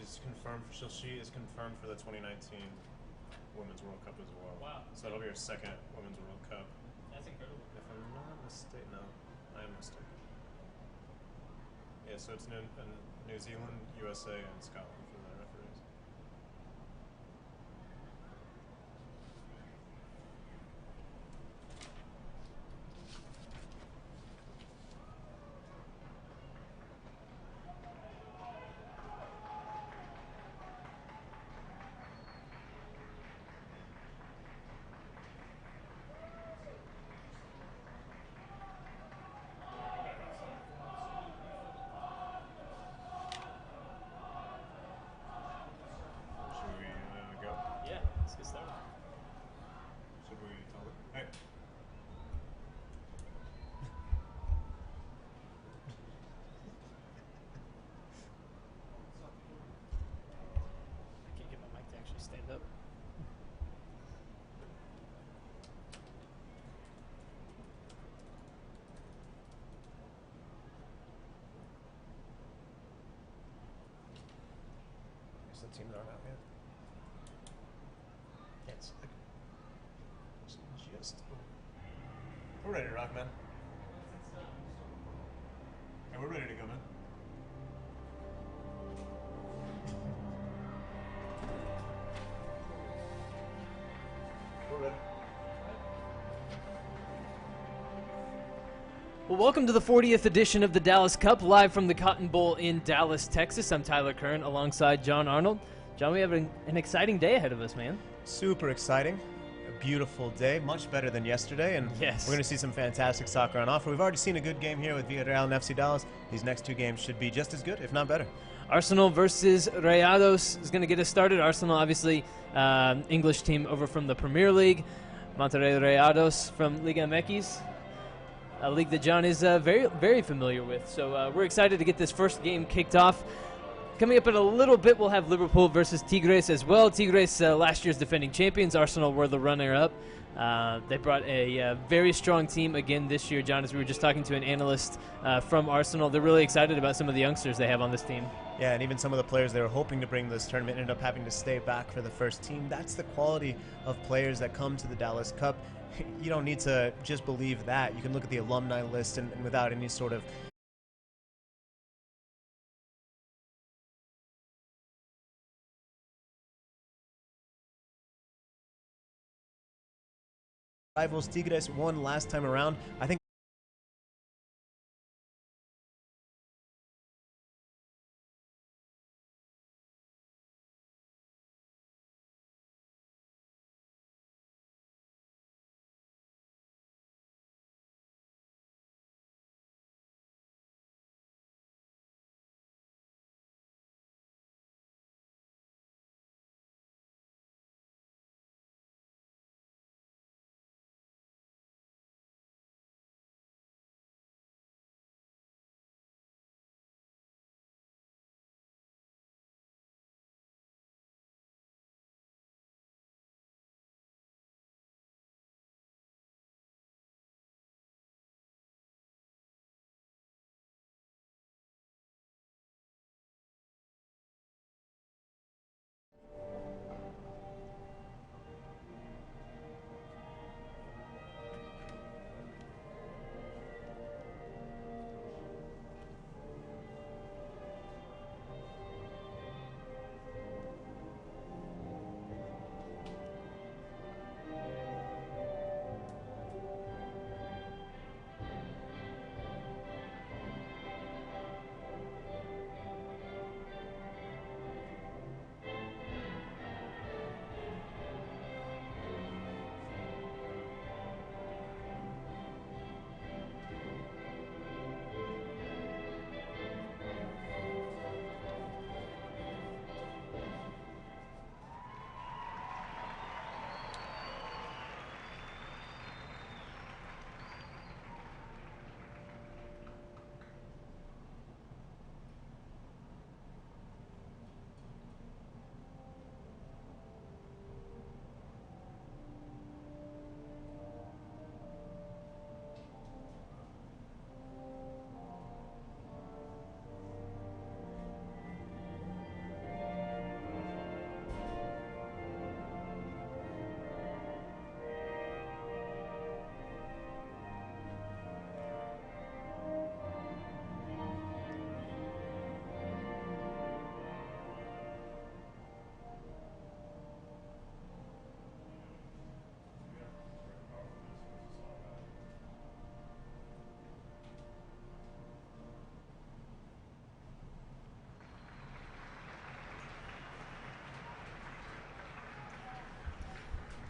She's confirmed. She is confirmed for the 2019 Women's World Cup as well. Wow. So it'll be her second Women's World Cup. That's incredible. If I'm not mistaken, no, I am mistaken. Yeah, so it's New Zealand, USA, and Scotland for the referees. Should we go? Yeah, let's get started. Should we tell it? Hey. I can't get my mic to actually stand up. Guess the teams aren't out yet. It's just. We're ready to rock, man. Hey, we're ready to go, man. We're ready. Well, welcome to the 40th edition of the Dallas Cup, live from the Cotton Bowl in Dallas, Texas. I'm Tyler Kern alongside John Arnold. John, we have an exciting day ahead of us, man. Super exciting. A beautiful day, much better than yesterday, and Yes. we're going to see some fantastic soccer on offer. We've already seen a good game here with Villarreal and FC Dallas. These next two games should be just as good, if not better. Arsenal versus Rayados is going to get us started. Arsenal, obviously, English team over from the Premier League. Monterrey Rayados from Liga MX, a league that John is very, very familiar with. So we're excited to get this first game kicked off. Coming up in a little bit, we'll have Liverpool versus Tigres as well. Tigres, last year's defending champions. Arsenal were the runner-up. They brought a very strong team again this year, John, as we were just talking to an analyst from Arsenal. They're really excited about some of the youngsters they have on this team. Yeah, and even some of the players they were hoping to bring to this tournament ended up having to stay back for the first team. That's the quality of players that come to the Dallas Cup. You don't need to just believe that. You can look at the alumni list and without any sort of rivals. Tigres won last time around. I think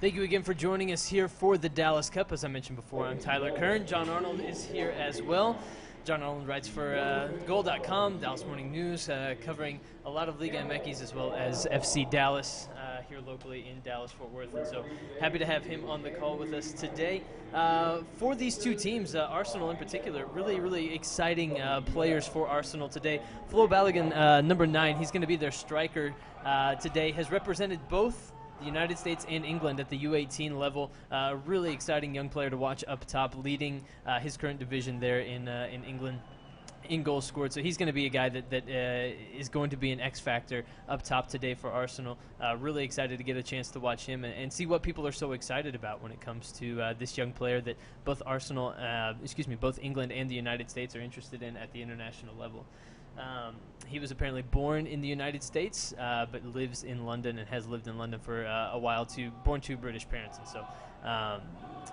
Thank you again for joining us here for the Dallas Cup. As I mentioned before, I'm Tyler Kern. John Arnold is here as well. John Arnold writes for Goal.com, Dallas Morning News, covering a lot of Liga MX as well as FC Dallas here locally in Dallas-Fort Worth. And so happy to have him on the call with us today. For these two teams, Arsenal in particular, really, really exciting players for Arsenal today. Flo Balogun, number 9, he's going to be their striker today, has represented both the United States and England at the U18 level. Really exciting young player to watch up top, leading his current division there in England in goals scored. So he's going to be a guy that is going to be an X factor up top today for Arsenal. Really excited to get a chance to watch him and see what people are so excited about when it comes to this young player that both both England and the United States are interested in at the international level. He was apparently born in the United States, but lives in London and has lived in London for a while too, born to British parents. And so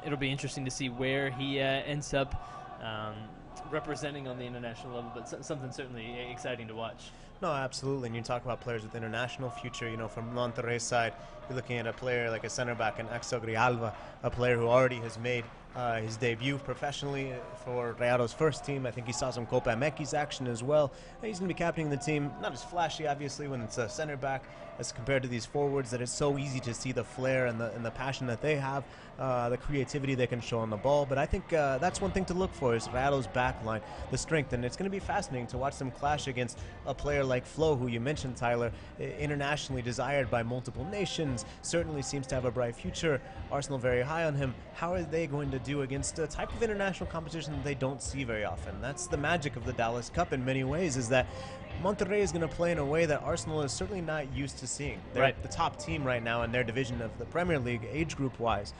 it'll be interesting to see where he ends up representing on the international level, but something certainly exciting to watch. No, absolutely. And you talk about players with international future, from Monterrey's side, you're looking at a player like a center back in Axel Grijalva, a player who already has made his debut professionally for Rayado's first team. I think he saw some Copa MX action as well. And he's going to be captaining the team. Not as flashy, obviously, when it's a center back as compared to these forwards, that it's so easy to see the flair and the passion that they have, the creativity they can show on the ball. But I think that's one thing to look for is Rayado's back line, the strength. And it's going to be fascinating to watch them clash against a player like Flo, who you mentioned, Tyler, internationally desired by multiple nations, certainly seems to have a bright future. Arsenal very high on him. How are they going to do against a type of international competition that they don't see very often? That's the magic of the Dallas Cup in many ways, is that Monterrey is going to play in a way that Arsenal is certainly not used to seeing. They're the top team right now in their division of the Premier League, age group wise.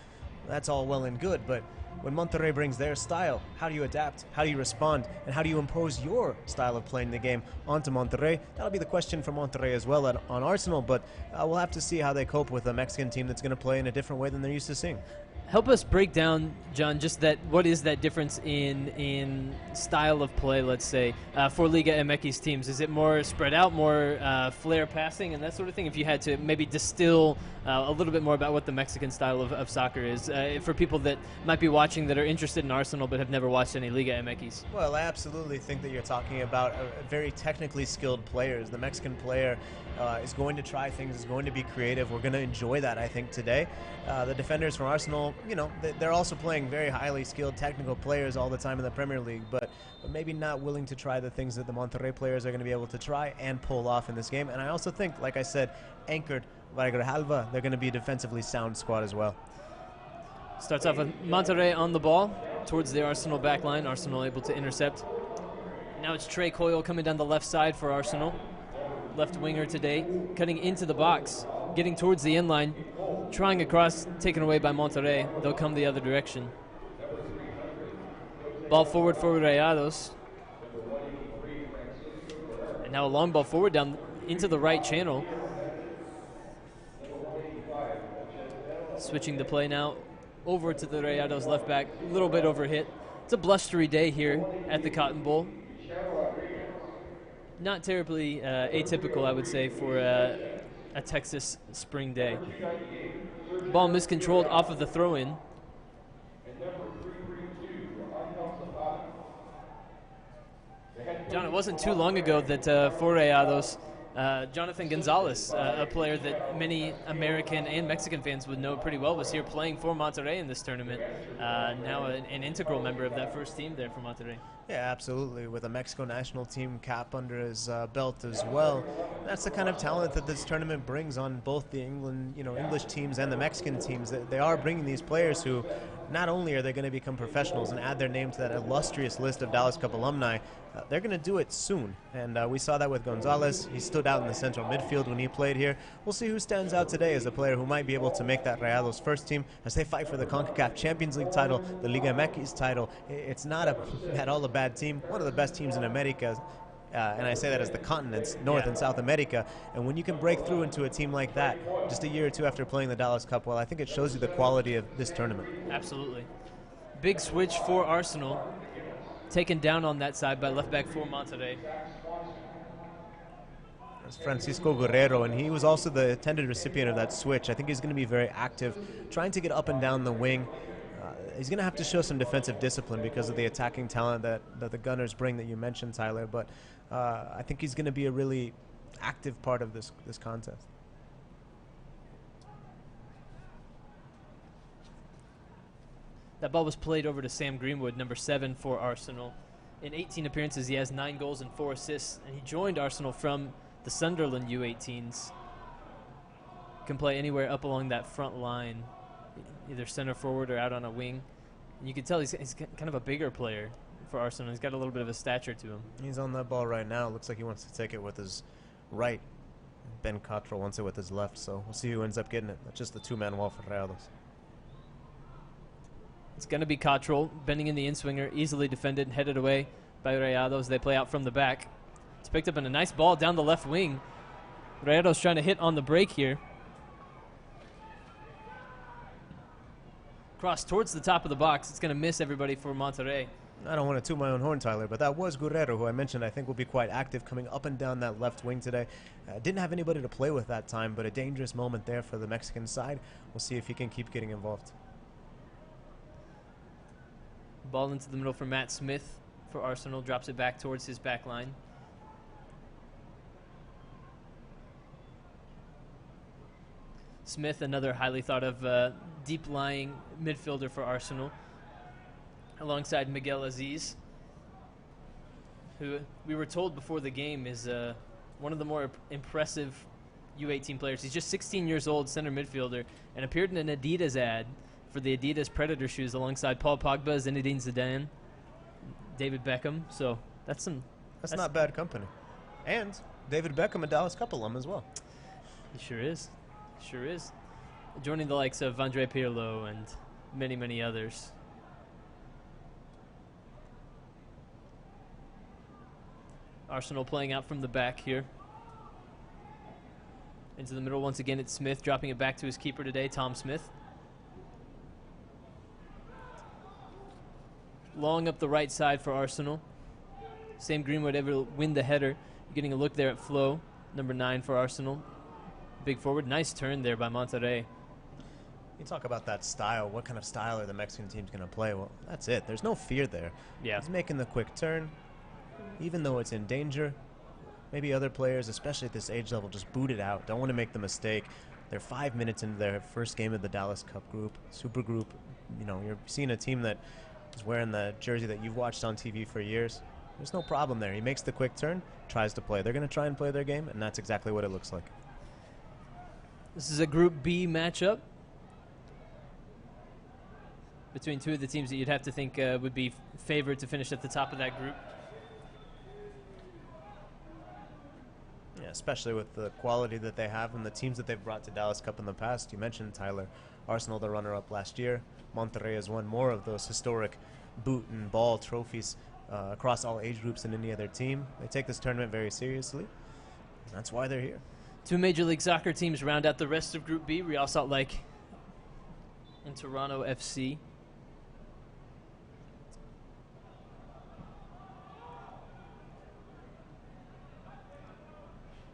That's all well and good, but when Monterrey brings their style, how do you adapt? How do you respond? And how do you impose your style of playing the game onto Monterrey? That'll be the question for Monterrey as well on Arsenal, but we'll have to see how they cope with a Mexican team that's going to play in a different way than they're used to seeing. Help us break down, John, just what is that difference in style of play, let's say, for Liga MX teams? Is it more spread out, more flair passing and that sort of thing? If you had to maybe distill a little bit more about what the Mexican style of soccer is for people that might be watching that are interested in Arsenal but have never watched any Liga MX. Well, I absolutely think that you're talking about very technically skilled players. The Mexican player is going to try things, is going to be creative. We're going to enjoy that, I think, today. The defenders from Arsenal, they're also playing very highly skilled technical players all the time in the Premier League, but maybe not willing to try the things that the Monterrey players are going to be able to try and pull off in this game. And I also think, like I said, anchored by Grijalva, they're going to be a defensively sound squad as well. Starts off with Monterrey on the ball towards the Arsenal back line. Arsenal able to intercept. Now it's Trey Coyle coming down the left side for Arsenal. Left winger today, cutting into the box, getting towards the end line, trying across, taken away by Monterrey. They'll come the other direction. Ball forward for Rayados. And now a long ball forward down into the right channel. Switching the play now over to the Rayados left back, a little bit overhit. It's a blustery day here at the Cotton Bowl. Not terribly atypical, I would say, for a Texas spring day. Ball miscontrolled off of the throw-in. John, it wasn't too long ago that for Rayados, Jonathan Gonzalez, a player that many American and Mexican fans would know pretty well, was here playing for Monterrey in this tournament. Now an integral member of that first team there for Monterrey. Yeah, absolutely. With a Mexico national team cap under his belt as well. That's the kind of talent that this tournament brings on both the English teams and the Mexican teams. They are bringing these players who not only are they going to become professionals and add their name to that illustrious list of Dallas Cup alumni, they're going to do it soon. And we saw that with Gonzalez. He stood out in the central midfield when he played here. We'll see who stands out today as a player who might be able to make that Rayados first team as they fight for the CONCACAF Champions League title, the Liga MX title. It's not at all a bad team. One of the best teams in America. And I say that as the continents, North and South America. And when you can break through into a team like that just a year or two after playing the Dallas Cup, well, I think it shows you the quality of this tournament. Absolutely. Big switch for Arsenal. Taken down on that side by left back for Monterrey. It's Francisco Guerrero, and he was also the intended recipient of that switch. I think he's going to be very active, trying to get up and down the wing. He's going to have to show some defensive discipline because of the attacking talent that the Gunners bring that you mentioned, Tyler. But I think he's going to be a really active part of this contest. That ball was played over to Sam Greenwood, number 7 for Arsenal. In 18 appearances, he has 9 goals and 4 assists, and he joined Arsenal from the Sunderland U18s. Can play anywhere up along that front line, either center forward or out on a wing. And you can tell he's kind of a bigger player for Arsenal. He's got a little bit of a stature to him. He's on that ball right now. Looks like he wants to take it with his right. Ben Cottrell wants it with his left, so we'll see who ends up getting it. That's just the two-man wall for Rayados. It's going to be Cottrell bending in the in-swinger, easily defended and headed away by Rayados. They play out from the back. It's picked up in a nice ball down the left wing. Rayados trying to hit on the break here. Cross towards the top of the box. It's going to miss everybody for Monterrey. I don't want to toot my own horn, Tyler, but that was Guerrero, who I mentioned I think will be quite active coming up and down that left wing today. Didn't have anybody to play with that time, but a dangerous moment there for the Mexican side. We'll see if he can keep getting involved. Ball into the middle for Matt Smith for Arsenal. Drops it back towards his back line. Smith, another highly thought of deep-lying midfielder for Arsenal, alongside Miguel Aziz, who we were told before the game is one of the more impressive U18 players. He's just 16 years old, center midfielder, and appeared in an Adidas ad for the Adidas Predator shoes alongside Paul Pogba, Zinedine Zidane, David Beckham. So that's not bad company. And David Beckham, a Dallas Cup alum as well. He sure is. Sure is. Joining the likes of Andre Pirlo and many, many others. Arsenal playing out from the back here. Into the middle once again, it's Smith dropping it back to his keeper today, Tom Smith. Long up the right side for Arsenal. Sam Greenwood able to win the header. Getting a look there at Flo, number 9 for Arsenal. Big forward. Nice turn there by Monterrey. You talk about that style. What kind of style are the Mexican teams going to play? Well, that's it. There's no fear there. Yeah. He's making the quick turn. Even though it's in danger, maybe other players, especially at this age level, just boot it out. Don't want to make the mistake. They're 5 minutes into their first game of the Dallas Cup group, super group. You know, you're seeing a team that is wearing the jersey that you've watched on TV for years. There's no problem there. He makes the quick turn, tries to play. They're going to try and play their game, and that's exactly what it looks like. This is a Group B matchup between two of the teams that you'd have to think would be favored to finish at the top of that group. Yeah, especially with the quality that they have and the teams that they've brought to Dallas Cup in the past. You mentioned, Tyler, Arsenal, the runner-up last year. Monterrey has won more of those historic boot and ball trophies across all age groups than any other team. They take this tournament very seriously. That's why they're here. Two Major League Soccer teams round out the rest of Group B, Real Salt Lake and Toronto FC.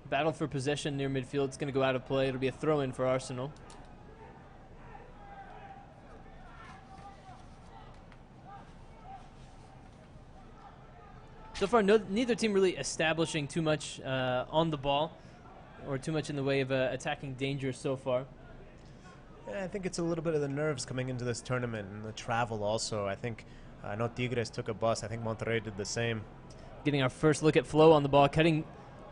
Battle for possession near midfield. It's going to go out of play. It'll be a throw-in for Arsenal. So far, neither team really establishing too much on the ball or too much in the way of attacking danger so far. Yeah, I think it's a little bit of the nerves coming into this tournament and the travel also. I know Tigres took a bus. I think Monterrey did the same. Getting our first look at Flo on the ball, cutting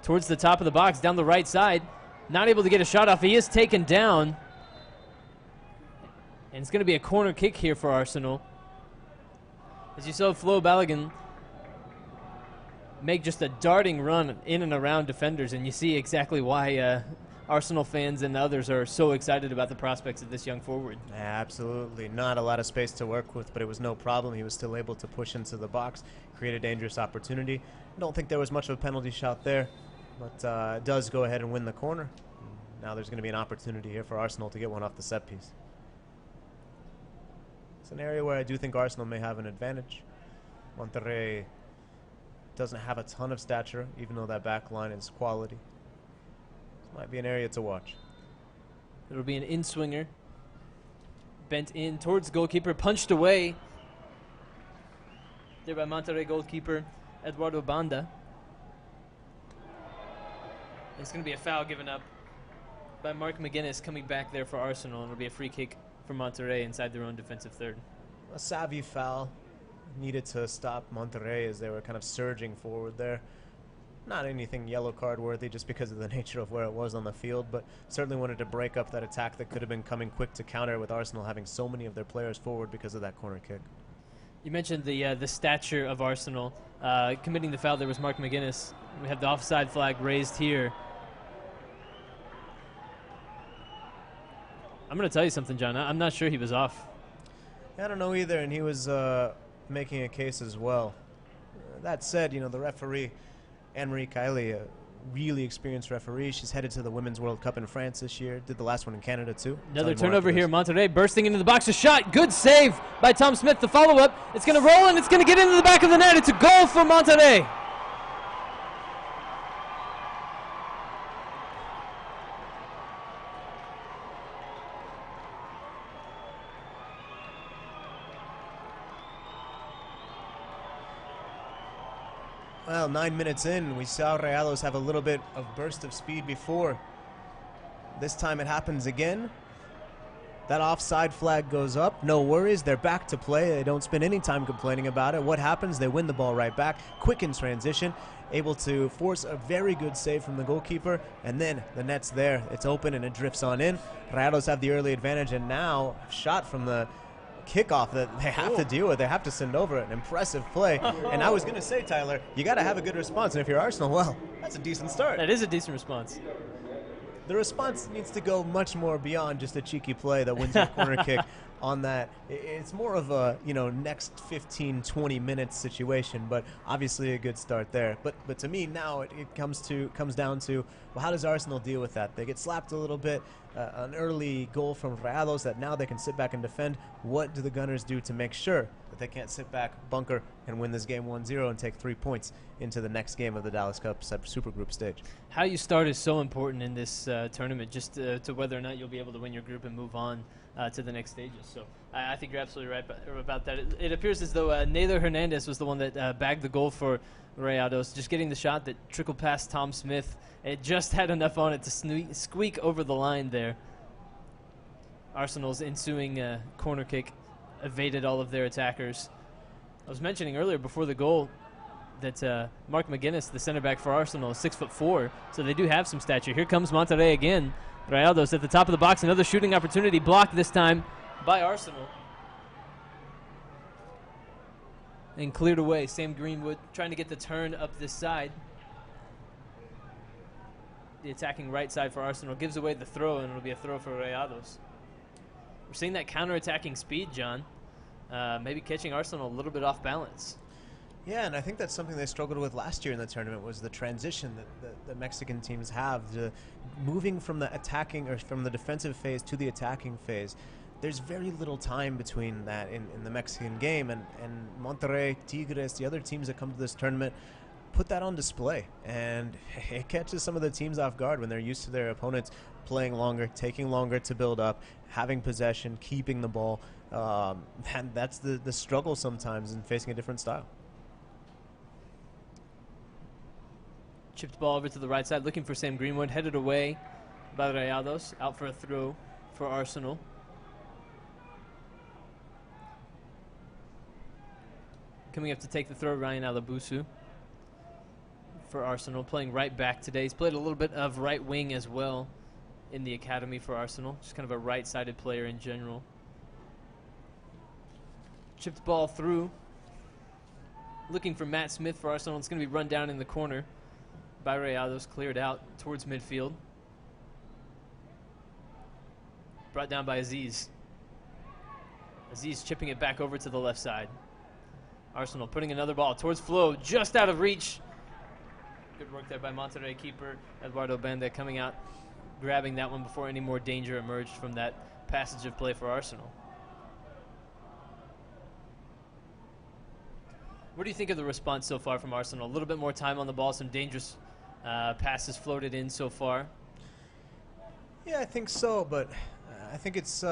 towards the top of the box, down the right side. Not able to get a shot off. He is taken down. And it's going to be a corner kick here for Arsenal. As you saw Flo Balogun make just a darting run in and around defenders, and you see exactly why Arsenal fans and others are so excited about the prospects of this young forward. Absolutely. Not a lot of space to work with, but it was no problem. He was still able to push into the box, create a dangerous opportunity. I don't think there was much of a penalty shot there, but does go ahead and win the corner. Now there's going to be an opportunity here for Arsenal to get one off the set piece. It's an area where I do think Arsenal may have an advantage. Monterrey doesn't have a ton of stature, even though that back line is quality. Might be an area to watch. It'll be an in-swinger. Bent in towards goalkeeper, punched away there by Monterrey goalkeeper Eduardo Banda. It's going to be a foul given up by Mark McGuinness coming back there for Arsenal, and it'll be a free kick for Monterrey inside their own defensive third. A savvy foul. Needed to stop Monterrey as they were kind of surging forward there. Not anything yellow card worthy just because of the nature of where it was on the field, but certainly wanted to break up that attack that could have been coming quick to counter, with Arsenal having so many of their players forward because of that corner kick. You mentioned the stature of Arsenal. Committing the foul there was Mark McGuinness. We have the offside flag raised here. I'm going to tell you something, John. I'm not sure he was off. I don't know either, and he was making a case as well. That said, you know, the referee, Anne-Marie Kiley, a really experienced referee. She's headed to the Women's World Cup in France this year. Did the last one in Canada, too. Another turnover here. Monterrey bursting into the box. A shot. Good save by Tom Smith. The follow-up. It's going to roll, and it's going to get into the back of the net. It's a goal for Monterrey. Well, 9 minutes in, we saw Rayados have a little bit of burst of speed before. This time it happens again. That offside flag goes up. No worries. They're back to play. They don't spend any time complaining about it. What happens? They win the ball right back. Quick in transition. Able to force a very good save from the goalkeeper. And then the net's there. It's open and it drifts on in. Rayados have the early advantage. And now, shot from the kickoff that they have to deal with. They have to send over an impressive play. And I was going to say, Tyler, you got to have a good response. And if you're Arsenal, well, that's a decent start. That is a decent response. The response needs to go much more beyond just a cheeky play that wins your corner kick on that. It's more of a, you know, next 15, 20 minutes situation, but obviously a good start there. But to me now it comes down to, well, how does Arsenal deal with that? They get slapped a little bit, an early goal from Rayados that now they can sit back and defend. What do the Gunners do to make sure that they can't sit back, bunker, and win this game 1-0 and take 3 points into the next game of the Dallas Cup Supergroup stage? How you start is so important in this tournament, just to whether or not you'll be able to win your group and move on to the next stages. So I think you're absolutely right about that. It appears as though Naylor Hernandez was the one that bagged the goal for Rayados, just getting the shot that trickled past Tom Smith. It just had enough on it to squeak over the line there. Arsenal's ensuing corner kick evaded all of their attackers. I was mentioning earlier before the goal that Mark McGuinness, the center back for Arsenal, is 6'4", so they do have some stature. Here comes Monterrey again. Rayados at the top of the box, another shooting opportunity blocked this time by Arsenal. And cleared away. Sam Greenwood trying to get the turn up this side. The attacking right side for Arsenal gives away the throw, and it'll be a throw for Rayados. We're seeing that counter-attacking speed, John. Maybe catching Arsenal a little bit off balance. Yeah, and I think that's something they struggled with last year in the tournament, was the transition that the Mexican teams have, moving from the attacking or from the defensive phase to the attacking phase. There's very little time between that in the Mexican game, and Monterrey, Tigres, the other teams that come to this tournament put that on display, and it catches some of the teams off guard when they're used to their opponents playing longer, taking longer to build up, having possession, keeping the ball, and that's the struggle sometimes in facing a different style. Chipped ball over to the right side, looking for Sam Greenwood, headed away by Rayados, out for a throw for Arsenal. Coming up to take the throw, Ryan Alabusu for Arsenal, playing right back today. He's played a little bit of right wing as well in the academy for Arsenal, just kind of a right-sided player in general. Chipped ball through, looking for Matt Smith for Arsenal. It's going to be run down in the corner by Rayados, cleared out towards midfield. Brought down by Aziz. Aziz chipping it back over to the left side. Arsenal putting another ball towards Flo, just out of reach. Good work there by Monterrey keeper Eduardo Banda, coming out, grabbing that one before any more danger emerged from that passage of play for Arsenal. What do you think of the response so far from Arsenal? A little bit more time on the ball, some dangerous passes floated in so far. Yeah, I think so, but I think it's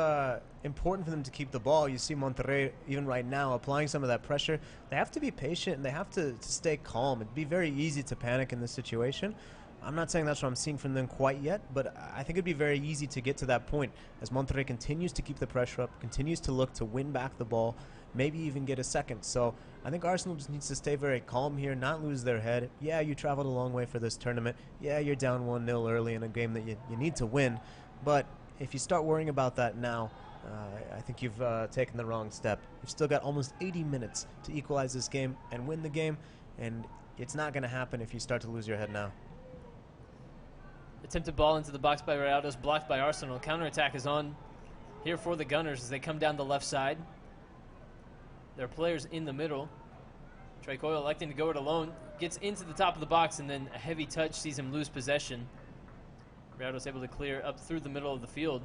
important for them to keep the ball. You see Monterrey, even right now, applying some of that pressure. They have to be patient, and they have to stay calm. It'd be very easy to panic in this situation. I'm not saying that's what I'm seeing from them quite yet, but I think it'd be very easy to get to that point as Monterrey continues to keep the pressure up, continues to look to win back the ball, maybe even get a second. So I think Arsenal just needs to stay very calm here, not lose their head. Yeah, you traveled a long way for this tournament. Yeah, you're down 1-0 early in a game that you need to win. But if you start worrying about that now, I think you've taken the wrong step. You've still got almost 80 minutes to equalize this game and win the game, and it's not going to happen if you start to lose your head now. Attempted ball into the box by Rayados, blocked by Arsenal. Counterattack is on here for the Gunners as they come down the left side. There are players in the middle. Trecoil electing to go it alone. Gets into the top of the box, and then a heavy touch sees him lose possession. Rayados able to clear up through the middle of the field.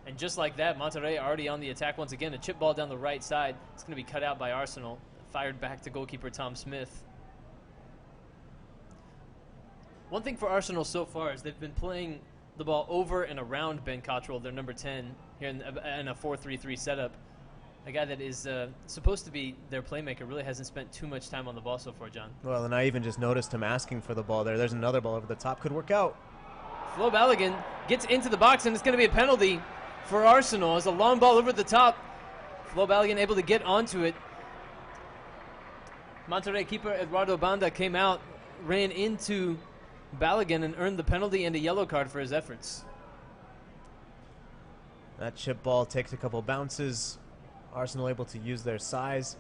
And just like that, Monterrey already on the attack once again. A chip ball down the right side. It's going to be cut out by Arsenal. Fired back to goalkeeper Tom Smith. One thing for Arsenal so far is they've been playing the ball over and around Ben Cottrell, their number 10, here in a 4-3-3 setup. A guy that is supposed to be their playmaker really hasn't spent too much time on the ball so far, John. Well, and I even just noticed him asking for the ball there. There's another ball over the top. Could work out. Flo Balogun gets into the box, and it's going to be a penalty for Arsenal as a long ball over the top. Flo Balogun able to get onto it. Monterrey keeper Eduardo Banda came out, ran into Balogun, and earned the penalty and a yellow card for his efforts. That chip ball takes a couple bounces. Arsenal able to use their size,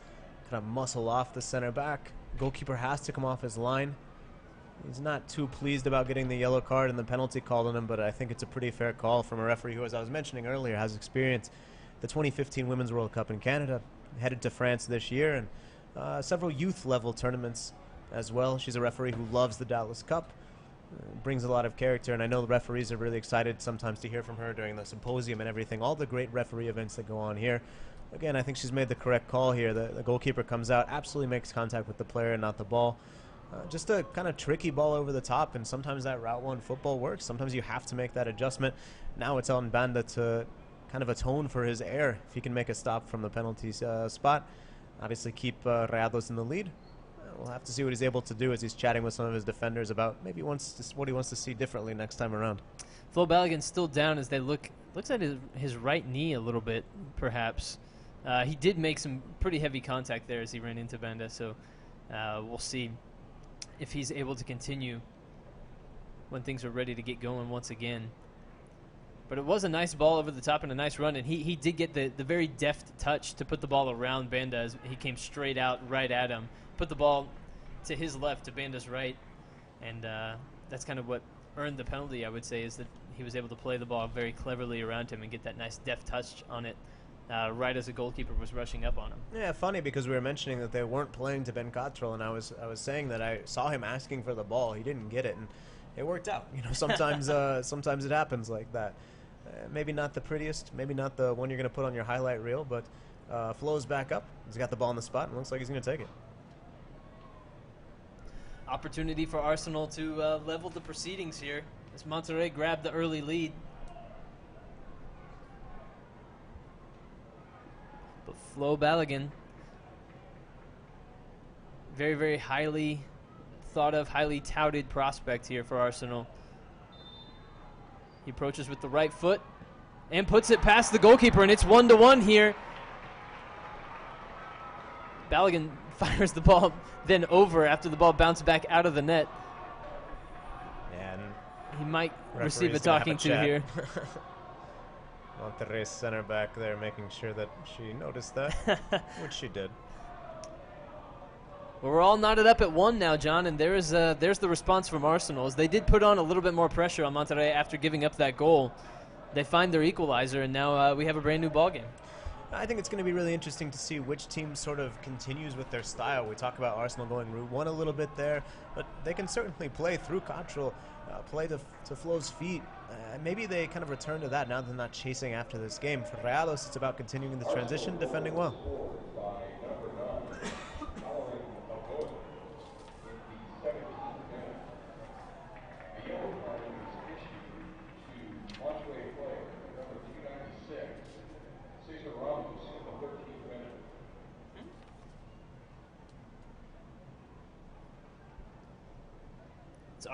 kind of muscle off the center back. Goalkeeper has to come off his line. He's not too pleased about getting the yellow card and the penalty called on him, but I think it's a pretty fair call from a referee who, as I was mentioning earlier, has experience the 2015 Women's World Cup in Canada, headed to France this year, and several youth-level tournaments as well. She's a referee who loves the Dallas Cup, brings a lot of character, and I know the referees are really excited sometimes to hear from her during the symposium and everything, all the great referee events that go on here. Again, I think she's made the correct call here. The goalkeeper comes out, absolutely makes contact with the player and not the ball. Just a kind of tricky ball over the top, and sometimes that Route 1 football works. Sometimes you have to make that adjustment. Now it's on Banda to kind of atone for his error. If he can make a stop from the penalty spot, obviously keep Rayados in the lead. We'll have to see what he's able to do as he's chatting with some of his defenders about maybe what he wants to see differently next time around. Flo Balogun still down as they looks at his right knee a little bit, perhaps. He did make some pretty heavy contact there as he ran into Banda, so we'll see if he's able to continue when things are ready to get going once again. But it was a nice ball over the top and a nice run, and he did get the very deft touch to put the ball around Banda as he came straight out right at him. Put the ball to his left, to Banda's right, and that's kind of what earned the penalty, I would say, is that he was able to play the ball very cleverly around him and get that nice deft touch on it right as the goalkeeper was rushing up on him. Yeah, funny, because we were mentioning that they weren't playing to Ben Cottrell, and I was saying that I saw him asking for the ball. He didn't get it, and it worked out. You know, sometimes sometimes it happens like that. Maybe not the prettiest, maybe not the one you're going to put on your highlight reel, but Flo's back up. He's got the ball on the spot, and looks like he's going to take it. Opportunity for Arsenal to level the proceedings here as Monterrey grabbed the early lead. But Flo Balogun, very, very highly thought of, highly touted prospect here for Arsenal. He approaches with the right foot and puts it past the goalkeeper, and it's 1-1 here. Balogun fires the ball then over after the ball bounced back out of the net. And he might receive a talking to here. Monterrey's center back there making sure that she noticed that, which she did. Well, we're all knotted up at 1 now, John, and there's the response from Arsenal. As they did put on a little bit more pressure on Monterrey after giving up that goal. They find their equalizer, and now we have a brand new ball game. I think it's going to be really interesting to see which team sort of continues with their style. We talk about Arsenal going Route 1 a little bit there, but they can certainly play through Cottrell, play to Flo's feet. Maybe they kind of return to that now that they're not chasing after this game. For Rayados, it's about continuing the transition, defending well.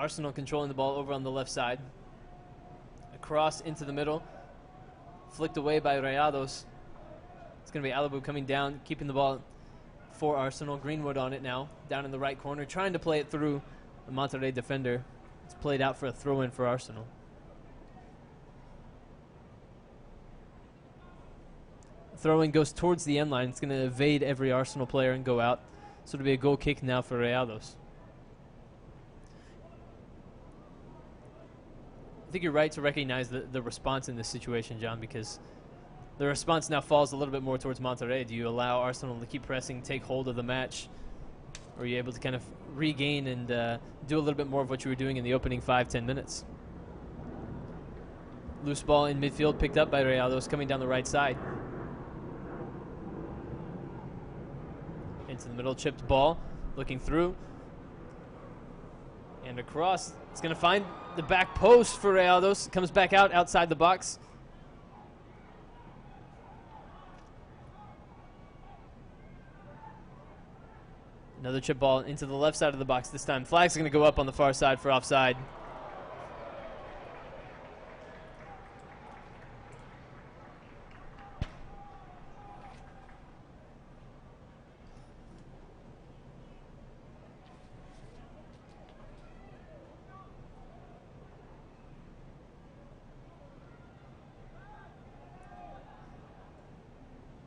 Arsenal controlling the ball over on the left side. Across into the middle. Flicked away by Rayados. It's going to be Alabu coming down, keeping the ball for Arsenal. Greenwood on it now, down in the right corner, trying to play it through the Monterrey defender. It's played out for a throw-in for Arsenal. Throw-in goes towards the end line. It's going to evade every Arsenal player and go out. So it'll be a goal kick now for Rayados. I think you're right to recognize the response in this situation, John, because the response now falls a little bit more towards Monterrey. Do you allow Arsenal to keep pressing, take hold of the match, or are you able to kind of regain and do a little bit more of what you were doing in the opening 5-10 minutes? Loose ball in midfield picked up by Rayados coming down the right side. Into the middle, chipped ball, looking through. And across, it's going to find the back post for Rayados. Comes back out outside the box. Another chip ball into the left side of the box this time. Flag's going to go up on the far side for offside.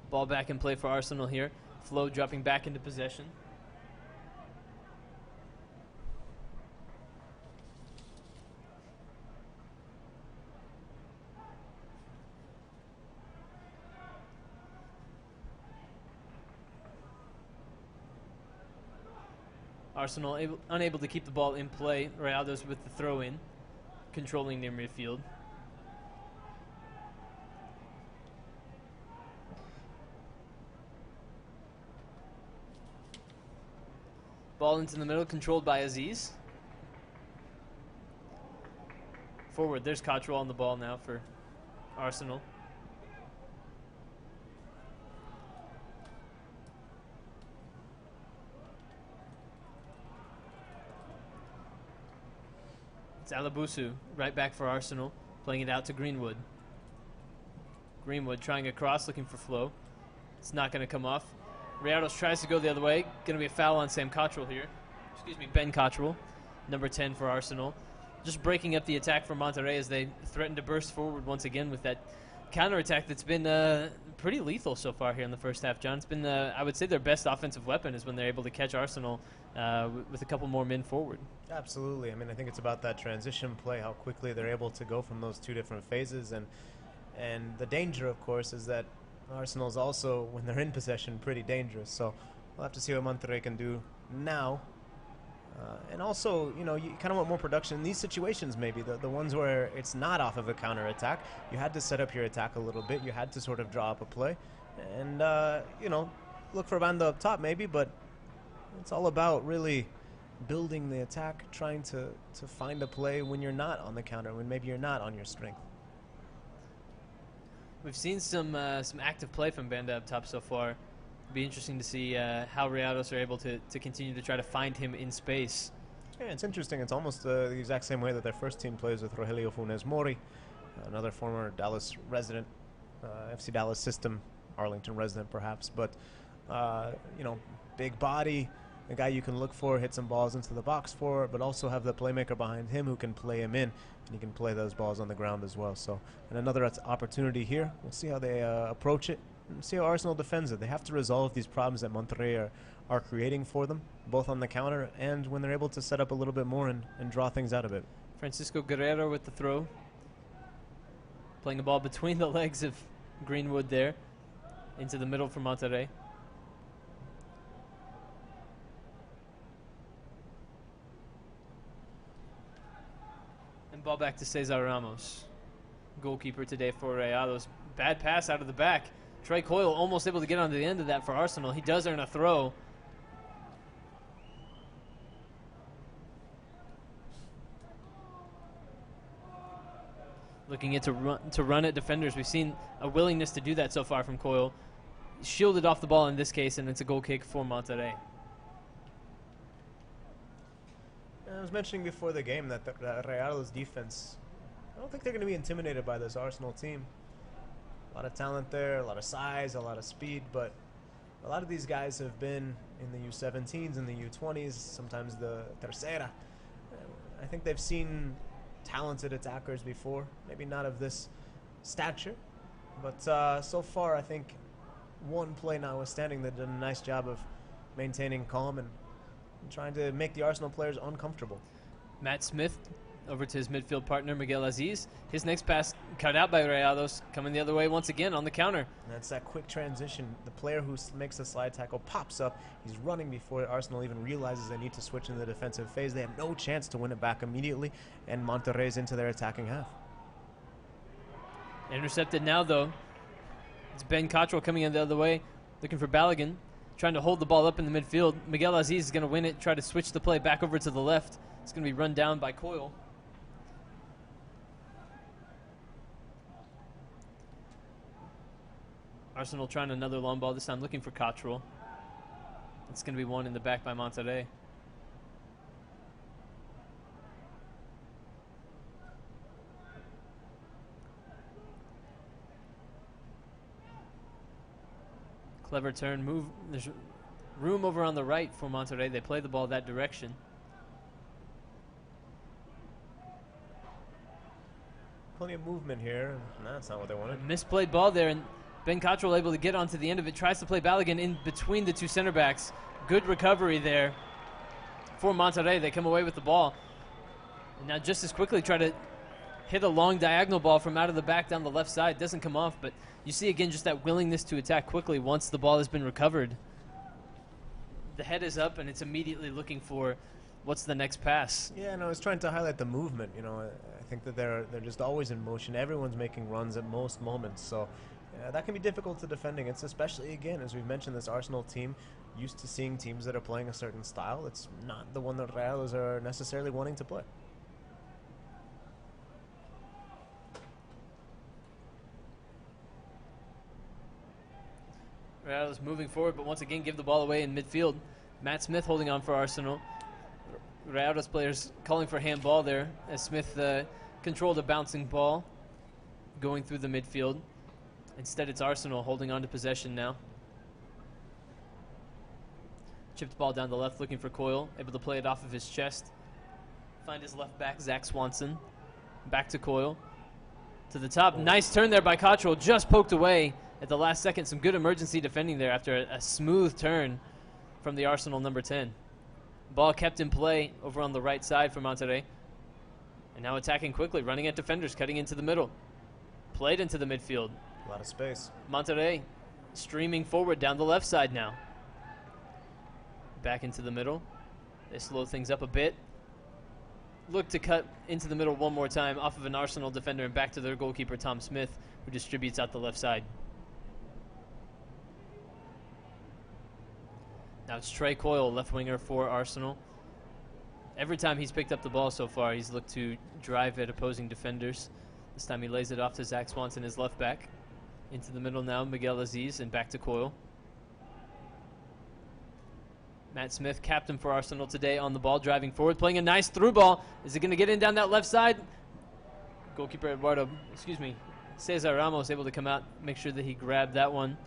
Ball back in play for Arsenal here. Flo dropping back into possession. Arsenal unable to keep the ball in play. Rayados with the throw-in, controlling near midfield. Ball into the middle, controlled by Aziz. Forward, there's Cottrell on the ball now for Arsenal. It's Alabusu, right back for Arsenal, playing it out to Greenwood. Greenwood trying across, looking for Flo. It's not going to come off. Rayados tries to go the other way. Going to be a foul on Sam Cottrell here. Excuse me, Ben Cottrell, number 10 for Arsenal. Just breaking up the attack for Monterrey as they threaten to burst forward once again with that counterattack that's been pretty lethal so far here in the first half, John. It's been, I would say, their best offensive weapon is when they're able to catch Arsenal with a couple more men forward. Absolutely. I mean, I think it's about that transition play, how quickly they're able to go from those two different phases. And the danger, of course, is that Arsenal's also, when they're in possession, pretty dangerous. So we'll have to see what Monterrey can do now. And also, you know, you kind of want more production in these situations, maybe the ones where it's not off of a counter-attack. You had to set up your attack a little bit. You had to sort of draw up a play. And, you know, look for Banda up top maybe, but it's all about really building the attack, trying to find a play when you're not on the counter, when maybe you're not on your strength. We've seen some active play from Banda up top so far. It'll be interesting to see how Rayados are able to continue to try to find him in space. Yeah, it's interesting. It's almost the exact same way that their first team plays with Rogelio Funes Mori, another former Dallas resident, FC Dallas system, Arlington resident perhaps, but you know, big body, a guy you can look for, hit some balls into the box for, but also have the playmaker behind him who can play him in, and he can play those balls on the ground as well. So, and another opportunity here. We'll see how they approach it, and see how Arsenal defends it. They have to resolve these problems that Monterrey are creating for them, both on the counter and when they're able to set up a little bit more and draw things out of it. Francisco Guerrero with the throw. Playing the ball between the legs of Greenwood there, into the middle for Monterrey. Ball back to Cesar Ramos, goalkeeper today for Rayados. Bad pass out of the back. Troy Coyle almost able to get onto the end of that for Arsenal. He does earn a throw. Looking at to run at defenders. We've seen a willingness to do that so far from Coyle. Shielded off the ball in this case, and it's a goal kick for Monterrey. was mentioning before the game that the Rayados defense, I don't think they're going to be intimidated by this Arsenal team. A lot of talent there, a lot of size, a lot of speed, but a lot of these guys have been in the U17s and the U20s, sometimes the Tercera. I think they've seen talented attackers before, maybe not of this stature, but so far I think one play notwithstanding, they've done a nice job of maintaining calm and trying to make the Arsenal players uncomfortable. Matt Smith over to his midfield partner, Miguel Aziz. His next pass cut out by Rayados, coming the other way once again on the counter. And that's that quick transition. The player who makes the slide tackle pops up. He's running before Arsenal even realizes they need to switch in the defensive phase. They have no chance to win it back immediately, and Monterrey's into their attacking half. Intercepted now, though. It's Ben Cottrell coming in the other way, looking for Balogun, trying to hold the ball up in the midfield. Miguel Aziz is going to win it, try to switch the play back over to the left. It's going to be run down by Coyle. Arsenal trying another long ball, this time looking for Cottrell. It's going to be won in the back by Monterrey. Clever turn, move. There's room over on the right for Monterrey. They play the ball that direction. Plenty of movement here. No, that's not what they wanted. A misplayed ball there, and Ben Cottrell able to get onto the end of it. Tries to play Balogun in between the two center backs. Good recovery there for Monterrey. They come away with the ball. And now just as quickly try to hit a long diagonal ball from out of the back down the left side. Doesn't come off, but you see again just that willingness to attack quickly once the ball has been recovered. The head is up, and it's immediately looking for what's the next pass. Yeah, and I was trying to highlight the movement. You know, I think that they're just always in motion. Everyone's making runs at most moments, so that can be difficult to defend against, especially, again, as we've mentioned, this Arsenal team used to seeing teams that are playing a certain style. It's not the one that Rayados are necessarily wanting to play. Rayados moving forward, but once again give the ball away in midfield. Matt Smith holding on for Arsenal. Rayados players calling for handball there as Smith controlled a bouncing ball going through the midfield. Instead, it's Arsenal holding on to possession now. Chipped ball down the left, looking for Coyle, able to play it off of his chest. Find his left back, Zach Swanson. Back to Coyle. To the top. Nice turn there by Cottrell, just poked away at the last second. Some good emergency defending there after a smooth turn from the Arsenal number 10. Ball kept in play over on the right side for Monterrey. And now attacking quickly, running at defenders, cutting into the middle. Played into the midfield. A lot of space. Monterrey streaming forward down the left side now. Back into the middle. They slow things up a bit. Look to cut into the middle one more time off of an Arsenal defender and back to their goalkeeper, Tom Smith, who distributes out the left side. Now it's Trey Coyle, left winger for Arsenal. Every time he's picked up the ball so far, he's looked to drive at opposing defenders. This time he lays it off to Zach Swanson, his left back. Into the middle now, Miguel Aziz, and back to Coyle. Matt Smith, captain for Arsenal today, on the ball, driving forward, playing a nice through ball. Is it going to get in down that left side? Goalkeeper Cesar Ramos able to come out, make sure that he grabbed that one.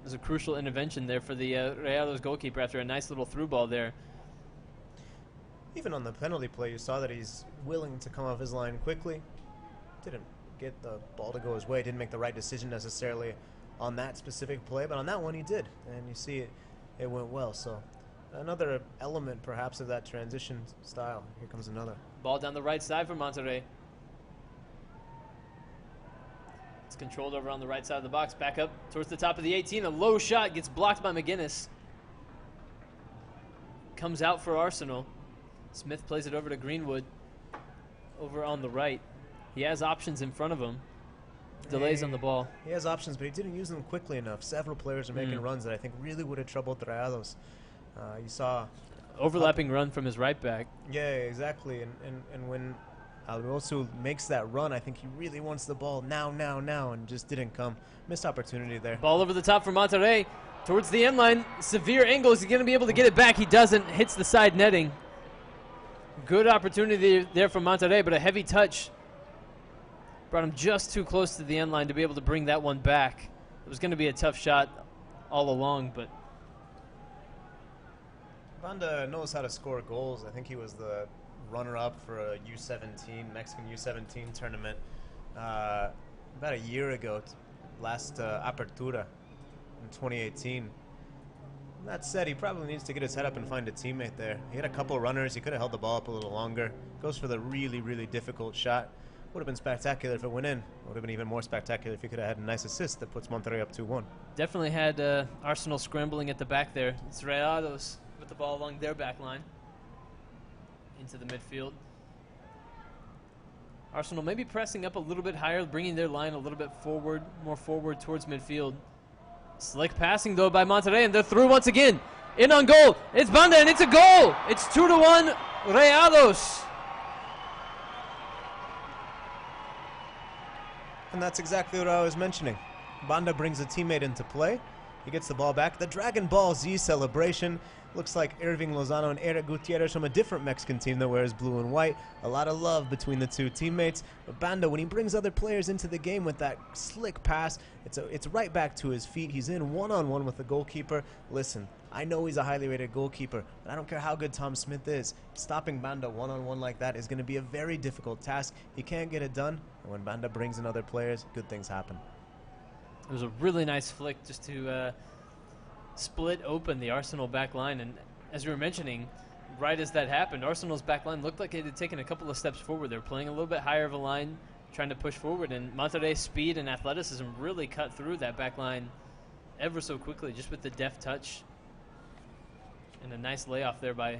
It was a crucial intervention there for the Rayados goalkeeper after a nice little through ball there. Even on the penalty play, you saw that he's willing to come off his line quickly. Didn't get the ball to go his way. Didn't make the right decision necessarily on that specific play, but on that one he did. And you see it went well. So another element perhaps of that transition style. Here comes another. Ball down the right side for Monterrey. It's controlled over on the right side of the box. Back up towards the top of the 18. A low shot gets blocked by McGuinness. Comes out for Arsenal. Smith plays it over to Greenwood over on the right. He has options in front of him. Delays on the ball. He has options, but he didn't use them quickly enough. Several players are making runs that I think really would have troubled Rayados. You saw overlapping run from his right back. Yeah, exactly. And when Alonso makes that run, I think he really wants the ball now, and just didn't come. Missed opportunity there. Ball over the top for Monterrey. Towards the end line, severe angle. Is he going to be able to get it back? He doesn't. Hits the side netting. Good opportunity there for Monterrey, but a heavy touch brought him just too close to the end line to be able to bring that one back. It was going to be a tough shot all along, but Banda knows how to score goals. I think he was the runner-up for a U17, Mexican U17 tournament about a year ago, last Apertura in 2018. That said, he probably needs to get his head up and find a teammate there. He had a couple runners. He could have held the ball up a little longer. Goes for the really, really difficult shot. Would have been spectacular if it went in. Would have been even more spectacular if he could have had a nice assist that puts Monterrey up 2-1. Definitely had Arsenal scrambling at the back there. It's Rayados with the ball along their back line into the midfield. Arsenal maybe pressing up a little bit higher, bringing their line a little bit forward, more forward towards midfield. Slick passing, though, by Monterrey, and they're through once again. In on goal. It's Banda, and it's a goal. It's 2-1 Rayados. And that's exactly what I was mentioning. Banda brings a teammate into play. He gets the ball back. The Dragon Ball Z celebration. Looks like Irving Lozano and Eric Gutierrez from a different Mexican team that wears blue and white. A lot of love between the two teammates. But Banda, when he brings other players into the game with that slick pass, it's right back to his feet. He's in one-on-one with the goalkeeper. Listen, I know he's a highly rated goalkeeper, but I don't care how good Tom Smith is. Stopping Banda one-on-one like that is going to be a very difficult task. He can't get it done. And when Banda brings in other players, good things happen. It was a really nice flick just to split open the Arsenal back line. And as we were mentioning, right as that happened, Arsenal's back line looked like it had taken a couple of steps forward. They were playing a little bit higher of a line, trying to push forward. And Monterrey's speed and athleticism really cut through that back line ever so quickly, just with the deft touch and a nice layoff there by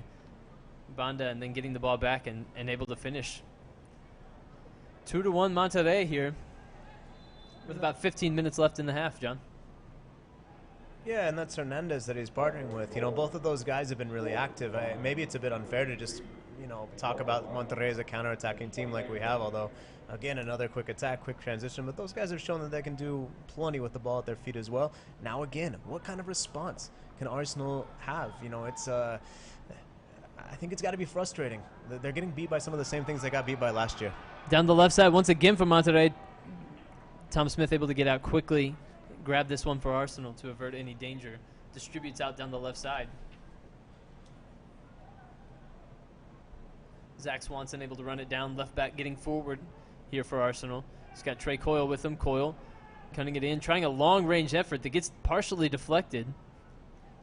Banda, and then getting the ball back and able to finish. 2-1 Monterrey here with about 15 minutes left in the half, John. Yeah, and that's Hernandez that he's partnering with. You know, both of those guys have been really active. Maybe it's a bit unfair to just, talk about Monterrey as a counter-attacking team like we have, although, again, another quick attack, quick transition. But those guys have shown that they can do plenty with the ball at their feet as well. Now, again, what kind of response can Arsenal have? I think it's got to be frustrating. They're getting beat by some of the same things they got beat by last year. Down the left side once again for Monterrey. Tom Smith able to get out quickly, grab this one for Arsenal to avert any danger. Distributes out down the left side. Zach Swanson able to run it down, left back getting forward here for Arsenal. He's got Trey Coyle with him. Coyle cutting it in, trying a long-range effort that gets partially deflected.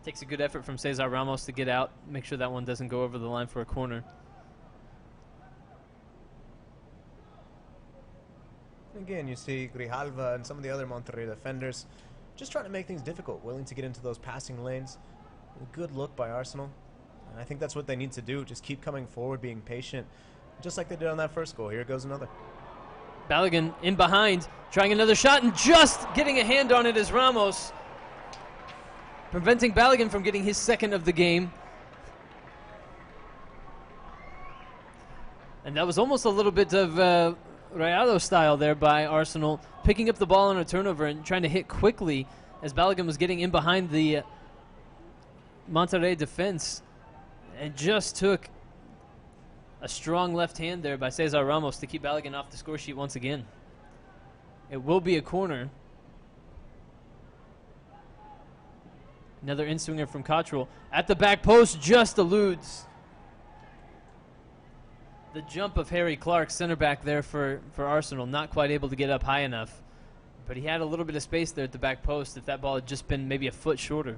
Takes a good effort from Cesar Ramos to get out, make sure that one doesn't go over the line for a corner. Again, you see Grijalva and some of the other Monterrey defenders just trying to make things difficult, willing to get into those passing lanes. A good look by Arsenal. And I think that's what they need to do, just keep coming forward, being patient, just like they did on that first goal. Here goes another. Balogun in behind, trying another shot, and just getting a hand on it is Ramos, preventing Balogun from getting his second of the game. And that was almost a little bit of Rayado style there by Arsenal, picking up the ball on a turnover and trying to hit quickly as Balogun was getting in behind the Monterrey defense, and just took a strong left hand there by Cesar Ramos to keep Balogun off the score sheet once again. It will be a corner. Another in-swinger from Cottrell at the back post, just eludes the jump of Harry Clark, center back there for Arsenal. Not quite able to get up high enough, but he had a little bit of space there at the back post if that ball had just been maybe a foot shorter.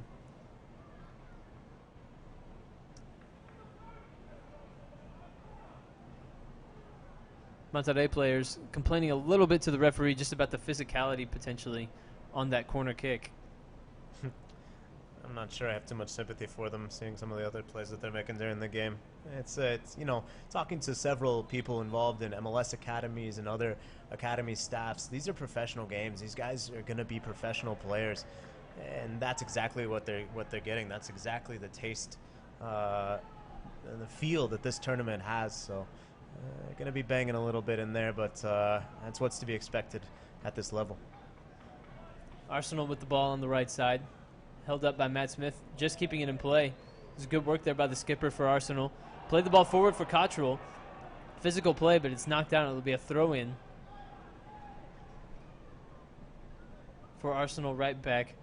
Monterrey players complaining a little bit to the referee just about the physicality potentially on that corner kick. I'm not sure I have too much sympathy for them, seeing some of the other plays that they're making during the game. It's talking to several people involved in MLS academies and other academy staffs. These are professional games. These guys are going to be professional players, and that's exactly what they're getting. That's exactly the taste and the feel that this tournament has. So, going to be banging a little bit in there, but that's what's to be expected at this level. Arsenal with the ball on the right side. held up by Matt Smith, just keeping it in play. It was good work there by the skipper for Arsenal. Played the ball forward for Cottrell. Physical play, but it's knocked down. It'll be a throw-in for Arsenal right back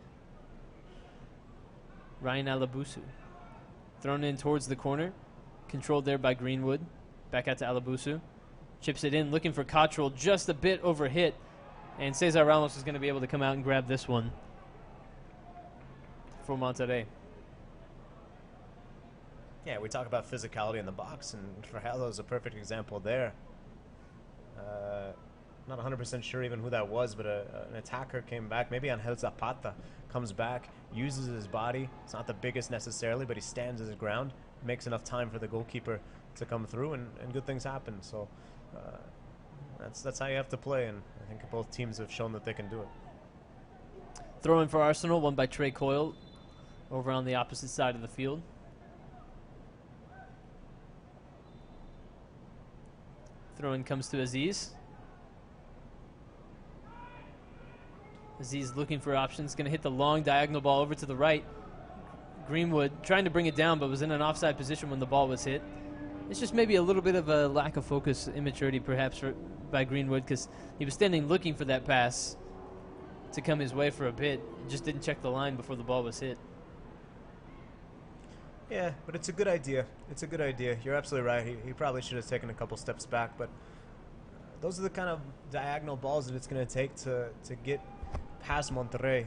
Ryan Alabusu. Thrown in towards the corner. Controlled there by Greenwood. Back out to Alabusu. Chips it in, looking for Cottrell, just a bit over hit. And Cesar Ramos is going to be able to come out and grab this one for Monterrey. Yeah, we talk about physicality in the box, and Rayado is a perfect example there. Not 100% sure even who that was, but an attacker came back. Maybe Angel Zapata comes back, uses his body. It's not the biggest necessarily, but he stands his ground, makes enough time for the goalkeeper to come through, and good things happen. So that's how you have to play, and I think both teams have shown that they can do it. Throw in for Arsenal, won by Trey Coyle over on the opposite side of the field. Throw in comes to Aziz. Aziz looking for options, going to hit the long diagonal ball over to the right. Greenwood trying to bring it down, but was in an offside position when the ball was hit. It's just maybe a little bit of a lack of focus, immaturity perhaps by Greenwood, because he was standing looking for that pass to come his way for a bit. Just didn't check the line before the ball was hit. Yeah, but it's a good idea. It's a good idea. You're absolutely right. He probably should have taken a couple steps back, but those are the kind of diagonal balls that it's going to take to get past Monterrey.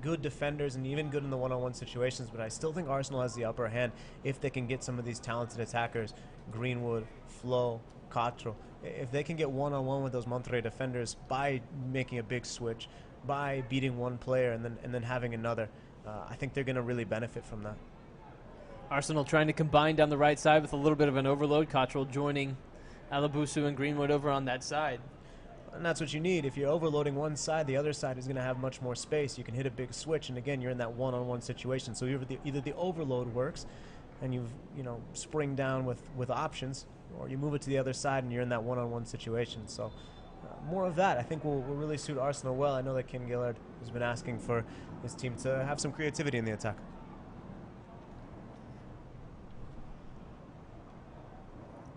Good defenders and even good in the one-on-one situations, but I still think Arsenal has the upper hand if they can get some of these talented attackers, Greenwood, Flo, Cottrell. If they can get one-on-one with those Monterrey defenders by making a big switch, by beating one player and then having another, I think they're going to really benefit from that. Arsenal trying to combine down the right side with a little bit of an overload. Cottrell joining Alabusu and Greenwood over on that side. And that's what you need. If you're overloading one side, the other side is going to have much more space. You can hit a big switch, and again, you're in that one-on-one situation. So either the overload works, and you've spring down with options, or you move it to the other side, and you're in that one-on-one situation. So more of that, I think, will really suit Arsenal well. I know that Ken Gillard has been asking for his team to have some creativity in the attack.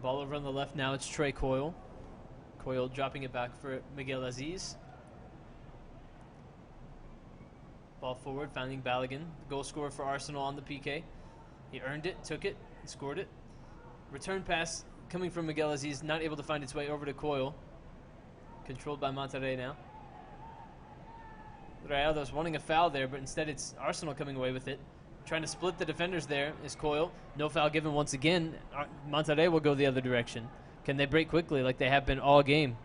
Ball over on the left now. It's Trey Coyle. Coyle dropping it back for Miguel Aziz. Ball forward, finding Balogun, the goal scorer for Arsenal on the PK. He earned it, took it, and scored it. Return pass coming from Miguel Aziz, not able to find its way over to Coyle. Controlled by Monterrey now. Rayados wanting a foul there, but instead it's Arsenal coming away with it. Trying to split the defenders there is Coyle. No foul given once again. Monterrey will go the other direction. Can they break quickly like they have been all game?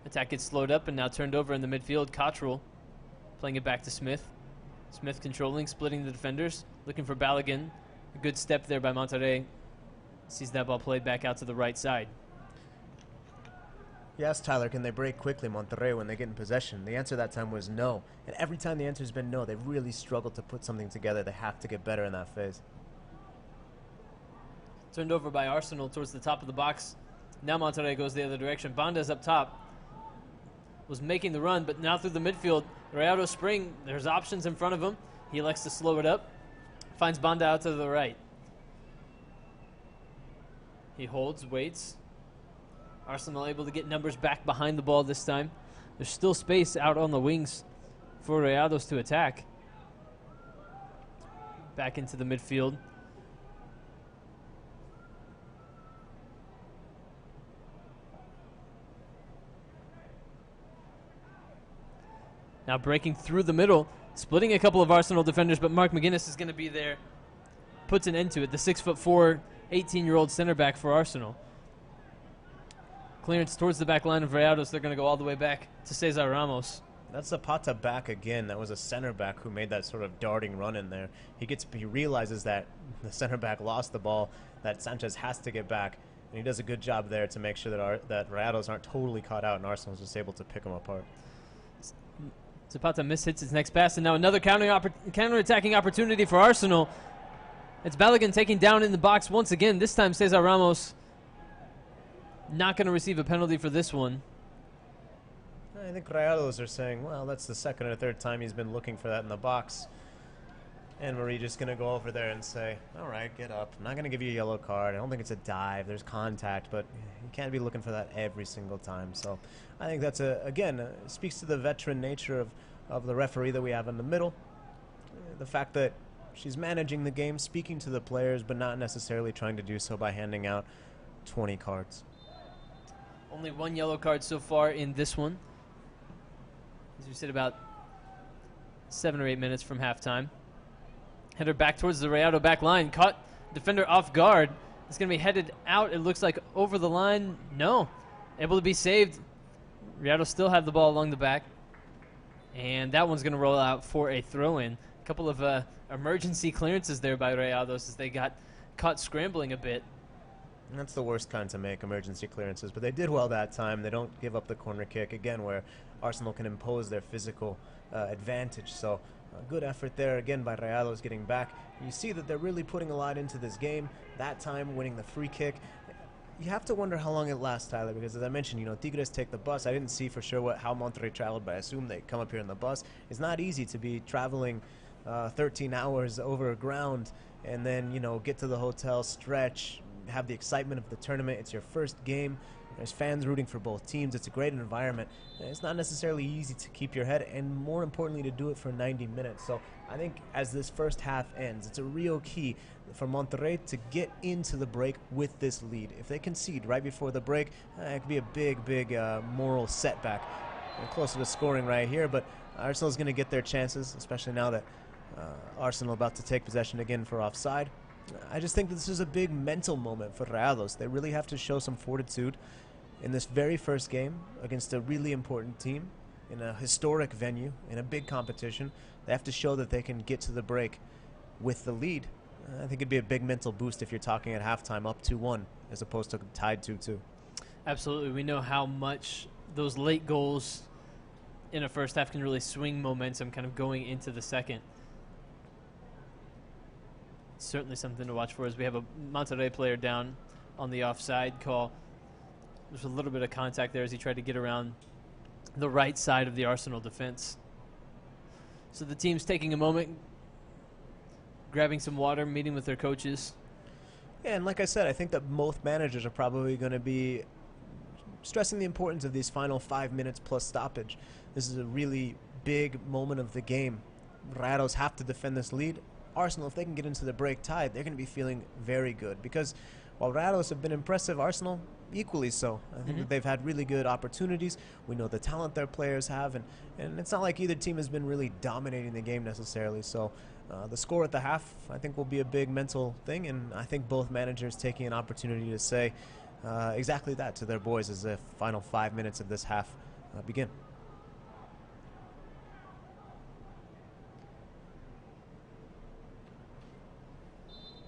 Attack gets slowed up and now turned over in the midfield. Cottrell playing it back to Smith. Smith controlling, splitting the defenders. Looking for Balogun. A good step there by Monterrey. Sees that ball played back out to the right side. Yes, Tyler, can they break quickly, Monterrey, when they get in possession? The answer that time was no. And every time the answer has been no, they've really struggled to put something together. They have to get better in that phase. Turned over by Arsenal towards the top of the box. Now Monterrey goes the other direction. Banda's up top. Was making the run, but now through the midfield. Rayado Spring, there's options in front of him. He elects to slow it up. Finds Banda out to the right. He holds, waits. Arsenal able to get numbers back behind the ball this time. There's still space out on the wings for Rayados to attack. Back into the midfield. Now breaking through the middle, splitting a couple of Arsenal defenders, but Mark McGuinness is going to be there. Puts an end to it. The 6'4", 18-year-old center back for Arsenal. Clearance towards the back line of Rayados. They're going to go all the way back to Cesar Ramos. That's Zapata back again. That was a center back who made that sort of darting run in there. He realizes that the center back lost the ball, that Sanchez has to get back, and he does a good job there to make sure that Rayados aren't totally caught out and Arsenal's just able to pick them apart. Zapata mishits his next pass, and now another counter-attacking opportunity for Arsenal. It's Balogun taking down in the box once again. This time Cesar Ramos not going to receive a penalty for this one. I think Rayados are saying, well, that's the second or third time he's been looking for that in the box. And we're just going to go over there and say, all right, get up. I'm not going to give you a yellow card. I don't think it's a dive. There's contact, but you can't be looking for that every single time. So I think that's, speaks to the veteran nature of the referee that we have in the middle. The fact that she's managing the game, speaking to the players, but not necessarily trying to do so by handing out 20 cards. Only one yellow card so far in this one. As we said, about 7 or 8 minutes from halftime. Header back towards the Rayado back line. Caught defender off guard. It's going to be headed out. It looks like over the line. No. Able to be saved. Rayado still have the ball along the back. And that one's going to roll out for a throw-in. A couple of emergency clearances there by Rayados as they got caught scrambling a bit. And that's the worst kind to make, emergency clearances. But they did well that time. They don't give up the corner kick, again, where Arsenal can impose their physical advantage. So good effort there, again, by Rayados getting back. You see that they're really putting a lot into this game. That time, winning the free kick. You have to wonder how long it lasts, Tyler, because as I mentioned, Tigres take the bus. I didn't see for sure how Monterrey traveled, but I assume they come up here in the bus. It's not easy to be traveling 13 hours over ground and then, get to the hotel, stretch, have the excitement of the tournament. It's your first game. There's fans rooting for both teams. It's a great environment. It's not necessarily easy to keep your head, and more importantly, to do it for 90 minutes. So I think as this first half ends, it's a real key for Monterrey to get into the break with this lead. If they concede right before the break, it could be a big moral setback. We're closer to scoring right here, but Arsenal's going to get their chances, especially now that Arsenal about to take possession again for offside. I just think this is a big mental moment for Rayados. They really have to show some fortitude in this very first game against a really important team in a historic venue, in a big competition. They have to show that they can get to the break with the lead. I think it'd be a big mental boost if you're talking at halftime up 2-1 as opposed to tied 2-2. Absolutely. We know how much those late goals in a first half can really swing momentum kind of going into the second. Certainly something to watch for as we have a Monterrey player down on the offside call. There's a little bit of contact there as he tried to get around the right side of the Arsenal defense. So the team's taking a moment, grabbing some water, meeting with their coaches. Yeah, and like I said, I think that both managers are probably going to be stressing the importance of these final 5 minutes plus stoppage. This is a really big moment of the game. Rayados have to defend this lead. Arsenal, if they can get into the break tied, they're going to be feeling very good because while Rayados have been impressive, Arsenal equally so. I think that they've had really good opportunities. We know the talent their players have, and it's not like either team has been really dominating the game necessarily. So the score at the half, I think, will be a big mental thing, and I think both managers taking an opportunity to say exactly that to their boys as the final 5 minutes of this half begin.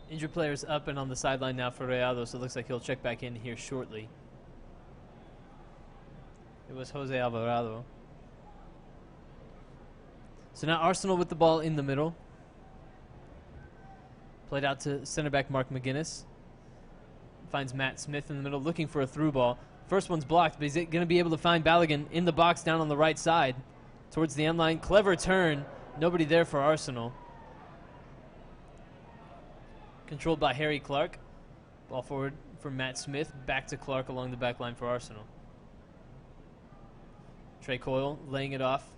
Injured players up and on the sideline now for Rayados, so it looks like he'll check back in here shortly. It was Jose Alvarado. So now Arsenal with the ball in the middle. Played out to center back Mark McGuinness. Finds Matt Smith in the middle looking for a through ball. First one's blocked, but he's going to be able to find Balogun in the box down on the right side towards the end line. Clever turn. Nobody there for Arsenal. Controlled by Harry Clark. Ball forward from Matt Smith. Back to Clark along the back line for Arsenal. Trey Coyle laying it off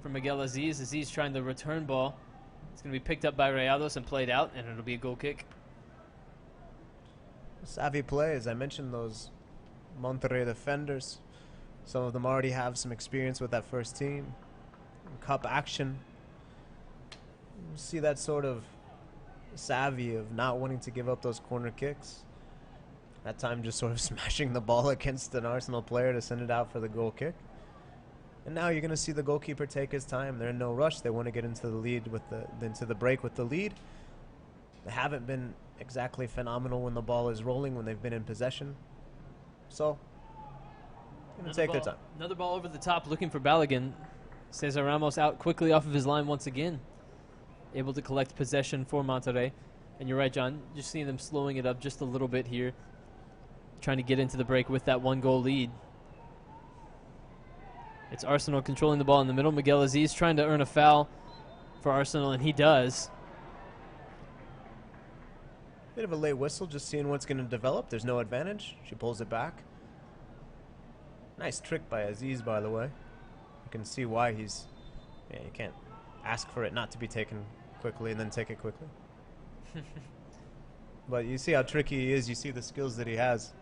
for Miguel Aziz. Aziz trying the return ball. It's going to be picked up by Rayados and played out, and it'll be a goal kick. Savvy play, as I mentioned, those Monterrey defenders. Some of them already have some experience with that first team. Cup action. You see that sort of savvy of not wanting to give up those corner kicks. That time just sort of smashing the ball against an Arsenal player to send it out for the goal kick. And now you're going to see the goalkeeper take his time. They're in no rush. They want to get into the lead into the break with the lead. They haven't been exactly phenomenal when the ball is rolling, when they've been in possession. So, going to take their time. Another ball over the top looking for Balogun. Cesar Ramos out quickly off of his line once again. Able to collect possession for Monterrey. And you're right, John. Just seeing them slowing it up just a little bit here. Trying to get into the break with that 1-goal lead. It's Arsenal controlling the ball in the middle. Miguel Aziz trying to earn a foul for Arsenal, and he does. Bit of a late whistle, just seeing what's going to develop. There's no advantage. She pulls it back. Nice trick by Aziz, by the way. You can see why he's... Yeah, you can't ask for it not to be taken quickly and then take it quickly. But you see how tricky he is. You see the skills that he has.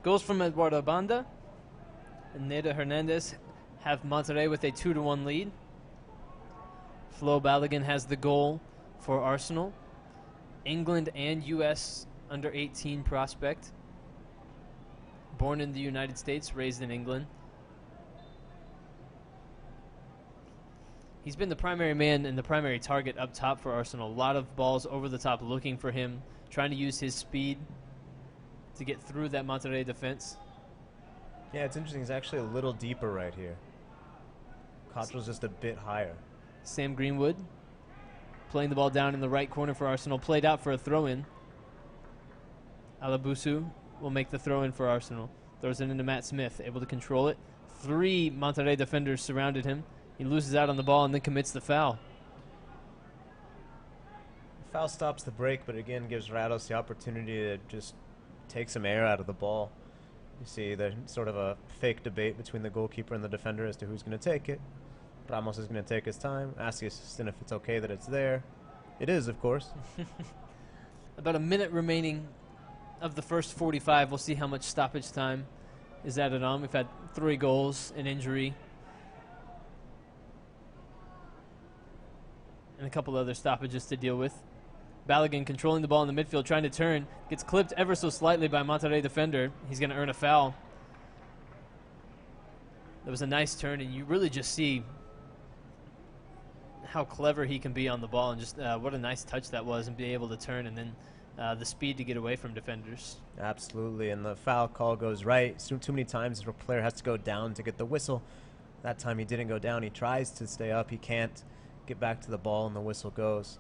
Goals from Eduardo Banda and Neda Hernandez have Monterrey with a 2-1 lead. Flo Balogun has the goal for Arsenal. England and U.S. under-18 prospect. Born in the United States, raised in England. He's been the primary man and the primary target up top for Arsenal. A lot of balls over the top looking for him, trying to use his speed to get through that Monterrey defense. Yeah, it's interesting. He's actually a little deeper right here. Cottrell's just a bit higher. Sam Greenwood playing the ball down in the right corner for Arsenal. Played out for a throw-in. Alabusu will make the throw-in for Arsenal. Throws it into Matt Smith, able to control it. 3 Monterrey defenders surrounded him. He loses out on the ball and then commits the foul. Foul stops the break, but again gives Rados the opportunity to just take some air out of the ball. You see there's sort of a fake debate between the goalkeeper and the defender as to who's going to take it. Ramos is going to take his time, ask the assistant if it's okay that it's there. It is, of course. About a minute remaining of the first 45. We'll see how much stoppage time is added on. We've had 3 goals, an injury, and a couple other stoppages to deal with. Balogun controlling the ball in the midfield, trying to turn. Gets clipped ever so slightly by Monterrey defender. He's going to earn a foul. That was a nice turn, and you really just see how clever he can be on the ball, and just what a nice touch that was, and be able to turn, and then the speed to get away from defenders. Absolutely, and the foul call goes right. Too many times the player has to go down to get the whistle. That time he didn't go down. He tries to stay up. He can't get back to the ball, and the whistle goes.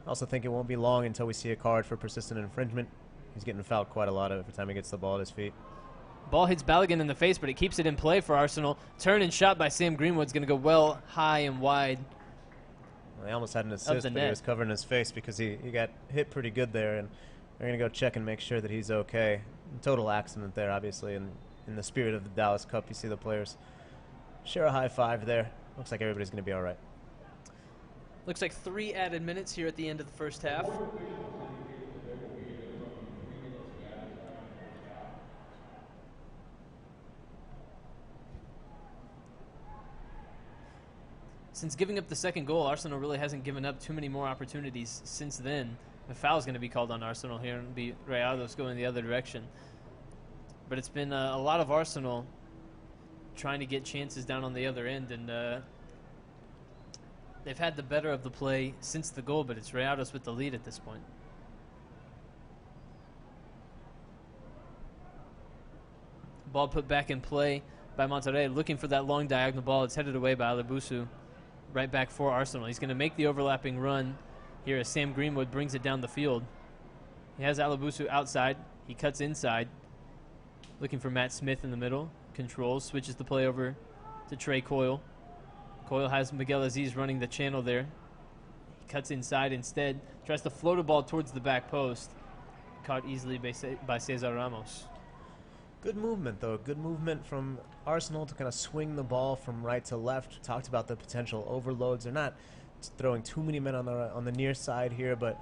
I also think it won't be long until we see a card for persistent infringement. He's getting fouled quite a lot every time he gets the ball at his feet. Ball hits Balogun in the face, but it keeps it in play for Arsenal. Turn and shot by Sam Greenwood's going to go well high and wide. Well, he almost had an assist, but he was covering his face because he got hit pretty good there, and they're going to go check and make sure that he's okay. Total accident there, obviously, and in the spirit of the Dallas Cup, you see the players share a high five there. Looks like everybody's going to be all right. Looks like 3 added minutes here at the end of the first half. Since giving up the second goal, Arsenal really hasn't given up too many more opportunities since then. A foul is going to be called on Arsenal here, and it'll be Rayados going the other direction. But it's been a lot of Arsenal trying to get chances down on the other end, and they've had the better of the play since the goal, but it's Rayados with the lead at this point. Ball put back in play by Monterrey, looking for that long diagonal ball. It's headed away by Alabusu. Right back for Arsenal. He's going to make the overlapping run here as Sam Greenwood brings it down the field. He has Alabusu outside. He cuts inside. Looking for Matt Smith in the middle. Controls, switches the play over to Trey Coyle. Coyle has Miguel Aziz running the channel there. He cuts inside instead. Tries to float a ball towards the back post. Caught easily by Cesar Ramos. Good movement, though. Good movement from Arsenal to kind of swing the ball from right to left. We talked about the potential overloads. They're not throwing too many men on the near side here, but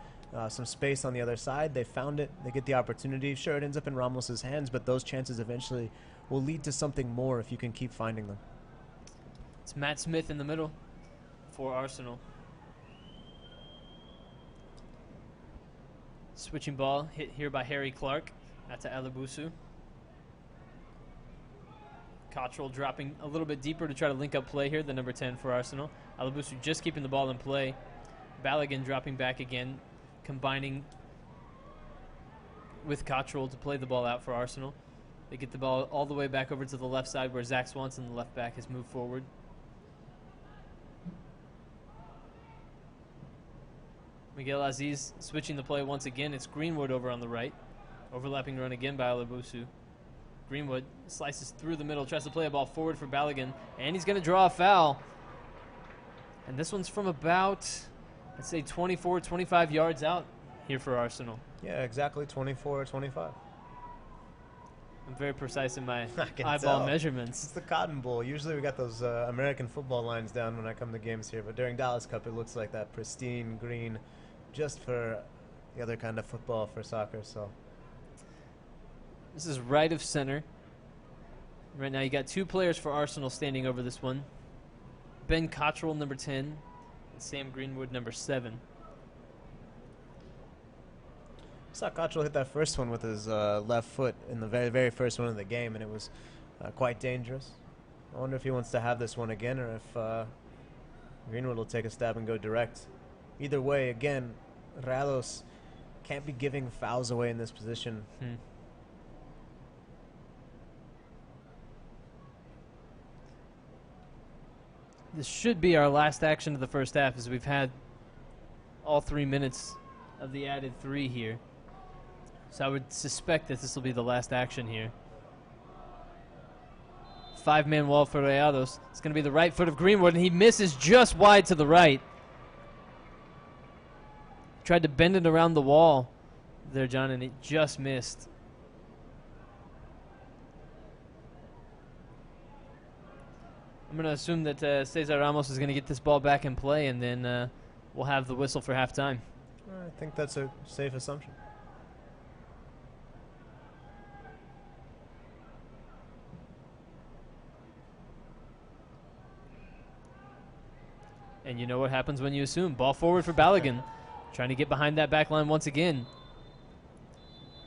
some space on the other side. They found it. They get the opportunity. Sure, it ends up in Ramos's hands, but those chances eventually will lead to something more if you can keep finding them. It's Matt Smith in the middle for Arsenal. Switching ball, hit here by Harry Clark. Out to Alabusu. Cottrell dropping a little bit deeper to try to link up play here, the number 10 for Arsenal. Alabusu just keeping the ball in play. Balogun dropping back again, combining with Cottrell to play the ball out for Arsenal. They get the ball all the way back over to the left side where Zach Swanson, the left back, has moved forward. Miguel Aziz switching the play once again. It's Greenwood over on the right. Overlapping run again by Alabusu. Greenwood slices through the middle, tries to play a ball forward for Balogun, and he's going to draw a foul. And this one's from about, I'd say, 24, 25 yards out here for Arsenal. Yeah, exactly 24 or 25. I'm very precise in my I can eyeball tell. measurements. It's the Cotton Bowl. Usually we got those American football lines down when I come to games here, but during Dallas Cup it looks like that pristine green just for the other kind of football for soccer. So This is right of center. Right now you got two players for Arsenal standing over this one. Ben Cottrell, number 10, and Sam Greenwood, number 7. I saw Cottrell hit that first one with his left foot in the very, very first one of the game, and it was quite dangerous. I wonder if he wants to have this one again or if Greenwood will take a stab and go direct. Either way, again, Rayados can't be giving fouls away in this position. This should be our last action of the first half, as we've had all 3 minutes of the added 3 here. So I would suspect that this will be the last action here. 5-man wall for Rayados. It's going to be the right foot of Greenwood, and he misses just wide to the right. Tried to bend it around the wall there, John, and it just missed. I'm going to assume that Cesar Ramos is going to get this ball back in play, and then we'll have the whistle for halftime. I think that's a safe assumption. And you know what happens when you assume. Ball forward for Balogun. Trying to get behind that back line once again.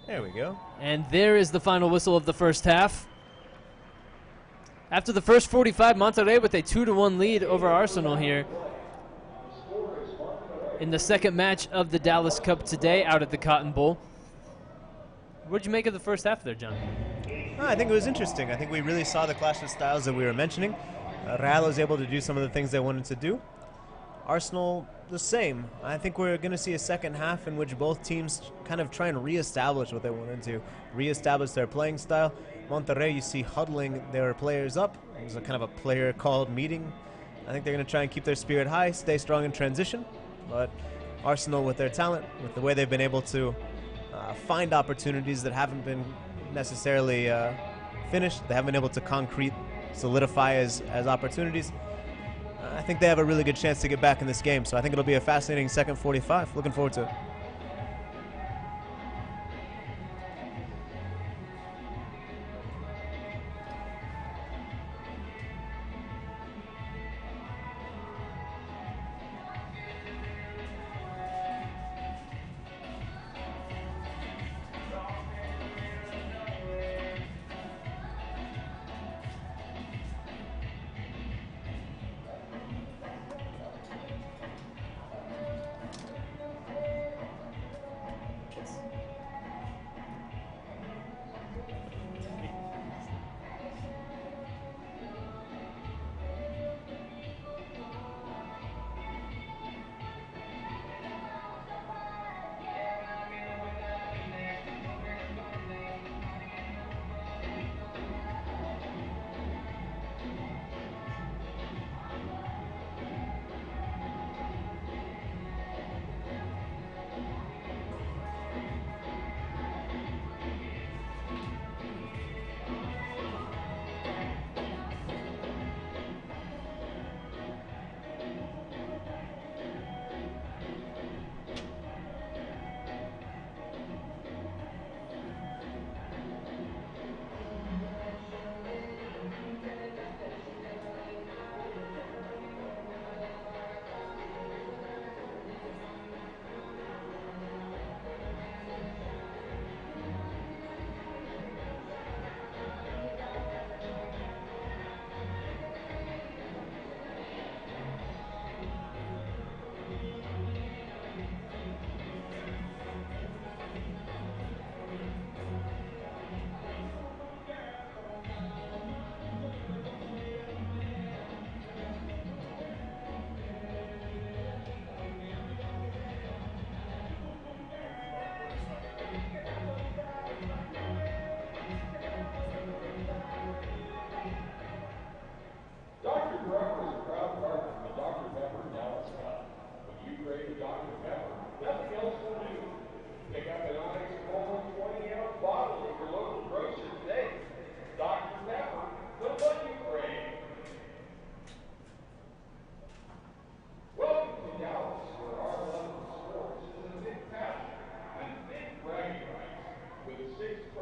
There we go. And there is the final whistle of the first half. After the first 45, Monterrey with a 2-1 lead over Arsenal here in the second match of the Dallas Cup today out at the Cotton Bowl. What did you make of the first half there, John? I think it was interesting. I think we really saw the clash of styles that we were mentioning. Real was able to do some of the things they wanted to do. Arsenal, the same. I think we're going to see a second half in which both teams kind of try and reestablish what they wanted to, reestablish their playing style. Monterrey, you see huddling their players up. It was a kind of a player-called meeting. I think they're going to try and keep their spirit high, stay strong in transition. But Arsenal, with their talent, with the way they've been able to find opportunities that haven't been necessarily finished, they haven't been able to concrete, solidify as opportunities. I think they have a really good chance to get back in this game. So I think it'll be a fascinating second 45. Looking forward to it.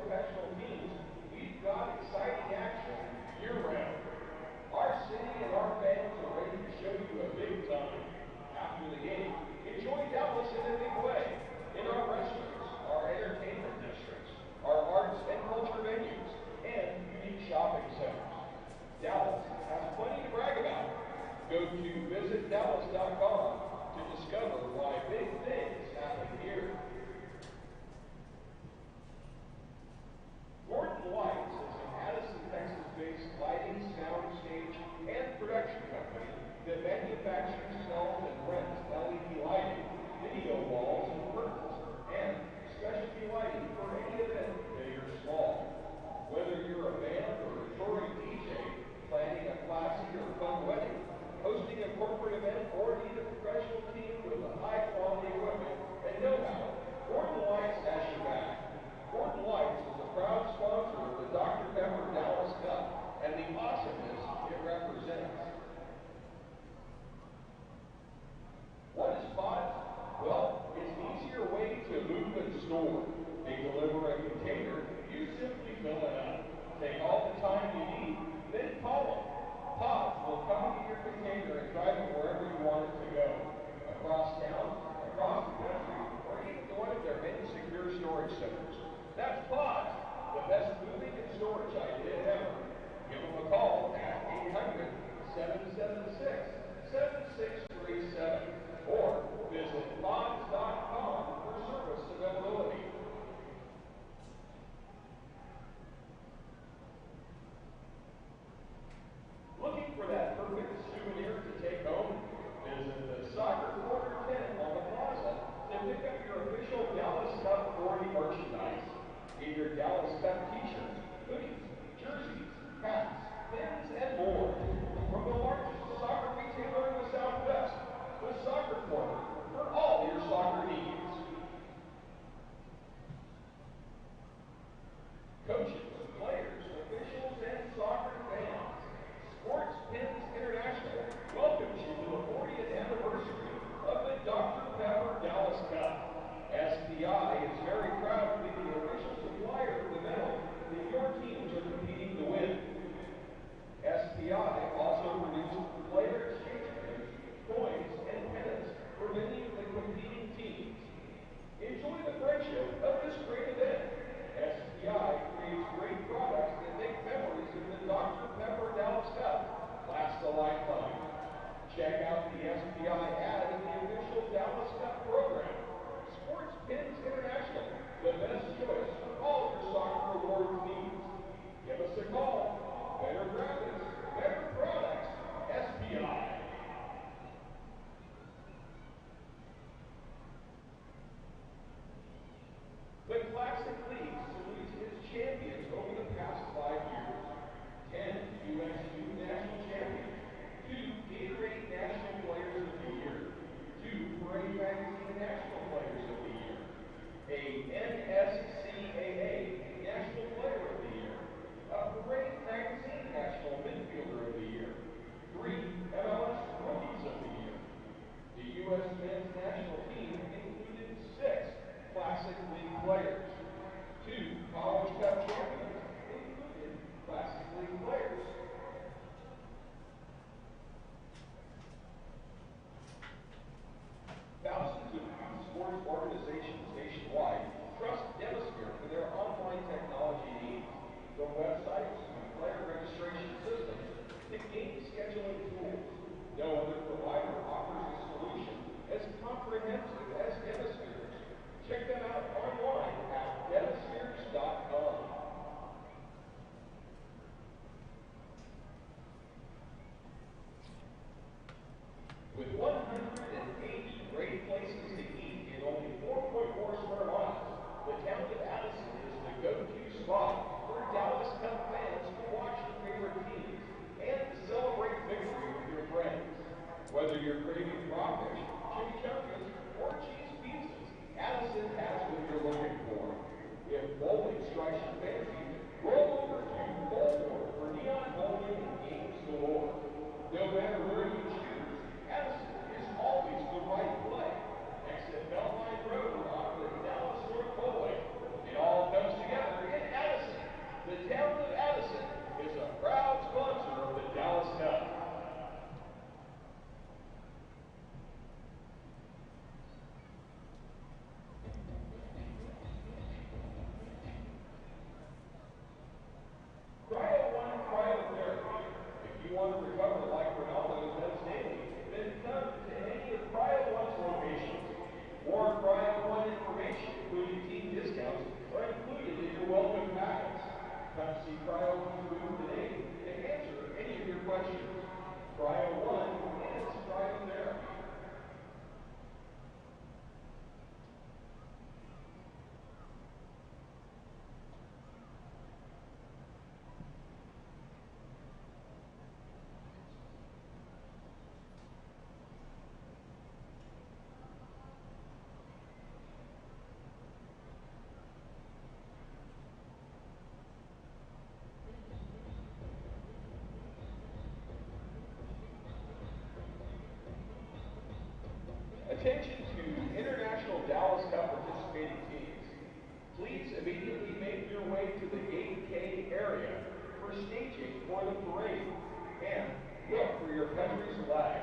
professional teams, we've got exciting action year-round. Our city and our fans are ready to show you a big time. After the game, enjoy Dallas in a big way. In our restaurants, our entertainment districts, our arts and culture venues, and unique shopping centers. Dallas has plenty to brag about. Go to visitdallas.com to discover why big things happen here. Gordon Lights is an Addison, Texas-based lighting, sound, stage, and production company that manufactures, sells, and rents LED lighting, video walls, and curtains, and specialty lighting for any event, big or small. Whether you're a band or a touring DJ, planning a classy or fun wedding, hosting a corporate event, or need a professional team with a high-quality equipment and know-how, Gordon Lights has your back. Gordon Lights is a proud sponsor of the Dr. Pepper Dallas Cup and the awesomeness it represents. What is POTS? Well, it's an easier way to move and store. They deliver a container, you simply fill it up. Take all the time you need, then call them. POTS will come to your container and drive it wherever you want it to go. Across town, across the country, or even to one of their many secure storage centers. That's POTS, the best moving and storage idea ever. Give them a call at 800-776-7637 or visit pods.com for service availability. Looking for that perfect souvenir to take home? Visit the Soccer Corner 10 on the plaza to pick up your official Dallas Cup 40 merchandise. Get your Dallas Cup t-shirts, hoodies, jerseys, hats, pins, and more. From the largest soccer retailer in the Southwest, the Soccer Corner, for all your soccer needs. Coaches, players, officials, and soccer fans, Sports Pins International welcomes you to the 40th anniversary of the Dr. Pepper Dallas Cup. SPI is very proud to be the official supplier of the medal that your teams are competing to win. Attention to International Dallas Cup participating teams. Please immediately make your way to the Gate K area for staging for the parade. And look for your country's flag.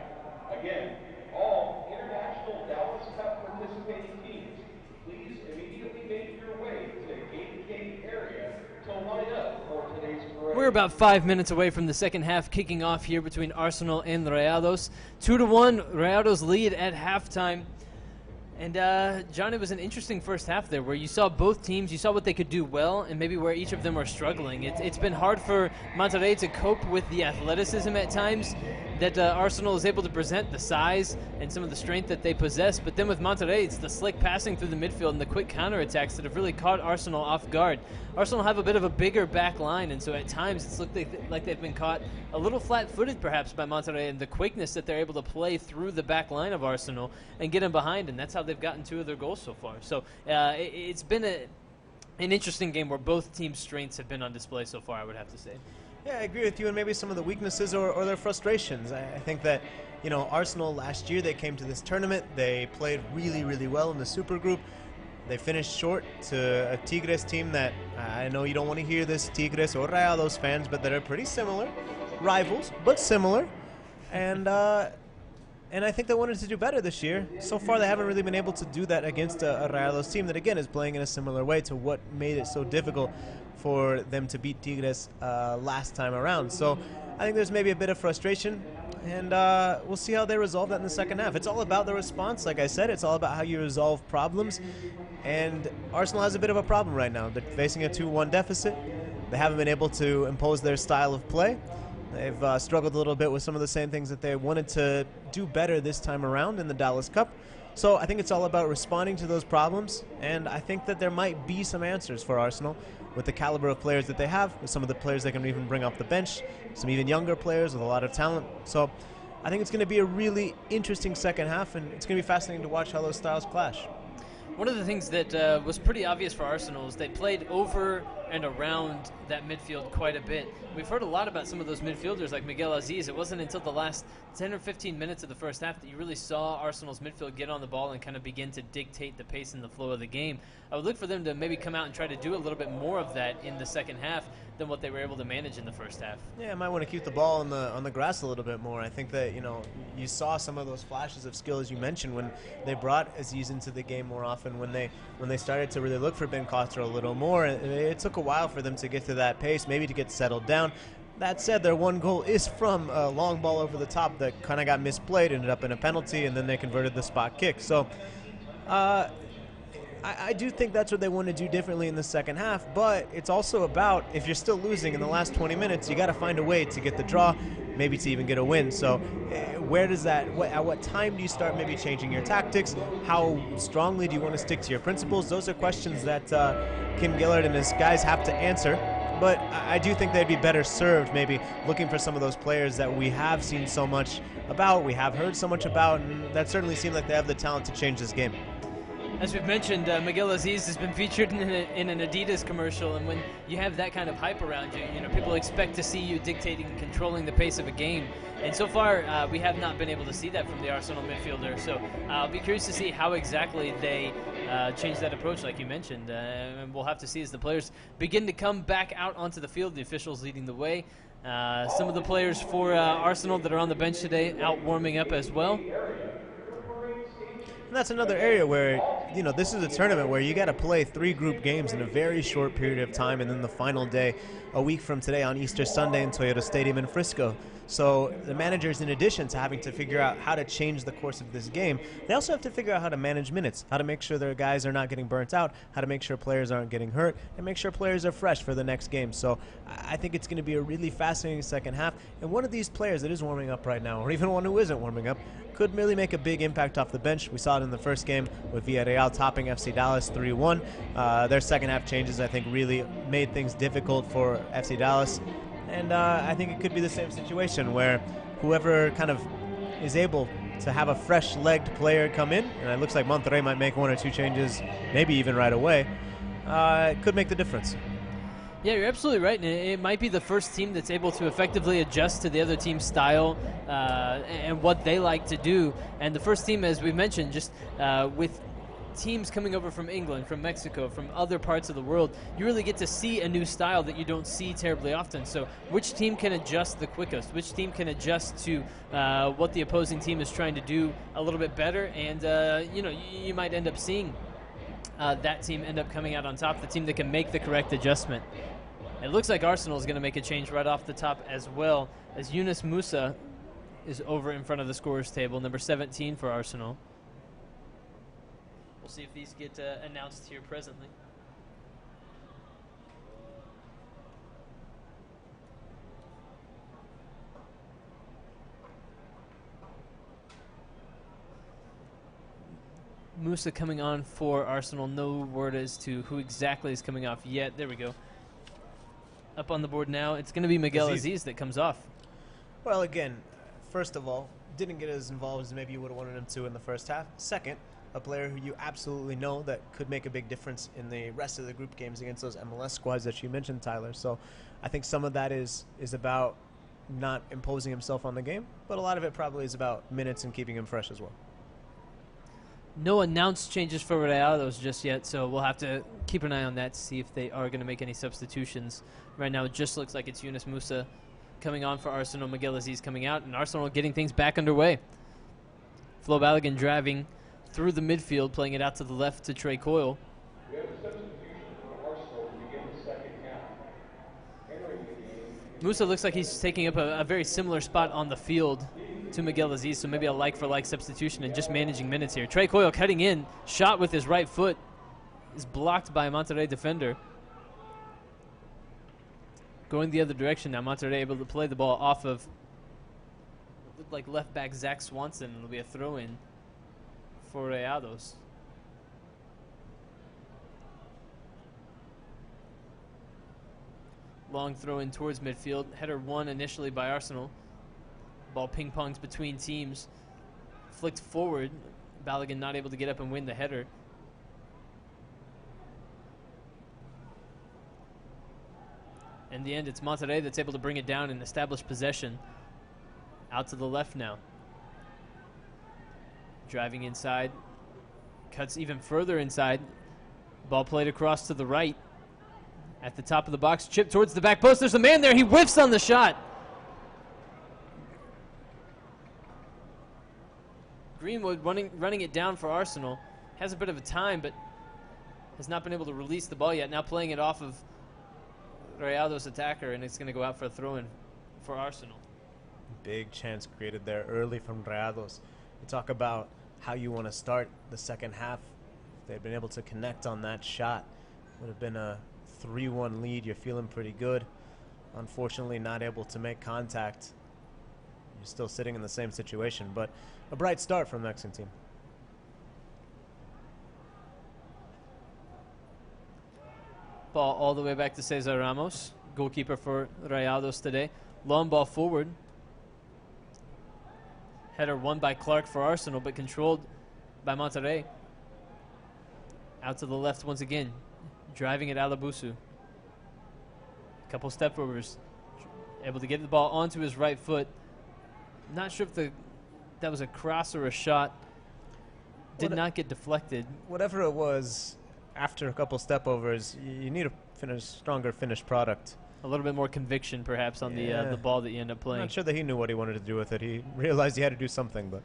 Again, all International Dallas Cup participating teams, please immediately make your way to the Gate K area to line up for today's parade. We're about 5 minutes away from the second half kicking off here between Arsenal and Rayados. 2-1, Rayados lead at halftime. And, John, it was an interesting first half there where you saw both teams, you saw what they could do well and maybe where each of them are struggling. It's been hard for Monterrey to cope with the athleticism at times that Arsenal is able to present, the size and some of the strength that they possess. But then with Monterrey, it's the slick passing through the midfield and the quick counterattacks that have really caught Arsenal off guard. Arsenal have a bit of a bigger back line, and so at times it's looked like they've been caught a little flat-footed perhaps by Monterrey, and the quickness that they're able to play through the back line of Arsenal and get them behind, and that's how they've gotten 2 of their goals so far. So it's been an interesting game where both teams' strengths have been on display so far, I would have to say. Yeah, I agree with you, and maybe some of the weaknesses or their frustrations. I think that, Arsenal last year, they came to this tournament. They played really, really well in the Super Group. They finished short to a Tigres team that, I know you don't want to hear this, Tigres or Rayados fans, but that are pretty similar. Rivals, but similar. And I think they wanted to do better this year. So far, they haven't really been able to do that against a Rayados team that, again, is playing in a similar way to what made it so difficult for them to beat Tigres last time around. So I think there's maybe a bit of frustration, and we'll see how they resolve that in the second half. It's all about the response. Like I said, it's all about how you resolve problems, and Arsenal has a bit of a problem right now. They're facing a 2-1 deficit. They haven't been able to impose their style of play. They've struggled a little bit with some of the same things that they wanted to do better this time around in the Dallas Cup. So I think it's all about responding to those problems, and I think that there might be some answers for Arsenal with the caliber of players that they have, with some of the players they can even bring off the bench, some even younger players with a lot of talent. So I think it's going to be a really interesting second half, and it's going to be fascinating to watch how those styles clash. One of the things that was pretty obvious for Arsenal is they played over and around that midfield quite a bit. We've heard a lot about some of those midfielders like Miguel Aziz. It wasn't until the last 10 or 15 minutes of the first half that you really saw Arsenal's midfield get on the ball and kind of begin to dictate the pace and the flow of the game. I would look for them to maybe come out and try to do a little bit more of that in the second half than what they were able to manage in the first half. Yeah, I might want to keep the ball on the grass a little bit more. I think that, you saw some of those flashes of skill, as you mentioned, when they brought Aziz into the game more often, when they started to really look for Ben Coster a little more. It took a while for them to get to that pace, maybe to get settled down. That said, their one goal is from a long ball over the top that kind of got misplayed, ended up in a penalty, and then they converted the spot kick. So I do think that's what they want to do differently in the second half, but it's also about, if you're still losing in the last 20 minutes, you got to find a way to get the draw, maybe to even get a win. So where does that, at what time do you start maybe changing your tactics? How strongly do you want to stick to your principles? Those are questions that Kim Gillard and his guys have to answer. But I do think they'd be better served maybe looking for some of those players that we have seen so much about, we have heard so much about, and that certainly seem like they have the talent to change this game. As we've mentioned, Miguel Aziz has been featured in an Adidas commercial, and when you have that kind of hype around you, people expect to see you dictating and controlling the pace of a game. And so far, we have not been able to see that from the Arsenal midfielder. So I'll be curious to see how exactly they change that approach, like you mentioned. And we'll have to see as the players begin to come back out onto the field, the officials leading the way. Some of the players for Arsenal that are on the bench today out warming up as well. And that's another area where, this is a tournament where you got to play 3 group games in a very short period of time, and then the final day, a week from today on Easter Sunday in Toyota Stadium in Frisco. So the managers, in addition to having to figure out how to change the course of this game, they also have to figure out how to manage minutes, how to make sure their guys are not getting burnt out, how to make sure players aren't getting hurt, and make sure players are fresh for the next game. So I think it's going to be a really fascinating second half. And one of these players that is warming up right now, or even one who isn't warming up, could really make a big impact off the bench. We saw it in the first game with Villarreal topping FC Dallas 3-1. Their second half changes, I think, really made things difficult for FC Dallas. And I think it could be the same situation where whoever kind of is able to have a fresh-legged player come in, and it looks like Monterrey might make 1 or 2 changes, maybe even right away, it could make the difference. Yeah, you're absolutely right. And it might be the first team that's able to effectively adjust to the other team's style and what they like to do. And the first team, as we mentioned, just with teams coming over from England, from Mexico, from other parts of the world, you really get to see a new style that you don't see terribly often. So which team can adjust the quickest? Which team can adjust to what the opposing team is trying to do a little bit better? And, you might end up seeing that team end up coming out on top, the team that can make the correct adjustment. It looks like Arsenal is going to make a change right off the top as well, as Yunus Musa is over in front of the scorers table, number 17 for Arsenal. We'll see if these get announced here presently. Musa coming on for Arsenal. No word as to who exactly is coming off yet. There we go. Up on the board now, it's going to be Miguel Aziz that comes off. Well, again, first of all, didn't get as involved as maybe you would have wanted him to in the first half. Second, a player who you absolutely know that could make a big difference in the rest of the group games against those MLS squads that you mentioned, Tyler. So I think some of that is about not imposing himself on the game, but a lot of it probably is about minutes and keeping him fresh as well. No announced changes for Rayados just yet, so we'll have to keep an eye on that to see if they are going to make any substitutions. Right now it just looks like it's Yunus Musa coming on for Arsenal, Miguel Aziz coming out, and Arsenal getting things back underway. Flo Balogun driving through the midfield, playing it out to the left to Trey Coyle. We have a substitution for Arsenal to begin the second half. Musa looks like he's taking up a very similar spot on the field to Miguel Aziz, so maybe a like-for-like substitution and just managing minutes here. Trey Coyle cutting in, shot with his right foot, is blocked by a Monterrey defender. Going the other direction now, Monterrey able to play the ball off of, looked like left back Zach Swanson. It'll be a throw-in for Rayados. Long throw-in towards midfield. Header won initially by Arsenal. Ball ping-pongs between teams. Flicked forward. Balogun not able to get up and win the header. In the end, it's Monterrey that's able to bring it down and establish possession. Out to the left now. Driving inside. Cuts even further inside. Ball played across to the right. At the top of the box. Chip towards the back post. There's a man there. He whiffs on the shot. Greenwood running it down for Arsenal. Has a bit of a time, but has not been able to release the ball yet. Now playing it off of Rayados attacker, and it's going to go out for a throw-in for Arsenal. Big chance created there early from Rayados. You talk about how you want to start the second half. If they'd been able to connect on that shot, would have been a 3-1 lead. You're feeling pretty good. Unfortunately, not able to make contact. You're still sitting in the same situation, but a bright start from the Mexican team. Ball all the way back to Cesar Ramos, goalkeeper for Rayados today. Long ball forward. Header won by Clark for Arsenal, but controlled by Monterrey. Out to the left once again, driving it Alabusu. Couple step overs, able to get the ball onto his right foot. Not sure if that was a cross or a shot. Did not get deflected. Whatever it was, after a couple step overs, you need a stronger finished product. A little bit more conviction, perhaps, on the ball that you end up playing. I'm not sure that he knew what he wanted to do with it. He realized he had to do something, but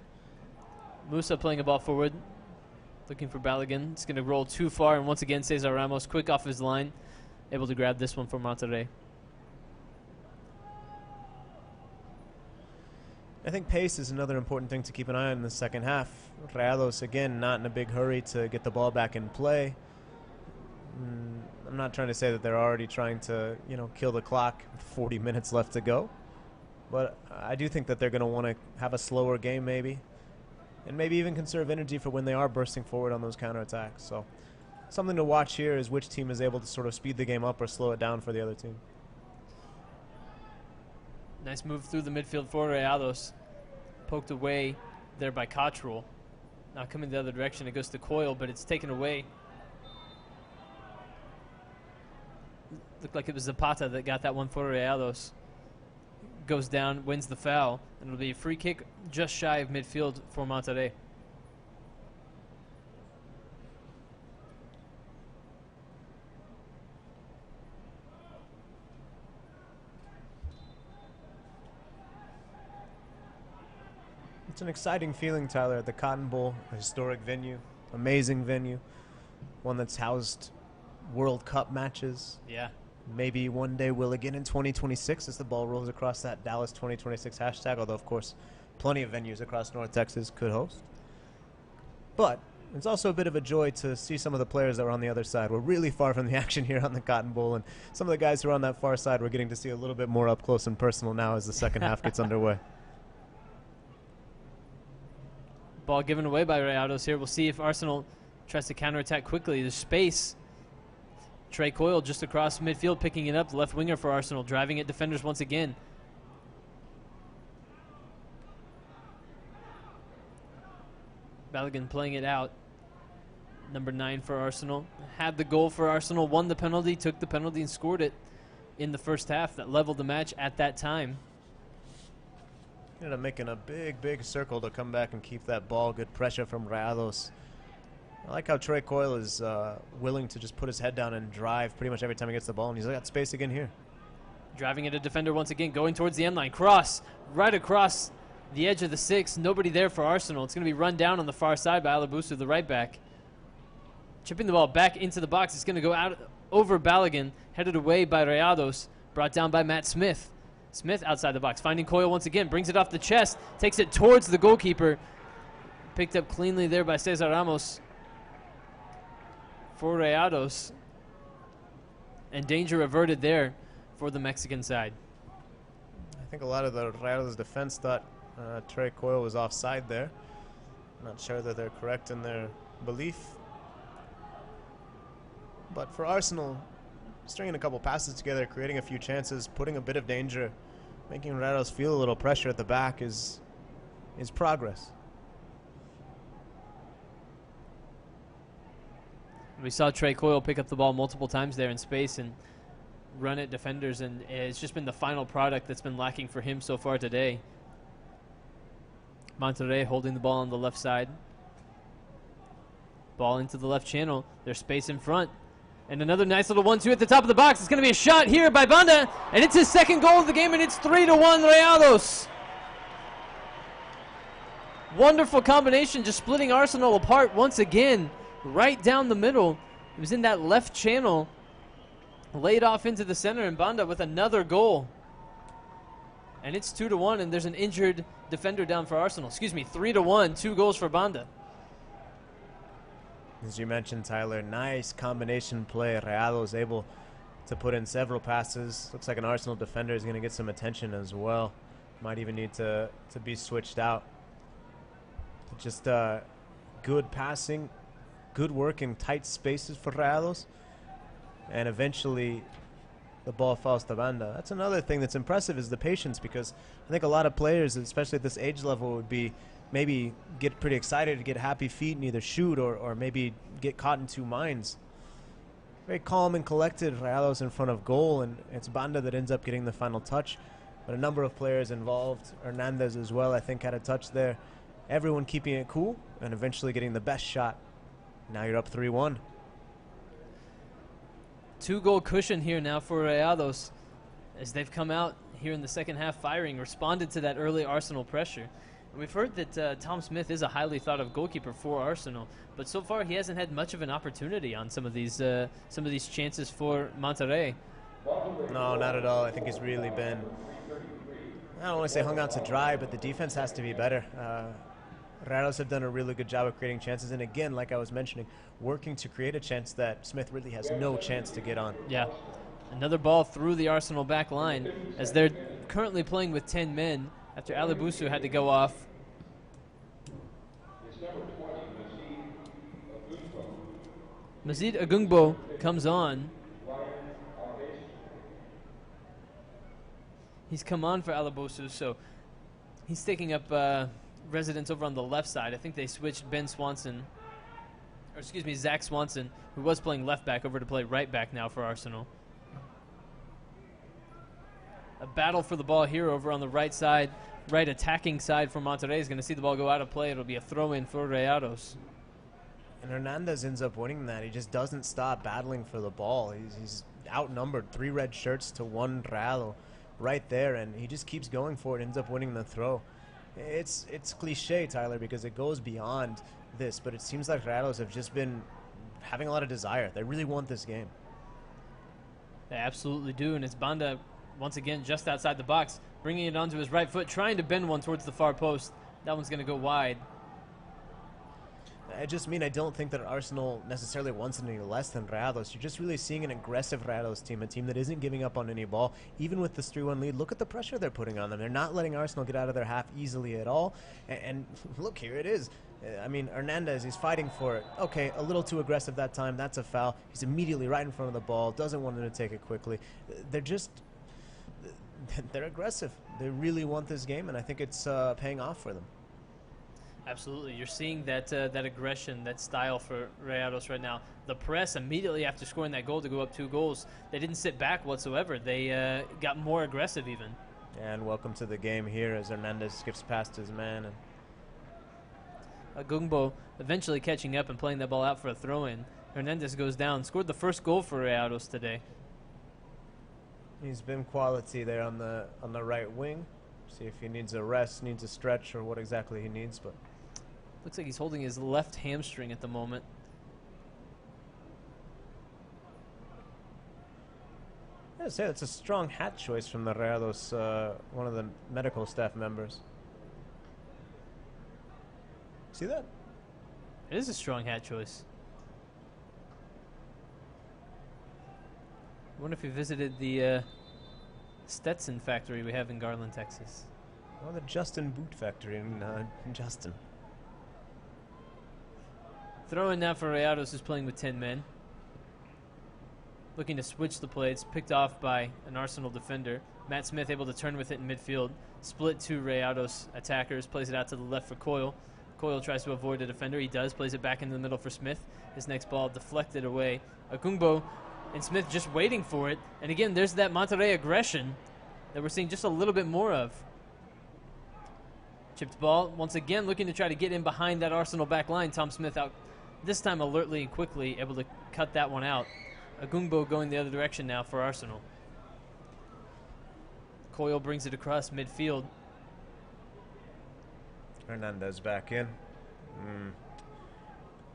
Musa playing a ball forward, looking for Balogun. It's going to roll too far, and once again, Cesar Ramos, quick off his line, able to grab this one for Monterrey. I think pace is another important thing to keep an eye on in the second half. Rayados, again, not in a big hurry to get the ball back in play. I'm not trying to say that they're already trying to, kill the clock, 40 minutes left to go. But I do think that they're going to want to have a slower game maybe. And maybe even conserve energy for when they are bursting forward on those counterattacks. So something to watch here is which team is able to sort of speed the game up or slow it down for the other team. Nice move through the midfield for Rayados. Poked away there by Cottrell. Now coming the other direction, it goes to Coyle, but it's taken away. Looked like it was Zapata that got that one for Rayados. Goes down, wins the foul, and it'll be a free kick just shy of midfield for Monterrey. It's an exciting feeling, Tyler, at the Cotton Bowl, a historic venue, amazing venue, one that's housed World Cup matches. Yeah. Maybe one day will again in 2026 as the ball rolls across that Dallas 2026 hashtag, although, of course, plenty of venues across North Texas could host. But it's also a bit of a joy to see some of the players that were on the other side. We're really far from the action here on the Cotton Bowl, and some of the guys who are on that far side we're getting to see a little bit more up close and personal now as the second half gets underway. Ball given away by Rayados here. We'll see if Arsenal tries to counterattack quickly. There's space. Trey Coyle just across midfield picking it up. The left winger for Arsenal, driving at defenders once again. Balogun playing it out. Number 9 for Arsenal. Had the goal for Arsenal, won the penalty, took the penalty and scored it in the first half. That leveled the match at that time. Ended up making a big circle to come back and keep that ball. Good pressure from Rayados. I like how Trey Coyle is willing to just put his head down and drive pretty much every time he gets the ball, and he's got space again here. Driving at a defender once again, going towards the end line. Cross right across the edge of the 6. Nobody there for Arsenal. It's going to be run down on the far side by Alabusu, the right back. Chipping the ball back into the box. It's going to go out over Balogun, headed away by Rayados, brought down by Matt Smith. Smith outside the box, finding Coyle once again, brings it off the chest, takes it towards the goalkeeper. Picked up cleanly there by Cesar Ramos for Rayados. And danger averted there for the Mexican side. I think a lot of the Rayados defense thought Trey Coyle was offside there. Not sure that they're correct in their belief. But for Arsenal, stringing a couple passes together, creating a few chances, putting a bit of danger, making Rayados feel a little pressure at the back is progress. We saw Trey Coyle pick up the ball multiple times there in space and run at defenders, and it's just been the final product that's been lacking for him so far today. Monterrey holding the ball on the left side. Ball into the left channel. There's space in front. And another nice little 1-2 at the top of the box. It's going to be a shot here by Banda, and it's his second goal of the game, and it's 3-1 Rayados. Wonderful combination, just splitting Arsenal apart once again, right down the middle. It was in that left channel, laid off into the center, and Banda with another goal. And it's 2-1, and there's an injured defender down for Arsenal. 3-1, 2 goals for Banda. As you mentioned, Tyler, nice combination play. Rayados able to put in several passes. Looks like an Arsenal defender is going to get some attention as well. Might even need to be switched out. Just good passing, good work in tight spaces for Rayados. And eventually the ball falls to Banda. That's another thing that's impressive is the patience, because I think a lot of players, especially at this age level, would be maybe get pretty excited, get happy feet and either shoot or maybe get caught in two minds. Very calm and collected, Rayados in front of goal, and it's Banda that ends up getting the final touch. But a number of players involved, Hernandez as well, I think had a touch there. Everyone keeping it cool and eventually getting the best shot. Now you're up 3-1. 2-goal cushion here now for Rayados as they've come out here in the second half firing, responded to that early Arsenal pressure. We've heard that Tom Smith is a highly thought of goalkeeper for Arsenal, but so far he hasn't had much of an opportunity on some of these chances for Monterrey. No, not at all. I think he's really been, I don't want to say hung out to dry, but the defense has to be better. Rayados have done a really good job of creating chances, and again, like I was mentioning, working to create a chance that Smith really has no chance to get on. Yeah, another ball through the Arsenal back line as they're currently playing with 10 men after Alabusu had to go off. Mazid Agungbo comes on. He's come on for Alabusu, so he's taking up residence over on the left side. I think they switched Zach Swanson, who was playing left back, over to play right back now for Arsenal. battle for the ball here over on the right side. Right attacking side for Monterrey is going to see the ball go out of play. It'll be a throw-in for Rayados. And Hernandez ends up winning that. He just doesn't stop battling for the ball. He's outnumbered, 3 red shirts to 1 Rayado right there, and he just keeps going for it, ends up winning the throw. It's cliche, Tyler, because it goes beyond this, but it seems like Rayados have just been having a lot of desire. They really want this game. They absolutely do, and it's Banda once again just outside the box, bringing it onto his right foot, trying to bend one towards the far post. That one's going to go wide. I don't think that Arsenal necessarily wants it any less than Rayados. You're just really seeing an aggressive Rayados team, a team that isn't giving up on any ball. Even with this 3-1 lead, look at the pressure they're putting on them. They're not letting Arsenal get out of their half easily at all. And look, here it is. I mean, Hernandez, he's fighting for it. Okay, a little too aggressive that time. That's a foul. He's immediately right in front of the ball, doesn't want him to take it quickly. They're aggressive. They really want this game, and I think it's paying off for them. Absolutely. You're seeing that aggression, that style for Rayados right now. The press immediately after scoring that goal to go up 2 goals, they didn't sit back whatsoever. They got more aggressive even. And welcome to the game here as Hernandez skips past his man. Gungbo eventually catching up and playing that ball out for a throw-in. Hernandez goes down, scored the first goal for Rayados today. He's been quality there on the right wing. See if he needs a rest, needs a stretch, or what exactly he needs, but looks like he's holding his left hamstring at the moment. I gotta say, that's a strong hat choice from the Rayados, one of the medical staff members. See that? It is a strong hat choice. I wonder if he visited the Stetson factory we have in Garland, Texas. Or the Justin Boot factory in Justin. Throw-in now for Rayados, who's playing with 10 men. Looking to switch the play. It's picked off by an Arsenal defender. Matt Smith able to turn with it in midfield. Split 2 Rayados attackers. Plays it out to the left for Coyle. Coyle tries to avoid a defender. He does. Plays it back into the middle for Smith. His next ball deflected away. Agungbo and Smith just waiting for it. And again, there's that Monterrey aggression that we're seeing just a little bit more of. Chipped ball. Once again, looking to try to get in behind that Arsenal back line. Tom Smith out this time alertly and quickly, able to cut that one out. Agungbo going the other direction now for Arsenal. Coyle brings it across midfield. Hernandez back in.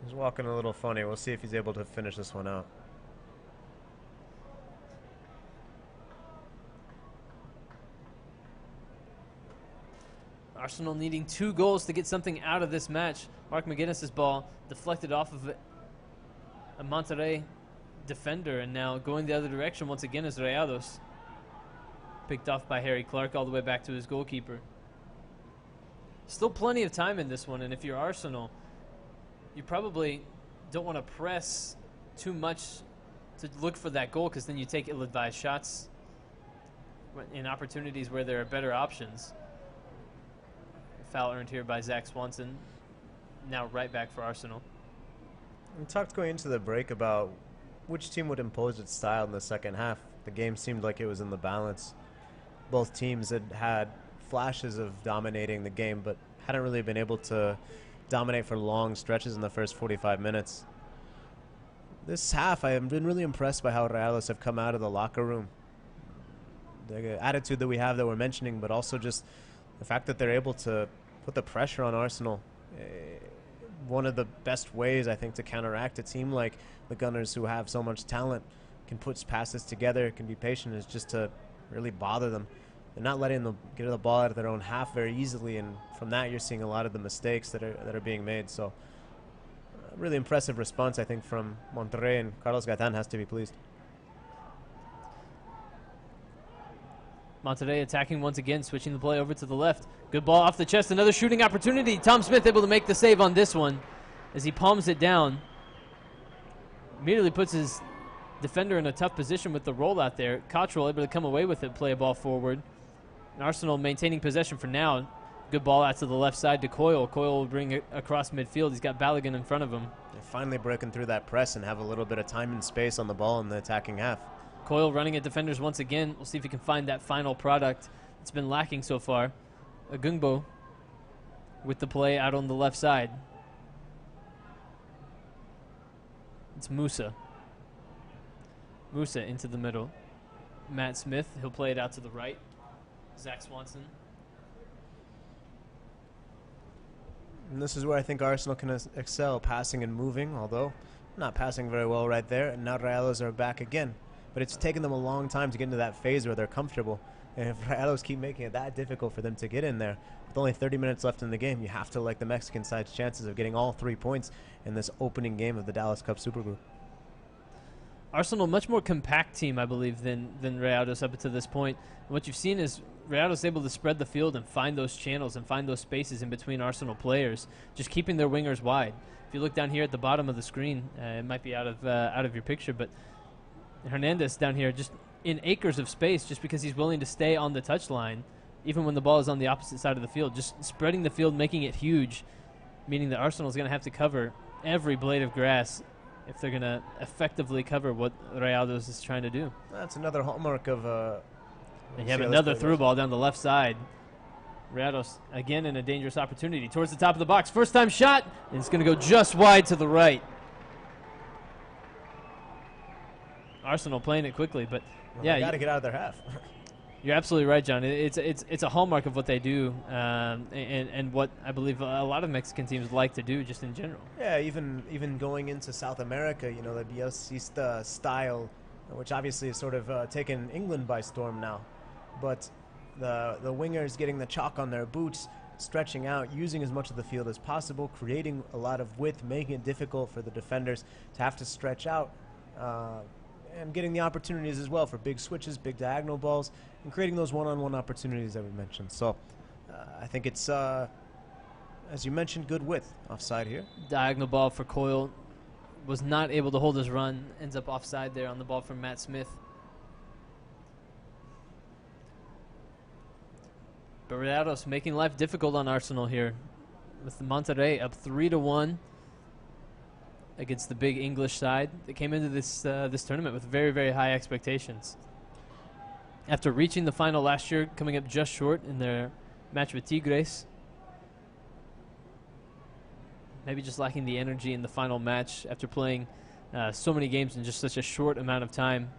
He's walking a little funny. We'll see if he's able to finish this one out. Arsenal needing 2 goals to get something out of this match. Mark McGuinness's ball deflected off of a Monterrey defender, and now going the other direction once again is Rayados. Picked off by Harry Clark all the way back to his goalkeeper. Still plenty of time in this one, and if you're Arsenal, you probably don't want to press too much to look for that goal, because then you take ill-advised shots in opportunities where there are better options. Foul earned here by Zach Swanson. Now right back for Arsenal. We talked going into the break about which team would impose its style in the second half. The game seemed like it was in the balance. Both teams had flashes of dominating the game, but hadn't really been able to dominate for long stretches in the first 45 minutes. This half, I have been really impressed by how Rayados have come out of the locker room. The attitude that we have that we're mentioning, but also just the fact that they're able to put the pressure on Arsenal. One of the best ways, I think, to counteract a team like the Gunners, who have so much talent, can put passes together, can be patient, is just to really bother them. They're not letting them get the ball out of their own half very easily, and from that you're seeing a lot of the mistakes that are being made. So really impressive response, I think, from Monterrey, and Carlos Gaitan has to be pleased. Monterrey attacking once again, switching the play over to the left. Good ball off the chest, another shooting opportunity. Tom Smith able to make the save on this one as he palms it down. Immediately puts his defender in a tough position with the rollout there. Cottrell able to come away with it, play a ball forward. And Arsenal maintaining possession for now. Good ball out to the left side to Coyle. Coyle will bring it across midfield. He's got Balogun in front of him. They're finally breaking through that press and have a little bit of time and space on the ball in the attacking half. Coyle running at defenders once again. We'll see if he can find that final product. It's been lacking so far. Agungbo with the play out on the left side. It's Musa. Musa into the middle. Matt Smith, he'll play it out to the right. Zach Swanson. And this is where I think Arsenal can excel, passing and moving, although not passing very well right there. And now Rayados are back again. But it's taken them a long time to get into that phase where they're comfortable. And if Rayados keep making it that difficult for them to get in there, with only 30 minutes left in the game, you have to like the Mexican side's chances of getting all 3 points in this opening game of the Dallas Cup Supergroup. Arsenal, much more compact team, I believe, than Rayados up to this point. And what you've seen is Rayados able to spread the field and find those channels and find those spaces in between Arsenal players, just keeping their wingers wide. If you look down here at the bottom of the screen, it might be out of your picture, but Hernandez down here just in acres of space just because he's willing to stay on the touchline, even when the ball is on the opposite side of the field, just spreading the field, making it huge, meaning that Arsenal is going to have to cover every blade of grass if they're going to effectively cover what Rayados is trying to do. That's another hallmark of and you have another through ball down the left side. Rayados again in a dangerous opportunity towards the top of the box. First time shot, and it's going to go just wide to the right. Arsenal playing it quickly, but yeah, you got to get out of their half. You're absolutely right, John. It's a hallmark of what they do, and what I believe a lot of Mexican teams like to do, just in general. Yeah, even going into South America, you know, the Bielcista style, which obviously has sort of taken England by storm now, but the wingers getting the chalk on their boots, stretching out, using as much of the field as possible, creating a lot of width, making it difficult for the defenders to have to stretch out. And getting the opportunities as well for big switches, big diagonal balls, and creating those one-on-one opportunities that we mentioned. So I think it's, as you mentioned, good width offside here. Diagonal ball for Coyle. Was not able to hold his run. Ends up offside there on the ball from Matt Smith. But Rayados making life difficult on Arsenal here, with the Monterrey up 3-1 against the big English side that came into this tournament with very, very high expectations. After reaching the final last year, coming up just short in their match with Tigres. Maybe just lacking the energy in the final match after playing so many games in just such a short amount of time.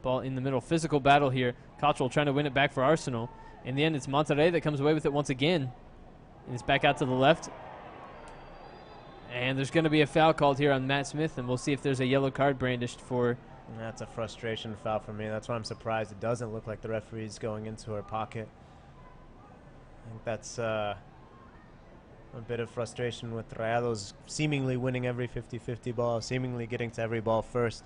Ball in the middle. Physical battle here. Cottrell trying to win it back for Arsenal. In the end, it's Monterrey that comes away with it once again. And it's back out to the left. And there's going to be a foul called here on Matt Smith, and we'll see if there's a yellow card brandished for... That's a frustration foul for me. That's why I'm surprised it doesn't look like the referee's going into her pocket. I think that's a bit of frustration with Rayados seemingly winning every 50-50 ball, seemingly getting to every ball first.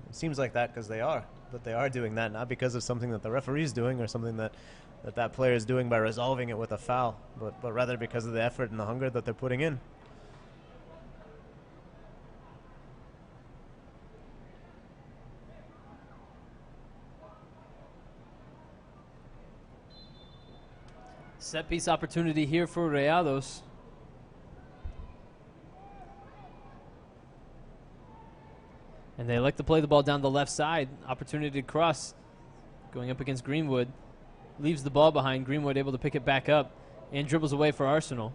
It seems like that because they are, but they are doing that not because of something that the referee's doing or something that player is doing by resolving it with a foul, but rather because of the effort and the hunger that they're putting in. Set piece opportunity here for Rayados. And they like to play the ball down the left side. Opportunity to cross. Going up against Greenwood. Leaves the ball behind. Greenwood able to pick it back up. And dribbles away for Arsenal.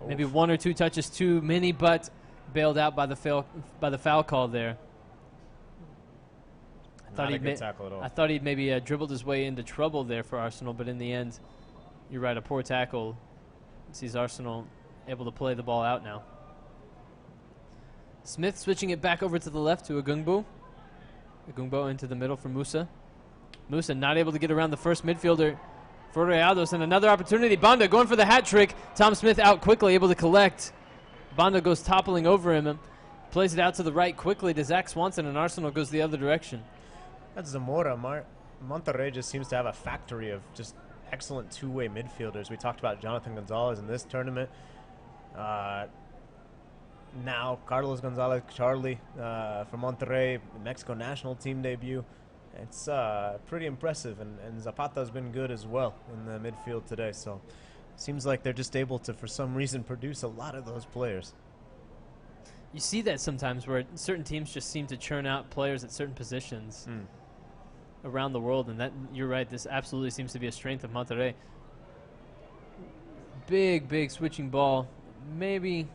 Oof. Maybe one or two touches too many, but bailed out by the foul call there. I thought he'd maybe dribbled his way into trouble there for Arsenal, but in the end, you're right, a poor tackle sees Arsenal able to play the ball out now. Smith switching it back over to the left to Agungbo. Agungbo into the middle for Musa. Musa not able to get around the first midfielder for Rayados, and another opportunity. Banda going for the hat trick. Tom Smith out quickly, able to collect. Banda goes toppling over him and plays it out to the right quickly to Zach Swanson, and Arsenal goes the other direction. That's Zamora. Monterrey just seems to have a factory of just excellent two-way midfielders. We talked about Jonathan Gonzalez in this tournament. Now Carlos Gonzalez, Charlie from Monterrey, Mexico national team debut. It's pretty impressive, and Zapata's been good as well in the midfield today. So seems like they're just able to, for some reason, produce a lot of those players. You see that sometimes where certain teams just seem to churn out players at certain positions around the world, and that you're right. This absolutely seems to be a strength of Monterrey. Big switching ball. Maybe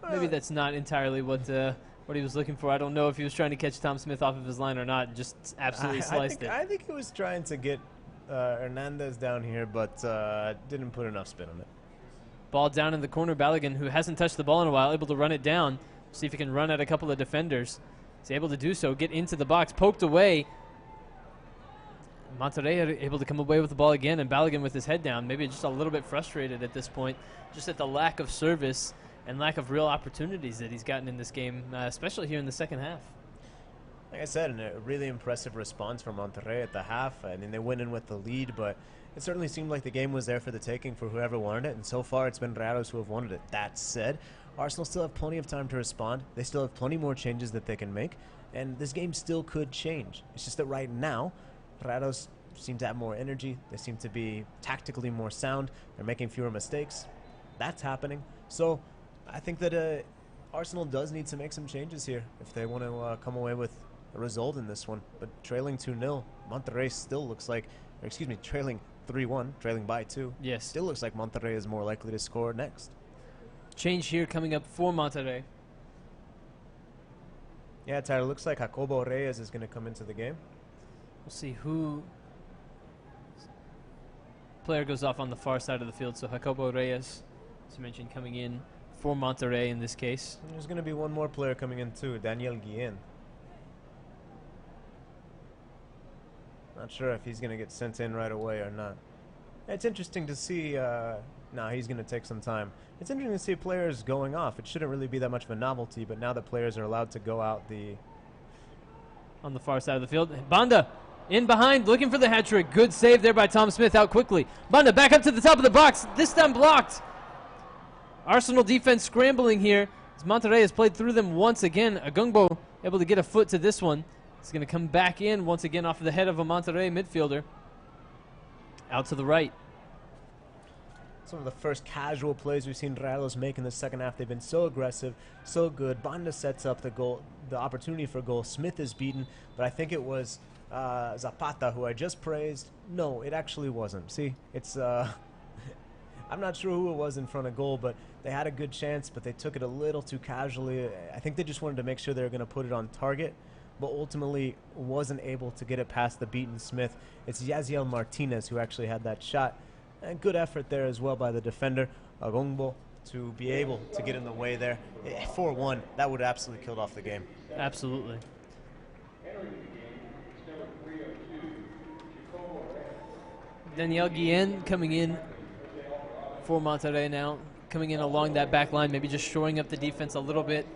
that's not entirely what he was looking for. I don't know if he was trying to catch Tom Smith off of his line or not. Just absolutely sliced it. I think he was trying to get Hernandez down here, but didn't put enough spin on it. Ball down in the corner. Balogun, who hasn't touched the ball in a while, able to run it down. See if he can run at a couple of defenders. He's able to do so. Get into the box. Poked away. Monterrey able to come away with the ball again, and Balogun with his head down. Maybe just a little bit frustrated at this point, just at the lack of service and lack of real opportunities that he's gotten in this game, especially here in the second half. Like I said, a really impressive response from Monterrey at the half. I mean, they went in with the lead, but it certainly seemed like the game was there for the taking for whoever wanted it, and so far it's been Rayados who have wanted it. That said, Arsenal still have plenty of time to respond. They still have plenty more changes that they can make, and this game still could change. It's just that right now, Rayados seem to have more energy. They seem to be tactically more sound. They're making fewer mistakes. That's happening. So I think that Arsenal does need to make some changes here if they want to come away with a result in this one. But trailing 2-0, Monterrey still looks like, trailing 3-1, trailing by 2. Yes. Still looks like Monterrey is more likely to score next. Change here coming up for Monterrey. Yeah, Tyler, looks like Jacobo Reyes is going to come into the game. We'll see who player goes off on the far side of the field. So Jacobo Reyes, as you mentioned, coming in for Monterrey in this case. And there's going to be one more player coming in too, Daniel Guillen. Not sure if he's going to get sent in right away or not. It's interesting to see. He's going to take some time. It's interesting to see players going off. It shouldn't really be that much of a novelty, but now that players are allowed to go out on the far side of the field, Banda in behind, looking for the hat trick. Good save there by Tom Smith, out quickly. Banda back up to the top of the box, this time blocked. Arsenal defense scrambling here as Monterrey has played through them once again. Agungbo able to get a foot to this one. He's going to come back in once again off of the head of a Monterrey midfielder. Out to the right. Some of the first casual plays we've seen Rayados make in the second half. They've been so aggressive, so good. Banda sets up the goal, the opportunity for goal. Smith is beaten, but I think it was Zapata who I just praised. No, it actually wasn't. See, it's I'm not sure who it was in front of goal, but they had a good chance, but they took it a little too casually. I think they just wanted to make sure they were going to put it on target, but ultimately wasn't able to get it past the beaten Smith. It's Yaziel Martinez who actually had that shot. And good effort there as well by the defender, Agungbo, to be able to get in the way there. 4-1, that would have absolutely killed off the game. Absolutely. Daniel Guillen coming in for Monterrey now, coming in along that back line, maybe just shoring up the defense a little bit,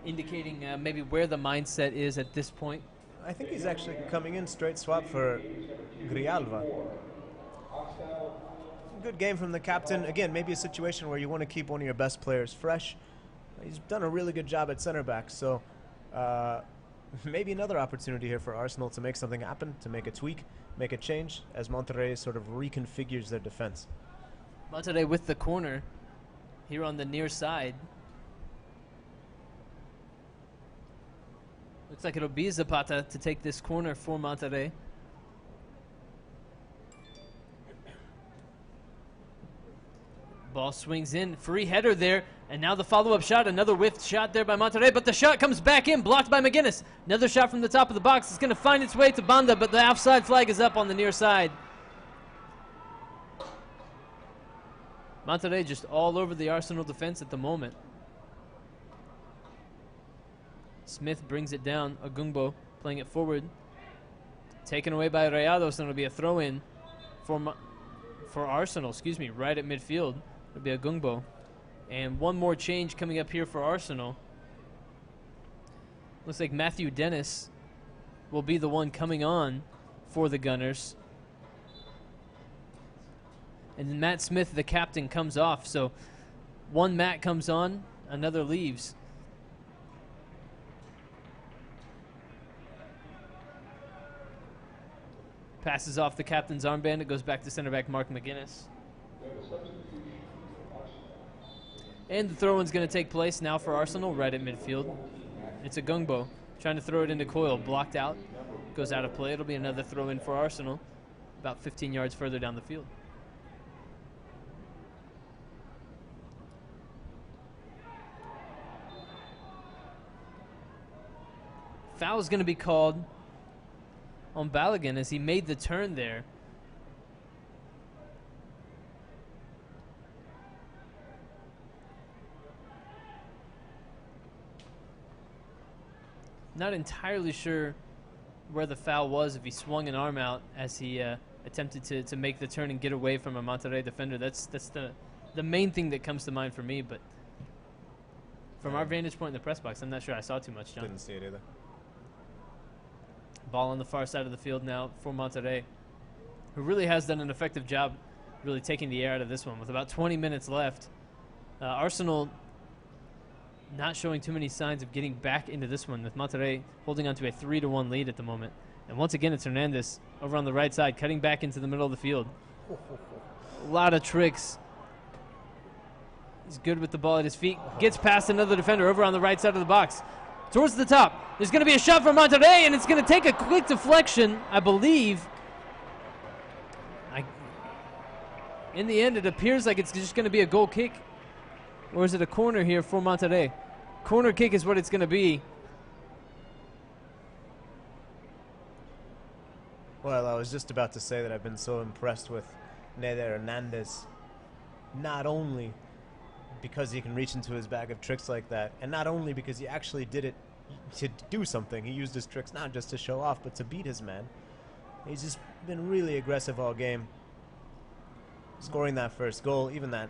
indicating maybe where the mindset is at this point. I think he's actually coming in straight swap for Grijalva. Good game from the captain. Again, maybe a situation where you want to keep one of your best players fresh. He's done a really good job at center back, so maybe another opportunity here for Arsenal to make something happen, to make a tweak, make a change, as Monterrey sort of reconfigures their defense. Monterrey with the corner here on the near side. Looks like it'll be Zapata to take this corner for Monterrey. Ball swings in, free header there, and now the follow-up shot, another whiffed shot there by Monterrey, but the shot comes back in, blocked by McGuinness. Another shot from the top of the box. It's going to find its way to Banda, but the offside flag is up on the near side. Monterrey just all over the Arsenal defense at the moment. Smith brings it down. Agungbo playing it forward. Taken away by Rayados, and it'll be a throw-in for Arsenal, right at midfield. It'll be Agungbo. And one more change coming up here for Arsenal. Looks like Matthew Dennis will be the one coming on for the Gunners. And Matt Smith, the captain, comes off. So one Matt comes on, another leaves. Passes off the captain's armband. It goes back to center back Mark McGuinness. And the throw-in's going to take place now for Arsenal right at midfield. It's a Gungbo trying to throw it into Coyle, blocked out, goes out of play. It'll be another throw-in for Arsenal, about 15 yards further down the field. Foul is going to be called on Balogun as he made the turn there. Not entirely sure where the foul was, if he swung an arm out as he attempted to make the turn and get away from a Monterrey defender. That's the main thing that comes to mind for me, but from our vantage point in the press box, I'm not sure I saw too much, John. Didn't see it either. Ball on the far side of the field now for Monterrey, who really has done an effective job really taking the air out of this one with about 20 minutes left. Arsenal not showing too many signs of getting back into this one, with Monterrey holding on to a 3-1 lead at the moment. And once again, it's Hernandez over on the right side, cutting back into the middle of the field. A lot of tricks. He's good with the ball at his feet. Gets past another defender over on the right side of the box. Towards the top. There's going to be a shot from Monterrey, and it's going to take a quick deflection, I believe. In the end, it appears like it's just going to be a goal kick. Or is it a corner here for Monterrey? Corner kick is what it's going to be. Well, I was just about to say that I've been so impressed with Neder Hernandez. Not only because he can reach into his bag of tricks like that, and not only because he actually did it to do something. He used his tricks not just to show off, but to beat his man. He's just been really aggressive all game. Scoring that first goal, even that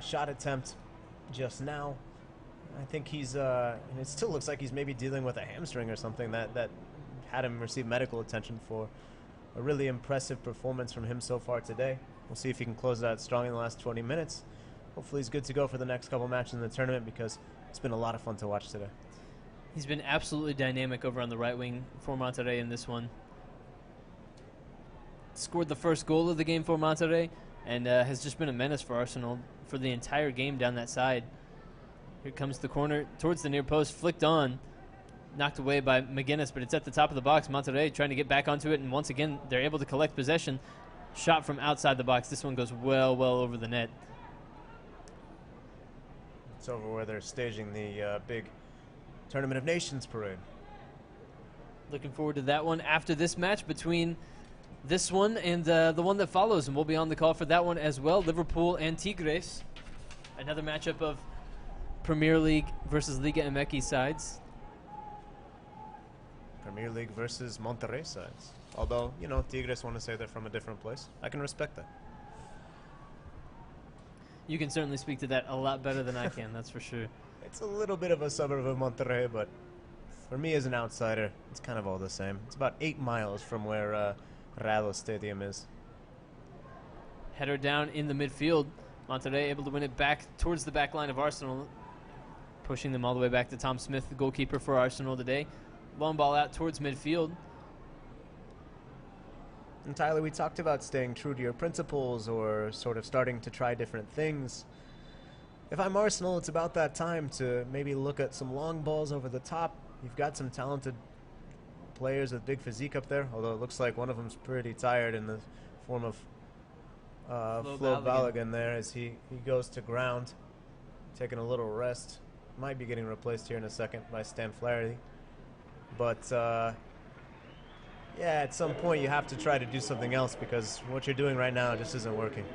shot attempt just now. I think he's, and it still looks like he's maybe dealing with a hamstring or something that had him receive medical attention for. A really impressive performance from him so far today. We'll see if he can close it out strong in the last 20 minutes. Hopefully he's good to go for the next couple matches in the tournament, because it's been a lot of fun to watch today. He's been absolutely dynamic over on the right wing for Monterrey in this one. Scored the first goal of the game for Monterrey, and has just been a menace for Arsenal for the entire game down that side. Here comes the corner towards the near post, flicked on, knocked away by McGuinness, but it's at the top of the box. Monterrey trying to get back onto it, and once again they're able to collect possession. Shot from outside the box. This one goes well over the net. It's over where they're staging the big Tournament of Nations parade. Looking forward to that one after this match between this one and the one that follows, and we'll be on the call for that one as well. Liverpool and Tigres. Another matchup of Premier League versus Liga MX sides. Premier League versus Monterrey sides. Although, you know, Tigres want to say they're from a different place. I can respect that. You can certainly speak to that a lot better than I can, that's for sure. It's a little bit of a suburb of Monterrey, but for me as an outsider, it's kind of all the same. It's about 8 miles from where Rado Stadium is. Header down in the midfield. Monterrey able to win it back towards the back line of Arsenal, pushing them all the way back to Tom Smith, the goalkeeper for Arsenal today. Long ball out towards midfield. And Tyler, we talked about staying true to your principles or sort of starting to try different things. If I'm Arsenal, it's about that time to maybe look at some long balls over the top. You've got some talented players with big physique up there, although it looks like one of them's pretty tired in the form of Flo Balogun there as he goes to ground, taking a little rest. Might be getting replaced here in a second by Stan Flaherty. But, yeah, at some point you have to try to do something else, because what you're doing right now just isn't working.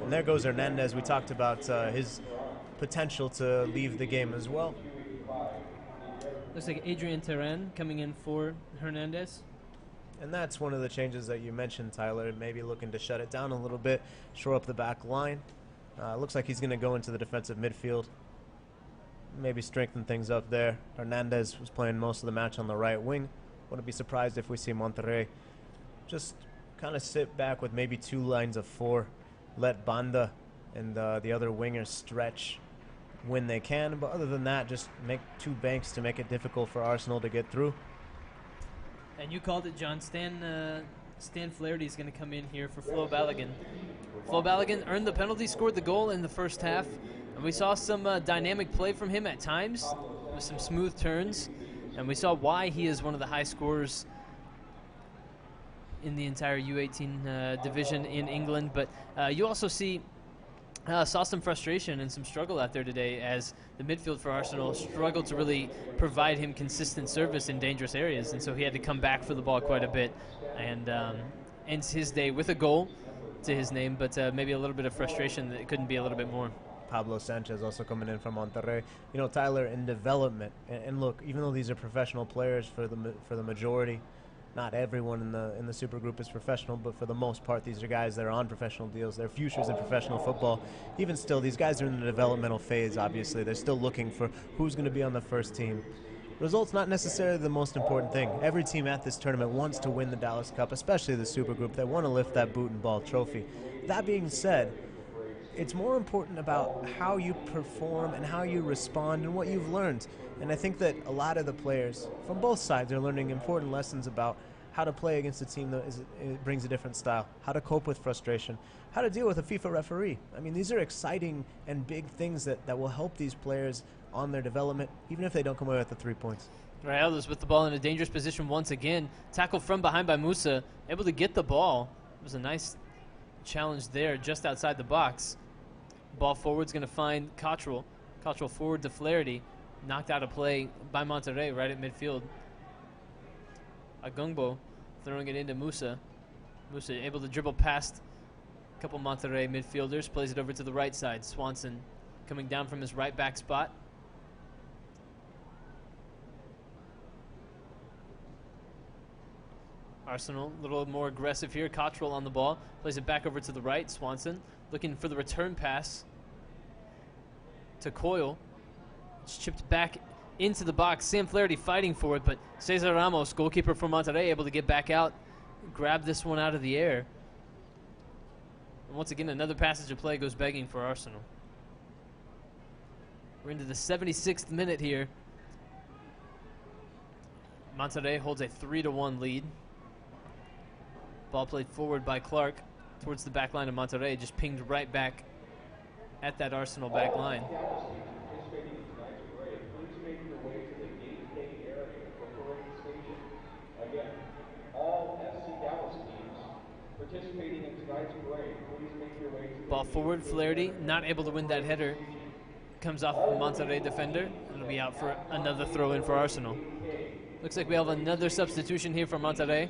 And there goes Hernandez. We talked about his potential to leave the game as well. Looks like Adrian Terran coming in for Hernandez. And that's one of the changes that you mentioned, Tyler. Maybe looking to shut it down a little bit, shore up the back line. Looks like he's going to go into the defensive midfield. Maybe strengthen things up there. Hernandez was playing most of the match on the right wing. Wouldn't be surprised if we see Monterrey just kind of sit back with maybe 2 lines of 4. Let Banda and the other wingers stretch when they can. But other than that, just make 2 banks to make it difficult for Arsenal to get through. And you called it, John. Stan Flaherty is going to come in here for Flo Balogun. Flo Balogun earned the penalty, scored the goal in the first half, and we saw some dynamic play from him at times with some smooth turns, and we saw why he is one of the high scorers in the entire U18 division in England. But you also saw some frustration and some struggle out there today as the midfield for Arsenal struggled to really provide him consistent service in dangerous areas, and so he had to come back for the ball quite a bit, and ends his day with a goal to his name, but maybe a little bit of frustration that it couldn't be a little bit more. Pablo Sanchez also coming in from Monterrey. You know, Tyler, in development, and look, even though these are professional players for the majority, not everyone in the super group is professional, but for the most part, these are guys that are on professional deals. They're futures in professional football. Even still, these guys are in the developmental phase, obviously. They're still looking for who's going to be on the first team. Results not necessarily the most important thing. Every team at this tournament wants to win the Dallas Cup, especially the super group. They want to lift that boot and ball trophy. That being said, it's more important about how you perform and how you respond and what you've learned. And I think that a lot of the players from both sides are learning important lessons about how to play against a team that it brings a different style, how to cope with frustration, how to deal with a FIFA referee. I mean, these are exciting and big things that will help these players on their development, even if they don't come away with the 3 points. Rayados with the ball in a dangerous position once again. Tackled from behind by Musa, able to get the ball. It was a nice challenge there just outside the box. Ball forward's going to find Cottrell. Cottrell forward to Flaherty. Knocked out of play by Monterrey right at midfield. Agungbo throwing it into Musa. Musa able to dribble past a couple Monterrey midfielders. Plays it over to the right side. Swanson coming down from his right back spot. Arsenal a little more aggressive here. Cottrell on the ball. Plays it back over to the right. Swanson looking for the return pass to Coyle. It's chipped back into the box. Sam Flaherty fighting for it, but Cesar Ramos, goalkeeper for Monterrey, able to get back out, grab this one out of the air. And once again, another passage of play goes begging for Arsenal. We're into the 76th minute here. Monterrey holds a 3-1 lead. Ball played forward by Clark towards the back line of Monterrey, just pinged right back at that Arsenal back line. Ball forward, Flaherty not able to win that header. Comes off of a Monterrey defender. It'll be out for another throw in for Arsenal. Looks like we have another substitution here for Monterrey.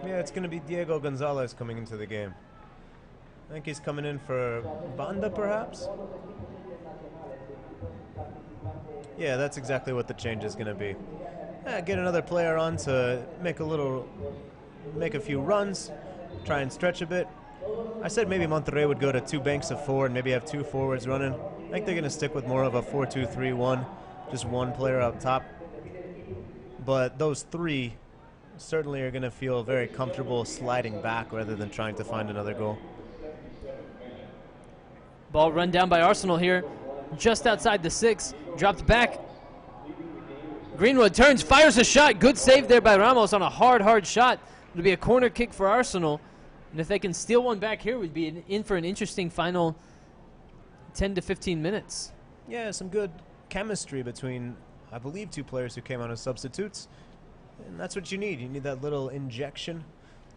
Yeah, it's going to be Diego Gonzalez coming into the game. I think he's coming in for Banda, perhaps? Yeah, that's exactly what the change is going to be. Get another player on to make a few runs, try and stretch a bit. I said maybe Monterrey would go to 2 banks of 4 and maybe have 2 forwards running. I think they're going to stick with more of a 4-2-3-1, just one player up top. But those 3 certainly are going to feel very comfortable sliding back rather than trying to find another goal. Ball run down by Arsenal here, just outside the 6, dropped back. Greenwood turns, fires a shot. Good save there by Ramos on a hard shot. It'll be a corner kick for Arsenal. And if they can steal one back here, we'd be in for an interesting final 10 to 15 minutes. Yeah, some good chemistry between, I believe, 2 players who came on as substitutes. And that's what you need. You need that little injection,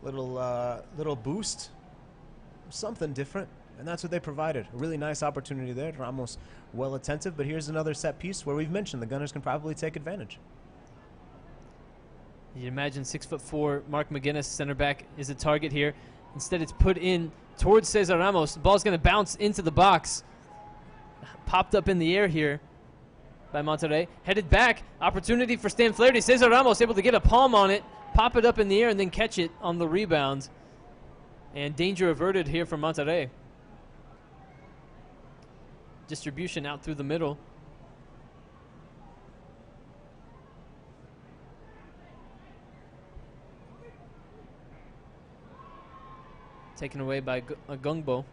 little boost, something different. And that's what they provided. A really nice opportunity there. Ramos well attentive, but here's another set piece where we've mentioned the Gunners can probably take advantage. You'd imagine 6'4" Mark McGuinness, center back, is a target here. Instead, it's put in towards Cesar Ramos. The ball's going to bounce into the box. Popped up in the air here by Monterrey. Headed back. Opportunity for Stan Flaherty. Cesar Ramos able to get a palm on it, pop it up in the air, and then catch it on the rebound. And danger averted here from Monterrey. Distribution out through the middle. Taken away by Agungbo.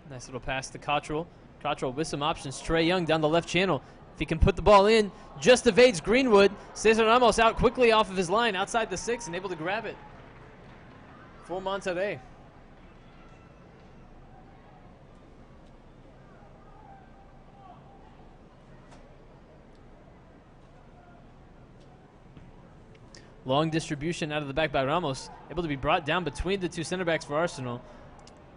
Nice little pass to Cottrell. Cottrell with some options. Trey Young down the left channel. If he can put the ball in, just evades Greenwood. Cesar Ramos out quickly off of his line outside the 6 and able to grab it for Monterrey. Long distribution out of the back by Ramos, able to be brought down between the two center backs for Arsenal.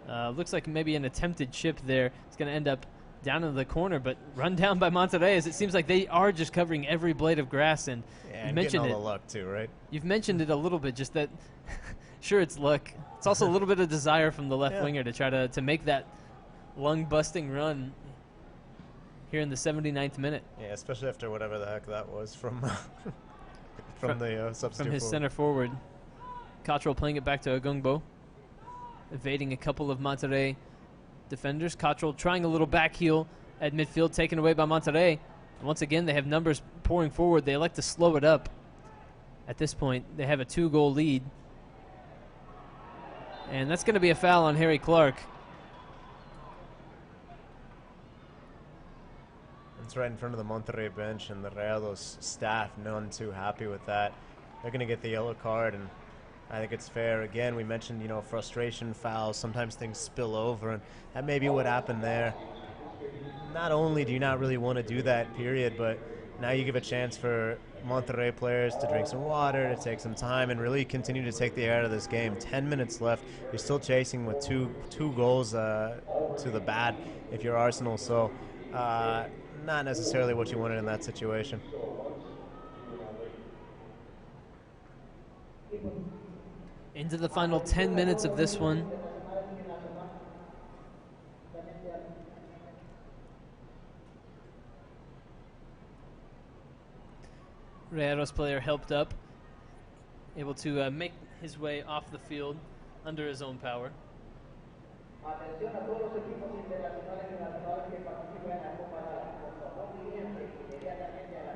Looks like maybe an attempted chip there. It's going to end up down in the corner, but run down by Monterrey, as it seems like they are just covering every blade of grass. And Yeah, you and mentioned getting it. all the luck too, right? You've mentioned it a little bit, just that sure, it's luck. It's also a little bit of desire from the left Yeah. winger to try to make that lung-busting run here in the 79th minute Yeah, especially after whatever the heck that was from from the substitute from his forward. center forward. Cottrell playing it back to Agungbo, evading a couple of Monterrey defenders. Cottrell trying a little back heel at midfield, taken away by Monterrey. And once again, they have numbers pouring forward. They elect to slow it up. At this point, they have a 2-goal lead. And that's going to be a foul on Harry Clark. It's right in front of the Monterrey bench, and the Rayados staff, none too happy with that. They're going to get the yellow card, and I think it's fair. Again, we mentioned, frustration fouls. Sometimes things spill over, and that may be what happened there. Not only do you not really want to do that, period, but now you give a chance for Monterrey players to drink some water, to take some time, and really continue to take the air out of this game. 10 minutes left. You're still chasing with two goals to the bad if you're Arsenal. So not necessarily what you wanted in that situation. Into the final 10 minutes of this one. Rayados player helped up, able to make his way off the field under his own power.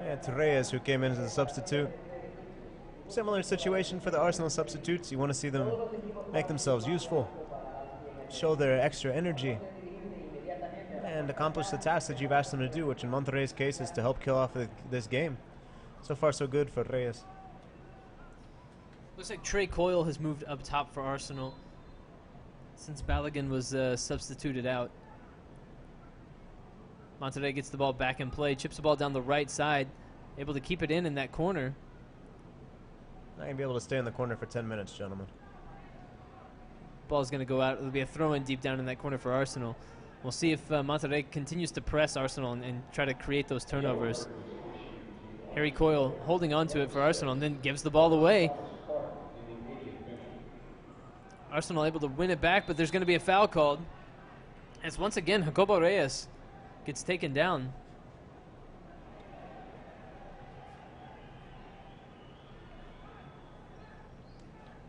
Yeah, to Reyes, who came in as a substitute. Similar situation for the Arsenal substitutes. You want to see them make themselves useful, show their extra energy, and accomplish the task that you've asked them to do, which in Monterrey's case is to help kill off this game. So far, so good for Reyes. Looks like Trey Coyle has moved up top for Arsenal since Balogun was substituted out. Monterrey gets the ball back in play, chips the ball down the right side, able to keep it in that corner. Not going to be able to stay in the corner for 10 minutes, gentlemen. Ball's going to go out. It'll be a throw-in deep down in that corner for Arsenal. We'll see if Monterrey continues to press Arsenal and try to create those turnovers. Harry Coyle holding on to it for Arsenal and then gives the ball away. Arsenal able to win it back, but there's going to be a foul called. As once again, Jacobo Reyes gets taken down.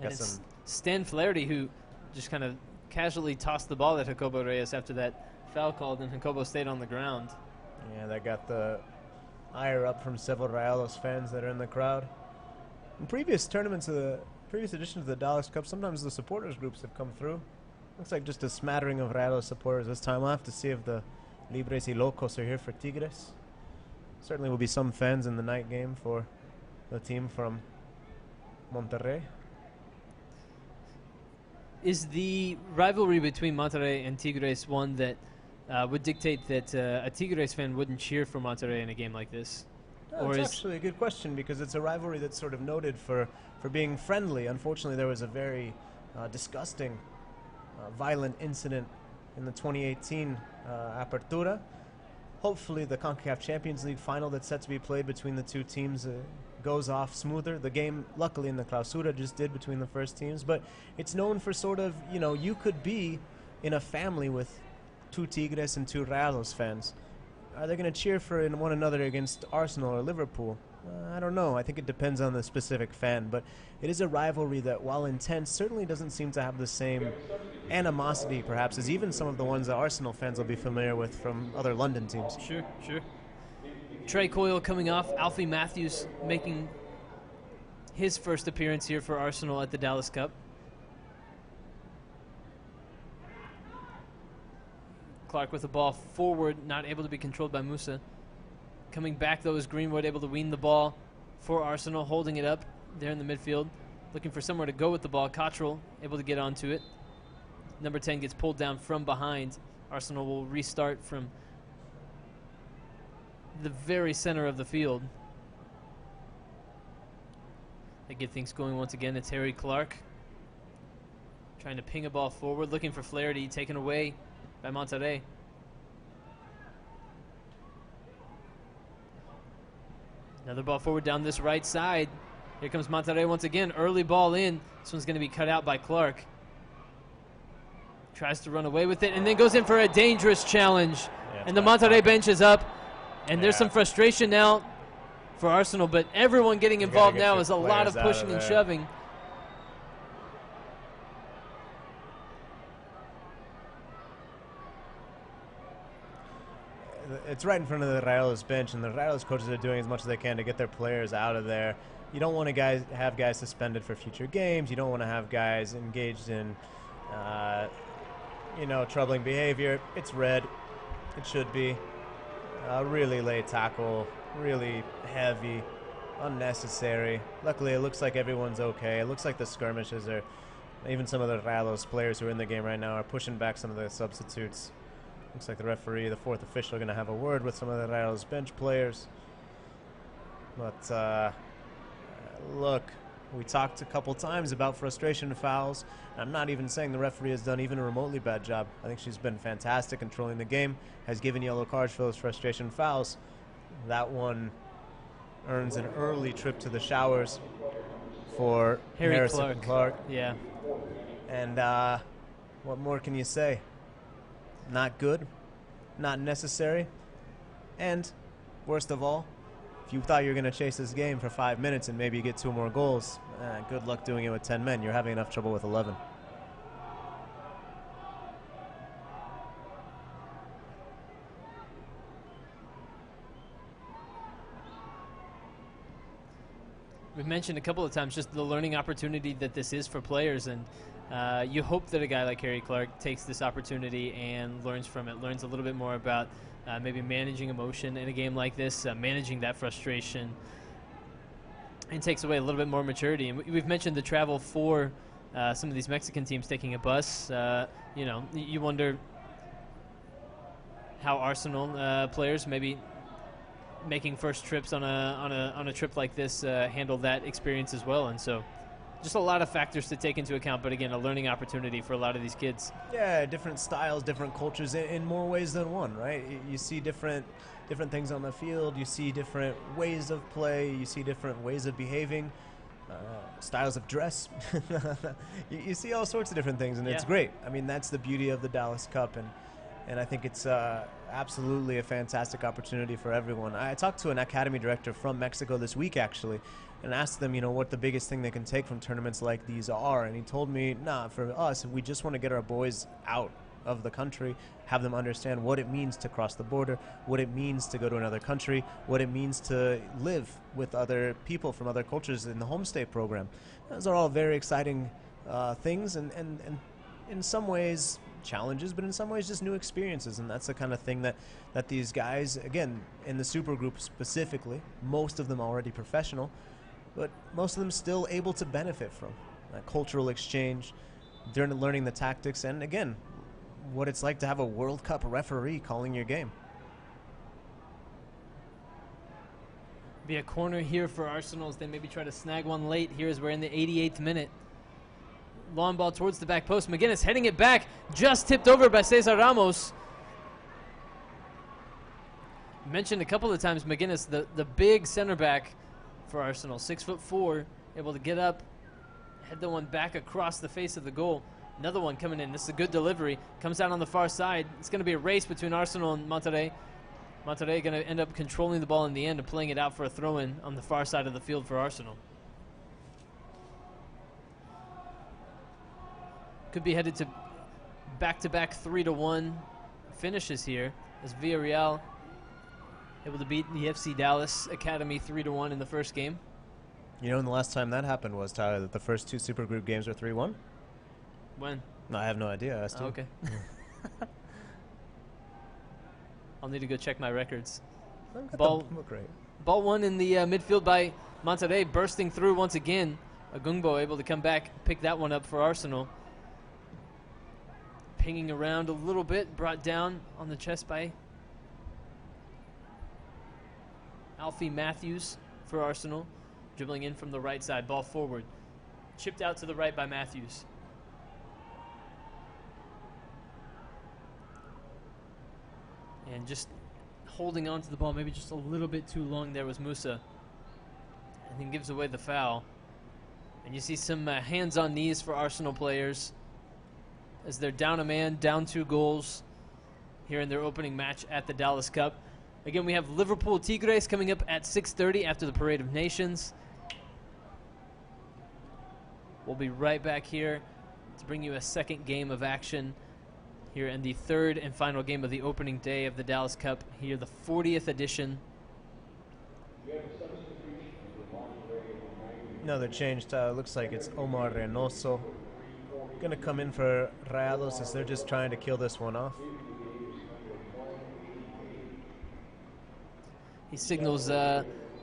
And it's Stan Flaherty who just kind of casually tossed the ball at Jacobo Reyes after that foul called, and Jacobo stayed on the ground. Yeah, that got the ire up from several Rayados fans that are in the crowd. In previous tournaments of the previous editions of the Dallas Cup, sometimes the supporters groups have come through. Looks like just a smattering of Rayados supporters this time. We'll have to see if the Libres y Locos are here for Tigres. Certainly will be some fans in the night game for the team from Monterrey. Is the rivalry between Monterrey and Tigres one that would dictate that a Tigres fan wouldn't cheer for Monterrey in a game like this? No, it's actually a good question, because it's a rivalry that's sort of noted for being friendly. Unfortunately, there was a very disgusting, violent incident in the 2018 Apertura. Hopefully the CONCACAF Champions League final that's set to be played between the two teams goes off smoother. The game, luckily in the Clausura, just did between the first teams, but it's known for sort of, you could be in a family with two Tigres and two Rayados fans. Are they going to cheer for one another against Arsenal or Liverpool? I don't know. I think it depends on the specific fan, but it is a rivalry that, while intense, certainly doesn't seem to have the same animosity, perhaps, as even some of the ones that Arsenal fans will be familiar with from other London teams. Sure. Trey Coyle coming off. Alfie Matthews making his first appearance here for Arsenal at the Dallas Cup. Clark with the ball forward, not able to be controlled by Musa. Coming back, though, is Greenwood, able to wean the ball for Arsenal, holding it up there in the midfield, looking for somewhere to go with the ball. Cottrell able to get onto it. Number 10 gets pulled down from behind. Arsenal will restart from the very center of the field. They get things going once again. It's Harry Clark trying to ping a ball forward, looking for Flaherty, taken away by Monterrey. Another ball forward down this right side. Here comes Monterrey once again. Early ball in. This one's going to be cut out by Clark. Tries to run away with it and then goes in for a dangerous challenge. Yeah, and the Monterrey bench is up. And there's some frustration now for Arsenal, but everyone getting involved now is a lot of pushing and shoving. It's right in front of the Rayados bench, and the Rayados coaches are doing as much as they can to get their players out of there. You don't want to have guys suspended for future games. You don't want to have guys engaged in, troubling behavior. It's red. It should be. Really late tackle, really heavy, unnecessary. Luckily, it looks like everyone's okay. It looks like the skirmishes are, even some of the Rayados players who are in the game right now are pushing back some of the substitutes. Looks like the referee, the fourth official, are going to have a word with some of the Rayados bench players. But look, we talked a couple times about frustration fouls. I'm not even saying the referee has done even a remotely bad job. I think she's been fantastic controlling the game, has given yellow cards for those frustration fouls. That one earns an early trip to the showers for Harry Clark. Yeah. And what more can you say? Not good, not necessary, and worst of all, if you thought you were going to chase this game for 5 minutes and maybe get 2 more goals, good luck doing it with 10 men. You're having enough trouble with 11. We've mentioned a couple of times just the learning opportunity that this is for players, and you hope that a guy like Harry Clark takes this opportunity and learns from it, learns a little bit more about maybe managing emotion in a game like this, managing that frustration, and takes away a little bit more maturity. And we've mentioned the travel for some of these Mexican teams taking a bus. You wonder how Arsenal players maybe making first trips on a trip like this handle that experience as well. And so just a lot of factors to take into account, but again, a learning opportunity for a lot of these kids. Yeah, different styles, different cultures in more ways than one, right? You see different things on the field. You see different ways of play. You see different ways of behaving, styles of dress. you see all sorts of different things, and it's great. I mean, that's the beauty of the Dallas Cup, and I think it's absolutely a fantastic opportunity for everyone. I talked to an academy director from Mexico this week, actually, and asked them, what the biggest thing they can take from tournaments like these are. And he told me, for us, we just want to get our boys out of the country, have them understand what it means to cross the border, what it means to go to another country, what it means to live with other people from other cultures in the homestay program. Those are all very exciting things, and in some ways challenges, but in some ways just new experiences. And that's the kind of thing that these guys, again, in the super group specifically, most of them already professional, but most of them still able to benefit from that cultural exchange, during learning the tactics, and again, what it's like to have a World Cup referee calling your game. Be a corner here for Arsenal as they maybe try to snag one late here as we're in the 88th minute. Long ball towards the back post. McGuinness heading it back, just tipped over by Cesar Ramos. Mentioned a couple of times McGuinness, the big center back for Arsenal, 6'4", able to get up, head the one back across the face of the goal. Another one coming in. This is a good delivery. Comes out on the far side. It's going to be a race between Arsenal and Monterrey. Monterrey going to end up controlling the ball in the end and playing it out for a throw-in on the far side of the field for Arsenal. Could be headed to back-to-back 3-1 finishes here as Villarreal able to beat the FC Dallas Academy 3-1 in the first game. And the last time that happened was, Tyler, that the first 2 Supergroup games were 3-1? When? No, I have no idea. I asked you. Okay. I'll need to go check my records. Ball won in the midfield by Monterrey, bursting through once again. Agungbo able to come back, pick that one up for Arsenal. Pinging around a little bit, brought down on the chest by Alfie Matthews for Arsenal. Dribbling in from the right side, ball forward. Chipped out to the right by Matthews. And just holding on to the ball maybe just a little bit too long there was Musa. And then gives away the foul. And you see some hands on knees for Arsenal players as they're down a man, down 2 goals here in their opening match at the Dallas Cup. Again, we have Liverpool Tigres coming up at 6:30 after the Parade of Nations. We'll be right back here to bring you a second game of action here in the third and final game of the opening day of the Dallas Cup, here the 40th edition. Another change. Looks like it's Omar Reynoso going to come in for Rayados as they're just trying to kill this one off. He signals,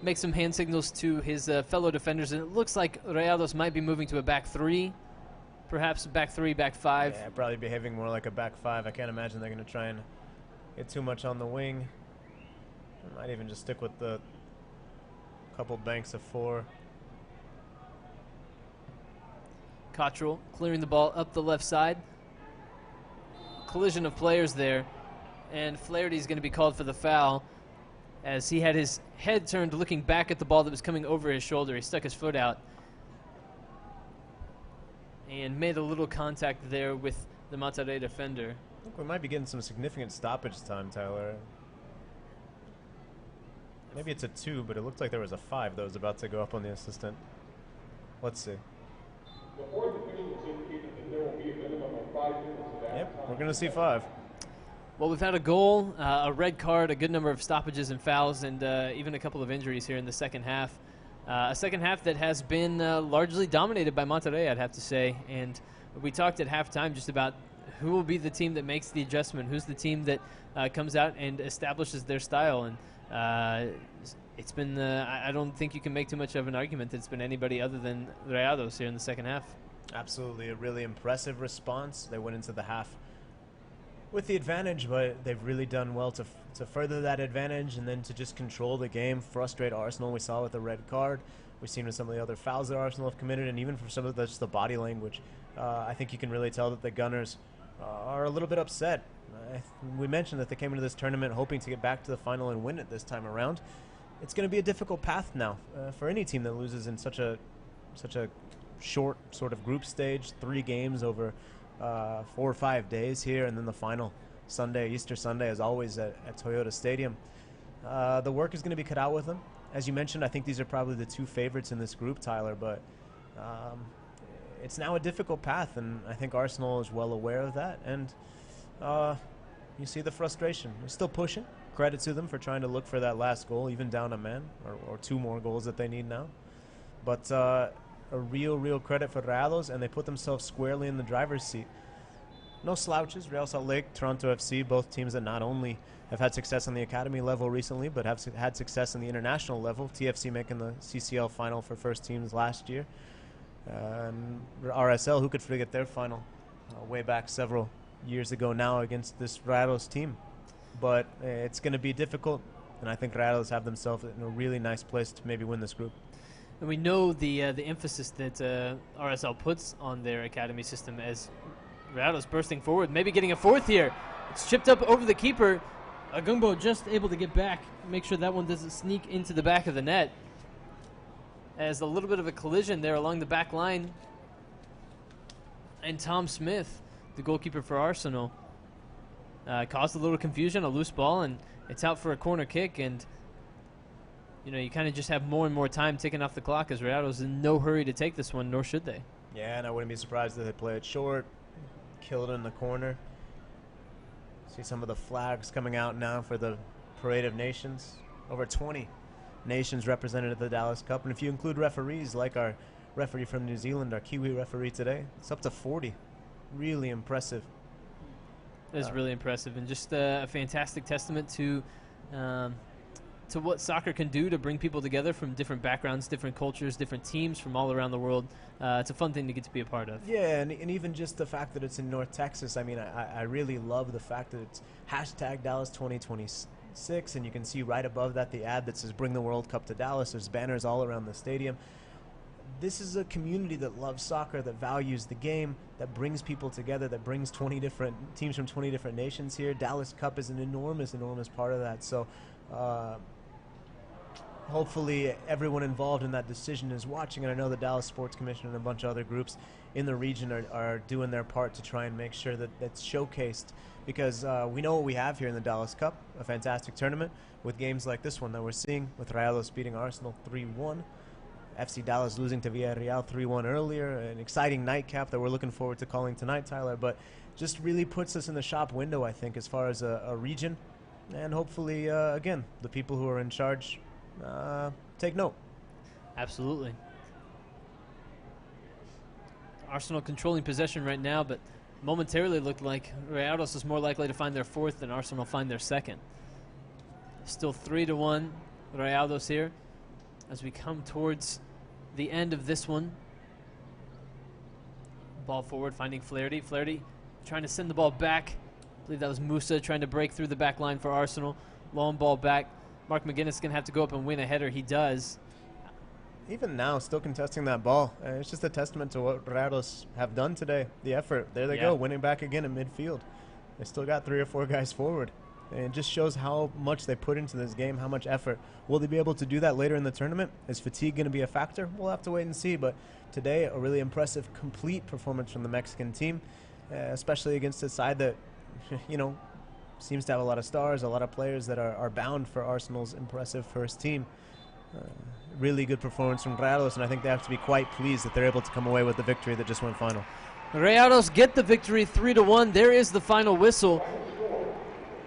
makes some hand signals to his fellow defenders, and it looks like Rayados might be moving to a back 3, perhaps back 3, back 5. Yeah, probably behaving more like a back 5. I can't imagine they're going to try and get too much on the wing. Might even just stick with the couple banks of 4. Cottrell clearing the ball up the left side. Collision of players there, and Flaherty's going to be called for the foul as he had his head turned looking back at the ball that was coming over his shoulder. He stuck his foot out and made a little contact there with the Monterrey defender. I think we might be getting some significant stoppage time, Tyler. Maybe it's a 2, but it looked like there was a 5 that was about to go up on the assistant. Let's see. The fourth official has indicated that there will be a minimum of 5 minutes of added Yep, time. we're going to see 5. Well, we've had a goal, a red card, a good number of stoppages and fouls, and even a couple of injuries here in the second half. A second half that has been largely dominated by Monterrey, I'd have to say. And we talked at halftime just about who will be the team that makes the adjustment, who's the team that comes out and establishes their style. And it's been, I don't think you can make too much of an argument that it's been anybody other than Rayados here in the second half. Absolutely, a really impressive response. They went into the half with the advantage, but they've really done well to further that advantage and then to just control the game, frustrate Arsenal. We saw with the red card. We've seen with some of the other fouls that Arsenal have committed, and even for some of just the body language. I think you can really tell that the Gunners are a little bit upset. We mentioned that they came into this tournament hoping to get back to the final and win it this time around. It's going to be a difficult path now for any team that loses in such a short sort of group stage, 3 games over 4 or 5 days here, and then the final Sunday, Easter Sunday, as always at Toyota Stadium. The work is going to be cut out with them. As you mentioned, I think these are probably the 2 favorites in this group, Tyler, but it's now a difficult path, and I think Arsenal is well aware of that, and you see the frustration. They're still pushing. Credit to them for trying to look for that last goal, even down a man, or 2 more goals that they need now. But a real credit for Rayados, and they put themselves squarely in the driver's seat. No slouches. Real Salt Lake, Toronto FC, both teams that not only have had success on the academy level recently, but have had success on the international level. TFC making the CCL final for first teams last year. And RSL, who could forget their final way back several years ago now against this Rayados team. But it's going to be difficult, and I think Rayados have themselves in a really nice place to maybe win this group. And we know the emphasis that RSL puts on their academy system as Rayados bursting forward, maybe getting a 4th here. It's chipped up over the keeper. Agumbo just able to get back, make sure that one doesn't sneak into the back of the net. As a little bit of a collision there along the back line. And Tom Smith, the goalkeeper for Arsenal, caused a little confusion, a loose ball, and it's out for a corner kick. And you know, you kind of just have more and more time ticking off the clock as Rayados in no hurry to take this one, nor should they. Yeah, and I wouldn't be surprised if they play it short, kill it in the corner. See some of the flags coming out now for the Parade of Nations. Over 20 nations represented at the Dallas Cup, and if you include referees like our referee from New Zealand, our Kiwi referee today, it's up to 40. Really impressive. It's really impressive, and just a fantastic testament to what soccer can do to bring people together from different backgrounds, different cultures, different teams from all around the world. It's a fun thing to get to be a part of. Yeah, and even just the fact that it's in North Texas. I mean, I really love the fact that it's hashtag Dallas 2020, 2026, and you can see right above that the ad that says "Bring the World Cup to Dallas." There's banners all around the stadium. This is a community that loves soccer, that values the game, that brings people together, that brings 20 different teams from 20 different nations here. Dallas Cup is an enormous part of that. So hopefully everyone involved in that decision is watching, and I know the Dallas Sports Commission and a bunch of other groups in the region are doing their part to try and make sure that that's showcased, because we know what we have here in the Dallas Cup, a fantastic tournament with games like this one that we're seeing, with Rayados beating Arsenal 3-1. FC Dallas losing to Villarreal 3-1 earlier, an exciting nightcap that we're looking forward to calling tonight, Tyler, but just really puts us in the shop window, I think, as far as a region, and hopefully, again, the people who are in charge take note. Absolutely. Arsenal controlling possession right now, but momentarily looked like Rayados is more likely to find their fourth than Arsenal find their second. Still 3-1 Rayados here as we come towards the end of this one. Ball forward, finding Flaherty. Flaherty trying to send the ball back. I believe that was Musa trying to break through the back line for Arsenal. Long ball back. Mark McGuinness is going to have to go up and win a header. He does. Even now, still contesting that ball. It's just a testament to what Rayados have done today. The effort. There they go, winning back again in midfield. They still got 3 or 4 guys forward. And it just shows how much they put into this game, how much effort. Will they be able to do that later in the tournament? Is fatigue going to be a factor? We'll have to wait and see. But today, a really impressive, complete performance from the Mexican team, especially against a side that, you know, seems to have a lot of stars, a lot of players that are bound for Arsenal's impressive first team. Really good performance from Rayados, and I think they have to be quite pleased that they're able to come away with the victory that just went final. Rayados get the victory 3-1. There is the final whistle.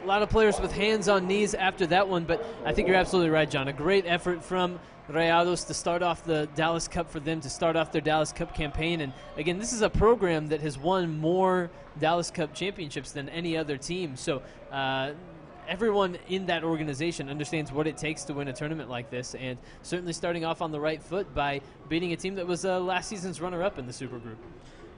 A lot of players with hands on knees after that one, but I think you're absolutely right, John. A great effort from Rayados to start off the Dallas Cup, for them to start off their Dallas Cup campaign. And again, this is a program that has won more Dallas Cup championships than any other team. So everyone in that organization understands what it takes to win a tournament like this, and certainly starting off on the right foot by beating a team that was last season's runner-up in the Super Group.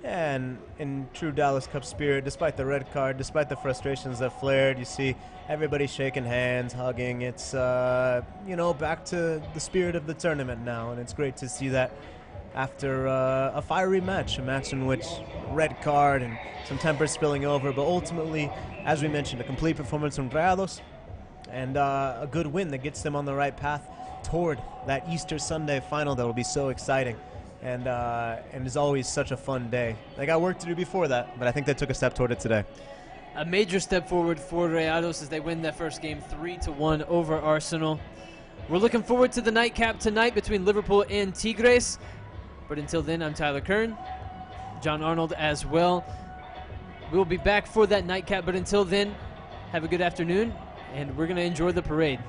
Yeah, and in true Dallas Cup spirit, despite the red card, despite the frustrations that flared, you see everybody shaking hands, hugging. It's, you know, back to the spirit of the tournament now, and it's great to see that after a fiery match, a match in which red card and some temper spilling over, but ultimately, as we mentioned, a complete performance from Rayados and a good win that gets them on the right path toward that Easter Sunday final that will be so exciting. And is always such a fun day. They got work to do before that, but I think they took a step toward it today. A major step forward for Rayados as they win that first game 3-1 over Arsenal. We're looking forward to the nightcap tonight between Liverpool and Tigres. But until then, I'm Tyler Kern, John Arnold as well. We'll be back for that nightcap, but until then, have a good afternoon, and we're going to enjoy the parade.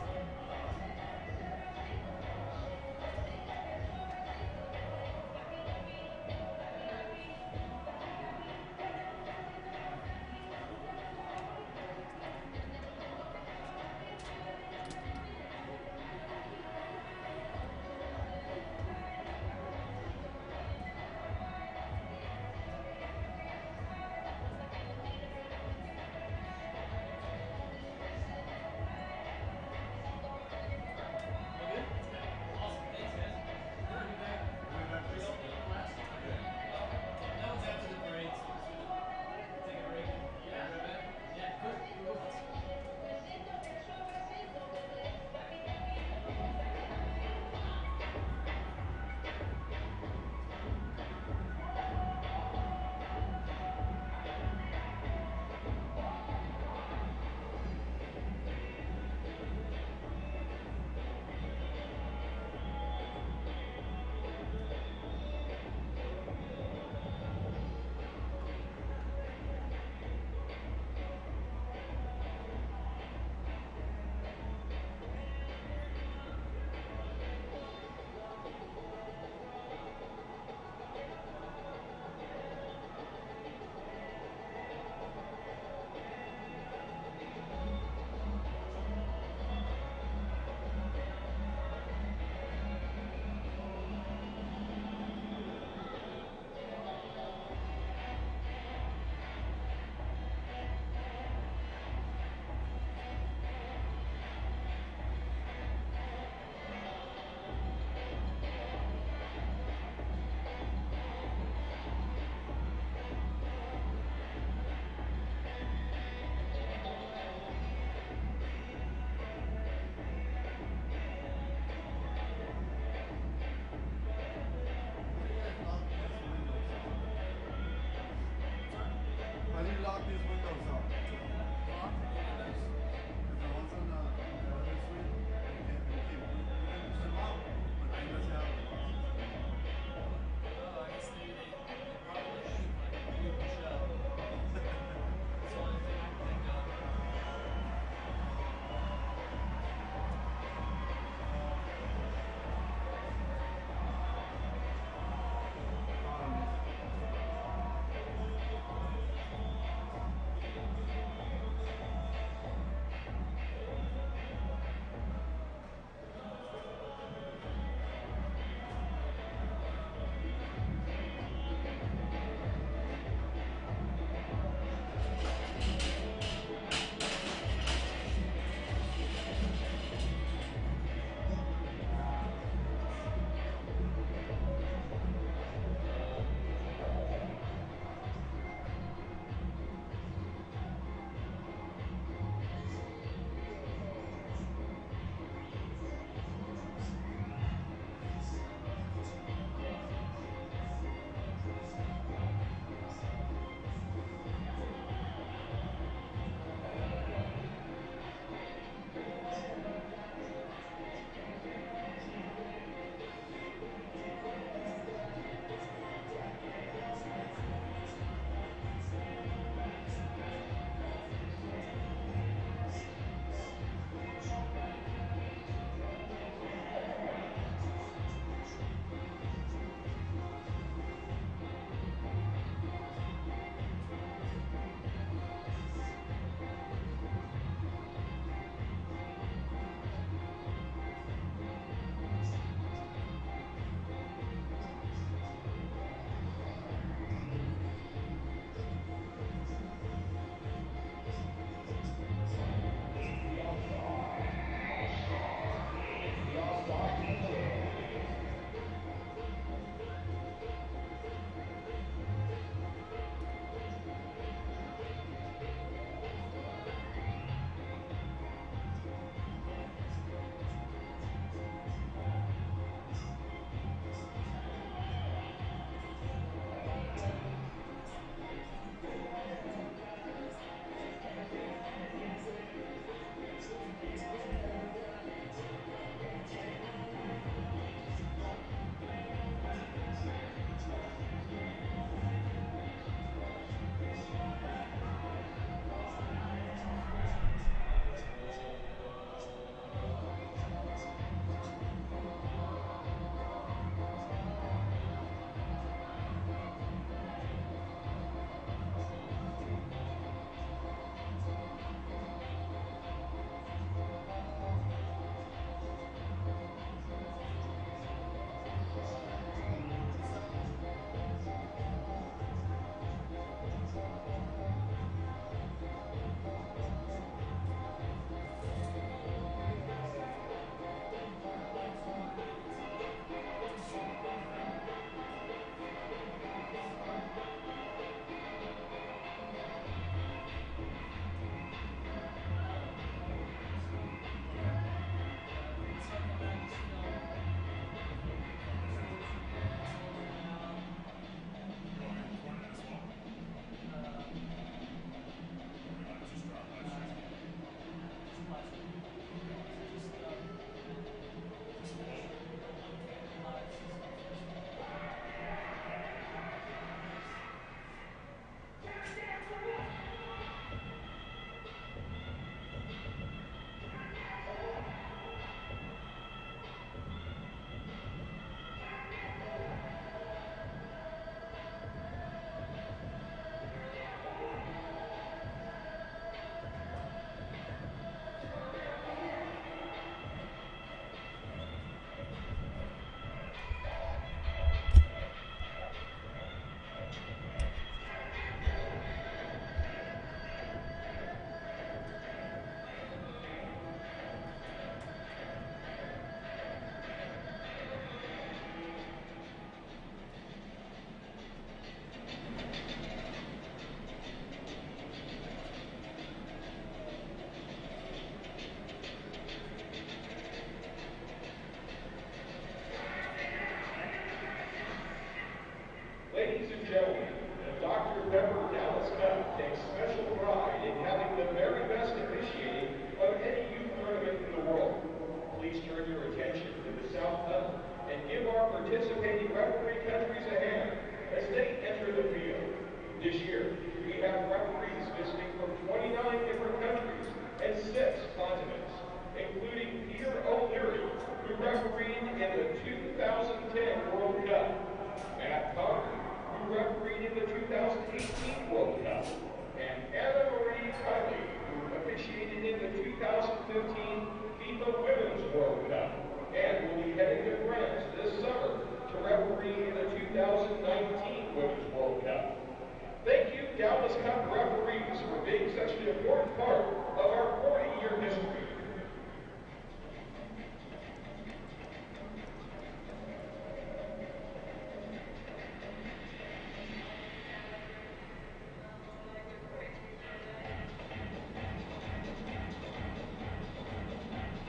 Dallas Cup referees for being such an important part of our 40-year history.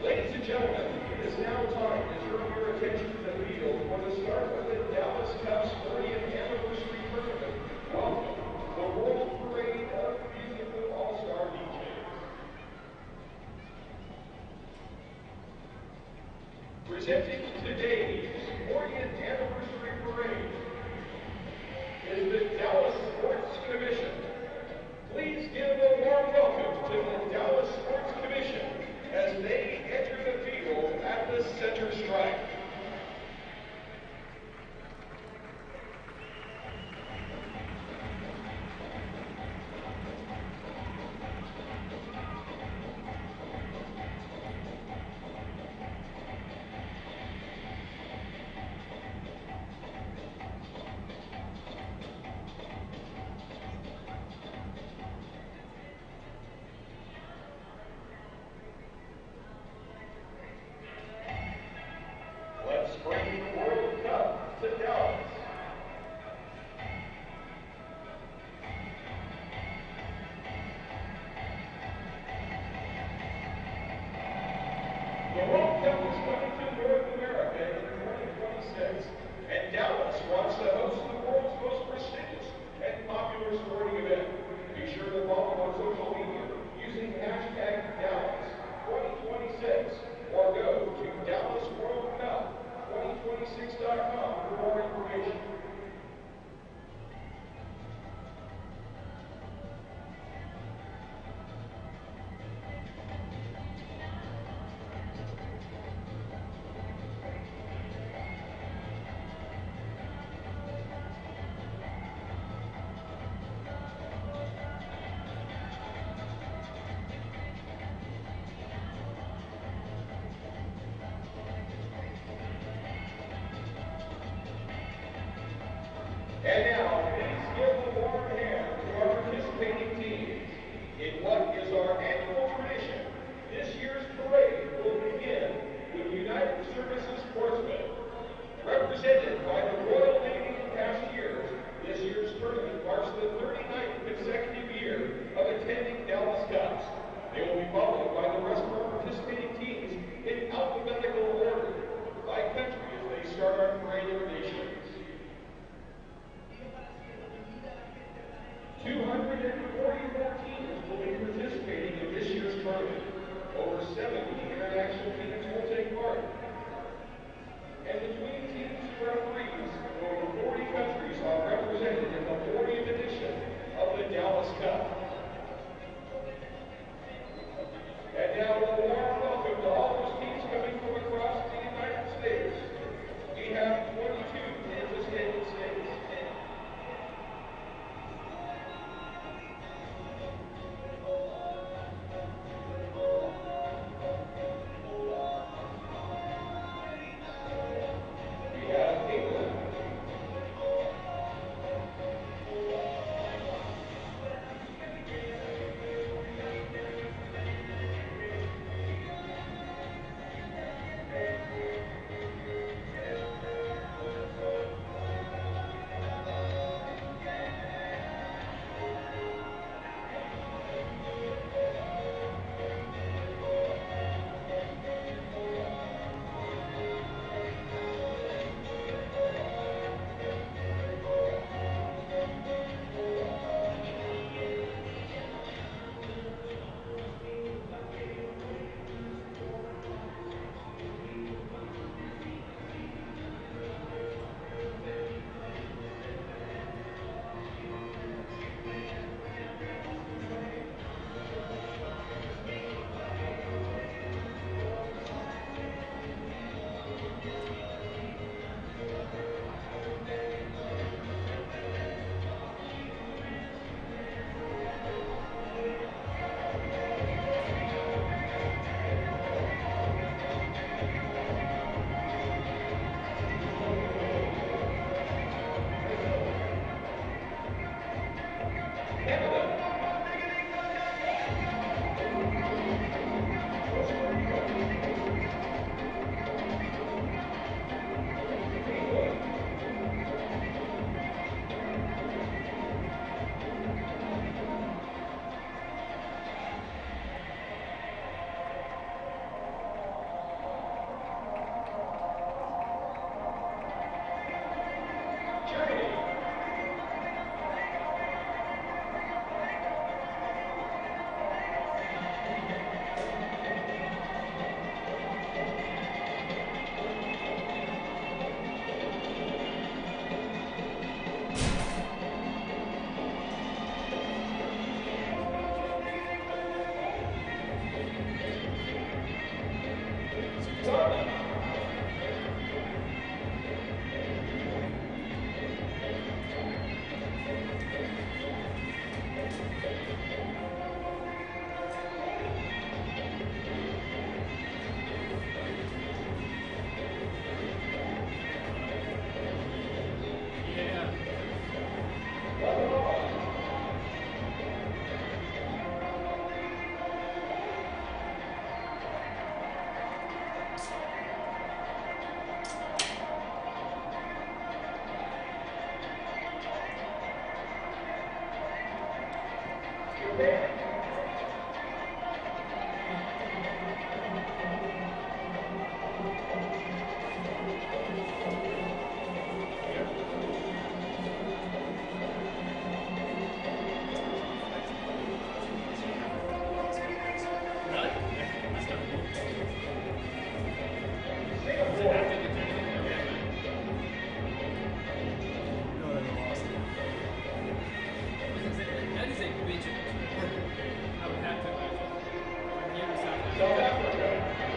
Ladies and gentlemen, it is now time to turn your attention to the field for the start of the Dallas Cup's 40th anniversary tournament. Welcome, the World Parade of Beautiful All-Star DJs. Presenting today's 40th anniversary parade is the Dallas Sports Commission. Please give a warm welcome to the Dallas Sports Commission as they enter the field at the center stripe. Let's bring the World Cup to Dallas. The World Cup is coming to North America in 2026, and Dallas wants to host the world's most prestigious and popular sporting event. Be sure to follow on social media using hashtag Dallas2026 or go to DallasWorldCup2026.com for more information. And now, please give a warm hand to our participating teams. In what is our annual tradition, this year's parade will begin with United Services Sportsmen. Represented by the Royal Navy in past years, this year's tournament marks the 39th consecutive year of attending Dallas Cups. They will be followed by the rest of our participating teams in alphabetical order by country as they start our parade of nations. 244 teams will be participating in this year's tournament. Over 70 international teams will take part. That is a bitch of a tournament. I would have to imagine. From here to South South Africa. Africa.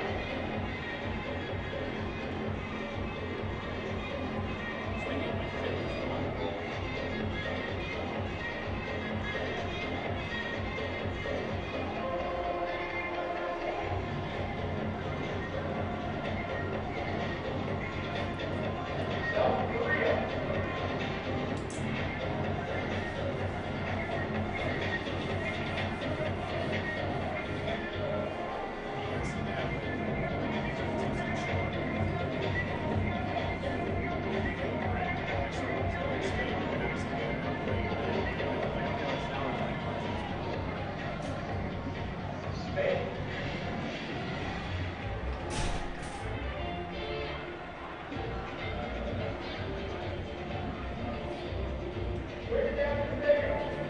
South Korea. Spain. Clear down to Pregame.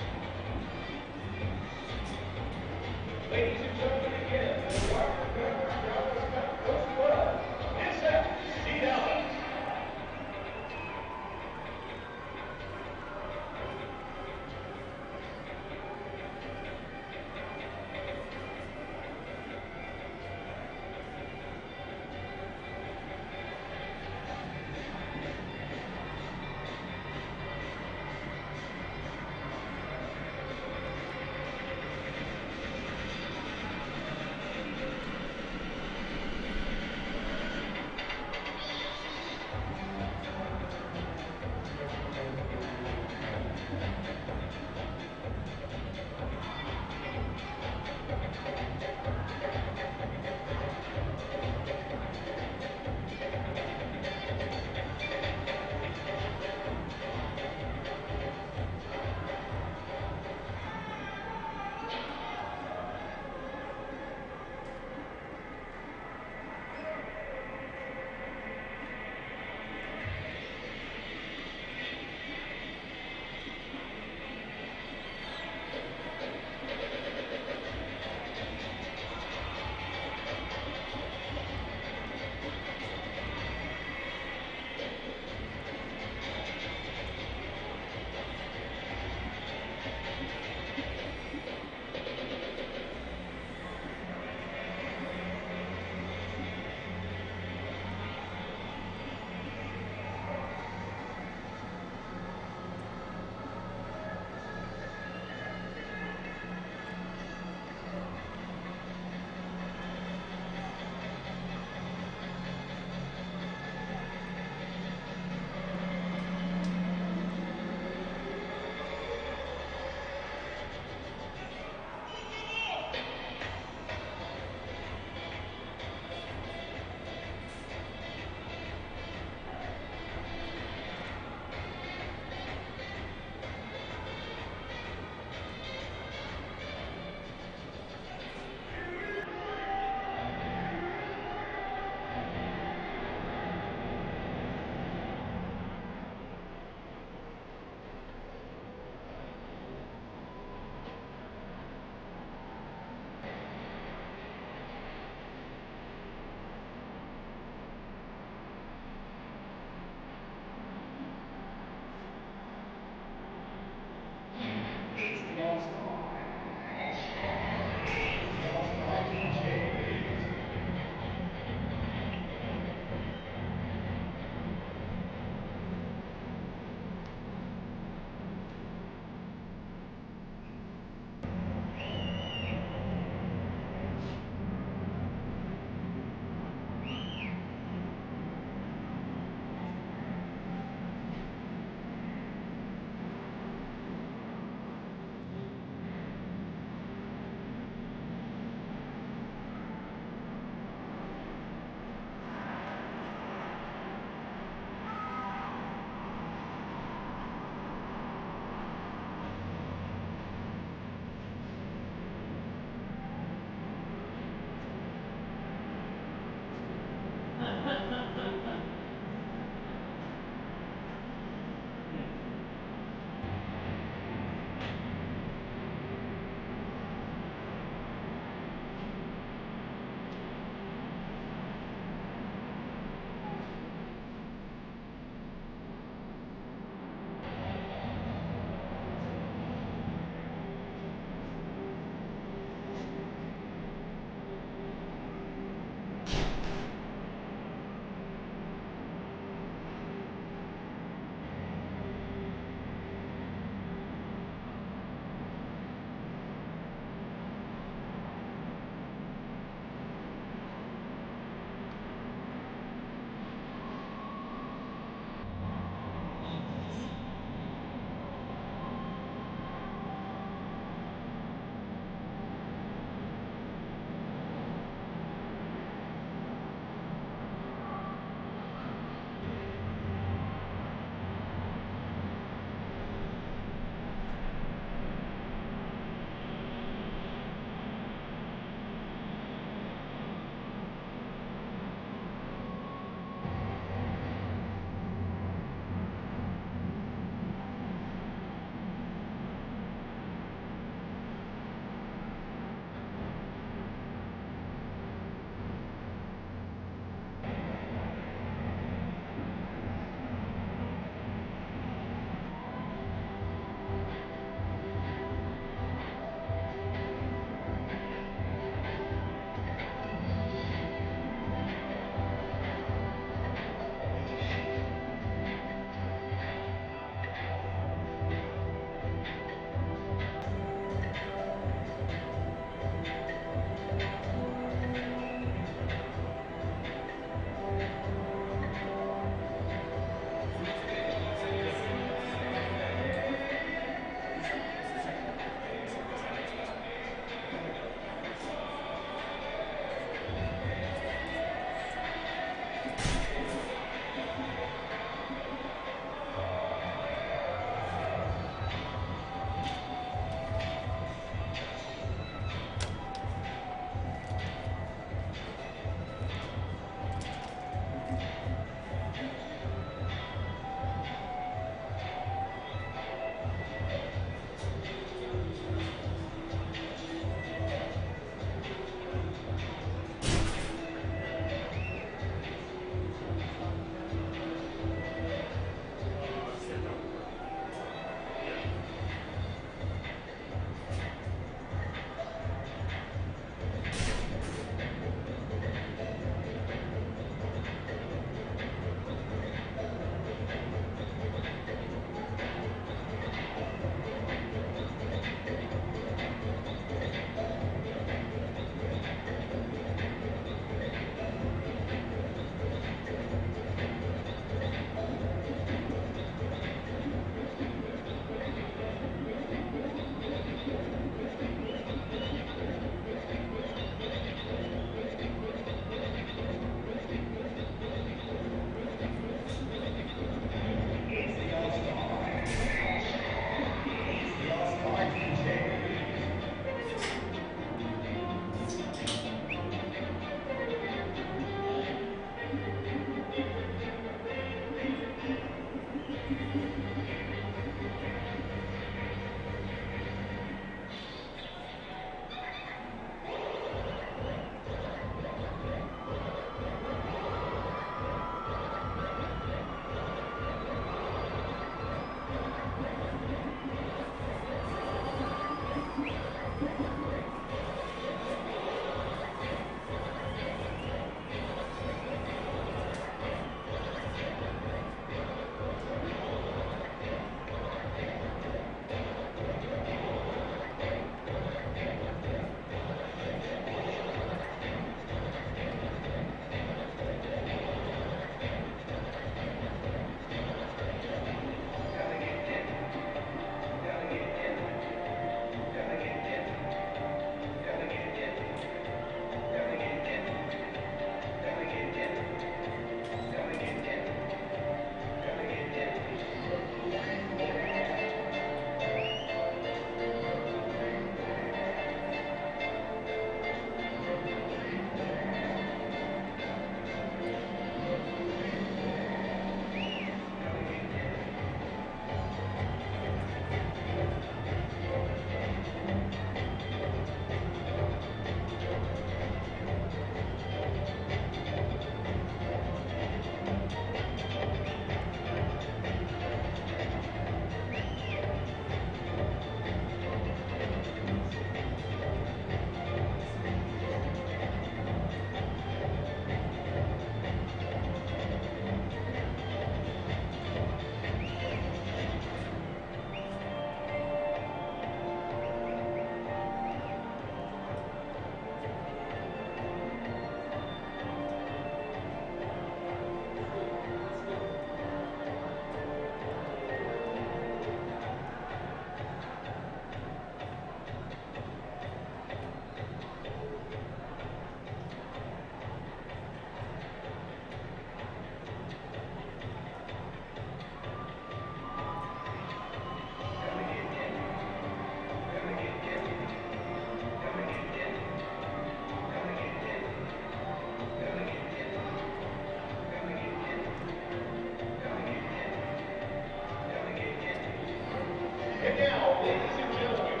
Ladies and gentlemen,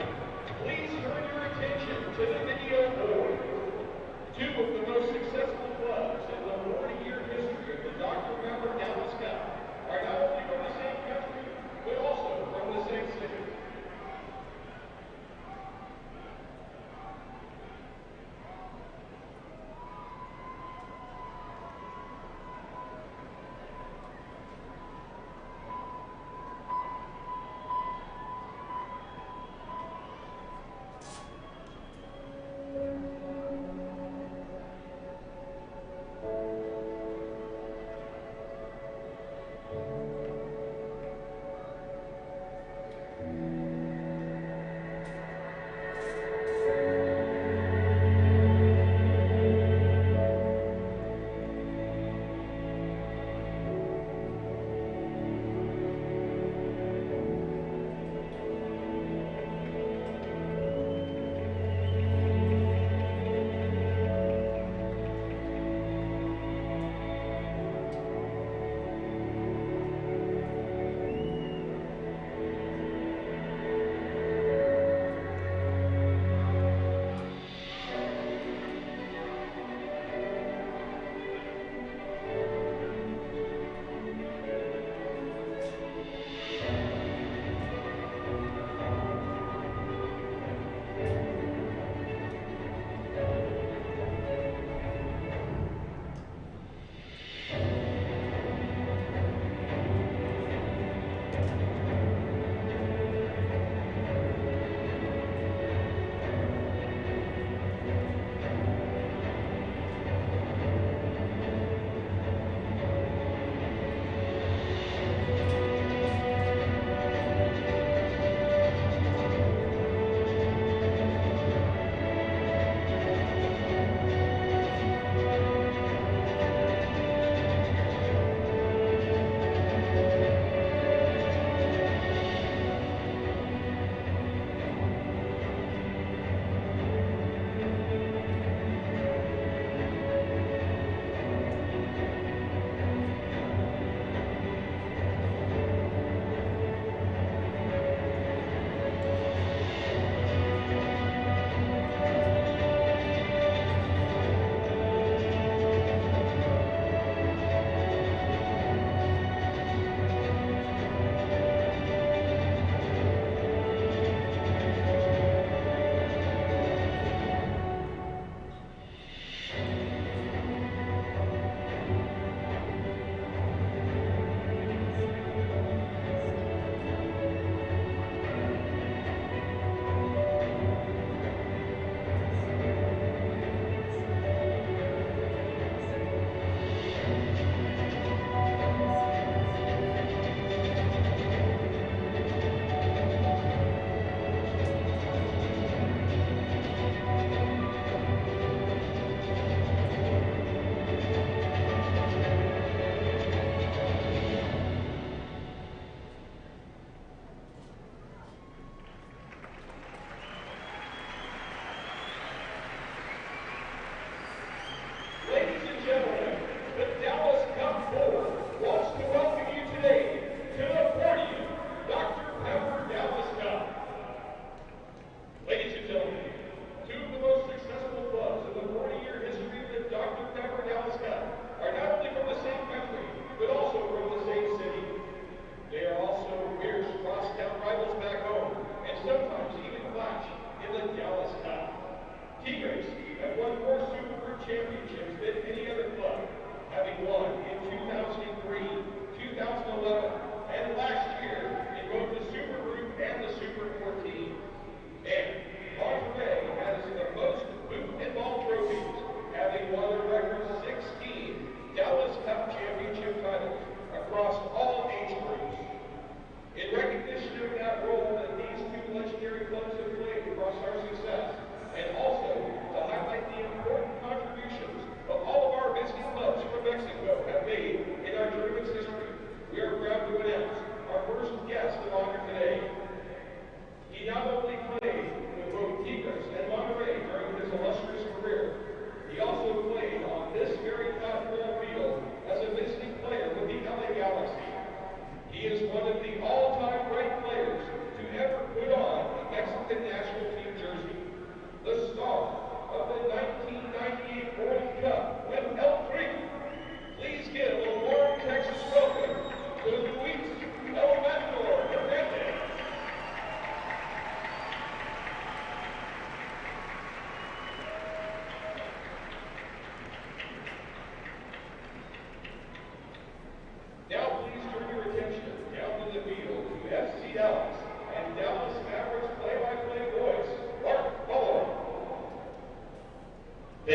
please turn your attention to the video board. Two of the most successful clubs in the 40-year history of the Dr. Pepper Dallas Cup are not only from the same country, but also from the same city.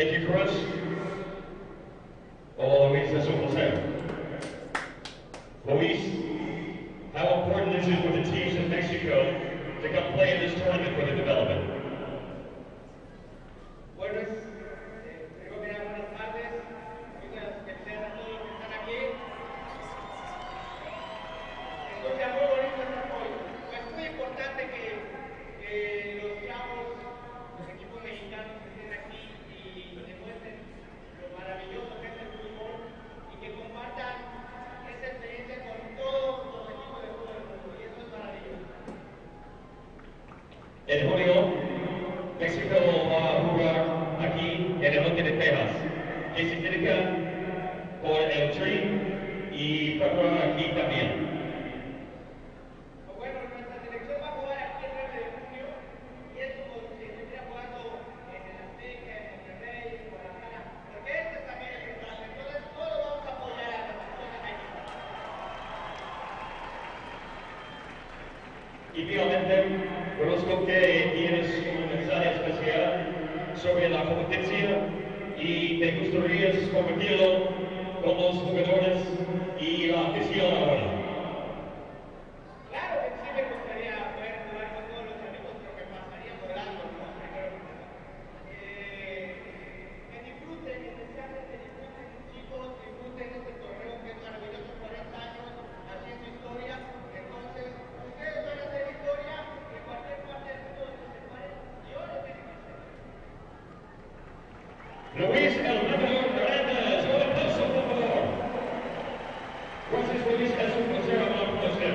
Thank you, Chris. Oh, Luis, es un placer. Luis, how important is it for the teams in Mexico to come play in this tournament for the development? Buenas, primero que nada, buenas tardes. Muchas felicidades a todos los que están aquí. Escucha muy bonito este apoyo. Es muy importante que los chavos, los equipos mexicanos estén aquí y demuestren lo maravilloso que es el fútbol y que compartan esa experiencia con todos los equipos de fútbol del mundo. Y eso es maravilloso. En junio, México va a jugar aquí en el norte de Texas. ¿Qué significa por el Tri y para aquí también? Bueno, nuestra selección va a jugar aquí el 9 de junio y es como si estuviera jugando en el Azteca, en Monterrey, en Guadalajara, porque este también es el plan. Entonces, todos vamos a apoyar a la selección de México. Y finalmente, conozco que tienes un mensaje especial sobre la competencia y te gustaría compartirlo con los jugadores y la afición ahora. Claro que sí me gustaría poder jugar con todos los amigos, pero me pasaría volando, ¿no? Primero que nada. Que disfruten, especialmente disfruten, chicos, disfruten este torneo que es maravilloso, 40 años haciendo historia. Entonces, ustedes van a hacer historia y en cualquier parte del mundo donde se paren, yo les digo que sí. Luis El Matador Fernandez, un aplauso por favor. Gracias Luis, es un placer hablar con usted.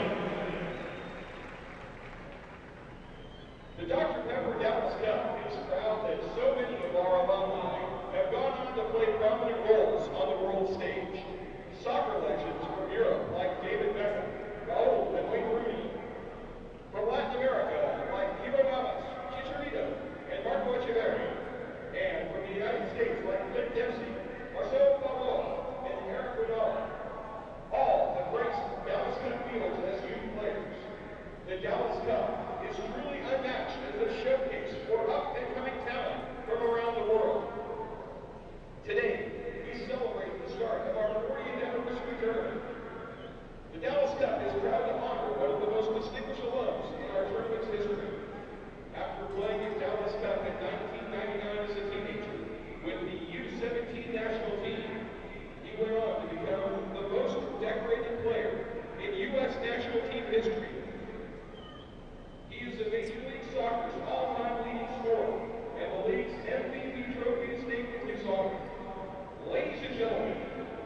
The Dr. Pepper Dallas Cup is proud that so many of our alumni have gone on to play prominent roles on the world stage. Soccer legends from Europe like David Beckham, Raul and Wayne Rooney. From Latin America like Ivo Navas, Chicharito, and Marco Echeverri. And from the United States like Clint Dempsey, Marcelo Balboa, and Eric Ronaldo. All have graced Dallas Cup fields as youth players. The Dallas Cup is truly unmatched as a showcase for up-and-coming talent from around the world. Today, we celebrate the start of our 40th anniversary tournament. The Dallas Cup is proud to honor one of the most distinguished alums in our tournament's history. After playing in Dallas Cup in 1999 as a teenager with the U17 national team, he went on to become the most decorated player in U.S. national team history. He is a Major League Soccer's all-time leading scorer and the league's MVP trophy estate in New Soccer. Ladies and gentlemen,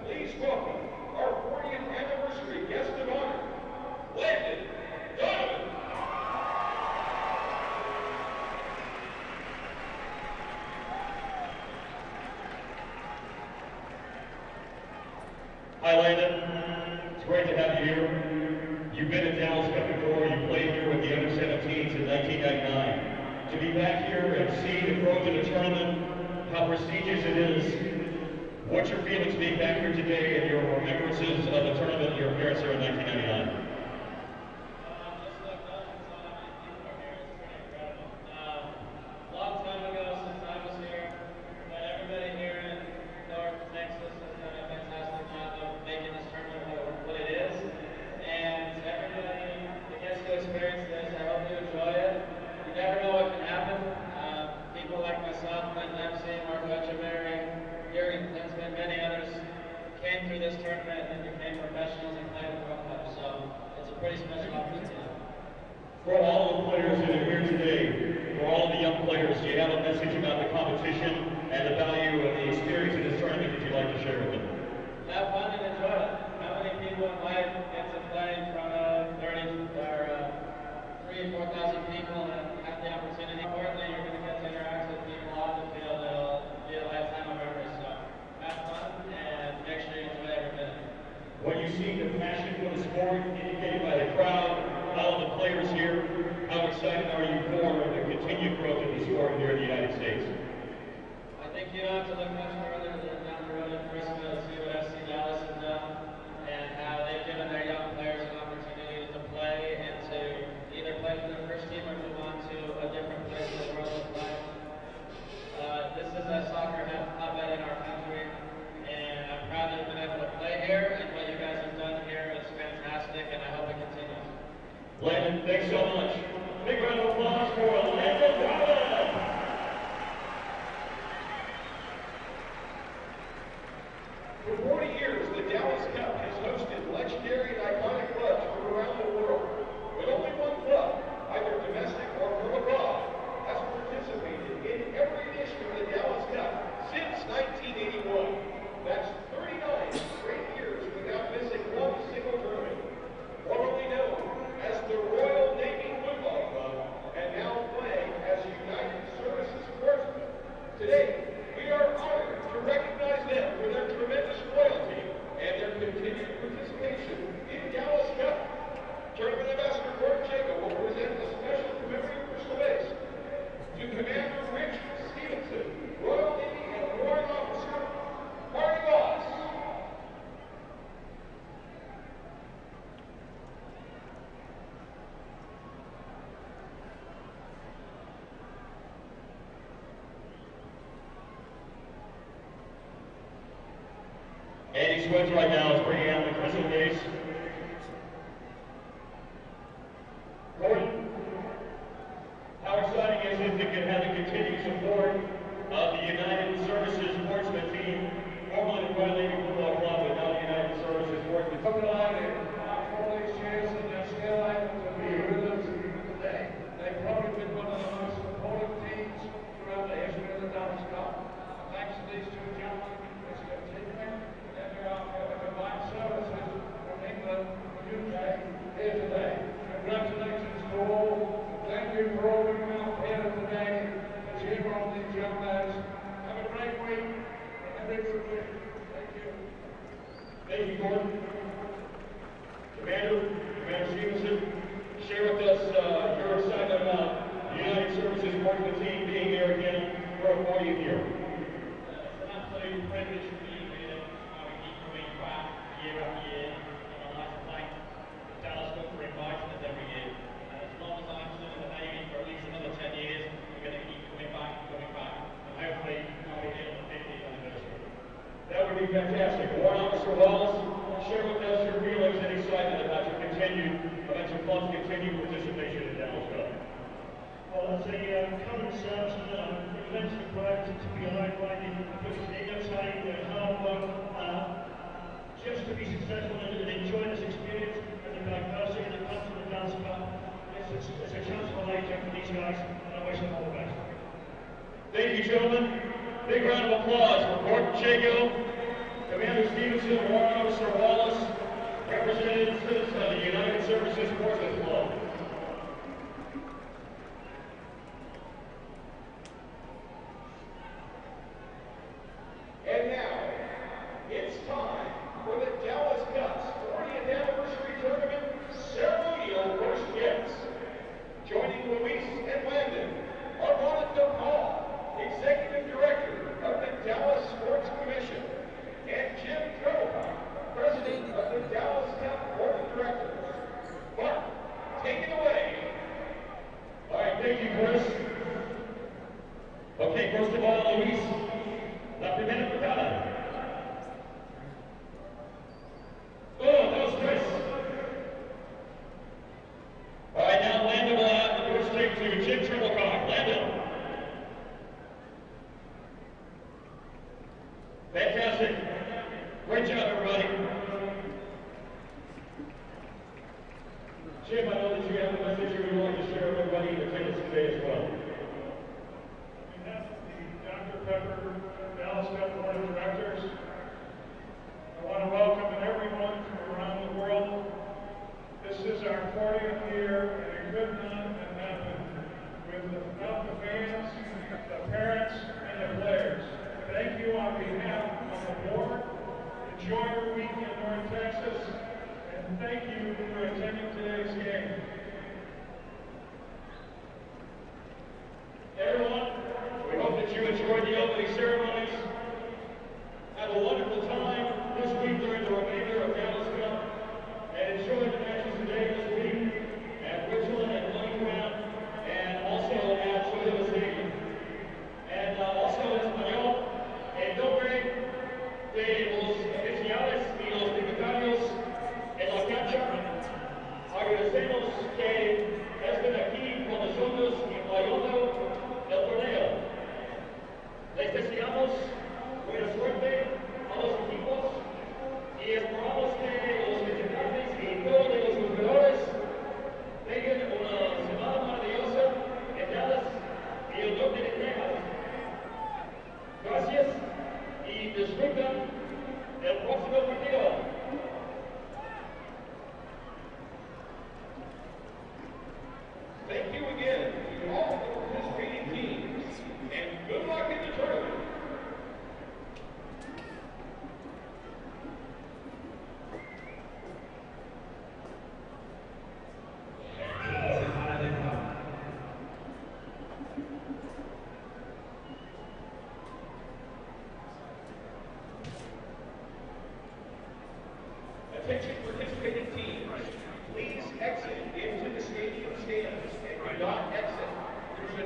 please welcome our 40th anniversary guest of honor, Landon Donovan. Hi Landon, it's great to have you here. You've been in Dallas Cup before, you played here with the under-17s in 1999. To be back here and see the growth of the tournament, how prestigious it is, what's your feelings being back here today and your remembrances of the tournament, your appearance here in 1999? Long time ago since I was here, but everybody here in North Texas has done a fantastic job of making this tournament what it is. And everybody that gets to experience this, I hope you enjoy it. You never know what can happen. People like myself, Clint Dempsey, Marco Echeverri, Jurgen Klinsmann, and many others came through this tournament and became professionals and played in the World Cup. So it's a pretty special opportunity. For all the players that are here today, for all the young players, do you have a message about the competition and the value of the experience of this tournament that you'd like to share with them? Have fun and enjoy it. How many people in life get to play in front of 3,000 or 4,000 people and have the opportunity? Importantly, you're going to get to interact with people on the field. It'll be a lifetime of memories. So have fun and make sure you enjoy every minute. When you see the passion for the sport indicated by the crowd, all the players here, how excited are you for the continued growth of the sport here in the United States? I think you don't have to look much further than down the road in Frisco to see what FC Dallas has done and how they've given their young players an opportunity to play and to either play for their first team or move on to a different place in the world to play. This is a soccer For 40 years, the Dallas Cup has hosted legendary and iconic clubs from around the world. But only one club, either domestic or from abroad, has participated in every edition of the Dallas Cup since 1981. That's 39 straight years without missing one single tournament. Formerly known as the Royal Navy Football Club, and now playing as United Services Sportsmen. Today, we are honored to recognize them for their tremendous loyalty and their continued participation in Dallas Cup. Tournament Ambassador Gordon Jacob will present a special commemorative crystal base to Commander Rich Stevenson, Royal Navy and Warrant Officer, Marty Boss. Andy Swins right now is bringing out the crystal case. Gordon, how exciting is it to have the continued support of the United Services Sportsman team, formerly the Royal Navy Football Club, but now the United Services Sportsman team? All these years and they're still able to be with us today. They've probably been one of the most supportive teams throughout the history of the Dallas Cup. Thanks to these two gentlemen, it's continuing, and there are combined services from England and UK here today. Congratulations to all. Thank you for all being out here today to cheer on these young lads. Have a great week and a good week. Thank you. Thank you, Gordon. Commander Stevenson, share with us your excitement about the United Services Sportsman team being here again for a 40th year. It's an absolute privilege for me, really. We keep coming back year after year, and I'd like to thank the Dallas Cup for inviting us every year. As long as I'm still in the Navy for at least another 10 years, we're going to keep coming back, and hopefully I'll be here on the 50th anniversary. That would be fantastic. Warrant Officer Wallace, share with us your feelings and excitement about your club's continued participation in Dallas Cup. Well, as a current serviceman, I'm immensely proud to be aligned by the Canadian side, hard work, just to be successful and enjoy this experience and the diversity that comes from the Dallas Cup. It's a chance of a lifetime for these guys, and I wish them all the best. Thank you, gentlemen. Big round of applause for Gordon Jago, Commander Stevenson, Warrant Officer Wallace, representatives of the United Services Sportsman Club. And now, it's time for the Dallas Cup's 40th anniversary tournament ceremonial first gifts. Joining Luis and Landon are Monica Paul, Executive Director of the Dallas Sports Commission, and Jim Treblecock, President of the Dallas Cup Board of Directors. Mark, take it away. All right, thank you, Chris. Okay, first of all, Luis, la primera patada. Oh, that was Chris. All right, now Landon will have the first stick to Jim Treblecock. Landon. Fantastic. Great job, everybody. Jim, I know that you have a message you would like to share with everybody in attendance today as well. On behalf of the Dr. Pepper Dallas Cup Board of Directors, I want to welcome everyone from around the world. This is our 40th year, and it could not have happened with the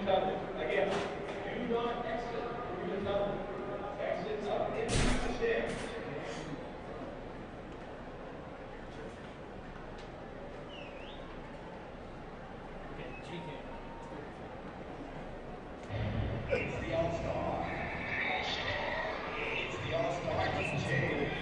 the tunnel. Again, do not exit through the tunnel. Exit up into the stands. It's the All-Star. It's the All-Star DJ.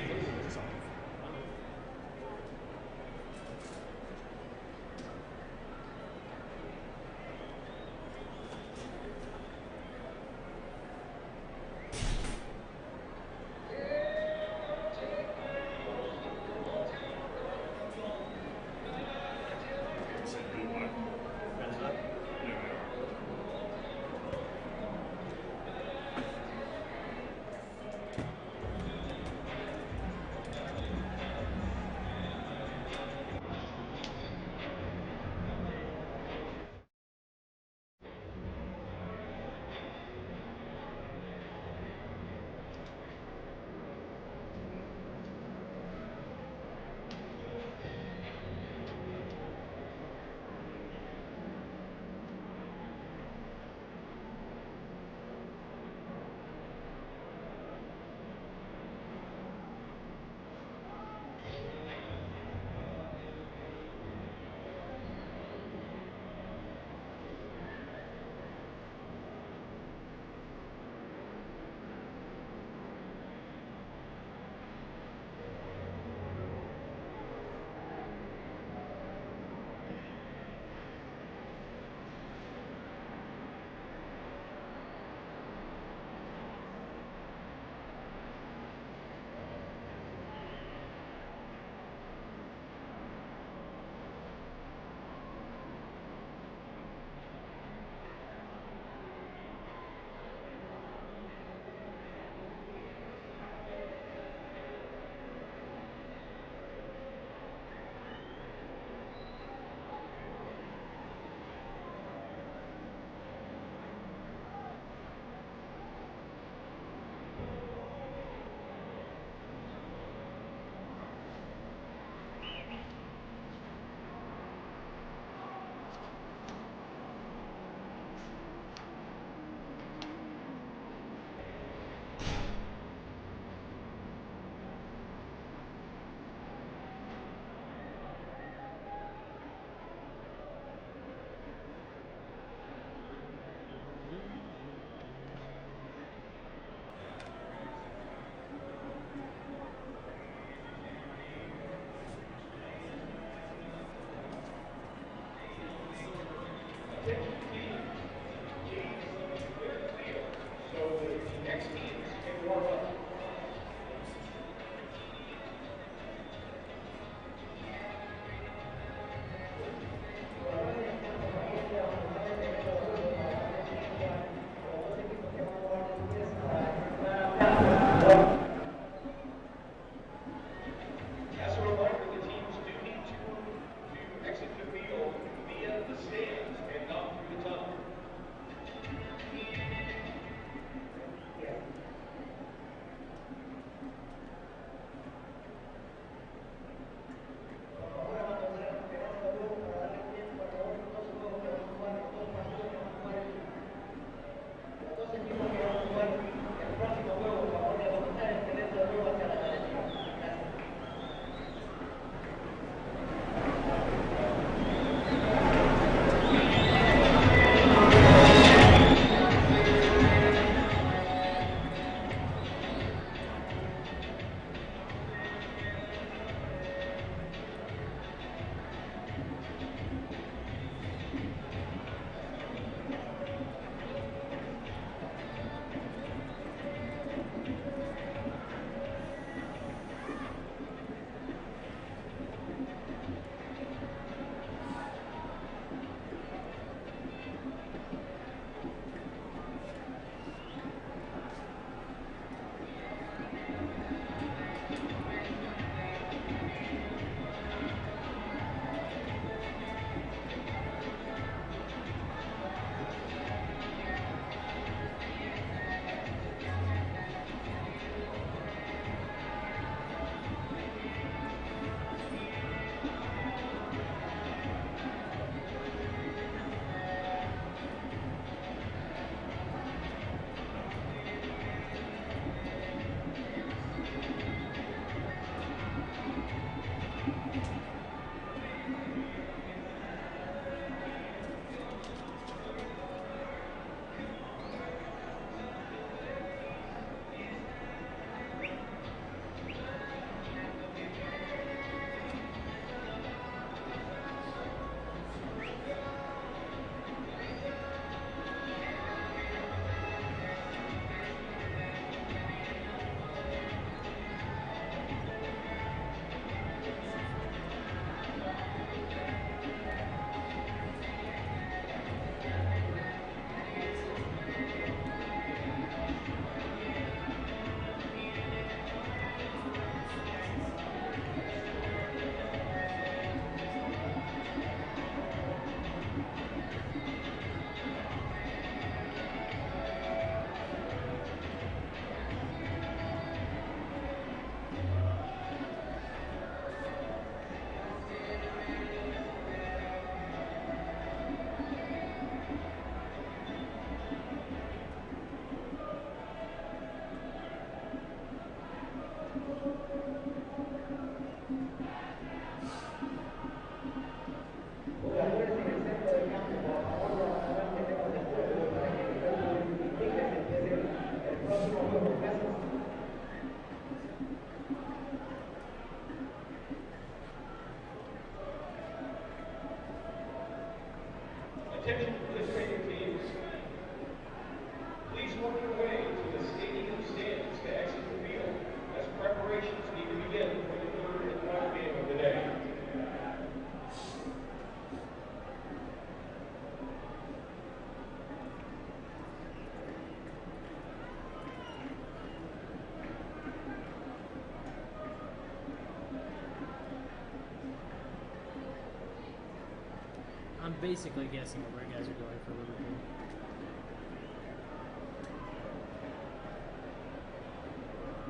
basically guessing where guys are going for Liverpool.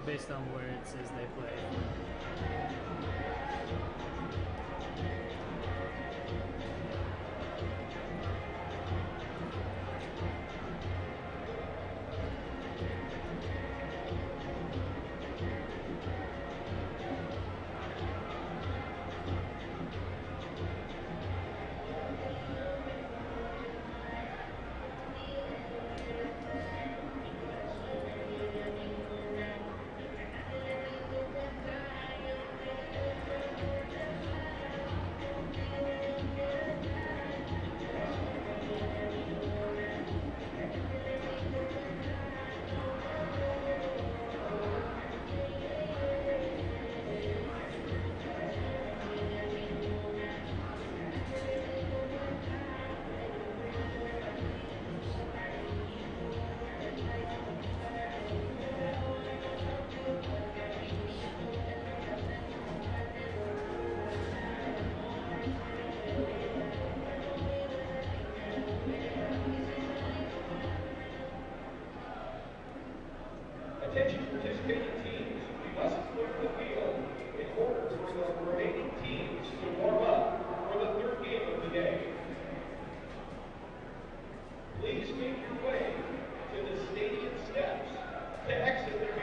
Based on where it says they play. Attention participating teams, you must clear the field in order for the remaining teams to warm up for the third game of the day. Please make your way to the stadium steps to exit the field.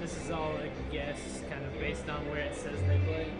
This is all a guess, kind of based on where it says they play.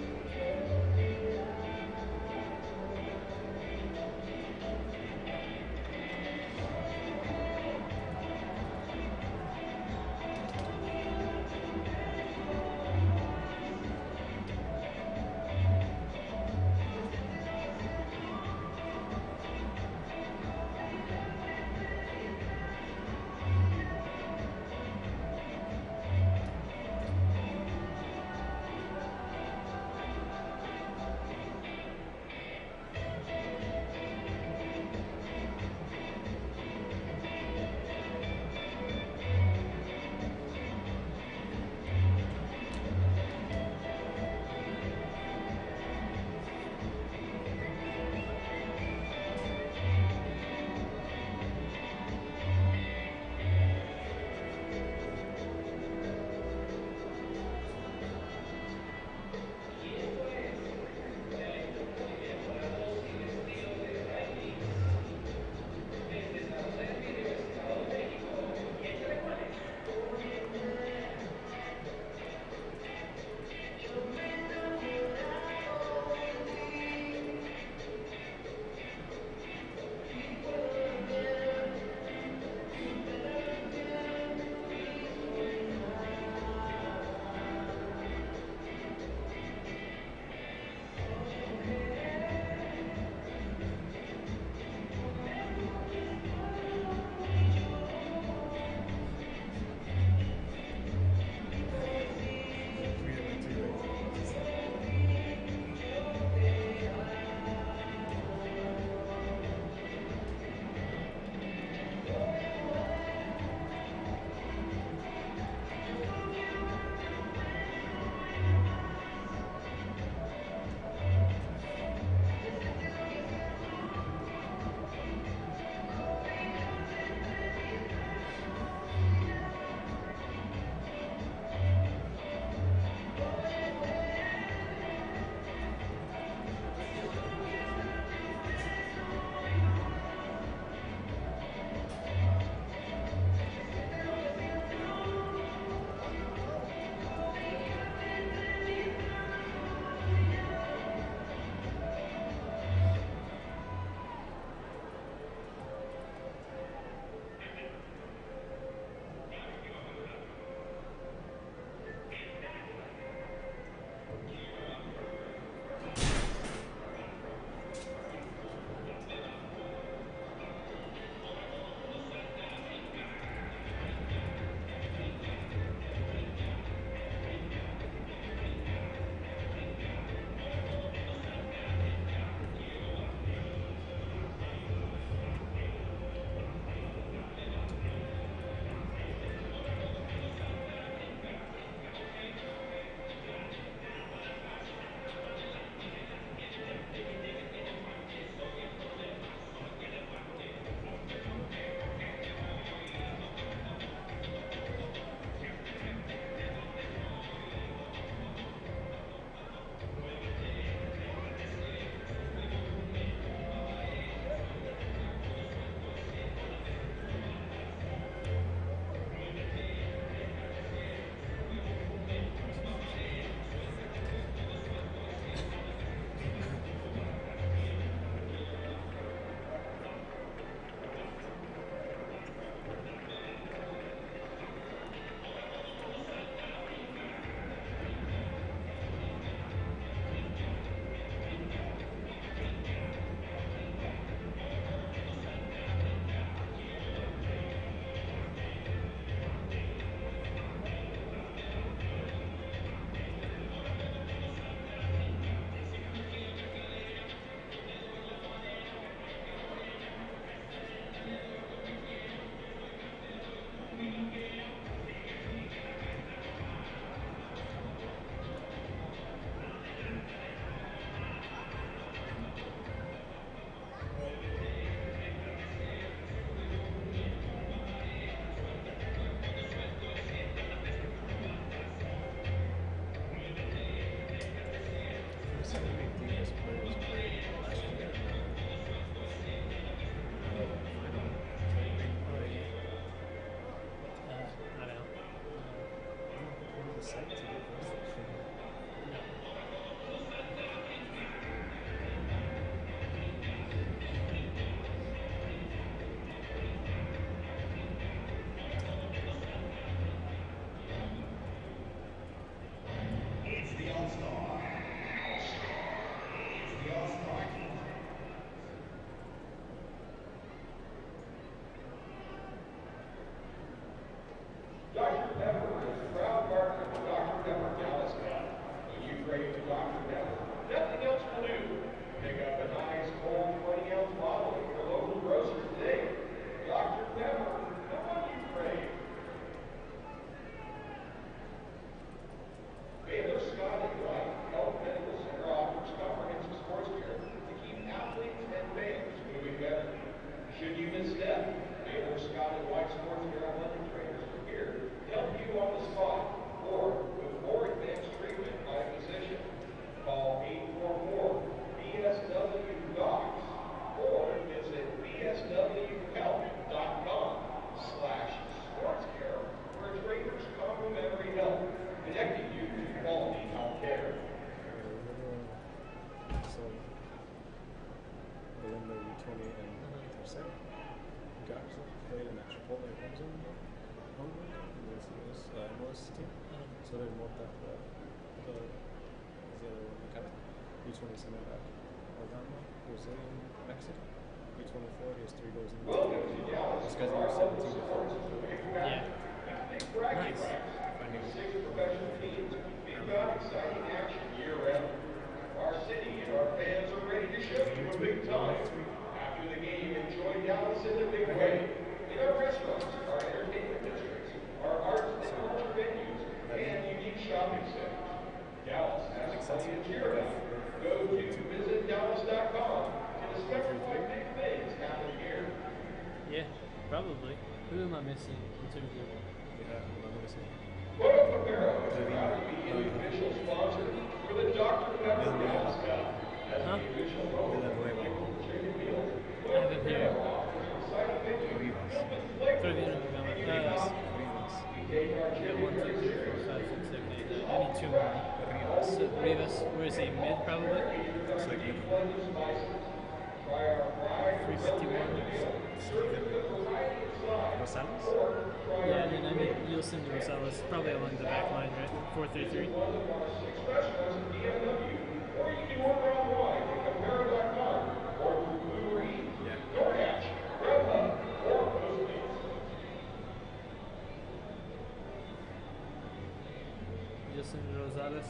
MLS team. So they want that the U20 center back. Alabama, Brazilian, Mexican. U24, he has 3 goals in the This guy's under 17 before. Yeah. Nice. Six professional teams. We've got exciting action year-round. Our city and our fans are ready to show you a big time. After the game, enjoy Dallas in a big way. In our restaurants, our entertainment districts, our arts and culture venues, and unique shopping centers. Dallas has plenty to cheer about. Go to visitdallas.com to discover what big things happen here. Yeah, probably. Who am I missing in terms of? Photo Papero is proud to be the official sponsor for the Dr. Pepper Dallas Cup. As the official home of the chicken meals, I have him here. exciting menu filled with flavor. We take our chicken very seriously. I need 2 more. So Rivas, where is he? Mid, probably? Looks like Each blend of spices. Try our fried 351. served with a variety of sides. Rosales? Or try Yeah, and then I mean, Yilson Rosales, probably along the back line, right? 4-3-3. one of our 6 restaurants in DFW, or you can order online at Compare.com, or through Uber Eats, DoorDash, Grubhub, or Postmates. Yilson Rosales.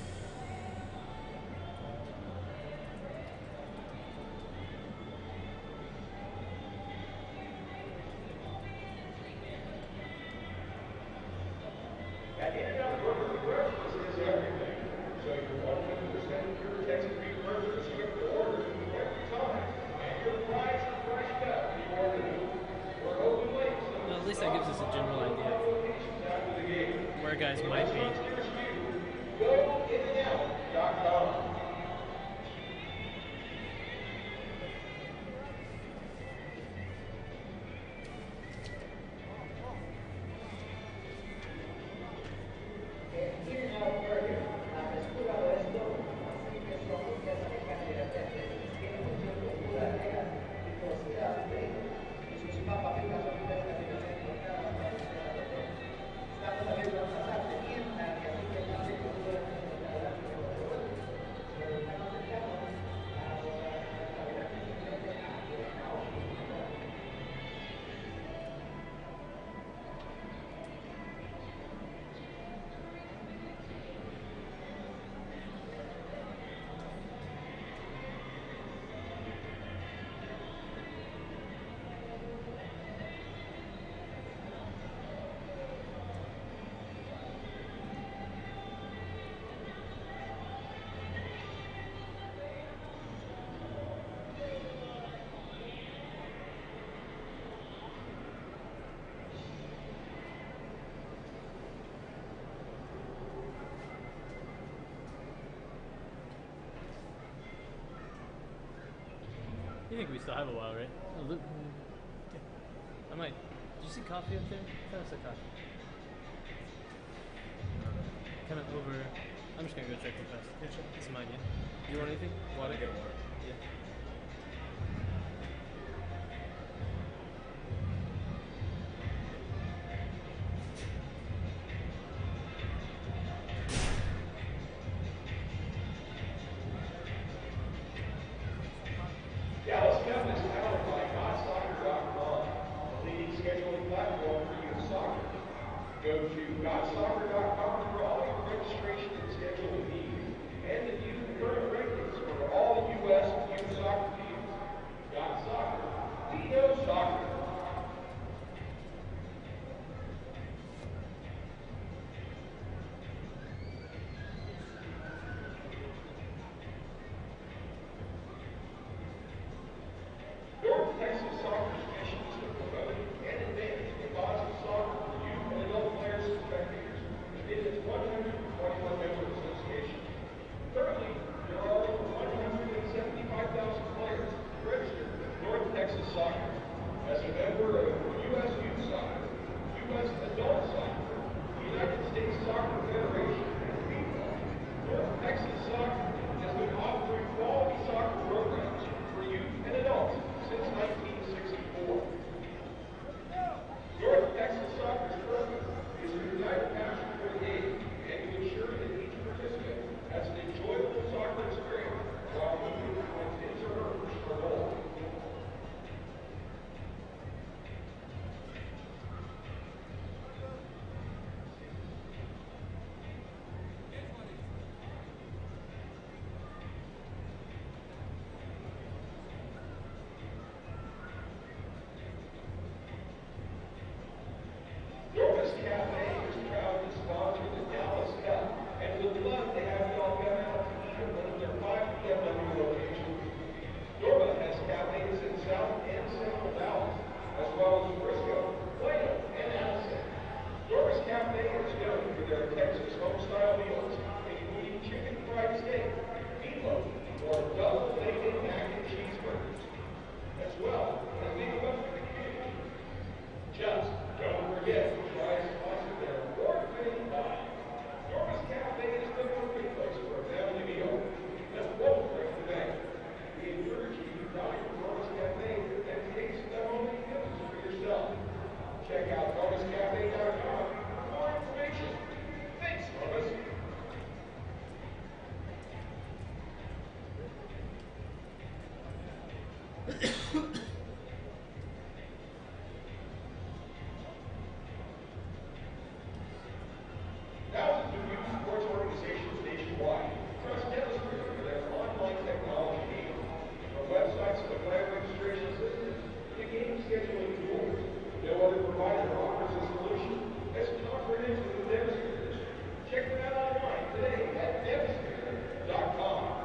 At In-N-Out Burger, breakfast is everything. So your 100% pure Texas beef burger is quick to order every time. And your fries are fresh cut when you order them. We're open late, so Well, at least that gives us a general idea of locations after the game. where guys might be. Go InAndOut.com. You think we still have a while, right? I might. Did you see coffee up there? I thought I saw coffee. Kind of over. I'm just gonna go check real fast. It's mine, yeah. Do you want anything? Water? Get water. Yeah. Dallas Cup is powered by GodSoccer.com, the leading scheduling platform for youth soccer. Go to GodSoccer.com for all your registration and scheduling needs, and the new current rankings for all U.S. youth soccer teams. God Soccer, we know soccer. North Texas Soccer's mission is to promote and advance the cause of soccer for youth and adult players and spectators in its 121-member association. Currently, there are over 175,000 players registered with North Texas Soccer. As a member of U.S. Youth Soccer, U.S. Adult Soccer, the United States Soccer Federation, and FIFA, North Texas Soccer has been offering quality soccer programs for youth and adults since 1964. North Texas Thousands of youth sports organizations nationwide trust Demonstrator for their online technology needs. From websites to player registration systems to game scheduling tools, no other provider offers a solution as comprehensive as Demonstrators. Check them out online today at demonstrator.com.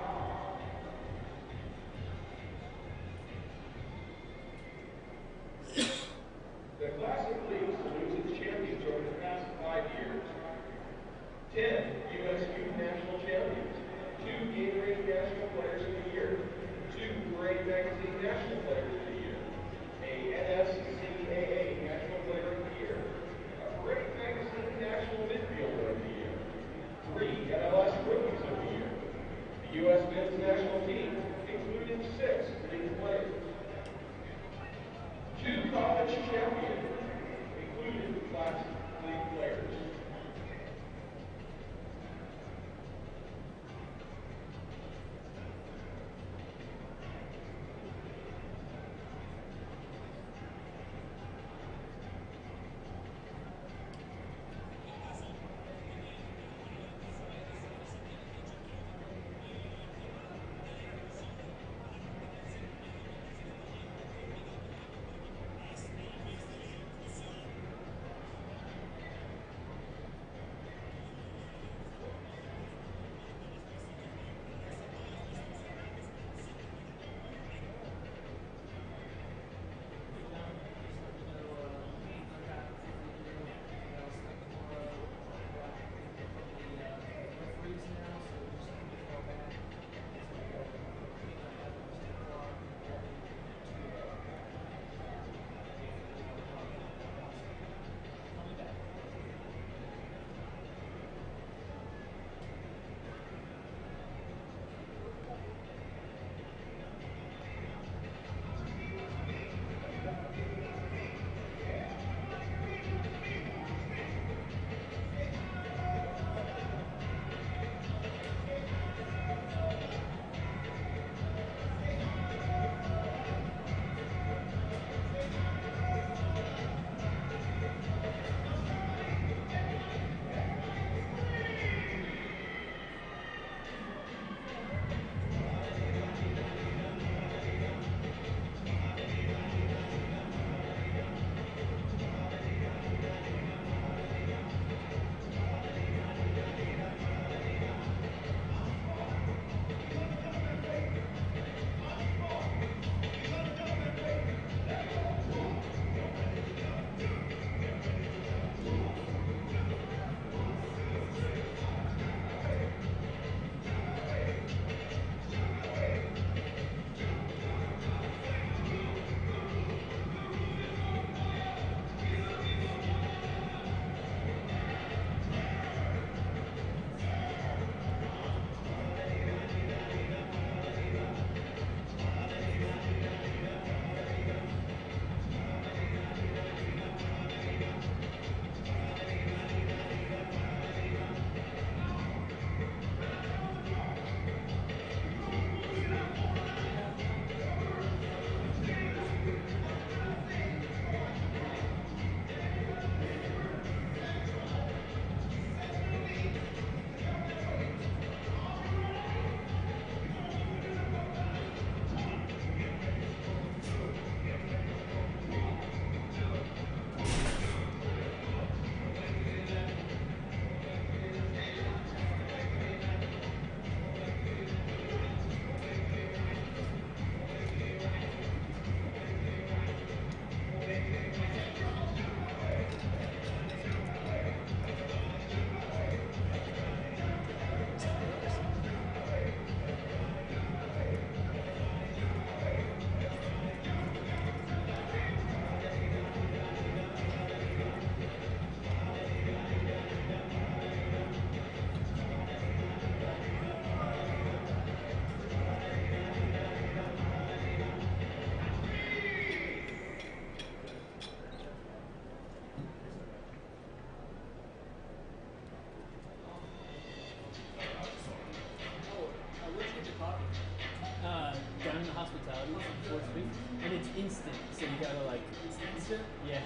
fatalities before swing, and it's instant. So you gotta like, It's instant. yeah.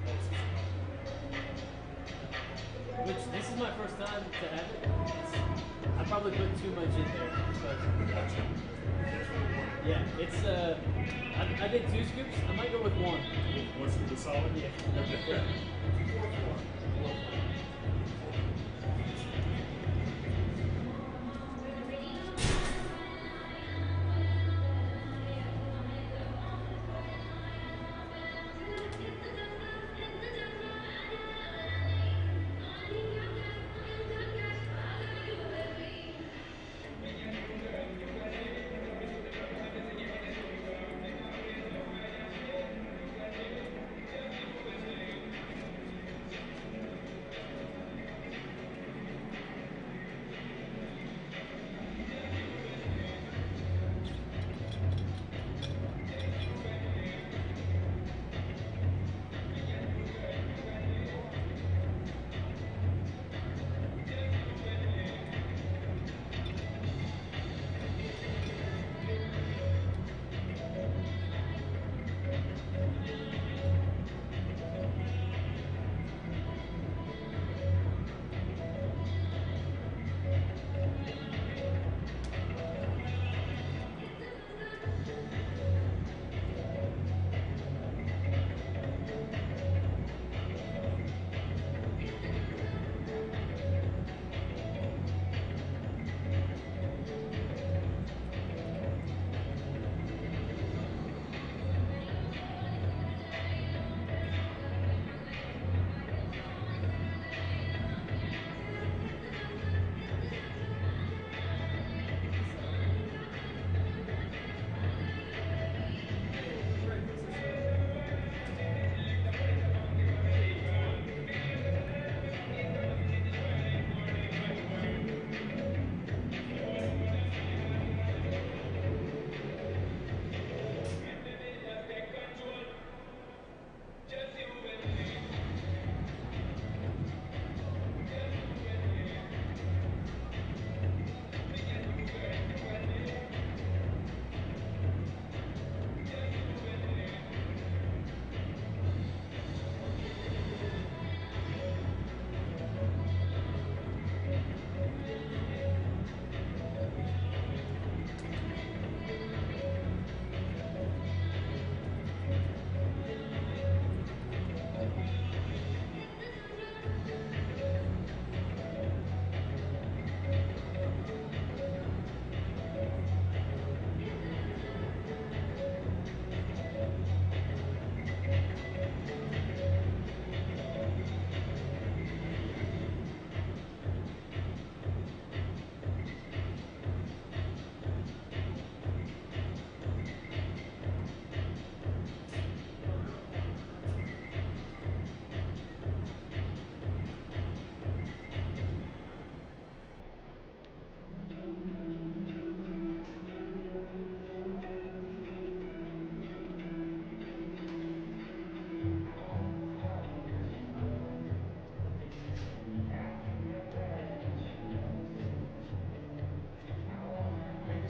Oh, it's Which this is my first time to have it. It's, I probably put too much in there, but gotcha. yeah, it's I did 2 scoops. I might go with 1. What's the solid? Yeah. Okay.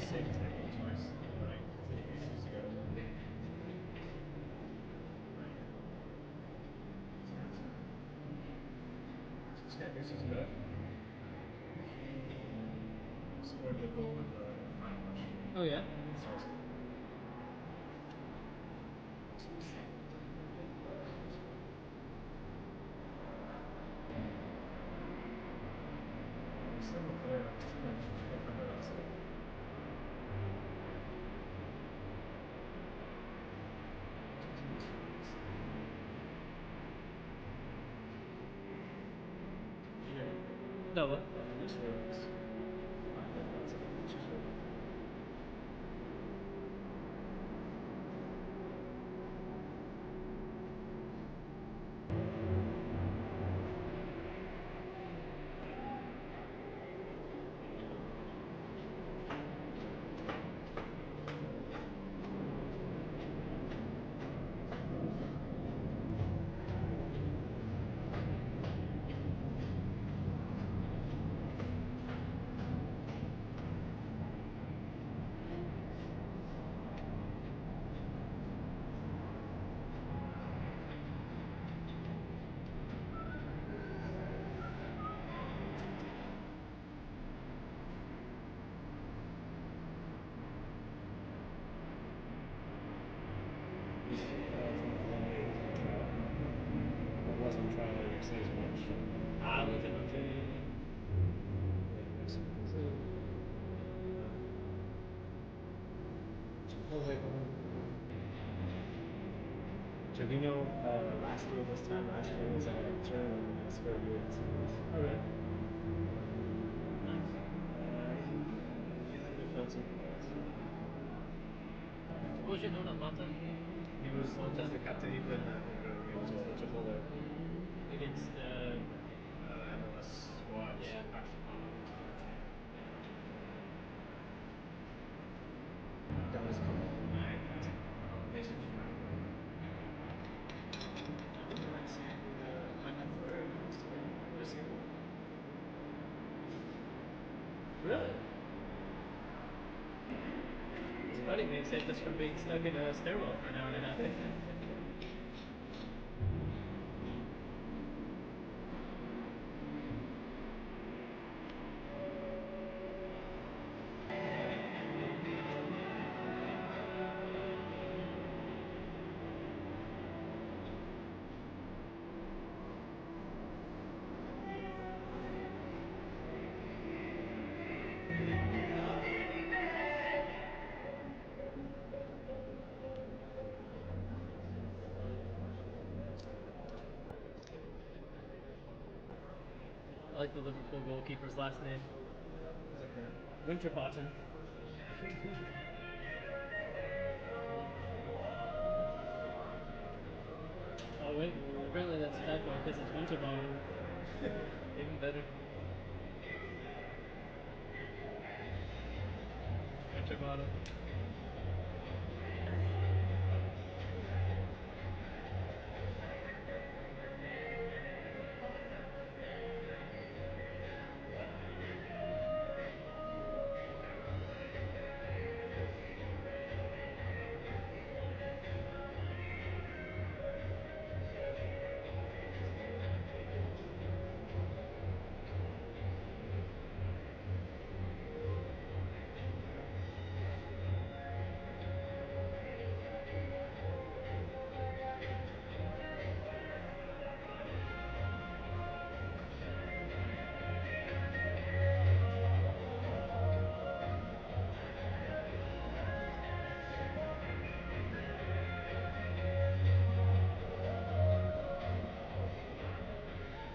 Same technique twice, right? Because it uses together. Right. This guy thinks he's good. He scored the goal in the final match. Oh yeah. Single player on his team. Can't find that outside. No what? This works. I think that's it. say as much. Ah, lo noté. Like Mexicans. Chipotle. Trevino, last year, this time last year, was at tournament in Mexico with Tigres. Okay. Nice. He's a defensive player. What was your note on Mata? He was the captain. He played in that homegrown game as well, Chipotle. Against MLS squad. Yeah. Dallas Cup. Mason Trout. I think might have third next year. This year. Really? It's funny they saved us from being stuck in a stairwell for an hour and a half. I like the Liverpool goalkeeper's last name. Winterbottom. Oh wait, apparently that's a typo because it's Winterbottom. Even better. Winterbottom.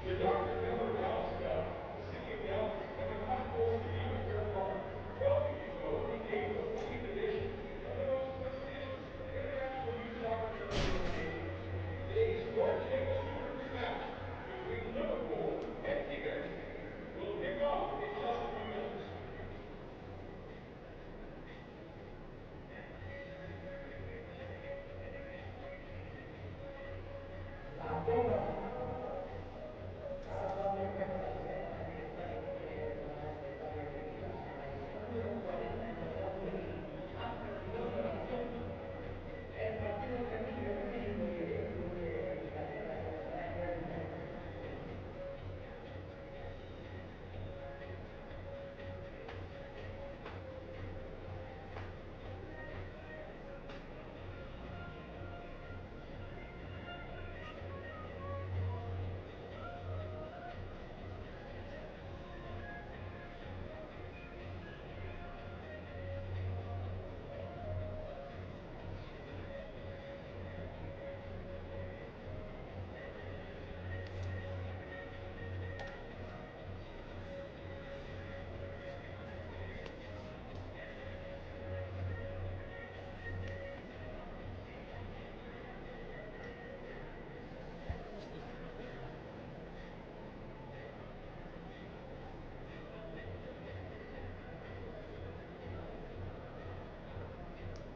The Dr. Pepper Dallas Cup. The city of Dallas is coming up close to Eagle Fair Park, welcoming you to the 48th and 14th edition of the most prestigious international youth soccer tournament in the nation. Today's door-to-table Super 3 match between Liverpool and Tigres will kick off in just a few minutes. El partido termina siendo de Inglaterra contra Inglaterra.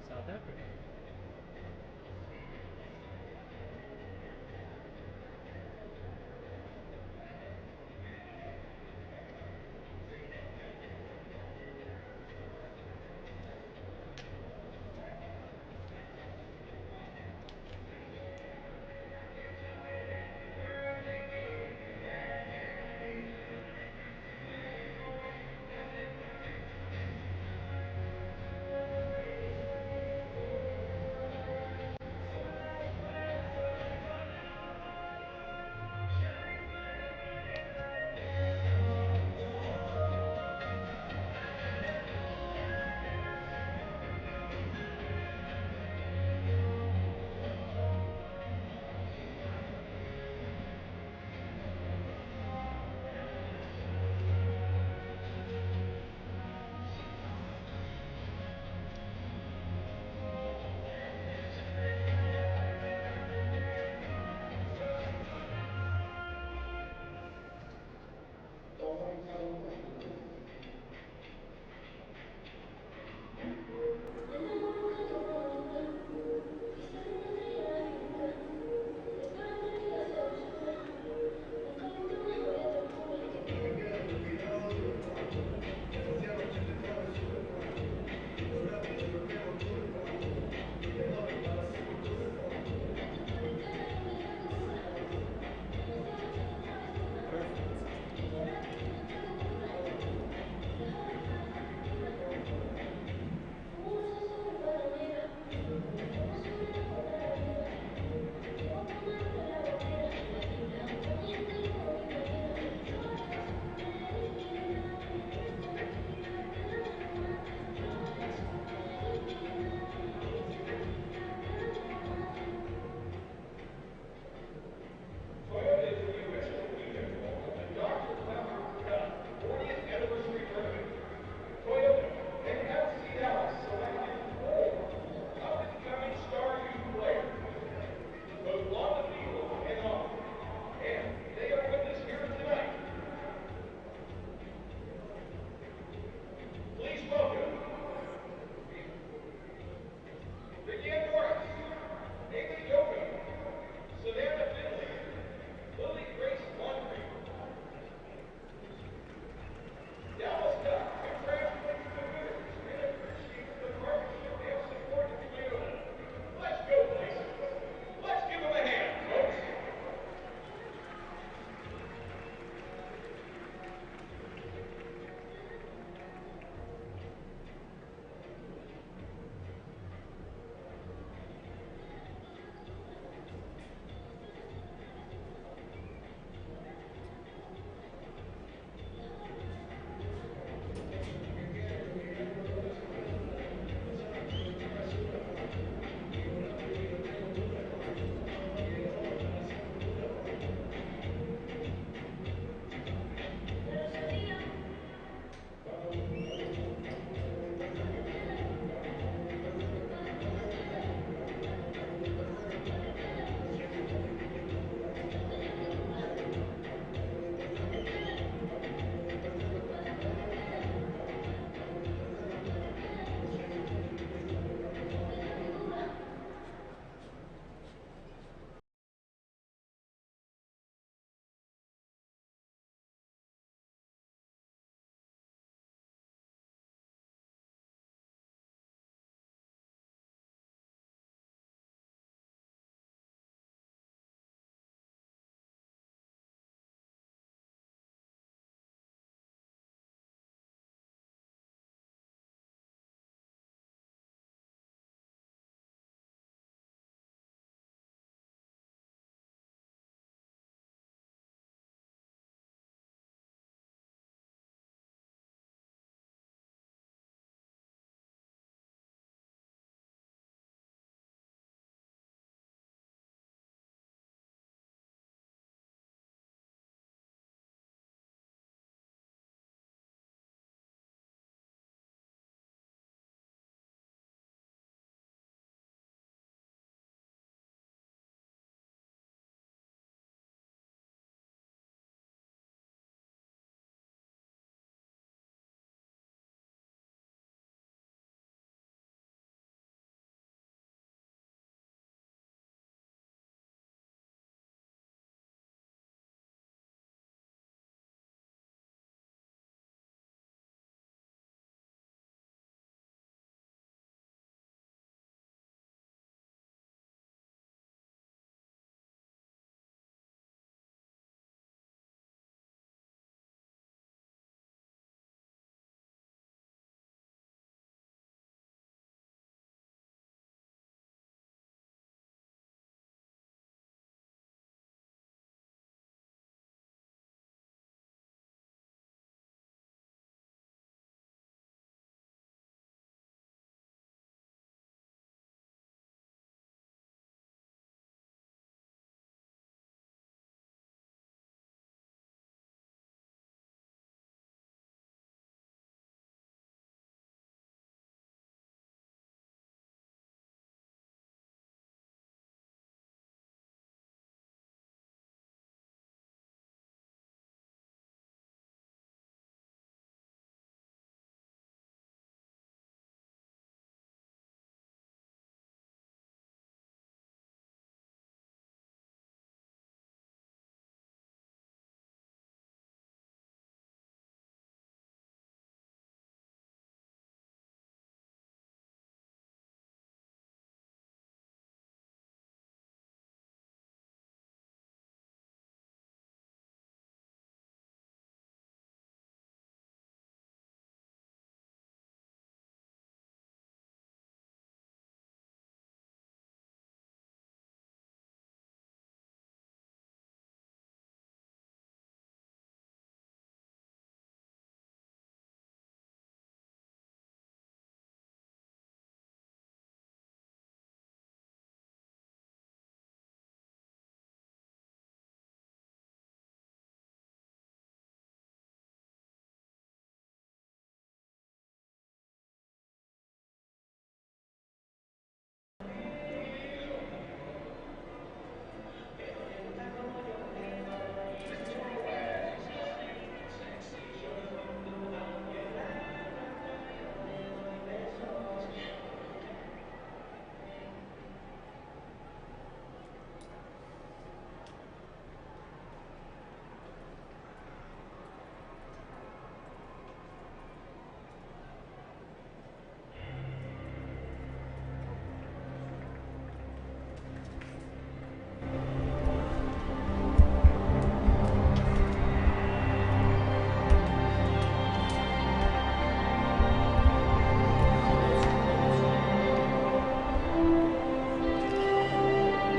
South Africa.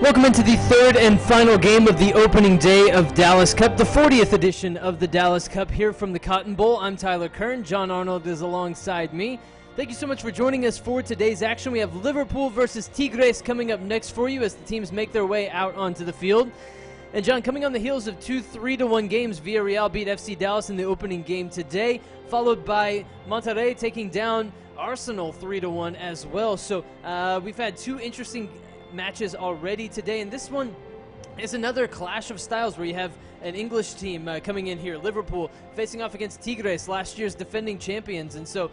Welcome into the third and final game of the opening day of Dallas Cup, the 40th edition of the Dallas Cup here from the Cotton Bowl. I'm Tyler Kern. John Arnold is alongside me. Thank you so much for joining us for today's action. We have Liverpool versus Tigres coming up next for you as the teams make their way out onto the field. And John, coming on the heels of two 3-1 games, Villarreal beat FC Dallas in the opening game today, followed by Monterrey taking down Arsenal 3-1 as well. So we've had two interesting matches already today, and this one is another clash of styles where you have an English team coming in here, Liverpool, facing off against Tigres, last year's defending champions. And so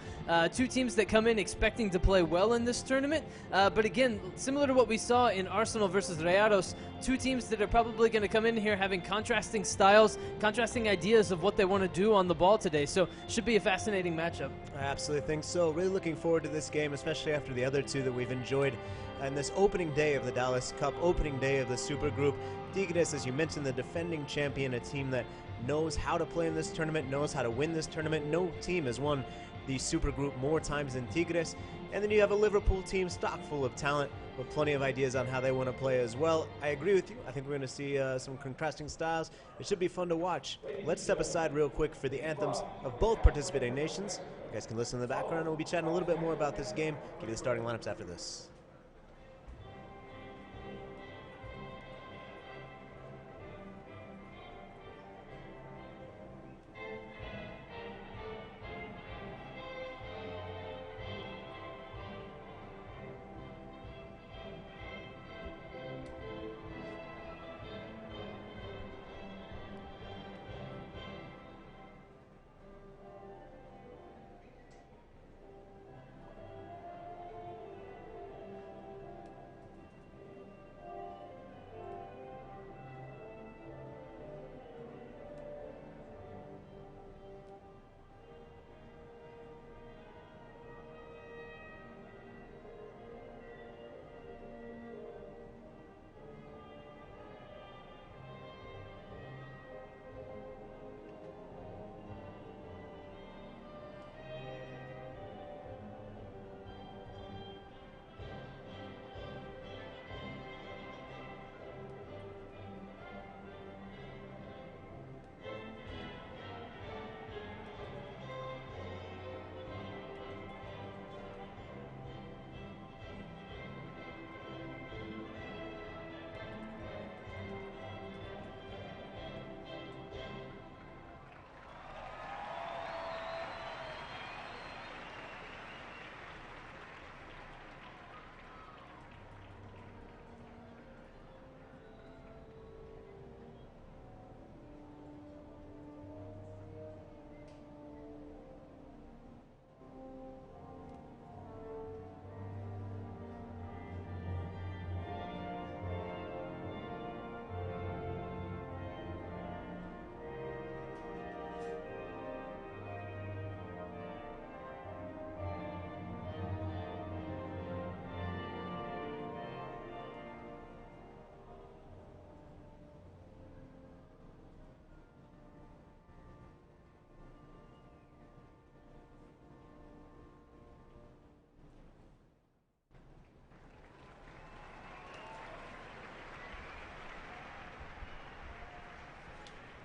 two teams that come in expecting to play well in this tournament. But again, similar to what we saw in Arsenal versus Rayados, two teams that are probably going to come in here having contrasting styles, contrasting ideas of what they want to do on the ball today. So should be a fascinating matchup. I absolutely think so. Really looking forward to this game, especially after the other two that we've enjoyed. And this opening day of the Dallas Cup, opening day of the Super Group. Tigres, as you mentioned, the defending champion, a team that knows how to play in this tournament, knows how to win this tournament. No team has won the Super Group more times than Tigres. And then you have a Liverpool team stock full of talent with plenty of ideas on how they want to play as well. I agree with you. I think we're going to see some contrasting styles. It should be fun to watch. Let's step aside real quick for the anthems of both participating nations. You guys can listen in the background, and we'll be chatting a little bit more about this game. Give you the starting lineups after this.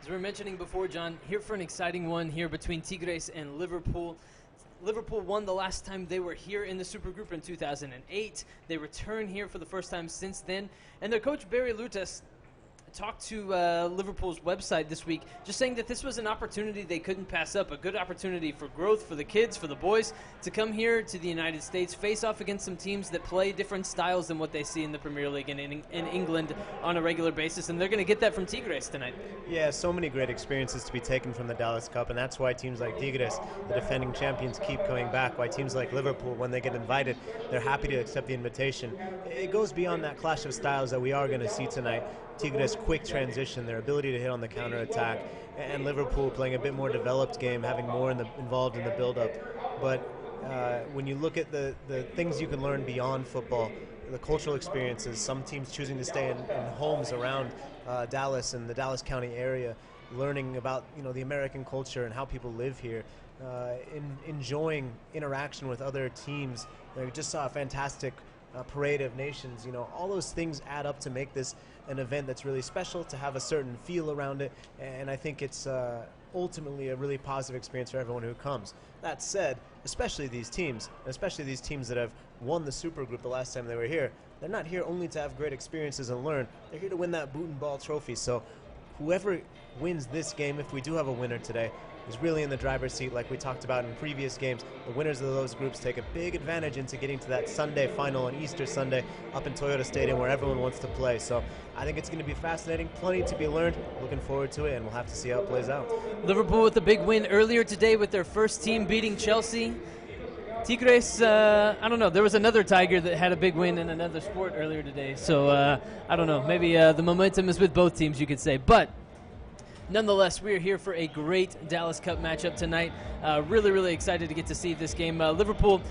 As we were mentioning before, John, here for an exciting one here between Tigres and Liverpool. Liverpool won the last time they were here in the Super Group in 2008. They return here for the first time since then. And their coach, Barry Lutas, talked to Liverpool's website this week, just saying that this was an opportunity they couldn't pass up, a good opportunity for growth for the kids, for the boys, to come here to the United States, face off against some teams that play different styles than what they see in the Premier League and in England on a regular basis, and they're going to get that from Tigres tonight. Yeah, so many great experiences to be taken from the Dallas Cup, and that's why teams like Tigres, the defending champions, keep coming back, why teams like Liverpool, when they get invited, they're happy to accept the invitation. It goes beyond that clash of styles that we are going to see tonight. Tigres' quick transition, their ability to hit on the counterattack, and Liverpool playing a bit more developed game, having more involved in the build-up. But when you look at the things you can learn beyond football, the cultural experiences, some teams choosing to stay in homes around Dallas and the Dallas County area, learning about the American culture and how people live here, enjoying interaction with other teams. I just saw a fantastic Parade of Nations. All those things add up to make this an event that's really special, to have a certain feel around it, and I think it's ultimately a really positive experience for everyone who comes. That said, especially these teams that have won the Super Group the last time they were here, they're not here only to have great experiences and learn. They're here to win that boot and ball trophy. So whoever wins this game, if we do have a winner today, is really in the driver's seat like we talked about in previous games. The winners of those groups take a big advantage into getting to that Sunday final on Easter Sunday up in Toyota Stadium where everyone wants to play. So I think it's going to be fascinating, plenty to be learned. Looking forward to it, and we'll have to see how it plays out. Liverpool with a big win earlier today with their first team beating Chelsea. Tigres, I don't know. There was another Tiger that had a big win in another sport earlier today. So I don't know. Maybe the momentum is with both teams, you could say. But nonetheless, we are here for a great Dallas Cup matchup tonight. Really, really excited to get to see this game. Liverpool,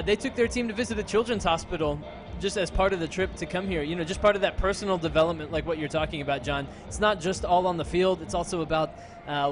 they took their team to visit a children's hospital just as part of the trip to come here. Just part of that personal development like what you're talking about, John. It's not just all on the field. It's also about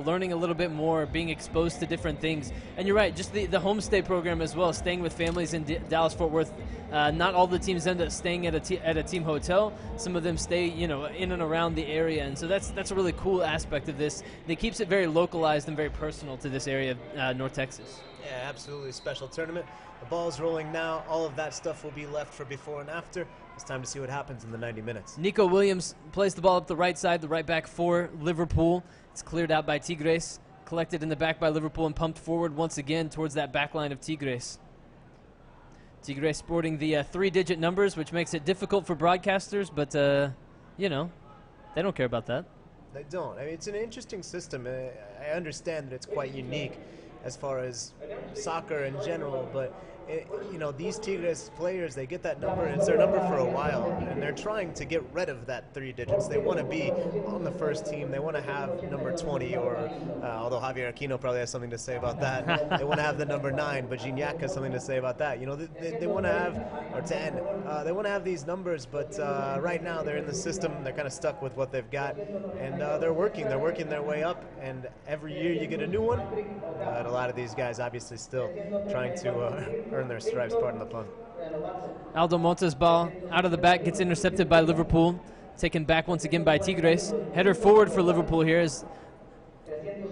learning a little bit more, being exposed to different things. And you're right, just the homestay program as well, staying with families in Dallas-Fort Worth. Not all the teams end up staying at a team hotel. Some of them stay, in and around the area, and so that's a really cool aspect of this. It keeps it very localized and very personal to this area of North Texas. Yeah, absolutely special tournament. The ball's rolling now. All of that stuff will be left for before and after. It's time to see what happens in the 90 minutes. Nico Williams plays the ball up the right side, the right back for Liverpool. It's cleared out by Tigres, collected in the back by Liverpool, and pumped forward once again towards that back line of Tigres. Tigres sporting the 3-digit numbers, which makes it difficult for broadcasters, but, they don't care about that. They don't. I mean, it's an interesting system. I understand that it's quite unique as far as soccer in general, but these Tigres players, they get that number, and it's their number for a while, and they're trying to get rid of that 3 digits. They want to be on the first team. They want to have number 20, or although Javier Aquino probably has something to say about that, they want to have the number 9, but Gignac has something to say about that. They want to have, or 10, they want to have these numbers, but right now they're in the system. They're kind of stuck with what they've got, and they're working their way up, and every year you get a new one. And a lot of these guys obviously still trying to earn their stripes, pardon the pun. Aldo Montes' ball out of the back gets intercepted by Liverpool. Taken back once again by Tigres. Header forward for Liverpool here as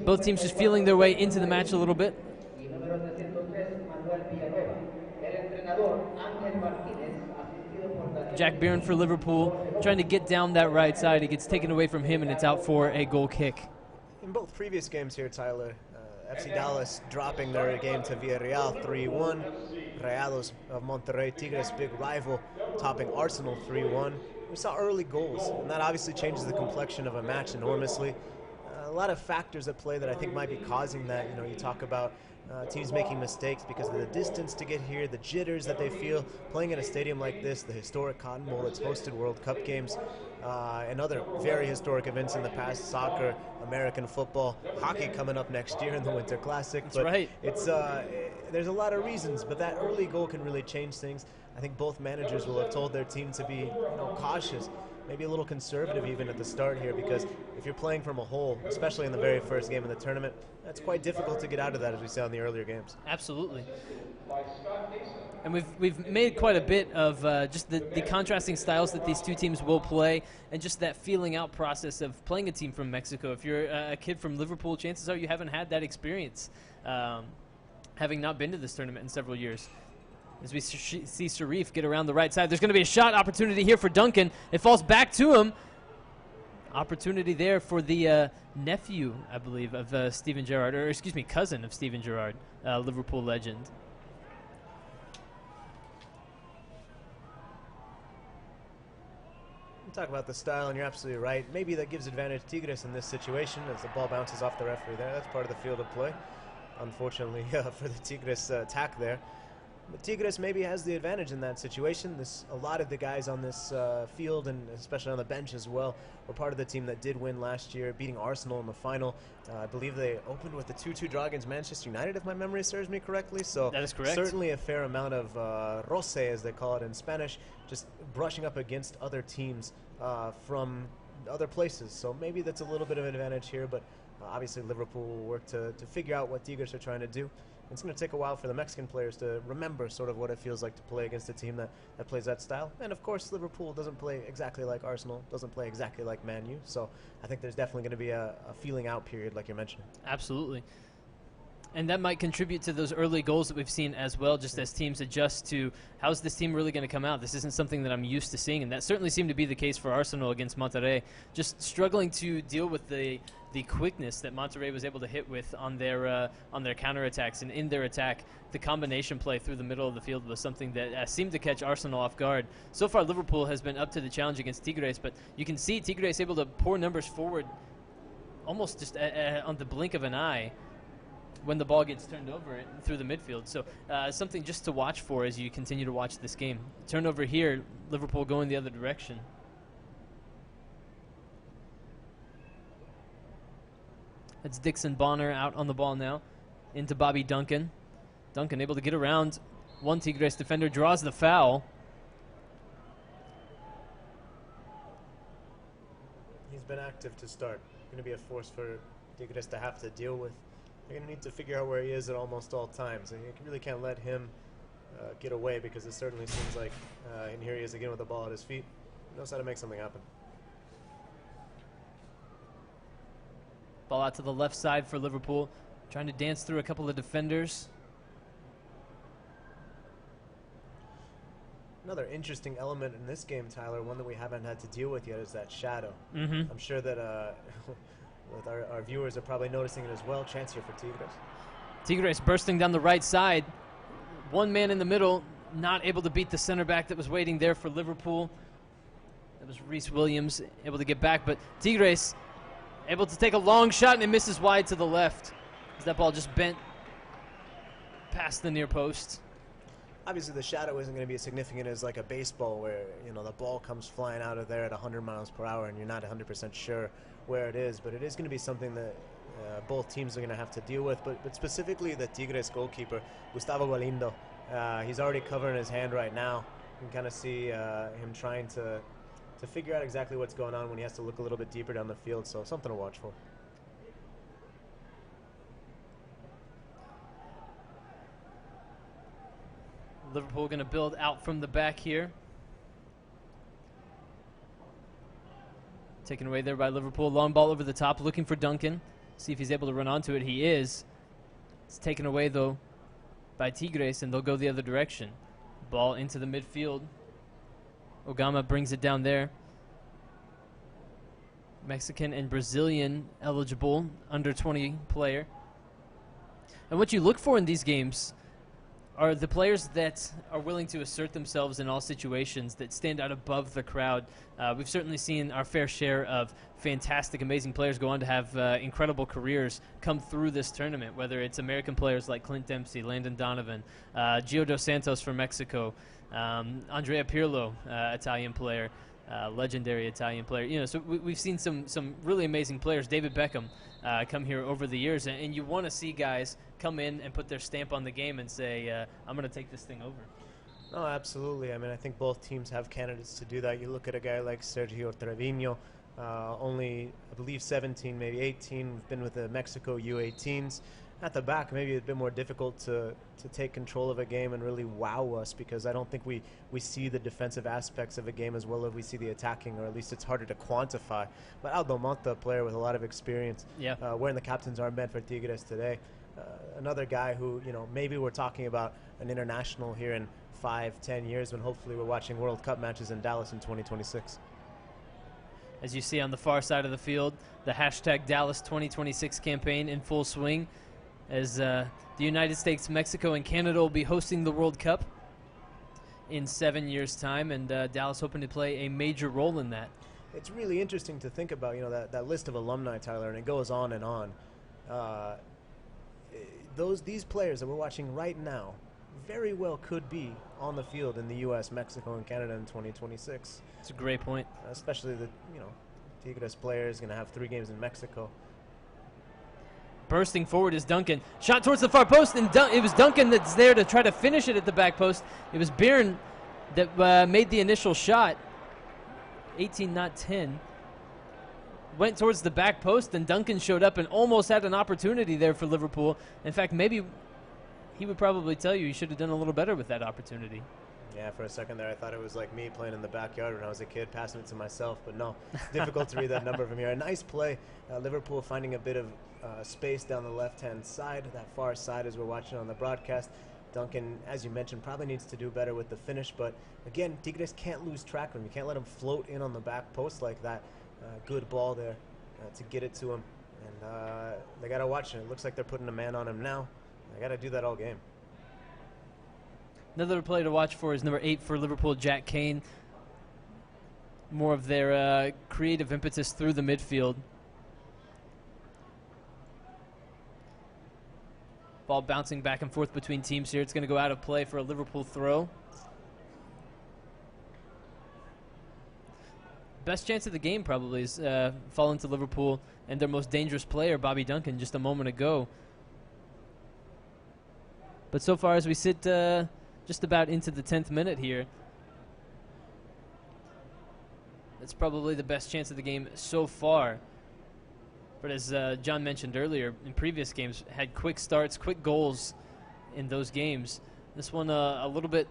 both teams just feeling their way into the match a little bit. Jack Byrne for Liverpool trying to get down that right side. It gets taken away from him, and it's out for a goal kick. In both previous games here, Tyler, FC Dallas dropping their game to Villarreal 3-1. Rayados of Monterrey, Tigres, big rival, topping Arsenal 3-1. We saw early goals, and that obviously changes the complexion of a match enormously. A lot of factors at play that I think might be causing that. You talk about teams making mistakes because of the distance to get here, the jitters that they feel playing in a stadium like this, the historic Cotton Bowl that's hosted World Cup games, and other very historic events in the past, soccer, American football, hockey coming up next year in the Winter Classic. That's right. It's there's a lot of reasons, but that early goal can really change things. I think both managers will have told their team to be cautious, maybe a little conservative even at the start here, because if you're playing from a hole, especially in the very first game of the tournament, that's quite difficult to get out of that, as we saw in the earlier games. Absolutely. And we've made quite a bit of just the contrasting styles that these two teams will play, and just that feeling out process of playing a team from Mexico. If you're a kid from Liverpool, chances are you haven't had that experience, having not been to this tournament in several years. As we see Sharif get around the right side, there's going to be a shot opportunity here for Duncan. It falls back to him. Opportunity there for the nephew, I believe, of Steven Gerrard, or excuse me, cousin of Steven Gerrard, Liverpool legend. Talk about the style, and you're absolutely right. Maybe that gives advantage Tigres in this situation as the ball bounces off the referee there. That's part of the field of play, unfortunately, for the Tigres attack there. But Tigres maybe has the advantage in that situation. A lot of the guys on this field, and especially on the bench as well, were part of the team that did win last year, beating Arsenal in the final. I believe they opened with a 2-2 draw against Manchester United, if my memory serves me correctly. So that is correct. Certainly a fair amount of roce, as they call it in Spanish, just brushing up against other teams from other places. So maybe that's a little bit of an advantage here, but obviously Liverpool will work to figure out what Tigres are trying to do. It's going to take a while for the Mexican players to remember sort of what it feels like to play against a team that plays that style. And of course, Liverpool doesn't play exactly like Arsenal, doesn't play exactly like Man U. So I think there's definitely going to be a feeling out period, like you're mentioning. Absolutely. And that might contribute to those early goals that we've seen as well, just as teams adjust to how's this team really going to come out. This isn't something that I'm used to seeing, and that certainly seemed to be the case for Arsenal against Monterrey. Just struggling to deal with the quickness that Monterrey was able to hit with on their counterattacks and in their attack. The combination play through the middle of the field was something that seemed to catch Arsenal off guard. So far, Liverpool has been up to the challenge against Tigres, but you can see Tigres able to pour numbers forward almost just on the blink of an eye when the ball gets turned over through the midfield. So something just to watch for as you continue to watch this game. Turnover here, Liverpool going the other direction. That's Dixon Bonner out on the ball now. Into Bobby Duncan. Duncan able to get around. One Tigres defender draws the foul. He's been active to start. Going to be a force for Tigres to have to deal with. They're going to need to figure out where he is at almost all times. And you really can't let him get away, because it certainly seems like, and here he is again with the ball at his feet. He knows how to make something happen. Ball out to the left side for Liverpool. Trying to dance through a couple of defenders. Another interesting element in this game, Tyler, one that we haven't had to deal with yet, is that shadow. Mm-hmm. I'm sure that with our viewers are probably noticing it as well. Chance here for Tigres. Tigres bursting down the right side. One man in the middle, not able to beat the center back that was waiting there for Liverpool. That was Reece Williams, able to get back, but Tigres able to take a long shot, and it misses wide to the left as that ball just bent past the near post. Obviously, the shadow isn't going to be as significant as like a baseball, where the ball comes flying out of there at 100 miles per hour and you're not 100% sure where it is. But it is going to be something that both teams are going to have to deal with. But specifically the Tigres goalkeeper, Gustavo Galindo, he's already covering his hand right now. You can kind of see him trying to figure out exactly what's going on when he has to look a little bit deeper down the field. So something to watch for. Liverpool going to build out from the back here. Taken away there by Liverpool. Long ball over the top, looking for Duncan. See if he's able to run onto it. He is. It's taken away, though, by Tigres, and they'll go the other direction. Ball into the midfield. Ogama brings it down there. Mexican and Brazilian eligible, under 20 player. And what you look for in these games are the players that are willing to assert themselves in all situations, that stand out above the crowd. We've certainly seen our fair share of fantastic, amazing players go on to have incredible careers come through this tournament, whether it's American players like Clint Dempsey, Landon Donovan, Gio Dos Santos from Mexico, Andrea Pirlo, Italian player, legendary Italian player. So we've seen some really amazing players. David Beckham come here over the years, and you want to see guys come in and put their stamp on the game and say, I'm going to take this thing over. No, absolutely. I mean, I think both teams have candidates to do that. You look at a guy like Sergio Treviño, only, I believe, 17, maybe 18. We've been with the Mexico U18s. At the back, maybe a bit more difficult to take control of a game and really wow us, because I don't think we see the defensive aspects of a game as well as we see the attacking, or at least it's harder to quantify. But Aldo Monta, a player with a lot of experience, wearing the captain's armband for Tigres today. Another guy who, maybe we're talking about an international here in 5-10 years, when hopefully we're watching World Cup matches in Dallas in 2026. As you see on the far side of the field, the hashtag Dallas 2026 campaign in full swing, as the United States, Mexico, and Canada will be hosting the World Cup in 7 years' time, and Dallas hoping to play a major role in that. It's really interesting to think about, that list of alumni, Tyler, and it goes on and on. These players that we're watching right now very well could be on the field in the U.S., Mexico, and Canada in 2026. It's a great point. Especially the, Tigres players going to have 3 games in Mexico. Bursting forward is Duncan. Shot towards the far post, and it was Duncan that's there to try to finish it at the back post. It was Byrne that made the initial shot. 18, not 10. Went towards the back post, and Duncan showed up and almost had an opportunity there for Liverpool. In fact, maybe he would probably tell you he should have done a little better with that opportunity. Yeah, for a second there, I thought it was like me playing in the backyard when I was a kid, passing it to myself. But no, difficult to read that number from here. A nice play. Liverpool finding a bit of space down the left-hand side, that far side as we're watching on the broadcast. Duncan, as you mentioned, probably needs to do better with the finish. But again, Tigres can't lose track of him. You can't let him float in on the back post like that. Good ball there to get it to him. And they got to watch it. It looks like they're putting a man on him now. They got to do that all game. Another player to watch for is number 8 for Liverpool, Jack Kane. More of their creative impetus through the midfield. Ball bouncing back and forth between teams here. It's going to go out of play for a Liverpool throw. Best chance of the game probably is fallen to Liverpool and their most dangerous player, Bobby Duncan, just a moment ago. But so far as we sit just about into the 10th minute here, that's probably the best chance of the game so far. But as John mentioned earlier, in previous games, had quick starts, quick goals in those games. This one a little bit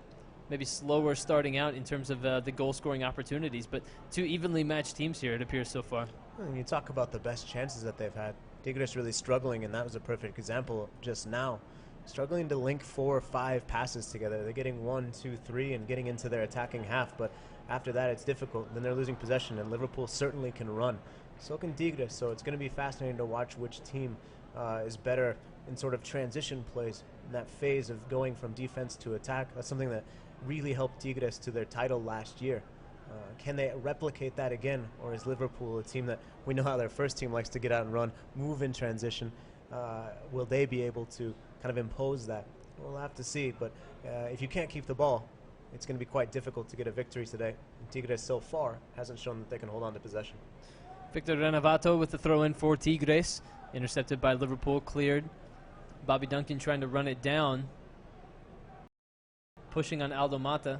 maybe slower starting out in terms of the goal-scoring opportunities, but two evenly matched teams here, it appears so far. When you talk about the best chances that they've had, Tigres really struggling, and that was a perfect example just now. Struggling to link 4 or 5 passes together. They're getting 1, 2, 3 and getting into their attacking half, but after that it's difficult. Then they're losing possession, and Liverpool certainly can run. So can Tigres, so it's going to be fascinating to watch which team is better in sort of transition plays, in that phase of going from defense to attack. That's something that really helped Tigres to their title last year. Can they replicate that again, or is Liverpool a team that we know how their first team likes to get out and run, move in transition? Will they be able to kind of impose that? We'll have to see, but if you can't keep the ball, it's going to be quite difficult to get a victory today. And Tigres so far hasn't shown that they can hold on to possession. Victor Renovato with the throw-in for Tigres. Intercepted by Liverpool, cleared. Bobby Duncan trying to run it down. Pushing on Aldo Mata.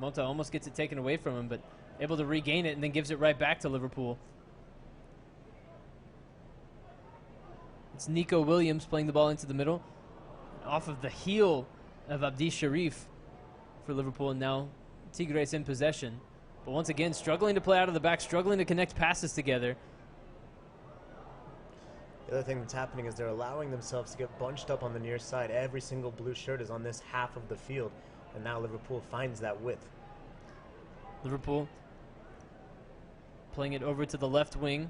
Mota almost gets it taken away from him, but able to regain it and then gives it right back to Liverpool. It's Nico Williams playing the ball into the middle. Off of the heel of Abdi Sharif for Liverpool, and now Tigres in possession. But once again, struggling to play out of the back, struggling to connect passes together. The other thing that's happening is they're allowing themselves to get bunched up on the near side. Every single blue shirt is on this half of the field, and now Liverpool finds that width. Liverpool playing it over to the left wing.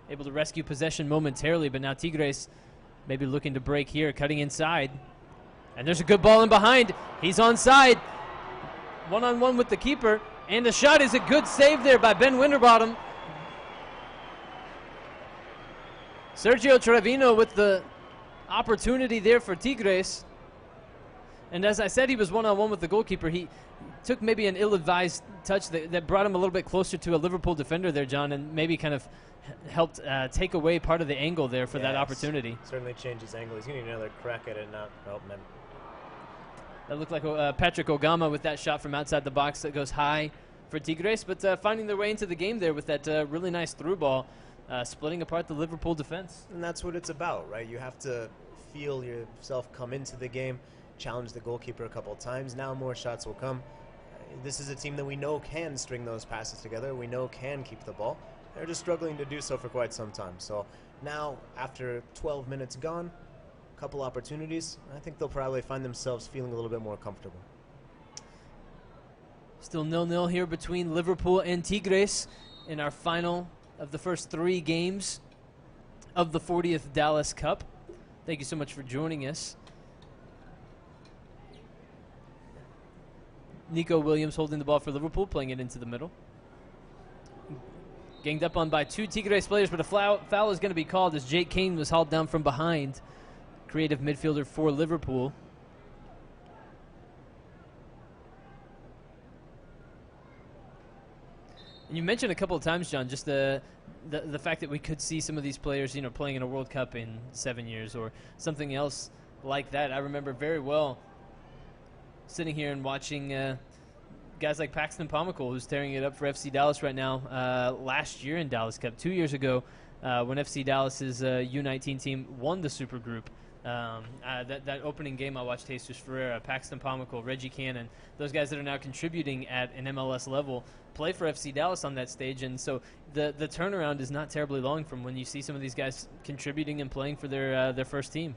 Able to rescue possession momentarily, but now Tigres maybe looking to break here, cutting inside. And there's a good ball in behind. He's onside. One-on-one with the keeper. And the shot is a good save there by Ben Winterbottom. Sergio Trevino with the opportunity there for Tigres. And as I said, he was one-on-one with the goalkeeper. He took maybe an ill-advised touch that brought him a little bit closer to a Liverpool defender there, John, and maybe kind of helped take away part of the angle there for that opportunity. Certainly changed his angle. He's going to need another crack at it now. Oh, man. That looked like Patrick Ogama with that shot from outside the box that goes high for Tigres, but finding their way into the game there with that really nice through ball, splitting apart the Liverpool defense. And that's what it's about, right? You have to feel yourself come into the game, challenge the goalkeeper a couple of times. Now more shots will come. This is a team that we know can string those passes together. We know can keep the ball. They're just struggling to do so for quite some time. So now, after 12 minutes gone, a couple opportunities, I think they'll probably find themselves feeling a little bit more comfortable. Still 0-0 here between Liverpool and Tigres in our final of the first 3 games of the 40th Dallas Cup. Thank you so much for joining us. Nico Williams holding the ball for Liverpool, playing it into the middle. Ganged up on by 2 Tigres players, but a foul is going to be called as Jake Kane was hauled down from behind. Creative midfielder for Liverpool. And you mentioned a couple of times, John, just the fact that we could see some of these players, you know, playing in a World Cup in 7 years or something else like that. I remember very well sitting here and watching guys like Paxton Pomykal, who's tearing it up for FC Dallas right now, last year in Dallas Cup. 2 years ago, when FC Dallas's U19 team won the Super Group, That opening game I watched, Jesus Ferreira, Paxton Pomical, Reggie Cannon, those guys that are now contributing at an MLS level play for FC Dallas on that stage, and so the turnaround is not terribly long from when you see some of these guys contributing and playing for their first team.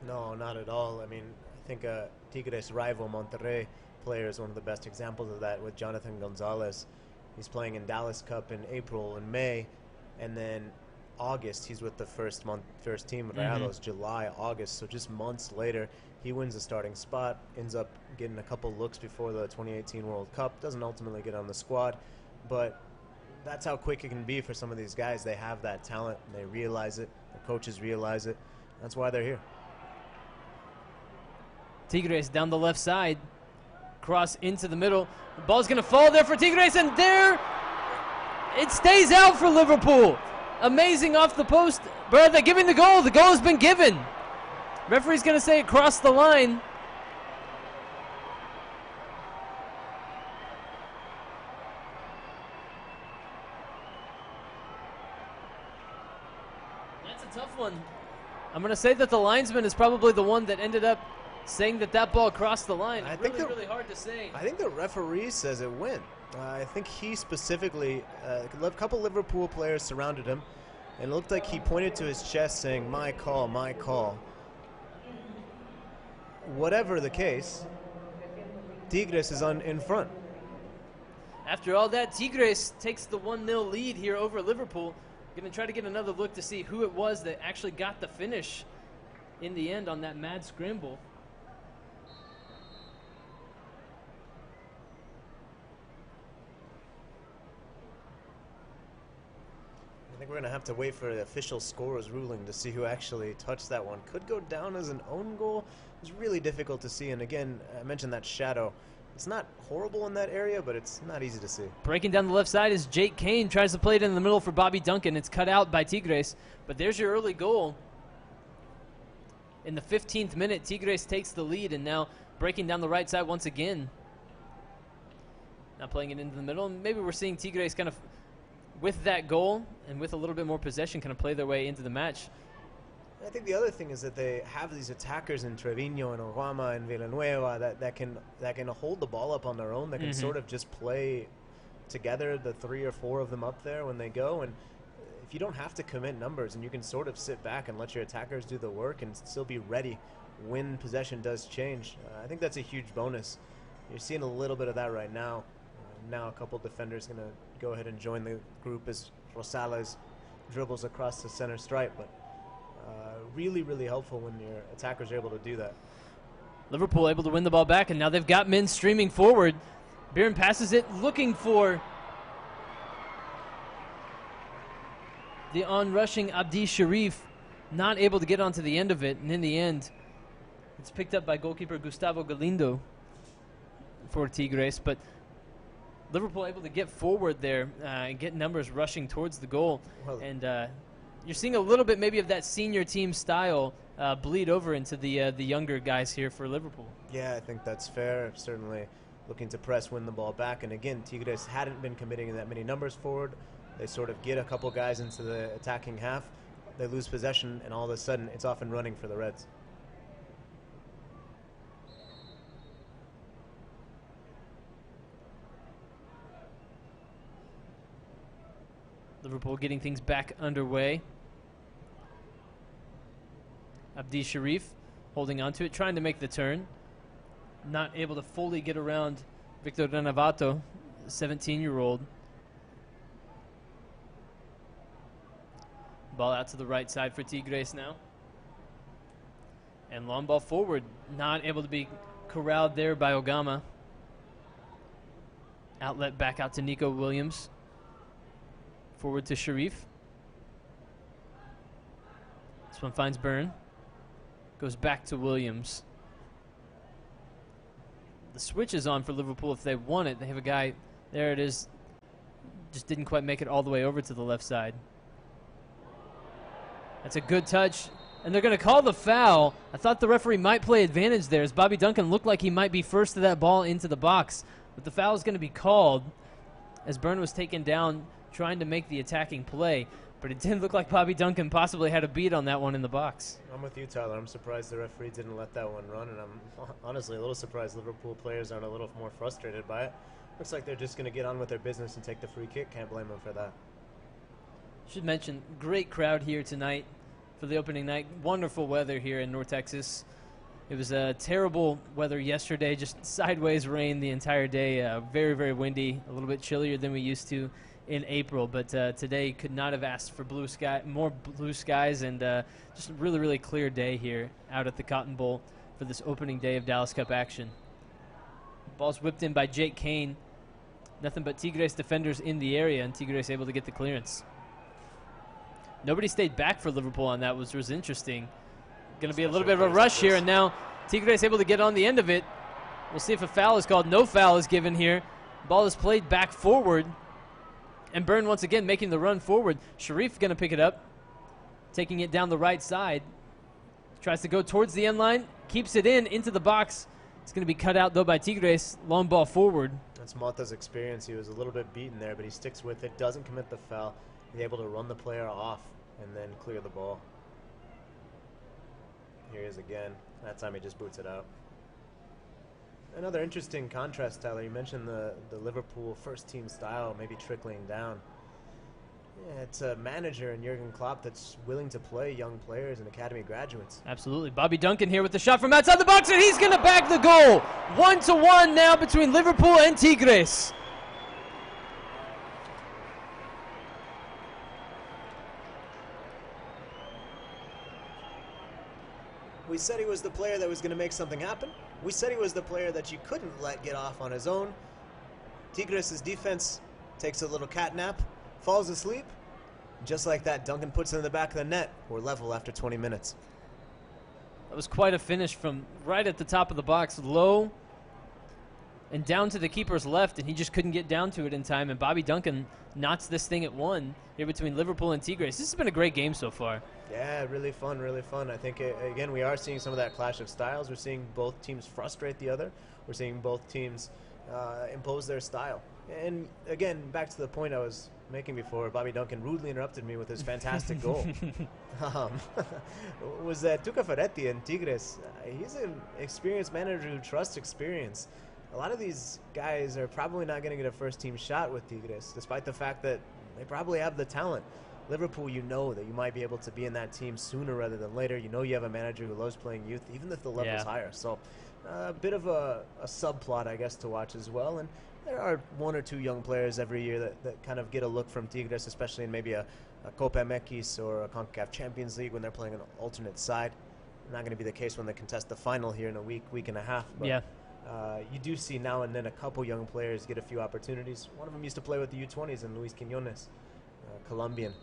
No, not at all. I mean, I think Tigres rival Monterrey player is one of the best examples of that with Jonathan Gonzalez. He's playing in Dallas Cup in April and May, and then August he's with the first team of Rayados. July, August, so just months later he wins the starting spot, ends up getting a couple looks before the 2018 World Cup, doesn't ultimately get on the squad, but that's how quick it can be for some of these guys. They have that talent, and they realize it, the coaches realize it, that's why they're here. Tigres down the left side, cross into the middle, the ball's going to fall there for Tigres, and there it stays out for Liverpool. Amazing off the post. But they're giving the goal. The goal has been given. Referee's going to say it crossed the line. That's a tough one. I'm going to say that the linesman is probably the one that ended up saying that ball crossed the line. It's really hard to say. I think the referee says it went. I think he specifically, a couple Liverpool players surrounded him, and it looked like he pointed to his chest saying, "My call, my call." Whatever the case, Tigres is in front. After all that, Tigres takes the 1-0 lead here over Liverpool. Going to try to get another look to see who it was that actually got the finish in the end on that mad scramble. I think we're going to have to wait for the official scorer's ruling to see who actually touched that one. Could go down as an own goal. It's really difficult to see. And again, I mentioned that shadow. It's not horrible in that area, but it's not easy to see. Breaking down the left side is Jake Kane. Tries to play it in the middle for Bobby Duncan. It's cut out by Tigres. But there's your early goal. In the 15th minute, Tigres takes the lead, and now breaking down the right side once again. Now playing it into the middle. And maybe we're seeing Tigres kind of, with that goal and with a little bit more possession, kind of play their way into the match. I think the other thing is that they have these attackers in Treviño and Oguama and Villanueva that can hold the ball up on their own, that can sort of just play together, the 3 or 4 of them up there when they go. And if you don't have to commit numbers and you can sort of sit back and let your attackers do the work and still be ready when possession does change, I think that's a huge bonus. You're seeing a little bit of that right now. Now a couple defenders going to go ahead and join the group as Rosales dribbles across the center stripe, but really, really helpful when your attackers are able to do that. Liverpool able to win the ball back, and now they've got men streaming forward. Biren passes it, looking for the on-rushing Abdi Sharif, not able to get onto the end of it, and in the end, it's picked up by goalkeeper Gustavo Galindo for Tigres, but Liverpool able to get forward there and get numbers rushing towards the goal. Well, and you're seeing a little bit maybe of that senior team style bleed over into the younger guys here for Liverpool. Yeah, I think that's fair. Certainly looking to press, win the ball back. And again, Tigres hadn't been committing that many numbers forward. They sort of get a couple guys into the attacking half. They lose possession, and all of a sudden it's off and running for the Reds. Liverpool getting things back underway. Abdi Sharif holding on to it, trying to make the turn. Not able to fully get around Victor Renovato, 17-year-old. Ball out to the right side for Tigres now. And long ball forward, not able to be corralled there by Ogama. Outlet back out to Nico Williams. Forward to Sharif. This one finds Byrne. Goes back to Williams. The switch is on for Liverpool if they want it. They have a guy, there it is, just didn't quite make it all the way over to the left side. That's a good touch, and they're going to call the foul. I thought the referee might play advantage there as Bobby Duncan looked like he might be first to that ball into the box, but the foul is going to be called as Byrne was taken down trying to make the attacking play. but it did look like Bobby Duncan possibly had a beat on that one in the box. I'm with you, Tyler. I'm surprised the referee didn't let that one run, and I'm honestly a little surprised Liverpool players aren't a little more frustrated by it. Looks like they're just going to get on with their business and take the free kick. Can't blame them for that. Should mention, great crowd here tonight for the opening night. Wonderful weather here in North Texas. It was terrible weather yesterday, just sideways rain the entire day. Very, very windy, a little bit chillier than we used to in April. But today could not have asked for more blue skies, and just a really, really clear day here out at the Cotton Bowl for this opening day of Dallas Cup action. Ball's whipped in by Jake Kane. Nothing but Tigres defenders in the area, and Tigres able to get the clearance. Nobody stayed back for Liverpool on that, which was interesting. Going to be a little bit of a rush here, and now Tigres able to get on the end of it. We'll see if a foul is called. No foul is given here. Ball is played back forward, and Byrne once again making the run forward. Sharif going to pick it up, taking it down the right side. Tries to go towards the end line, keeps it into the box. It's going to be cut out, though, by Tigres. Long ball forward. That's Mota's experience. He was a little bit beaten there, but he sticks with it, doesn't commit the foul. He's able to run the player off and then clear the ball. Here he is again. That time he just boots it out. Another interesting contrast, Tyler. You mentioned the Liverpool first team style maybe trickling down. Yeah, it's a manager in Jurgen Klopp that's willing to play young players and academy graduates. Absolutely. Bobby Duncan here with the shot from outside the box, and he's going to bag the goal. 1-1 now between Liverpool and Tigres. We said he was the player that was going to make something happen. We said he was the player that you couldn't let get off on his own. Tigres' defense takes a little cat nap, falls asleep. Just like that, Duncan puts it in the back of the net. We're level after 20 minutes. That was quite a finish from right at the top of the box, low and down to the keeper's left, and he just couldn't get down to it in time. And Bobby Duncan knots this thing at 1 here between Liverpool and Tigres. This has been a great game so far. Yeah, really fun, really fun. I think, again, we are seeing some of that clash of styles. We're seeing both teams frustrate the other. We're seeing both teams impose their style. And, again, back to the point I was making before, Bobby Duncan rudely interrupted me with his fantastic goal. Was Tuca Ferretti in Tigres. He's an experienced manager who trusts experience. A lot of these guys are probably not going to get a first-team shot with Tigres, despite the fact that they probably have the talent. Liverpool, you know that you might be able to be in that team sooner rather than later. You know you have a manager who loves playing youth, even if the level's higher. So a bit of a subplot, I guess, to watch as well. And there are 1 or 2 young players every year that kind of get a look from Tigres, especially in maybe a Copa MX or a CONCACAF Champions League when they're playing an alternate side. Not going to be the case when they contest the final here in a week and a half. But yeah. You do see now and then a couple young players get a few opportunities. One of them used to play with the U20s, and Luis Quiñones, Colombian.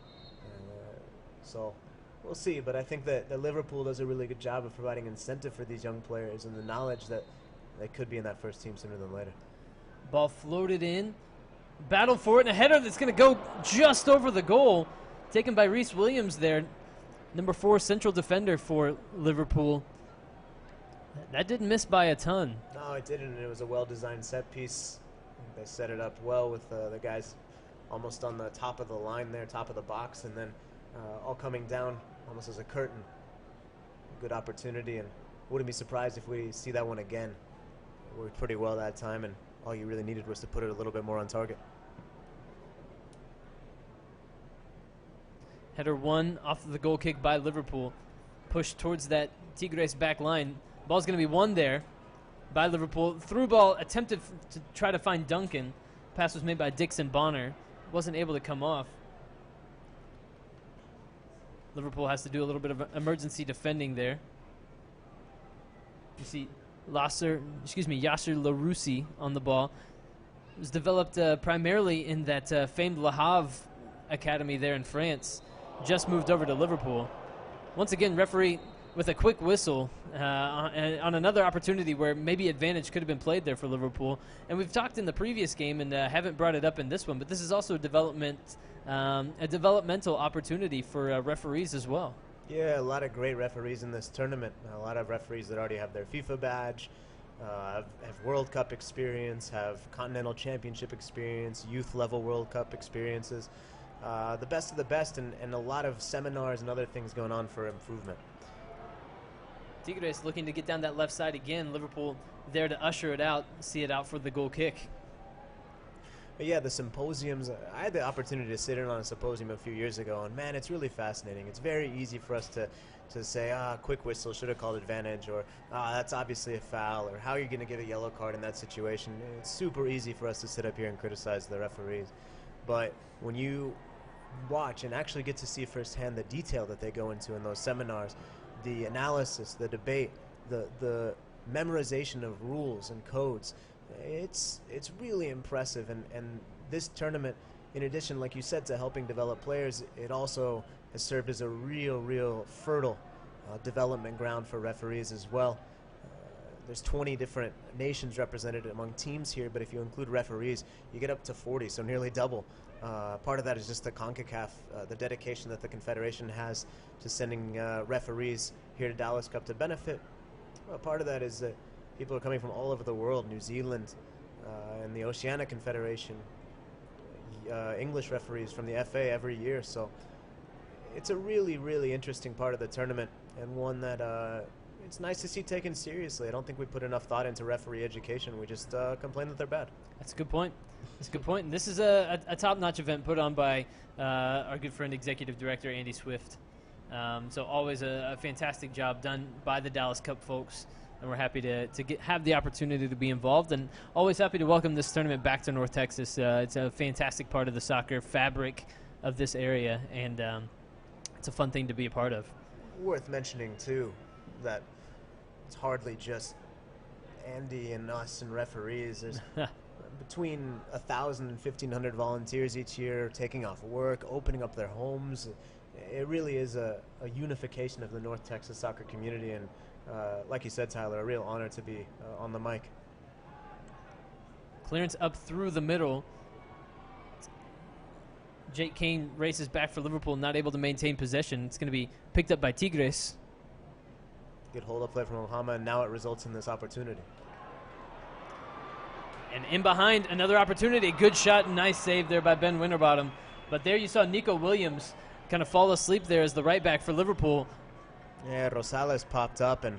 So we'll see, but I think that Liverpool does a really good job of providing incentive for these young players and the knowledge that they could be in that first team sooner than later. Ball floated in, battle for it, and a header that's going to go just over the goal, taken by Reece Williams there, number 4 central defender for Liverpool. That didn't miss by a ton. No, it didn't. It was a well-designed set piece. They set it up well with the guys almost on the top of the line there, top of the box, and then all coming down almost as a curtain. Good opportunity, and wouldn't be surprised if we see that one again. It worked pretty well that time, and all you really needed was to put it a little bit more on target. Header 1 off of the goal kick by Liverpool. Pushed towards that Tigres back line. Ball's going to be won there by Liverpool. Through ball attempted to try to find Duncan. Pass was made by Dixon Bonner. Wasn't able to come off. Liverpool has to do a little bit of emergency defending there. You see Yasser Laroussi on the ball. It was developed primarily in that famed Le Havre academy there in France. Just moved over to Liverpool. Once again, referee with a quick whistle on another opportunity where maybe advantage could have been played there for Liverpool. And we've talked in the previous game and haven't brought it up in this one, but this is also a developmental opportunity for referees as well. Yeah, a lot of great referees in this tournament. A lot of referees that already have their FIFA badge, have World Cup experience, have Continental Championship experience, youth level World Cup experiences. the best of the best, and a lot of seminars and other things going on for improvement. Tigres looking to get down that left side again. Liverpool there to usher it out, see it out for the goal kick. But yeah, the symposiums, I had the opportunity to sit in on a symposium a few years ago, and man, it's really fascinating. It's very easy for us to say, quick whistle, should have called advantage, or that's obviously a foul, or how are you going to get a yellow card in that situation. It's super easy for us to sit up here and criticize the referees. But when you watch and actually get to see firsthand the detail that they go into in those seminars, the analysis, the debate, the memorization of rules and codes, it's really impressive. And this tournament, in addition, like you said, to helping develop players, it also has served as a real fertile development ground for referees as well. There's 20 different nations represented among teams here, but if you include referees, you get up to 40, so nearly double. Part of that is just the CONCACAF, the dedication that the Confederation has to sending referees here to Dallas Cup to benefit. Part of that is that people are coming from all over the world, New Zealand and the Oceania Confederation, English referees from the FA every year. So it's a really interesting part of the tournament, and one that it's nice to see taken seriously. I don't think we put enough thought into referee education. We just complain that they're bad. That's a good point. That's a good point. And this is a top-notch event put on by our good friend, Executive Director Andy Swift. So always a fantastic job done by the Dallas Cup folks, and we're happy to have the opportunity to be involved, and always happy to welcome this tournament back to North Texas. It's a fantastic part of the soccer fabric of this area, and it's a fun thing to be a part of. Worth mentioning, too, that it's hardly just Andy and us and referees. There's between 1,000 and 1,500 volunteers each year taking off work, opening up their homes. It really is a unification of the North Texas soccer community, and like you said, Tyler, a real honor to be on the mic. Clearance up through the middle. Jake Kane races back for Liverpool, not able to maintain possession. It's going to be picked up by Tigres. Good hold-up play from Ohama, and now it results in this opportunity. And in behind, another opportunity. Good shot and nice save there by Ben Winterbottom. But there you saw Nico Williams kind of fall asleep there as the right back for Liverpool. Yeah, Rosales popped up and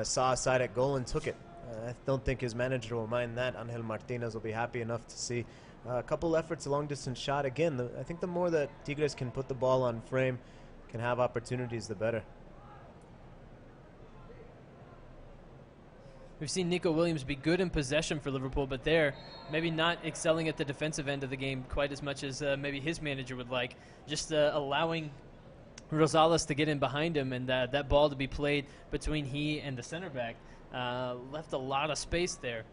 saw a side at goal and took it. I don't think his manager will mind that. Angel Martinez will be happy enough to see a couple efforts, a long-distance shot. Again, I think the more that Tigres can put the ball on frame, can have opportunities, the better. We've seen Nico Williams be good in possession for Liverpool, but there, maybe not excelling at the defensive end of the game quite as much as maybe his manager would like. Just allowing Rosales to get in behind him, and that ball to be played between he and the center back left a lot of space there.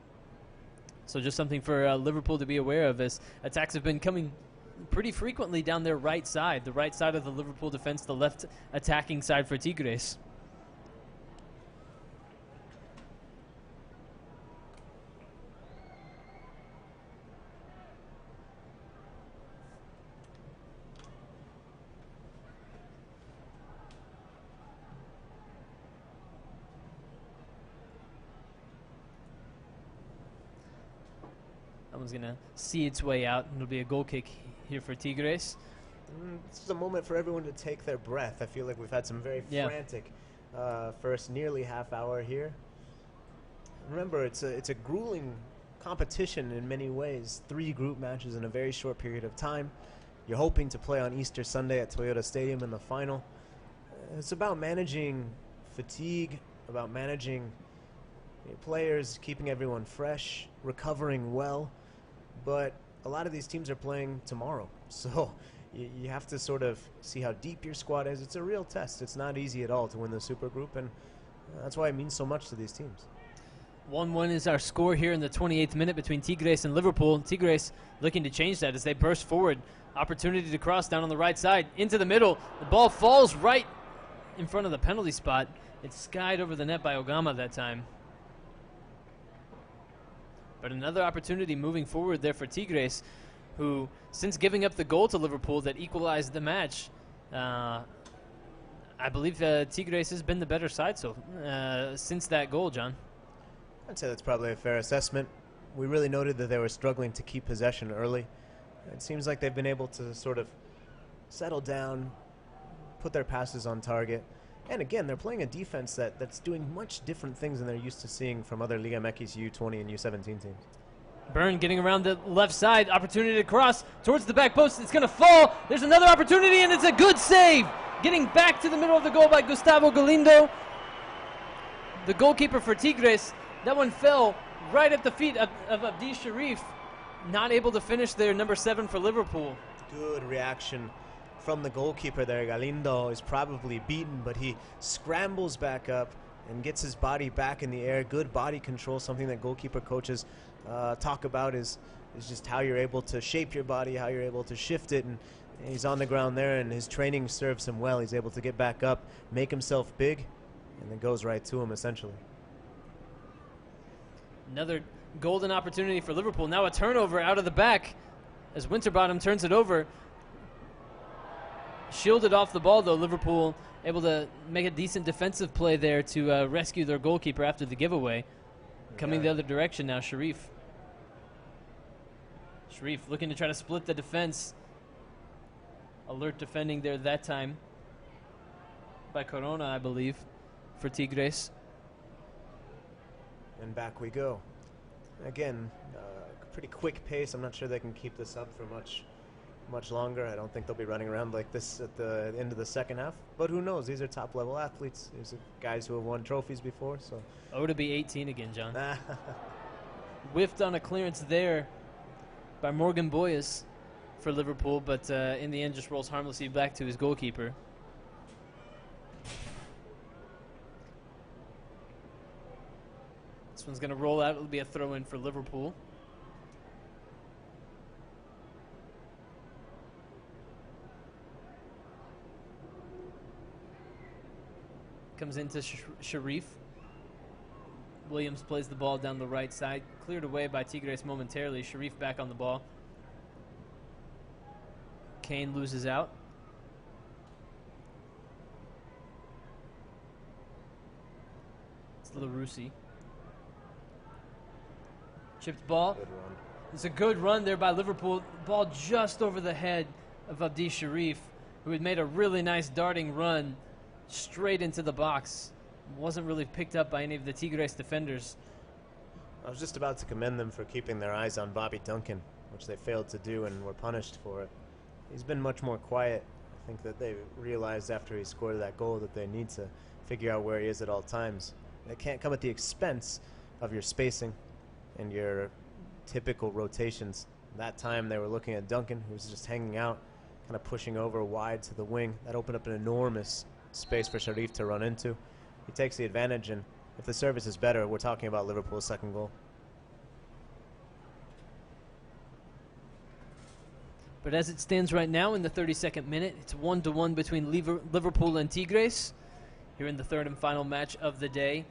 So just something for Liverpool to be aware of, as attacks have been coming pretty frequently down their right side, the right side of the Liverpool defense, the left attacking side for Tigres. That one's going to see its way out, and it'll be a goal kick here for Tigres. This is a moment for everyone to take their breath. I feel like we've had some very frantic first nearly half hour here. Remember, it's a grueling competition in many ways. 3 group matches in a very short period of time. You're hoping to play on Easter Sunday at Toyota Stadium in the final. It's about managing fatigue, about managing players, keeping everyone fresh, recovering well. But a lot of these teams are playing tomorrow, so you have to sort of see how deep your squad is. It's a real test. It's not easy at all to win the Super Group, and that's why it means so much to these teams. 1-1 is our score here in the 28th minute between Tigres and Liverpool. Tigres looking to change that as they burst forward. Opportunity to cross down on the right side into the middle. The ball falls right in front of the penalty spot. It's skied over the net by Ogama that time. But another opportunity moving forward there for Tigres, who, since giving up the goal to Liverpool that equalized the match, I believe Tigres has been the better side since that goal, John. I'd say that's probably a fair assessment. We really noted that they were struggling to keep possession early. It seems like they've been able to sort of settle down, put their passes on target. And again, they're playing a defense that's doing much different things than they're used to seeing from other Liga MX U20 and U17 teams. Byrne getting around the left side, opportunity to cross towards the back post. It's going to fall. There's another opportunity, and it's a good save. Getting back to the middle of the goal by Gustavo Galindo, the goalkeeper for Tigres. That one fell right at the feet of Abdi Sharif. Not able to finish there, number 7 for Liverpool. Good reaction from the goalkeeper there. Galindo is probably beaten, but he scrambles back up and gets his body back in the air. Good body control, something that goalkeeper coaches talk about is just how you're able to shape your body, how you're able to shift it. And he's on the ground there, and his training serves him well. He's able to get back up, make himself big, and then goes right to him, essentially. Another golden opportunity for Liverpool. Now a turnover out of the back as Winterbottom turns it over. Shielded off the ball, though. Liverpool able to make a decent defensive play there to rescue their goalkeeper after the giveaway. Coming the other direction now, Sharif. Sharif looking to try to split the defense. Alert defending there that time by Corona, I believe, for Tigres. And back we go. Again, pretty quick pace. I'm not sure they can keep this up for much longer. I don't think they'll be running around like this at the end of the second half. But who knows? These are top-level athletes. These are guys who have won trophies before. So. Oh, to be 18 again, John. Whiffed on a clearance there by Morgan Boyes for Liverpool, but in the end just rolls harmlessly back to his goalkeeper. This one's going to roll out. It'll be a throw-in for Liverpool. Comes into Sharif. Williams plays the ball down the right side. Cleared away by Tigres momentarily. Sharif back on the ball. Kane loses out. It's LaRusi. Chipped ball. Good run. It's a good run there by Liverpool. Ball just over the head of Abdi Sharif, who had made a really nice darting run straight into the box. Wasn't really picked up by any of the Tigres defenders. I was just about to commend them for keeping their eyes on Bobby Duncan, which they failed to do and were punished for it. He's been much more quiet. I think that they realized after he scored that goal that they need to figure out where he is at all times. It can't come at the expense of your spacing and your typical rotations. That time they were looking at Duncan, who was just hanging out, kind of pushing over wide to the wing. That opened up an enormous space for Sharif to run into. He takes the advantage, and if the service is better, we're talking about Liverpool's second goal. But as it stands right now in the 32nd minute, it's 1-1 between Liverpool and Tigres here in the third and final match of the day.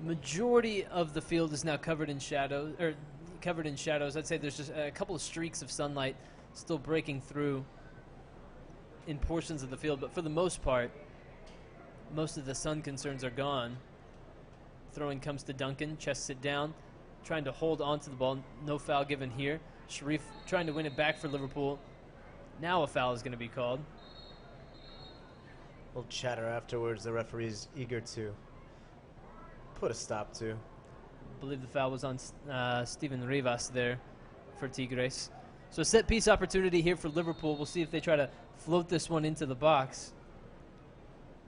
Majority of the field is now covered in shadows. I'd say there's just a couple of streaks of sunlight still breaking through in portions of the field, but for the most part, most of the sun concerns are gone. Throwing comes to Duncan, chest sit down, trying to hold on to the ball. No foul given here. Sharif trying to win it back for Liverpool. Now a foul is going to be called. A little chatter afterwards. The referee's eager to put a stop to. I believe the foul was on Steven Rivas there for Tigres. So set piece opportunity here for Liverpool. We'll see if they try to float this one into the box.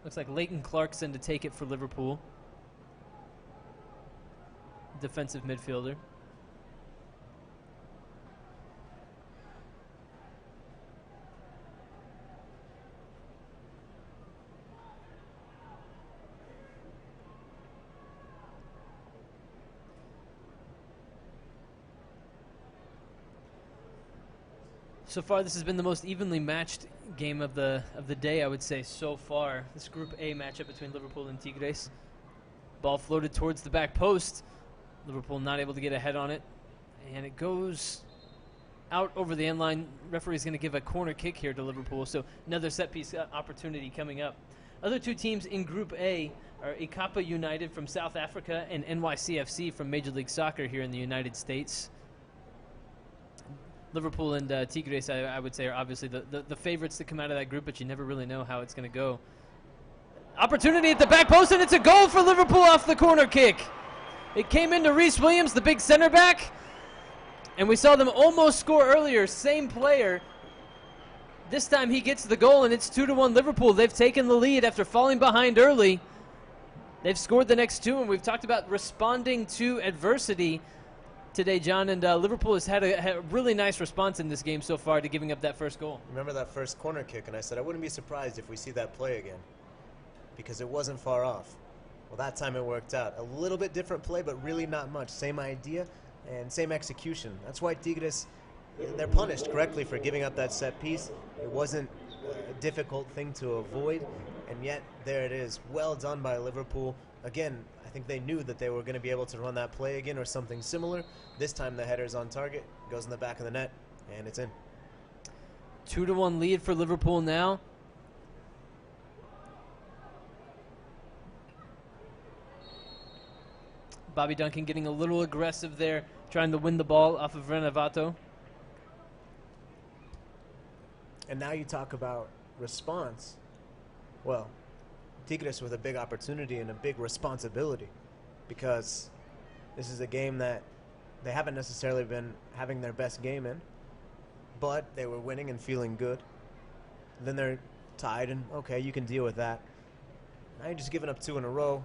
Looks like Leighton Clarkson to take it for Liverpool. Defensive midfielder. So far, this has been the most evenly matched game of the day, I would say, so far. This Group A matchup between Liverpool and Tigres. Ball floated towards the back post. Liverpool not able to get ahead on it. And it goes out over the end line. Referee's going to give a corner kick here to Liverpool. So another set-piece opportunity coming up. Other two teams in Group A are Ikapa United from South Africa and NYCFC from Major League Soccer here in the United States. Liverpool and Tigres, I would say, are obviously the favorites to come out of that group, but you never really know how it's going to go. Opportunity at the back post, and it's a goal for Liverpool off the corner kick. It came into Reece Williams, the big center back, and we saw them almost score earlier. Same player. This time he gets the goal, and it's 2-1 Liverpool. They've taken the lead after falling behind early. They've scored the next two, and we've talked about responding to adversity today, John, and Liverpool has had a really nice response in this game so far to giving up that first goal. Remember that first corner kick, and I said I wouldn't be surprised if we see that play again because it wasn't far off. Well, that time it worked out. A little bit different play, but really not much. Same idea and same execution. That's why Tigres, they're punished correctly for giving up that set piece. It wasn't a difficult thing to avoid, and yet there it is. Well done by Liverpool. Again, I think they knew that they were going to be able to run that play again or something similar. This time the header's on target, goes in the back of the net, and it's in. 2-1 lead for Liverpool now. Bobby Duncan getting a little aggressive there, trying to win the ball off of Renovato. And now you talk about response. Well, Tigres with a big opportunity and a big responsibility, because this is a game that they haven't necessarily been having their best game in, but they were winning and feeling good. Then they're tied, and okay, you can deal with that. Now you're just giving up 2 in a row.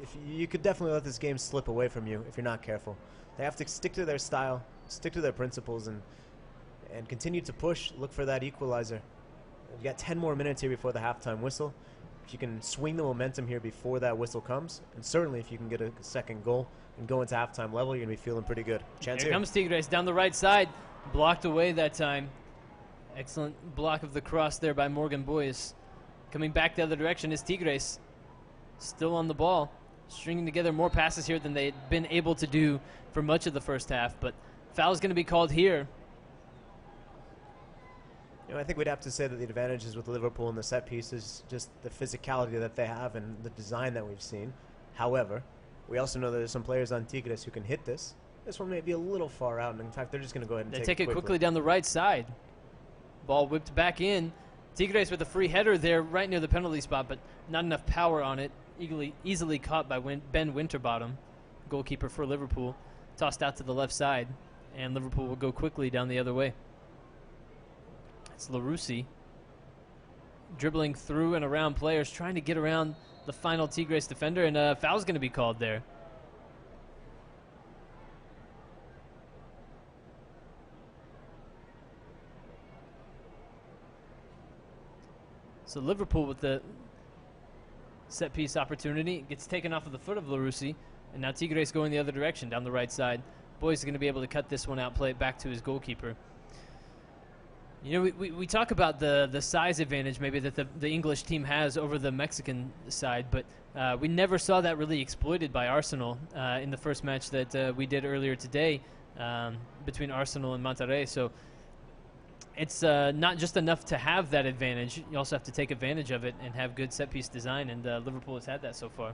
If you could definitely let this game slip away from you if you're not careful. They have to stick to their style, stick to their principles, and continue to push, look for that equalizer. You got 10 more minutes here before the halftime whistle. If you can swing the momentum here before that whistle comes, and certainly if you can get a second goal and go into halftime level, you're going to be feeling pretty good. Chance here here. Comes Tigres down the right side. Blocked away that time. Excellent block of the cross there by Morgan Boyes. Coming back the other direction is Tigres. Still on the ball. Stringing together more passes here than they'd been able to do for much of the first half, but foul's going to be called here. You know, I think we'd have to say that the advantage is with Liverpool in the set piece is just the physicality that they have and the design that we've seen. However, we also know that there's some players on Tigres who can hit this. This one may be a little far out, and in fact, they're just going to go ahead and They take it quickly down the right side. Ball whipped back in. Tigres with a free header there right near the penalty spot, but not enough power on it. Easily caught by Ben Winterbottom, goalkeeper for Liverpool. Tossed out to the left side, and Liverpool will go quickly down the other way. It's Larousse dribbling through and around players, trying to get around the final Tigres defender, and a foul's going to be called there. So Liverpool with the set piece opportunity gets taken off of the foot of Larousse, and now Tigres going the other direction down the right side. Boyes is going to be able to cut this one out, play it back to his goalkeeper. You know, we talk about the size advantage maybe that the English team has over the Mexican side, but we never saw that really exploited by Arsenal in the first match that we did earlier today between Arsenal and Monterrey. So it's not just enough to have that advantage. You also have to take advantage of it and have good set-piece design, and Liverpool has had that so far.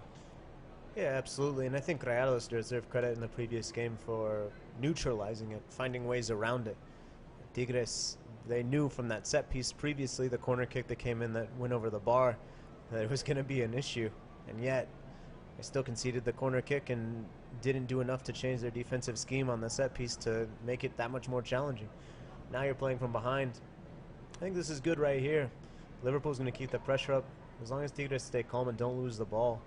Yeah, absolutely, and I think Rayados deserve credit in the previous game for neutralizing it, finding ways around it. Tigres, they knew from that set piece previously, the corner kick that came in that went over the bar, that it was going to be an issue, and yet they still conceded the corner kick and didn't do enough to change their defensive scheme on the set piece to make it that much more challenging. Now you're playing from behind. I think this is good right here. Liverpool's going to keep the pressure up as long as Tigres stay calm and don't lose the ball.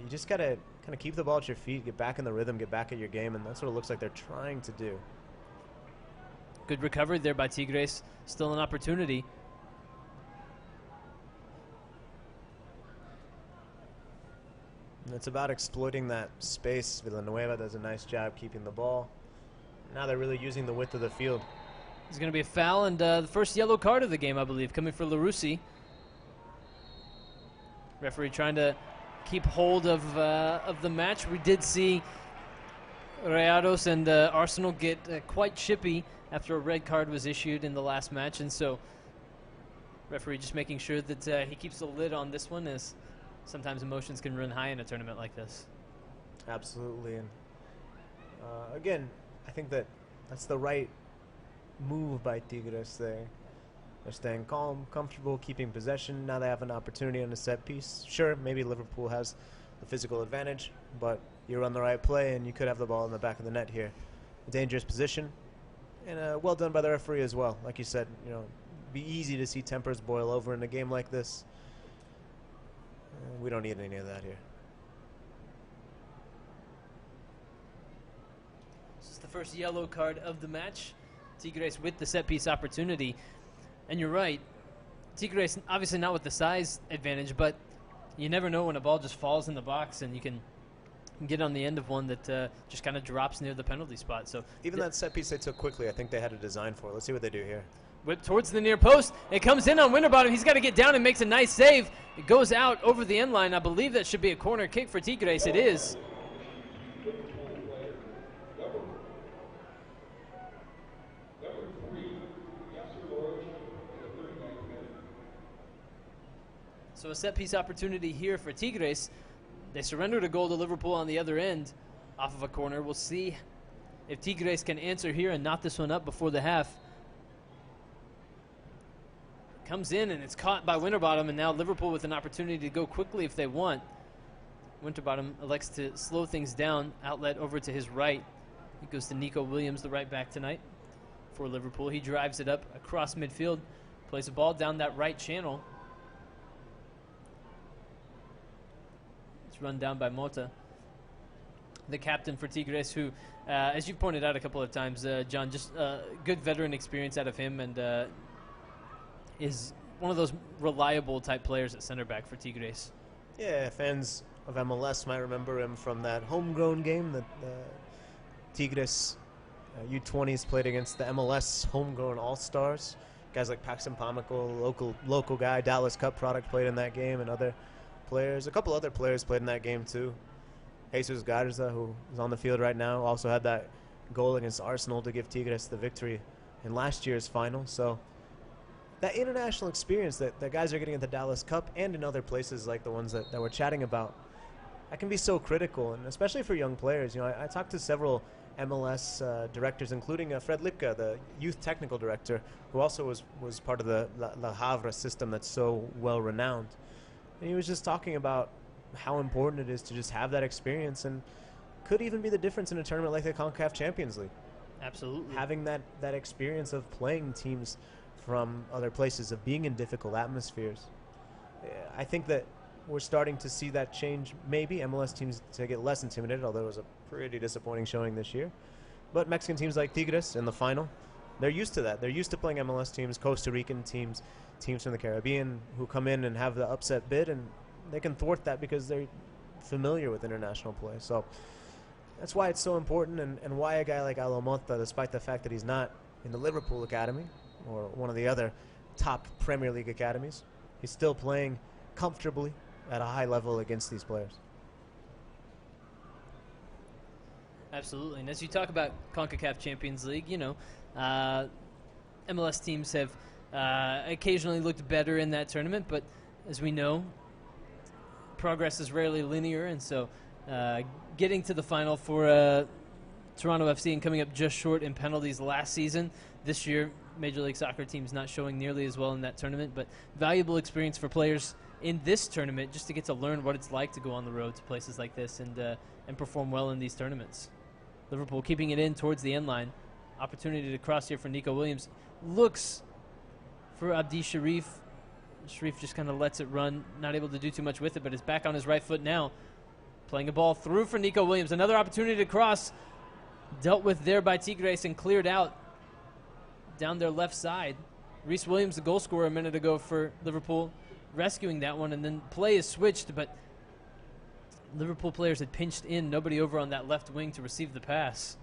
You just got to kind of keep the ball at your feet, get back in the rhythm, get back at your game, and that's what it looks like they're trying to do. Good recovery there by Tigres. Still an opportunity. And it's about exploiting that space. Villanueva does a nice job keeping the ball. Now they're really using the width of the field. There's going to be a foul, and the first yellow card of the game, I believe, coming for Larousse. Referee trying to keep hold of the match. We did see Rayados and Arsenal get quite chippy after a red card was issued in the last match, and so referee just making sure that he keeps the lid on this one, as sometimes emotions can run high in a tournament like this. Absolutely, and again, I think that That's the right move by Tigres there. They're staying calm, comfortable, keeping possession. Now they have an opportunity on the set piece. Sure, maybe Liverpool has the physical advantage, but you run the right play and you could have the ball in the back of the net here. A dangerous position, and well done by the referee as well. Like you said, you know, be easy to see tempers boil over in a game like this. We don't need any of that here. This is the first yellow card of the match. Tigres with the set piece opportunity. And you're right, Tigres obviously not with the size advantage, but you never know when a ball just falls in the box and you can get on the end of one that just kind of drops near the penalty spot. So even that set piece they took quickly, I think they had a design for it. Let's see what they do here. Whip towards the near post. It comes in on Winterbottom. He's got to get down and makes a nice save. It goes out over the end line. I believe that should be a corner kick for Tigres. It is. So a set piece opportunity here for Tigres. They surrendered a goal to Liverpool on the other end off of a corner. We'll see if Tigres can answer here and knot this one up before the half. Comes in and it's caught by Winterbottom, and now Liverpool with an opportunity to go quickly if they want. Winterbottom elects to slow things down, outlet over to his right. It goes to Nico Williams, the right back tonight for Liverpool. He drives it up across midfield, plays the ball down that right channel. It's run down by Mota, the captain for Tigres, who, as you pointed out a couple of times, John, just good veteran experience out of him, and is one of those reliable type players at center back for Tigres. Yeah, fans of MLS might remember him from that homegrown game that Tigres U20s played against the MLS homegrown All-Stars. Guys like Paxton Pamlico, local guy, Dallas Cup product, played in that game, and other players. A couple other players played in that game too. Jesus Garza, who is on the field right now, also had that goal against Arsenal to give Tigres the victory in last year's final. So that international experience that guys are getting at the Dallas Cup and in other places like the ones that we're chatting about, that can be so critical, and especially for young players. You know, I talked to several MLS directors, including Fred Lipka, the youth technical director, who also was part of the La Havre system that's so well renowned. And he was just talking about how important it is to just have that experience, and could even be the difference in a tournament like the CONCACAF Champions League. Absolutely. Having that experience of playing teams from other places, of being in difficult atmospheres. I think that we're starting to see that change. Maybe MLS teams to get less intimidated, although it was a pretty disappointing showing this year. But Mexican teams like Tigres in the final, they're used to that. They're used to playing MLS teams, Costa Rican teams, teams from the Caribbean who come in and have the upset bid, and they can thwart that because they're familiar with international play. So that's why it's so important, and why a guy like Alo Mota, despite the fact that he's not in the Liverpool Academy or one of the other top Premier League academies, he's still playing comfortably at a high level against these players. Absolutely. And as you talk about CONCACAF Champions League, you know, MLS teams have occasionally looked better in that tournament, but as we know, progress is rarely linear, and so getting to the final for Toronto FC and coming up just short in penalties last season. This year, Major League Soccer teams not showing nearly as well in that tournament, but valuable experience for players in this tournament just to get to learn what it's like to go on the road to places like this and perform well in these tournaments. Liverpool keeping it in towards the end line. Opportunity to cross here for Nico Williams. Looks for Abdi Sharif. Sharif just kind of lets it run, not able to do too much with it, but is back on his right foot now. Playing a ball through for Nico Williams. Another opportunity to cross. Dealt with there by Tigres and cleared out down their left side. Reece Williams, the goal scorer a minute ago for Liverpool, rescuing that one, and then play is switched, but Liverpool players had pinched in. Nobody over on that left wing to receive the pass.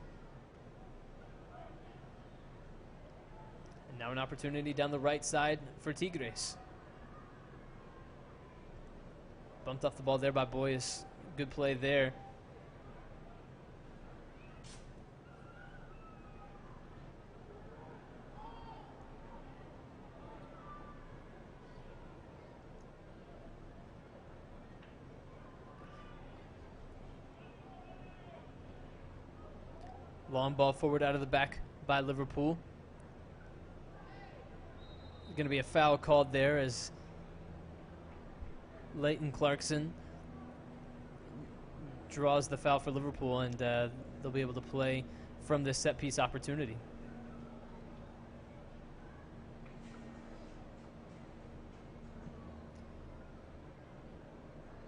And now an opportunity down the right side for Tigres. Bumped off the ball there by Boyes. Good play there. Long ball forward out of the back by Liverpool. Going to be a foul called there as Leighton Clarkson draws the foul for Liverpool, and they'll be able to play from this set-piece opportunity.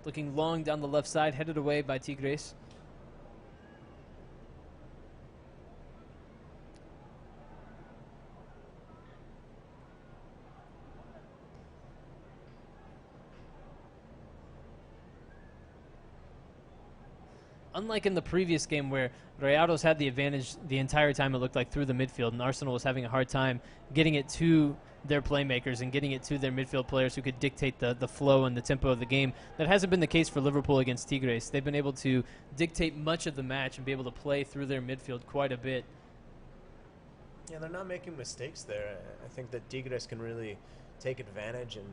Looking long down the left side, headed away by Tigres. Unlike in the previous game where Rayados had the advantage the entire time, it looked like, through the midfield, and Arsenal was having a hard time getting it to their playmakers and getting it to their midfield players who could dictate the flow and the tempo of the game. That hasn't been the case for Liverpool against Tigres. They've been able to dictate much of the match and be able to play through their midfield quite a bit. Yeah, they're not making mistakes there. I think that Tigres can really take advantage, and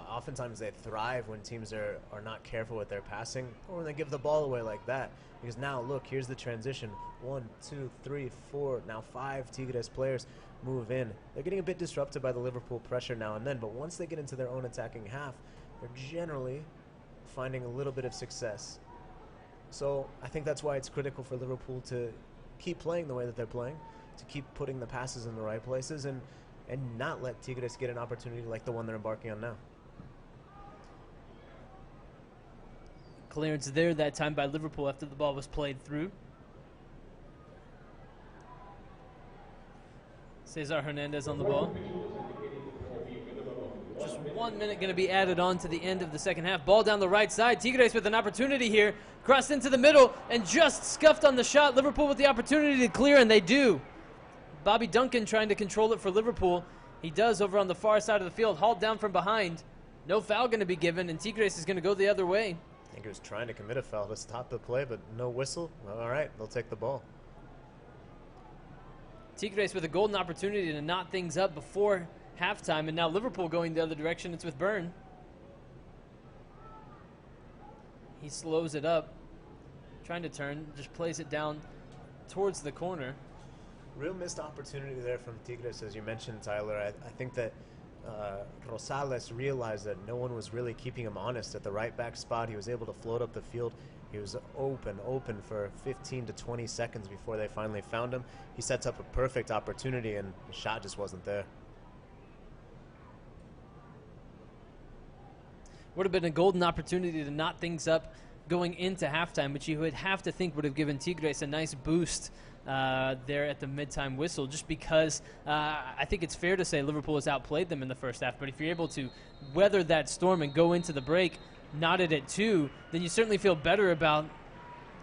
oftentimes they thrive when teams are not careful with their passing or when they give the ball away like that. Because now, look, here's the transition. 1, 2, 3, 4, now 5 Tigres players move in. They're getting a bit disrupted by the Liverpool pressure now and then, but once they get into their own attacking half, they're generally finding a little bit of success. So I think that's why it's critical for Liverpool to keep playing the way that they're playing, to keep putting the passes in the right places, and not let Tigres get an opportunity like the one they're embarking on now. Clearance there that time by Liverpool after the ball was played through. Cesar Hernandez on the ball. Just 1 minute going to be added on to the end of the second half. Ball down the right side. Tigres with an opportunity here. Crossed into the middle and just scuffed on the shot. Liverpool with the opportunity to clear, and they do. Bobby Duncan trying to control it for Liverpool. He does over on the far side of the field. Hauled down from behind. No foul going to be given, and Tigres is going to go the other way. I think he was trying to commit a foul to stop the play, but no whistle. Well, all right, they'll take the ball. Tigres with a golden opportunity to knot things up before halftime, and now Liverpool going the other direction. It's with Byrne. He slows it up, trying to turn, just plays it down towards the corner. Real missed opportunity there from Tigres, as you mentioned, Tyler. I think that Rosales realized that no one was really keeping him honest at the right back spot. He was able to float up the field. He was open for 15 to 20 seconds before they finally found him. He sets up a perfect opportunity, and the shot just wasn't there. Would have been a golden opportunity to knot things up going into halftime, which you would have to think would have given Tigres a nice boost there at the mid-time whistle, just because I think it's fair to say Liverpool has outplayed them in the first half. But if you're able to weather that storm and go into the break knotted at 2, then you certainly feel better about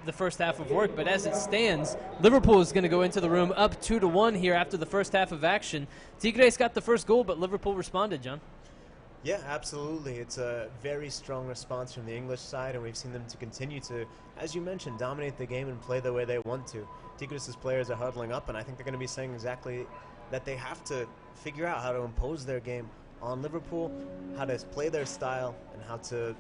the first half of work. But as it stands, Liverpool is going to go into the room up 2-1 here after the first half of action. Tigres got the first goal, but Liverpool responded, John. Yeah, absolutely. It's a very strong response from the English side, and we've seen them to continue to, as you mentioned, dominate the game and play the way they want to. Tigres' players are huddling up, and I think they're going to be saying exactly that they have to figure out how to impose their game on Liverpool, how to play their style, and how to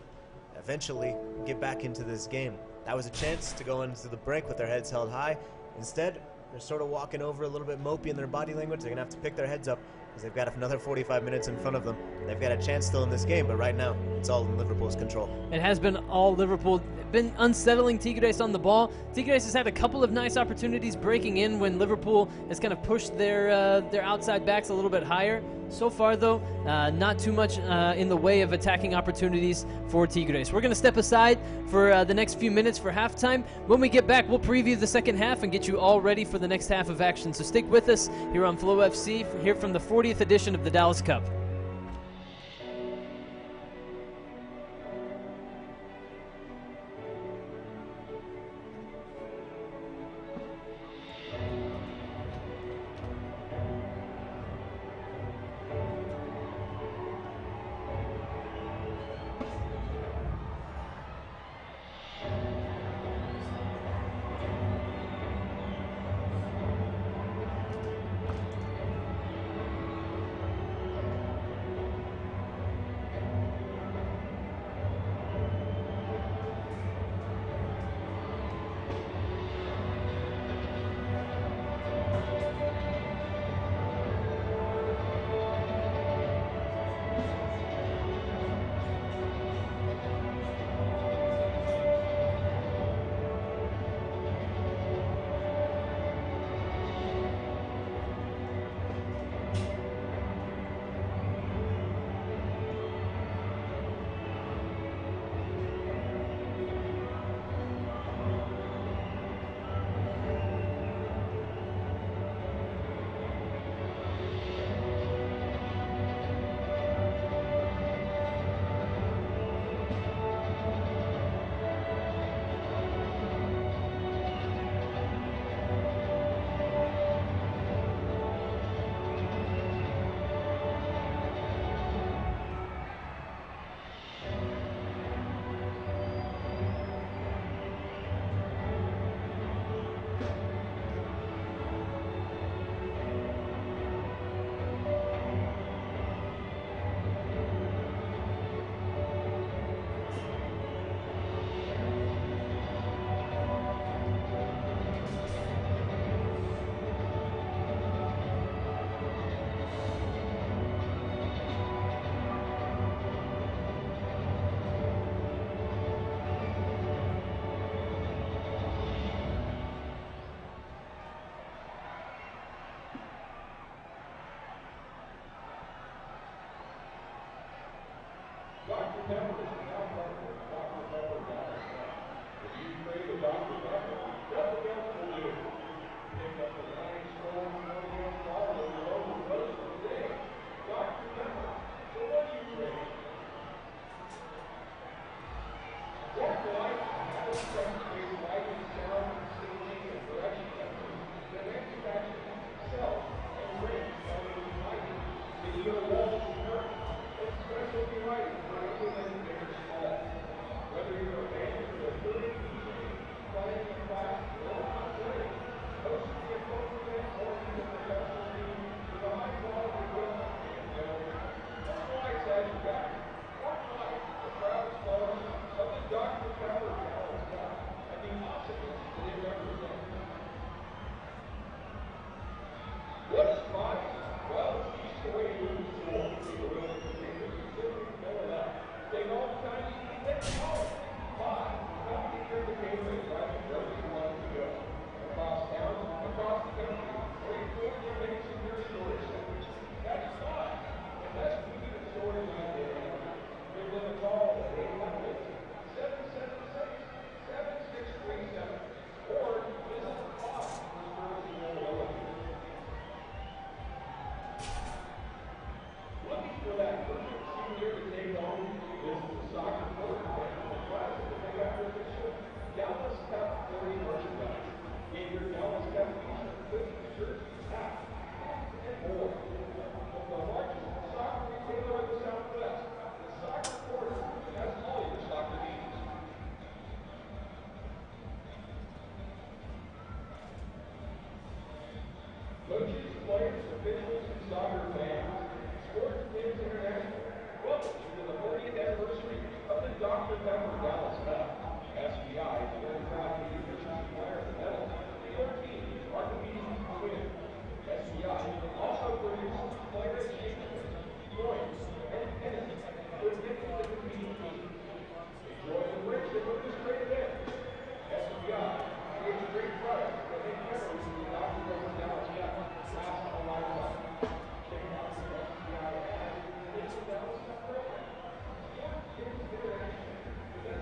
eventually get back into this game. That was a chance to go into the break with their heads held high. Instead, they're sort of walking over a little bit mopey in their body language. They're going to have to pick their heads up because they've got another 45 minutes in front of them. They've got a chance still in this game, but right now, it's all in Liverpool's control. It has been all Liverpool. Been unsettling Tigres on the ball. Tigres has had a couple of nice opportunities breaking in when Liverpool has kind of pushed their outside backs a little bit higher. So far, though, not too much in the way of attacking opportunities for Tigres. We're going to step aside for the next few minutes for halftime. When we get back, we'll preview the second half and get you all ready for the next half of action. So stick with us here on Flow FC, here from the 40th edition of the Dallas Cup. What's fine? Well, it's East the way you lose the war. The Royals and Tigres are simply filling up. Take all the time you need, then call it. Five. Come get your potato and drive it wherever you want to go. Across town, across the country, or you go to mix in your storage centers. That's five. The best food and storage idea ever. Give them a call at 800-776-7637 or visit the Fox for service and relevance. Looking for that perfect senior to take home? Visit the soccer court and the classic to pick up your official Dallas Cup 30 merchandise. Get your Dallas Cup t-shirt, hoodies, shirts, hats, and more. From the largest soccer retailer in the Southwest, the Soccer Quarter has all your soccer needs. Coaches, players, officials, and soccer fans, Sports Kids International, welcome to the 40th anniversary of the Dr. Pepper Dallas Cup. SBI is very proud to be the official supplier of the medal that your team are competing to win. SBI also produces player exchange coins, and pennants with gifts to the competing teams. Enjoy the rich and illustrated ends. SBI creates great products that make memories of the Dr. Pepper Dallas Cup last a lifetime. Check out the SBI ads in the Dallas Cup program. Sports Kids International.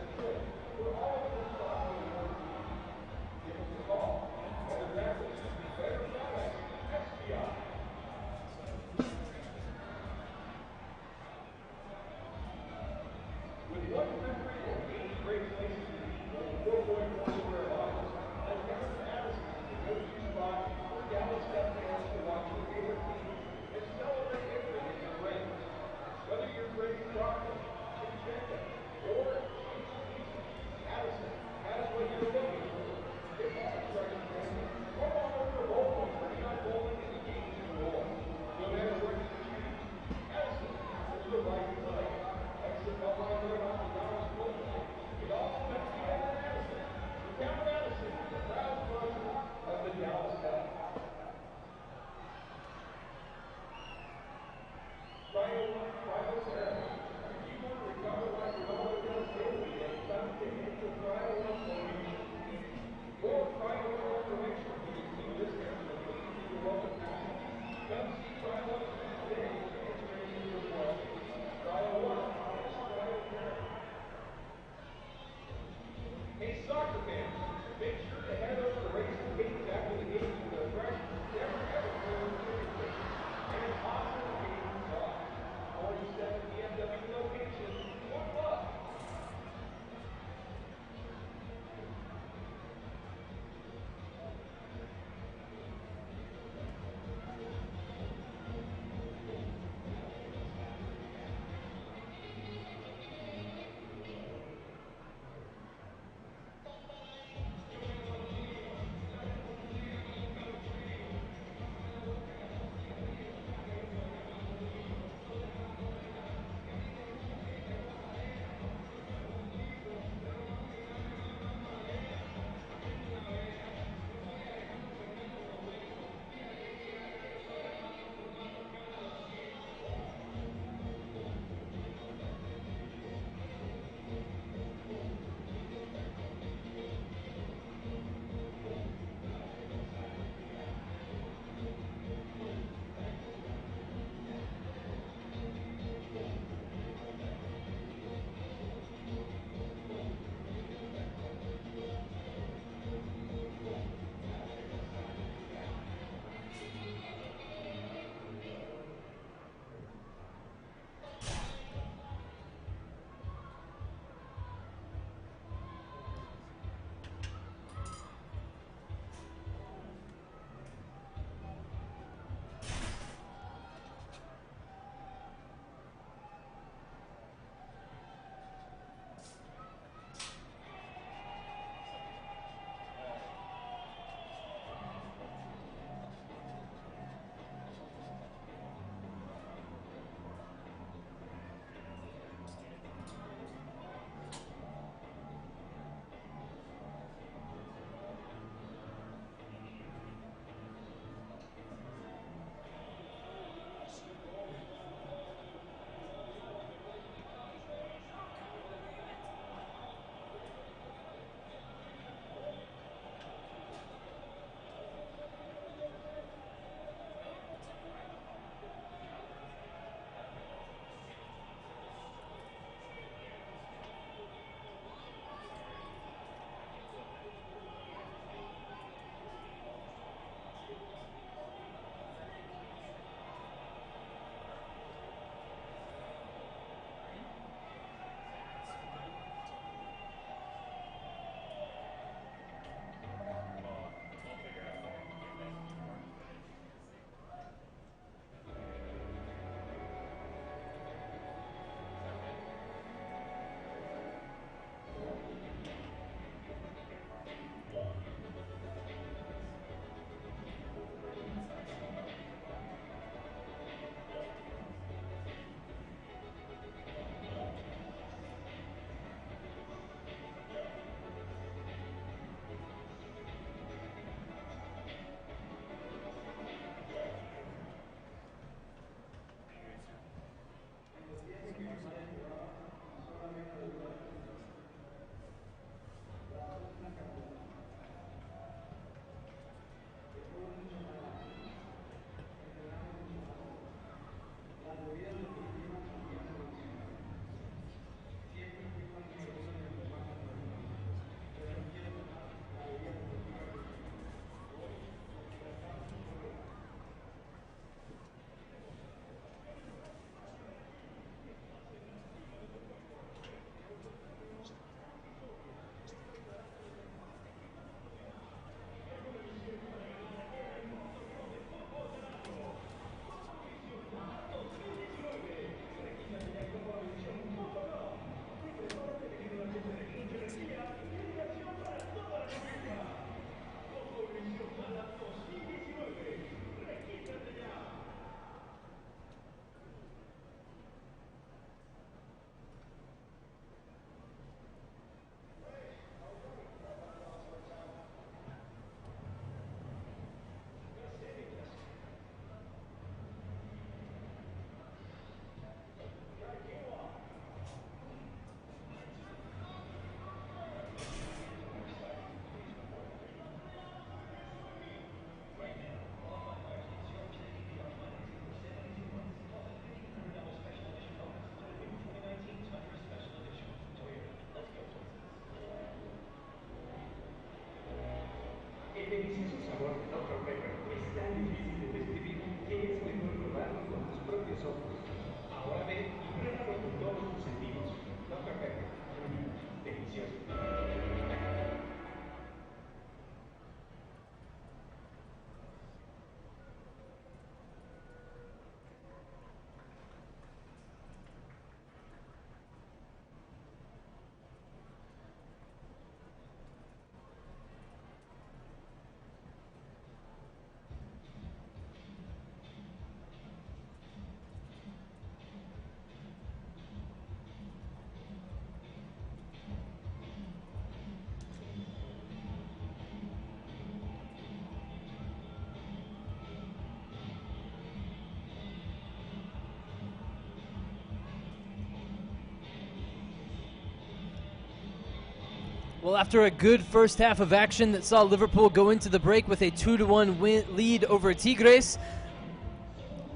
Well, after a good first half of action that saw Liverpool go into the break with a 2-1 lead over Tigres,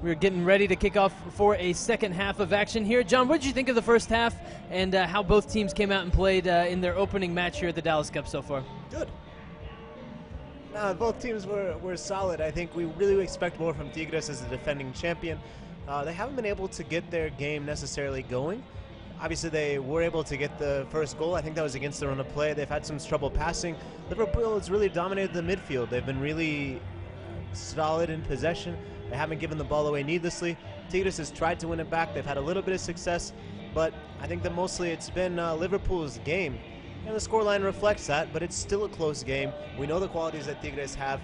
we're getting ready to kick off for a second half of action here. John, what did you think of the first half and how both teams came out and played in their opening match here at the Dallas Cup so far? Good. Both teams were solid. I think we really expect more from Tigres as a defending champion. They haven't been able to get their game necessarily going. Obviously, they were able to get the first goal. I think that was against their run of play. They've had some trouble passing. Liverpool has really dominated the midfield. They've been really solid in possession. They haven't given the ball away needlessly. Tigres has tried to win it back. They've had a little bit of success, but I think that mostly it's been Liverpool's game. And the scoreline reflects that, but it's still a close game. We know the qualities that Tigres have,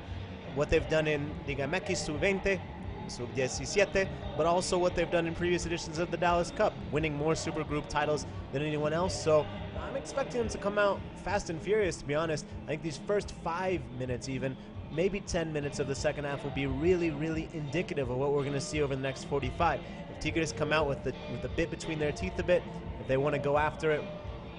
what they've done in Liga MX Sub-20, Sub-17, but also what they've done in previous editions of the Dallas Cup, winning more Super Group titles than anyone else. So I'm expecting them to come out fast and furious, to be honest. I think these first 5 minutes even, maybe 10 minutes of the second half will be really, really indicative of what we're going to see over the next 45. If Tigres come out with the bit between their teeth a bit, if they want to go after it,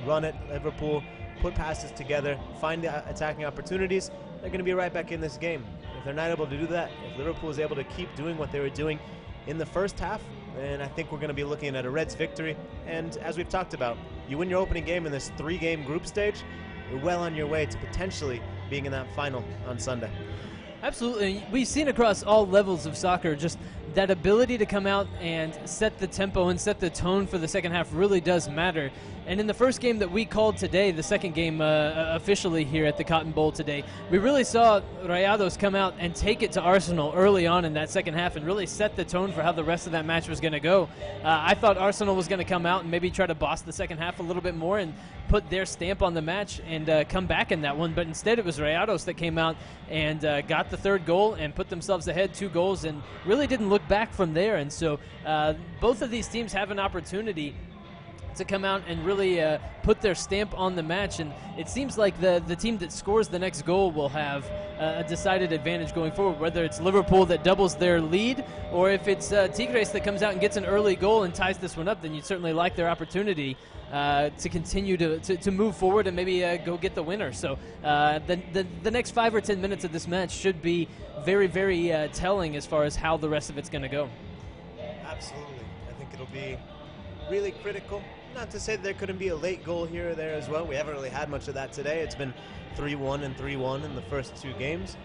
run it, Liverpool, put passes together, find the attacking opportunities, they're going to be right back in this game. If they're not able to do that, if Liverpool is able to keep doing what they were doing in the first half, then I think we're going to be looking at a Reds victory. And as we've talked about, you win your opening game in this 3-game group stage, you're well on your way to potentially being in that final on Sunday. Absolutely. We've seen across all levels of soccer just that ability to come out and set the tempo and set the tone for the second half really does matter. And in the first game that we called today, the second game officially here at the Cotton Bowl today, we really saw Rayados come out and take it to Arsenal early on in that second half and really set the tone for how the rest of that match was going to go. I thought Arsenal was going to come out and maybe try to boss the second half a little bit more and put their stamp on the match and come back in that one, but instead it was Rayados that came out and got the third goal and put themselves ahead 2 goals and really didn't look back from there. And so both of these teams have an opportunity to come out and really put their stamp on the match, and it seems like the team that scores the next goal will have a decided advantage going forward, whether it's Liverpool that doubles their lead or if it's Tigres that comes out and gets an early goal and ties this one up. Then you'd certainly like their opportunity to continue to move forward and maybe go get the winner. So the next 5 or 10 minutes of this match should be very, very telling as far as how the rest of it's going to go. Absolutely. I think it'll be really critical. Not to say that there couldn't be a late goal here or there as well. We haven't really had much of that today. It's been 3-1 and 3-1 in the first 2 games.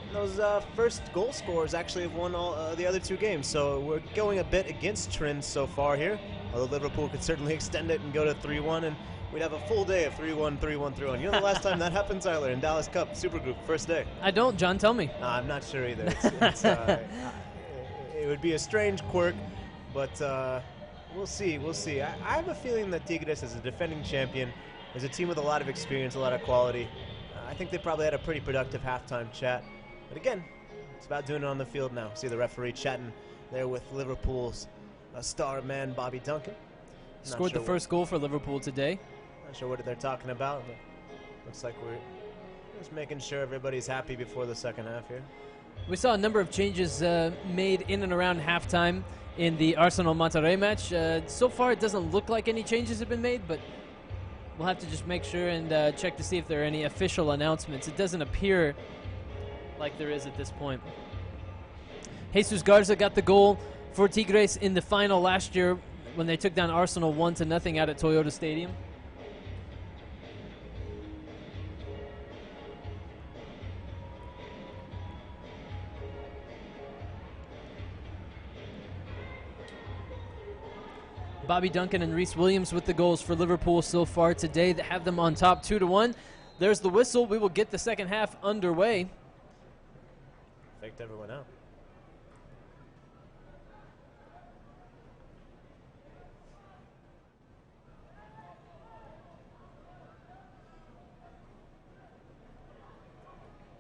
And those first goal scorers actually have won all the other 2 games. So we're going a bit against trends so far here. Although Liverpool could certainly extend it and go to 3-1, and we'd have a full day of 3-1, 3-1, 3-1. You know the last time that happened, Tyler, in Dallas Cup Super Group, first day? I don't, John. Tell me. I'm not sure either. It would be a strange quirk, but we'll see. We'll see. I have a feeling that Tigres, as a defending champion, is a team with a lot of experience, a lot of quality. I think they probably had a pretty productive halftime chat. But again, it's about doing it on the field now. See the referee chatting there with Liverpool's star man, Bobby Duncan. Scored the first goal for Liverpool today. Not sure what they're talking about, but looks like we're just making sure everybody's happy before the second half here. We saw a number of changes made in and around halftime in the Arsenal-Monterrey match. So far, it doesn't look like any changes have been made, but we'll have to just make sure and check to see if there are any official announcements. It doesn't appear like there is at this point. Jesus Garza got the goal for Tigres in the final last year when they took down Arsenal 1-0 out at Toyota Stadium. Bobby Duncan and Reece Williams with the goals for Liverpool so far today that have them on top 2-1. There's the whistle. We will get the second half underway. Faked everyone out.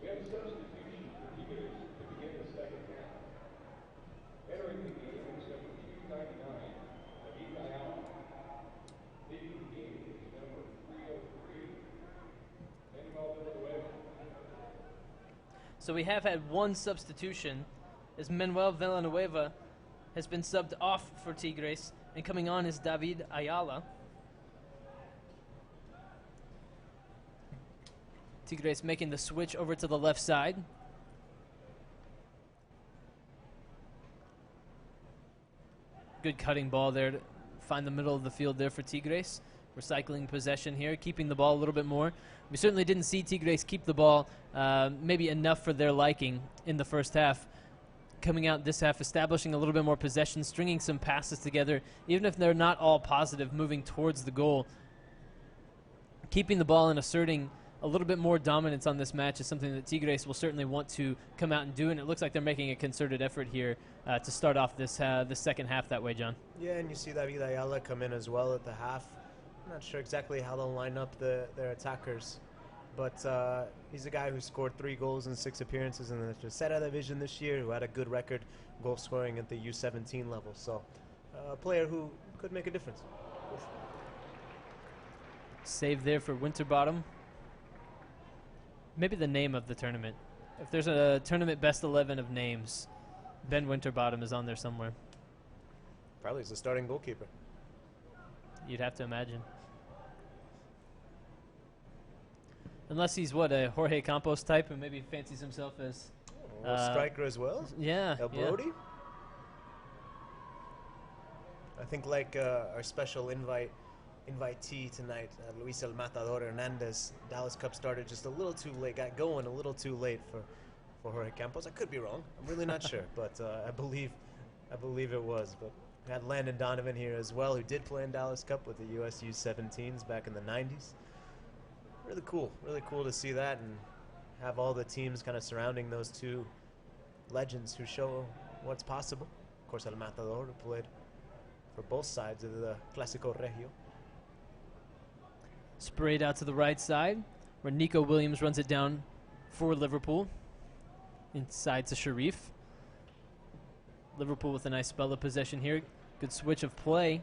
We have a substitution for Tigres to begin the second half. Entering the game is number 299, David Ayala. Leading the game is number 303, Manuel Villanueva. So we have had one substitution as Manuel Villanueva has been subbed off for Tigres, and coming on is David Ayala. Tigres making the switch over to the left side. Good cutting ball there to find the middle of the field there for Tigres. Recycling possession here, keeping the ball a little bit more. We certainly didn't see Tigres keep the ball maybe enough for their liking in the first half. Coming out this half, establishing a little bit more possession, stringing some passes together, even if they're not all positive, moving towards the goal. Keeping the ball and asserting a little bit more dominance on this match is something that Tigres will certainly want to come out and do, and it looks like they're making a concerted effort here to start off this second half that way, John. Yeah, and you see David Ayala come in as well at the half. I'm not sure exactly how they'll line up their attackers, but he's a guy who scored 3 goals in 6 appearances in the Tercera Division this year, who had a good record goal scoring at the U17 level. So a player who could make a difference. Save there for Winterbottom. Maybe the name of the tournament. If there's a tournament best 11 of names, Ben Winterbottom is on there somewhere. Probably as the starting goalkeeper. You'd have to imagine. Unless he's a Jorge Campos type who maybe fancies himself as a striker as well. Yeah. El Brody. I think like our special invitee tonight, Luis El Matador Hernandez. Dallas Cup started just a little too late, got going a little too late for Jorge Campos. I could be wrong. I'm really not sure, but I believe it was. But we had Landon Donovan here as well, who did play in Dallas Cup with the US U17s back in the 90s. Really cool to see that and have all the teams kind of surrounding those two legends who show what's possible. Of course, El Matador, who played for both sides of the Clásico Regio. Sprayed out to the right side, where Nico Williams runs it down for Liverpool. Inside to Sharif. Liverpool with a nice spell of possession here. Good switch of play.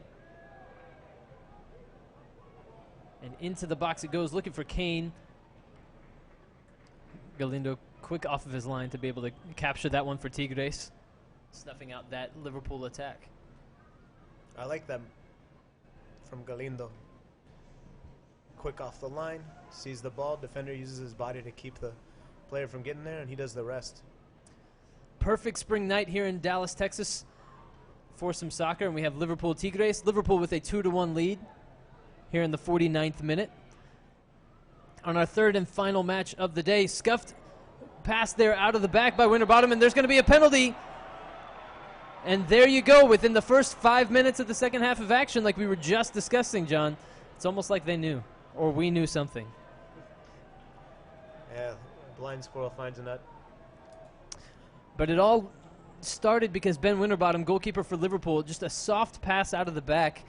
And into the box it goes, looking for Kane. Galindo quick off of his line to be able to capture that one for Tigres, snuffing out that Liverpool attack. I like that from Galindo. Quick off the line, sees the ball, defender uses his body to keep the player from getting there, and he does the rest. Perfect spring night here in Dallas, Texas for some soccer, and we have Liverpool Tigres. Liverpool with a 2-1 lead here in the 49th minute. On our third and final match of the day, scuffed pass there out of the back by Winterbottom, and there's going to be a penalty. And there you go, within the first 5 minutes of the second half of action, like we were just discussing, John. It's almost like they knew, or we knew something. Yeah, blind squirrel finds a nut. But it all started because Ben Winterbottom, goalkeeper for Liverpool, just a soft pass out of the back.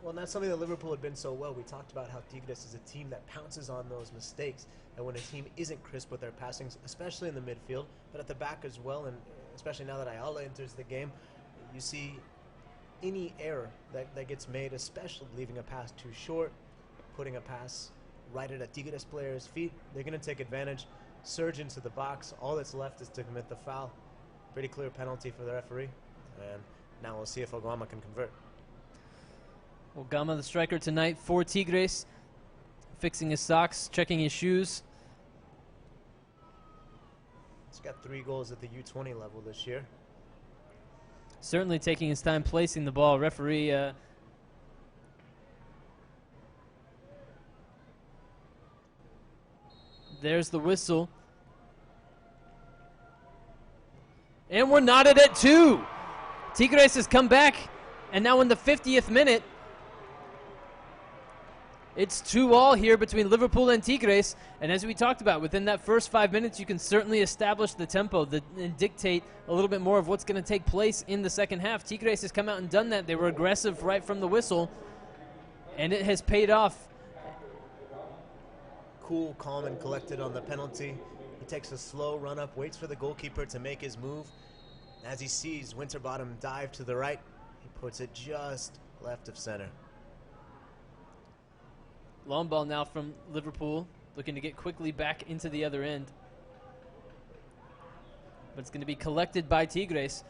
Well, and that's something that Liverpool had been so well. We talked about how Tigres is a team that pounces on those mistakes, and when a team isn't crisp with their passings, especially in the midfield, but at the back as well, and especially now that Ayala enters the game, you see any error that gets made, especially leaving a pass too short, putting a pass right at a Tigres player's feet, they're going to take advantage, surge into the box. All that's left is to commit the foul. Pretty clear penalty for the referee, and now we'll see if Ogama can convert. Ogama, the striker tonight for Tigres, fixing his socks, checking his shoes. He's got 3 goals at the U20 level this year. Certainly taking his time placing the ball. Referee there's the whistle. And we're knotted at 2. Tigres has come back, and now in the 50th minute, it's 2-2 here between Liverpool and Tigres. And as we talked about, within that first 5 minutes, you can certainly establish the tempo and dictate a little bit more of what's going to take place in the second half. Tigres has come out and done that. They were aggressive right from the whistle, and it has paid off. Cool, calm, and collected on the penalty. He takes a slow run up, waits for the goalkeeper to make his move. As he sees Winterbottom dive to the right, he puts it just left of center. Long ball now from Liverpool, looking to get quickly back into the other end. But it's going to be collected by Tigres,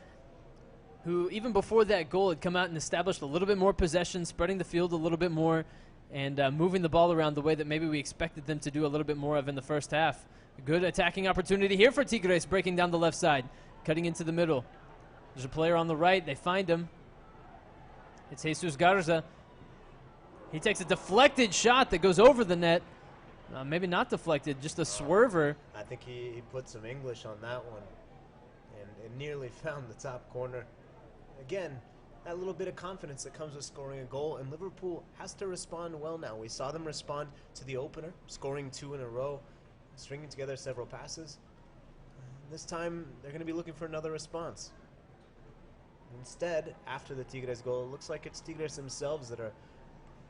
who even before that goal had come out and established a little bit more possession, spreading the field a little bit more, and moving the ball around the way that maybe we expected them to do a little bit more of in the first half. Good attacking opportunity here for Tigres, breaking down the left side, cutting into the middle. There's a player on the right. They find him. It's Jesus Garza. He takes a deflected shot that goes over the net. Maybe not deflected, just a swerver. I think he put some English on that one, and it nearly found the top corner. Again, that little bit of confidence that comes with scoring a goal, and Liverpool has to respond well now. We saw them respond to the opener, scoring 2 in a row, stringing together several passes. This time, they're going to be looking for another response. Instead, after the Tigres goal, it looks like it's Tigres themselves that are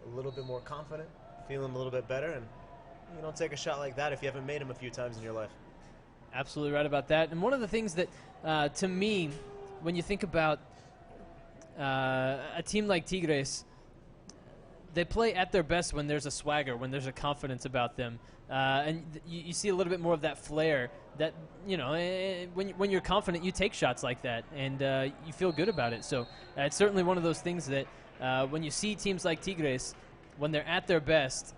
a little bit more confident, feeling a little bit better, and you don't take a shot like that if you haven't made them a few times in your life. Absolutely right about that. And one of the things that, to me, when you think about a team like Tigres, they play at their best when there's a swagger, when there's a confidence about them. And you see a little bit more of that flair that, when you're confident, you take shots like that, and you feel good about it. So it's certainly one of those things that when you see teams like Tigres, when they're at their best,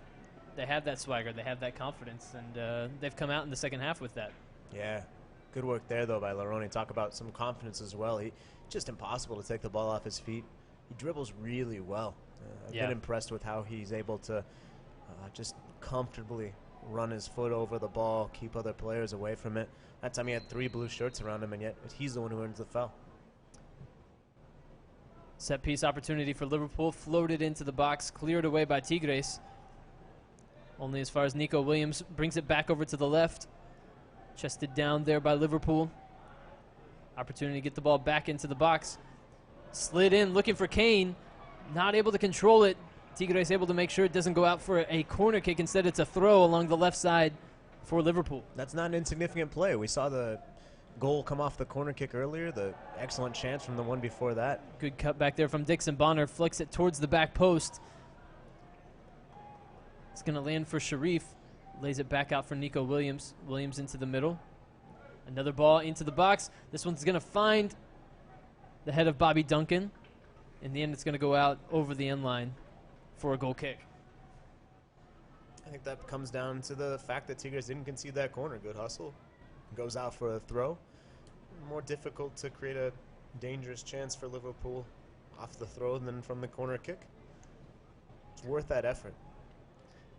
they have that swagger, they have that confidence, and they've come out in the second half with that. Yeah, good work there, though, by Laroni. Talk about some confidence as well. Just impossible to take the ball off his feet. He dribbles really well. I've been impressed with how he's able to just comfortably run his foot over the ball, keep other players away from it. That time he had 3 blue shirts around him, and yet he's the one who earns the foul. Set piece opportunity for Liverpool, floated into the box, cleared away by Tigres. Only as far as Nico Williams brings it back over to the left. Chested down there by Liverpool. Opportunity to get the ball back into the box. Slid in, looking for Kane. Not able to control it. Tigres able to make sure it doesn't go out for a corner kick. Instead, it's a throw along the left side for Liverpool. That's not an insignificant play. We saw the goal come off the corner kick earlier, the excellent chance from the one before that. Good cut back there from Dixon Bonner. Flicks it towards the back post. It's going to land for Sharif. Lays it back out for Nico Williams. Williams into the middle. Another ball into the box. This one's going to find the head of Bobby Duncan. In the end, it's going to go out over the end line for a goal kick. I think that comes down to the fact that Tigres didn't concede that corner. Good hustle. Goes out for a throw. More difficult to create a dangerous chance for Liverpool off the throw than from the corner kick. It's worth that effort.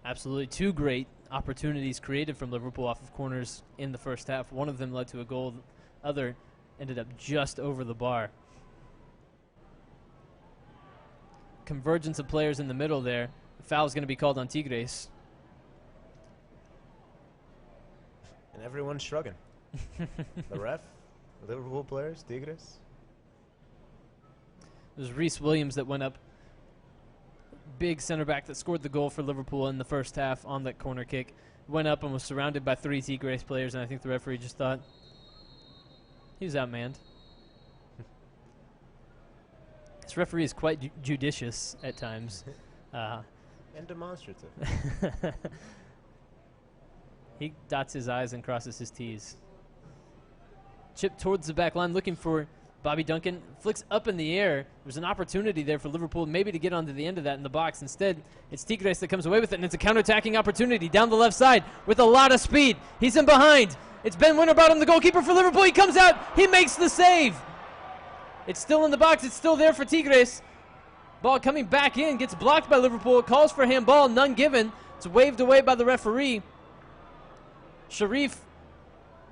Absolutely. 2 great opportunities created from Liverpool off of corners in the first half. One of them led to a goal. The other ended up just over the bar. Convergence of players in the middle there. The foul is going to be called on Tigres. And everyone's shrugging. The ref, the Liverpool players, Tigres. It was Reece Williams that went up. Big center back that scored the goal for Liverpool in the first half on that corner kick. Went up and was surrounded by 3 Tigres players, and I think the referee just thought he was outmanned. This referee is quite judicious at times. And demonstrative. He dots his I's and crosses his T's. Chip towards the back line, looking for Bobby Duncan. Flicks up in the air. There's an opportunity there for Liverpool maybe to get onto the end of that in the box. Instead, it's Tigres that comes away with it, and it's a counterattacking opportunity down the left side with a lot of speed. He's in behind. It's Ben Winterbottom, the goalkeeper for Liverpool. He comes out. He makes the save. It's still in the box. It's still there for Tigres. Ball coming back in. Gets blocked by Liverpool. It calls for handball. None given. It's waved away by the referee. Sharif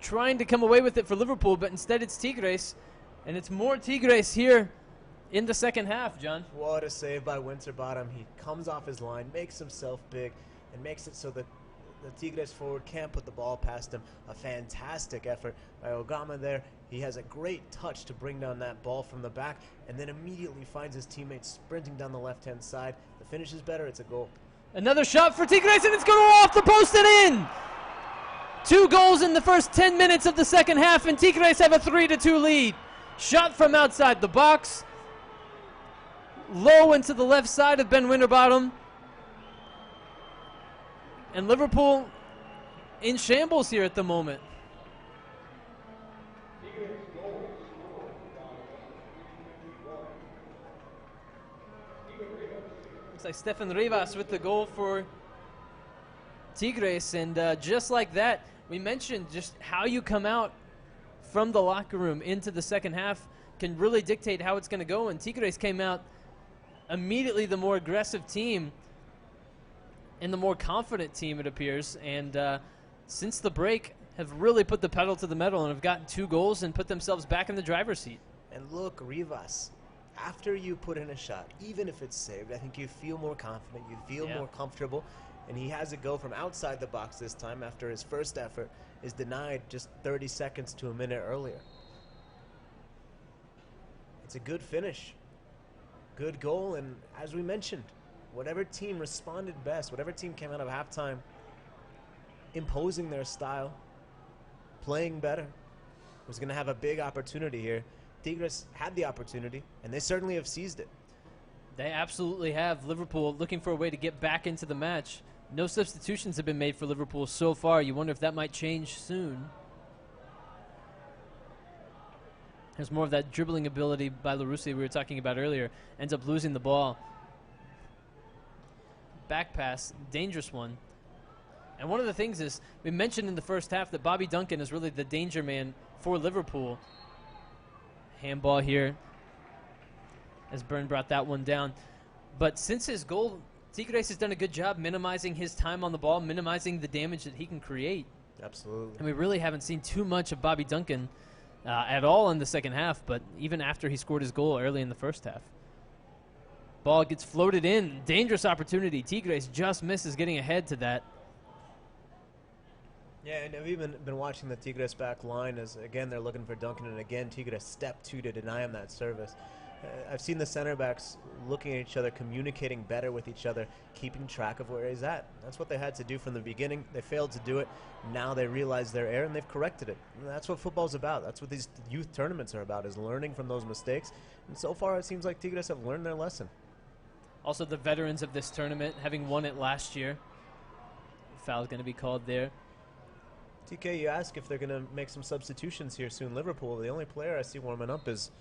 trying to come away with it for Liverpool, but instead it's Tigres. And it's more Tigres here in the second half, John. What a save by Winterbottom. He comes off his line, makes himself big, and makes it so that the Tigres forward can't put the ball past him. A fantastic effort by Ogama there. He has a great touch to bring down that ball from the back, and then immediately finds his teammates sprinting down the left-hand side. The finish is better. It's a goal. Another shot for Tigres, and it's going to roll off the post and in. 2 goals in the first 10 minutes of the second half, and Tigres have a 3-2 lead. Shot from outside the box. Low into the left side of Ben Winterbottom. And Liverpool in shambles here at the moment. Looks like Stefan Rivas with the goal for Tigres. And just like that, we mentioned just how you come out from the locker room into the second half can really dictate how it's going to go. And Tigres came out immediately the more aggressive team and the more confident team, it appears. And since the break, have really put the pedal to the metal and have gotten 2 goals and put themselves back in the driver's seat. And look, Rivas, after you put in a shot, even if it's saved, I think you feel more confident, you feel more comfortable. And he has it go from outside the box this time after his first effort is denied just 30 seconds to a minute earlier. It's a good finish. Good goal, and as we mentioned, whatever team responded best, whatever team came out of halftime imposing their style, playing better, was going to have a big opportunity here. Tigres had the opportunity, and they certainly have seized it. They absolutely have. Liverpool looking for a way to get back into the match. No substitutions have been made for Liverpool so far. You wonder if that might change soon. There's more of that dribbling ability by Larussi we were talking about earlier. Ends up losing the ball. Back pass, dangerous one. And one of the things is, we mentioned in the first half that Bobby Duncan is really the danger man for Liverpool. Handball here as Byrne brought that one down. But since his goal, Tigres has done a good job minimizing his time on the ball, minimizing the damage that he can create. Absolutely. And we really haven't seen too much of Bobby Duncan at all in the second half, but even after he scored his goal early in the first half. Ball gets floated in. Dangerous opportunity. Tigres just misses getting ahead to that. Yeah, and I've even been watching the Tigres back line as, again, they're looking for Duncan, and again, Tigres step 2 to deny him that service. I've seen the center backs looking at each other, communicating better with each other, keeping track of where he's at. That's what they had to do from the beginning. They failed to do it. Now they realize their error, and they've corrected it. And that's what football's about. That's what these youth tournaments are about, is learning from those mistakes. And so far, it seems like Tigres have learned their lesson. Also, the veterans of this tournament, having won it last year. Foul's going to be called there. TK, you ask if they're going to make some substitutions here soon. Liverpool, the only player I see warming up is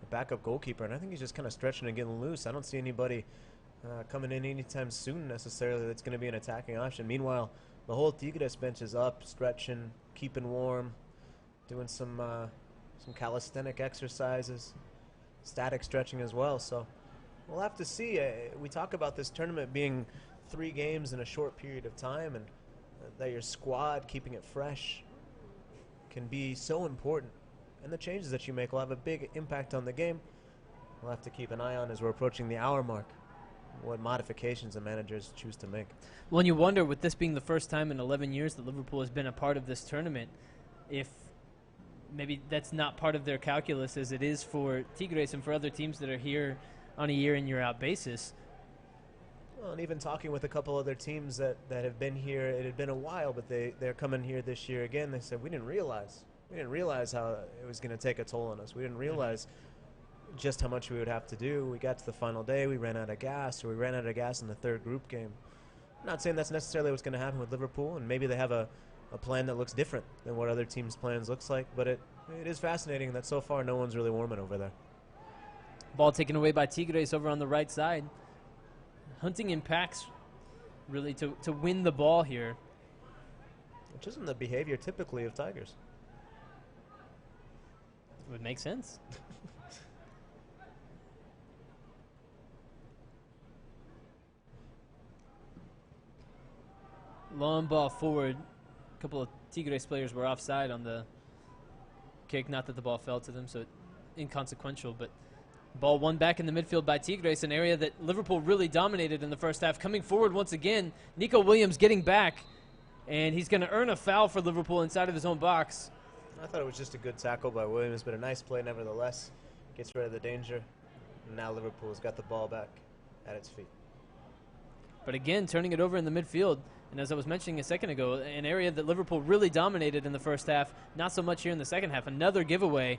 the backup goalkeeper, and I think he's just kind of stretching and getting loose. I don't see anybody coming in anytime soon necessarily that's going to be an attacking option. Meanwhile, the whole Tigres bench is up, stretching, keeping warm, doing some calisthenic exercises, static stretching as well. So we'll have to see. We talk about this tournament being 3 games in a short period of time, and that your squad, keeping it fresh, can be so important. And the changes that you make will have a big impact on the game. We'll have to keep an eye on as we're approaching the hour mark, what modifications the managers choose to make. Well, and you wonder, with this being the first time in 11 years that Liverpool has been a part of this tournament, if maybe that's not part of their calculus as it is for Tigres and for other teams that are here on a year-in, year-out basis. Well, and even talking with a couple other teams that have been here, it had been a while, but they're coming here this year again. They said, we didn't realize how it was going to take a toll on us. We didn't realize just how much we would have to do. We got to the final day, we ran out of gas, or we ran out of gas in the 3rd group game. I'm not saying that's necessarily what's going to happen with Liverpool, and maybe they have a plan that looks different than what other teams' plans looks like, but it is fascinating that so far no one's really warming over there. Ball taken away by Tigres over on the right side. Hunting in packs, really, to win the ball here. Which isn't the behavior typically of Tigers. Would make sense. Long ball forward. A couple of Tigres players were offside on the kick. Not that the ball fell to them, so inconsequential, but ball won back in the midfield by Tigres, an area that Liverpool really dominated in the first half. Coming forward once again, Nico Williams getting back, and he's going to earn a foul for Liverpool inside of his own box. I thought it was just a good tackle by Williams, but a nice play nevertheless. Gets rid of the danger. And now Liverpool's got the ball back at its feet. But again, turning it over in the midfield, and as I was mentioning a second ago, an area that Liverpool really dominated in the first half, not so much here in the second half. Another giveaway.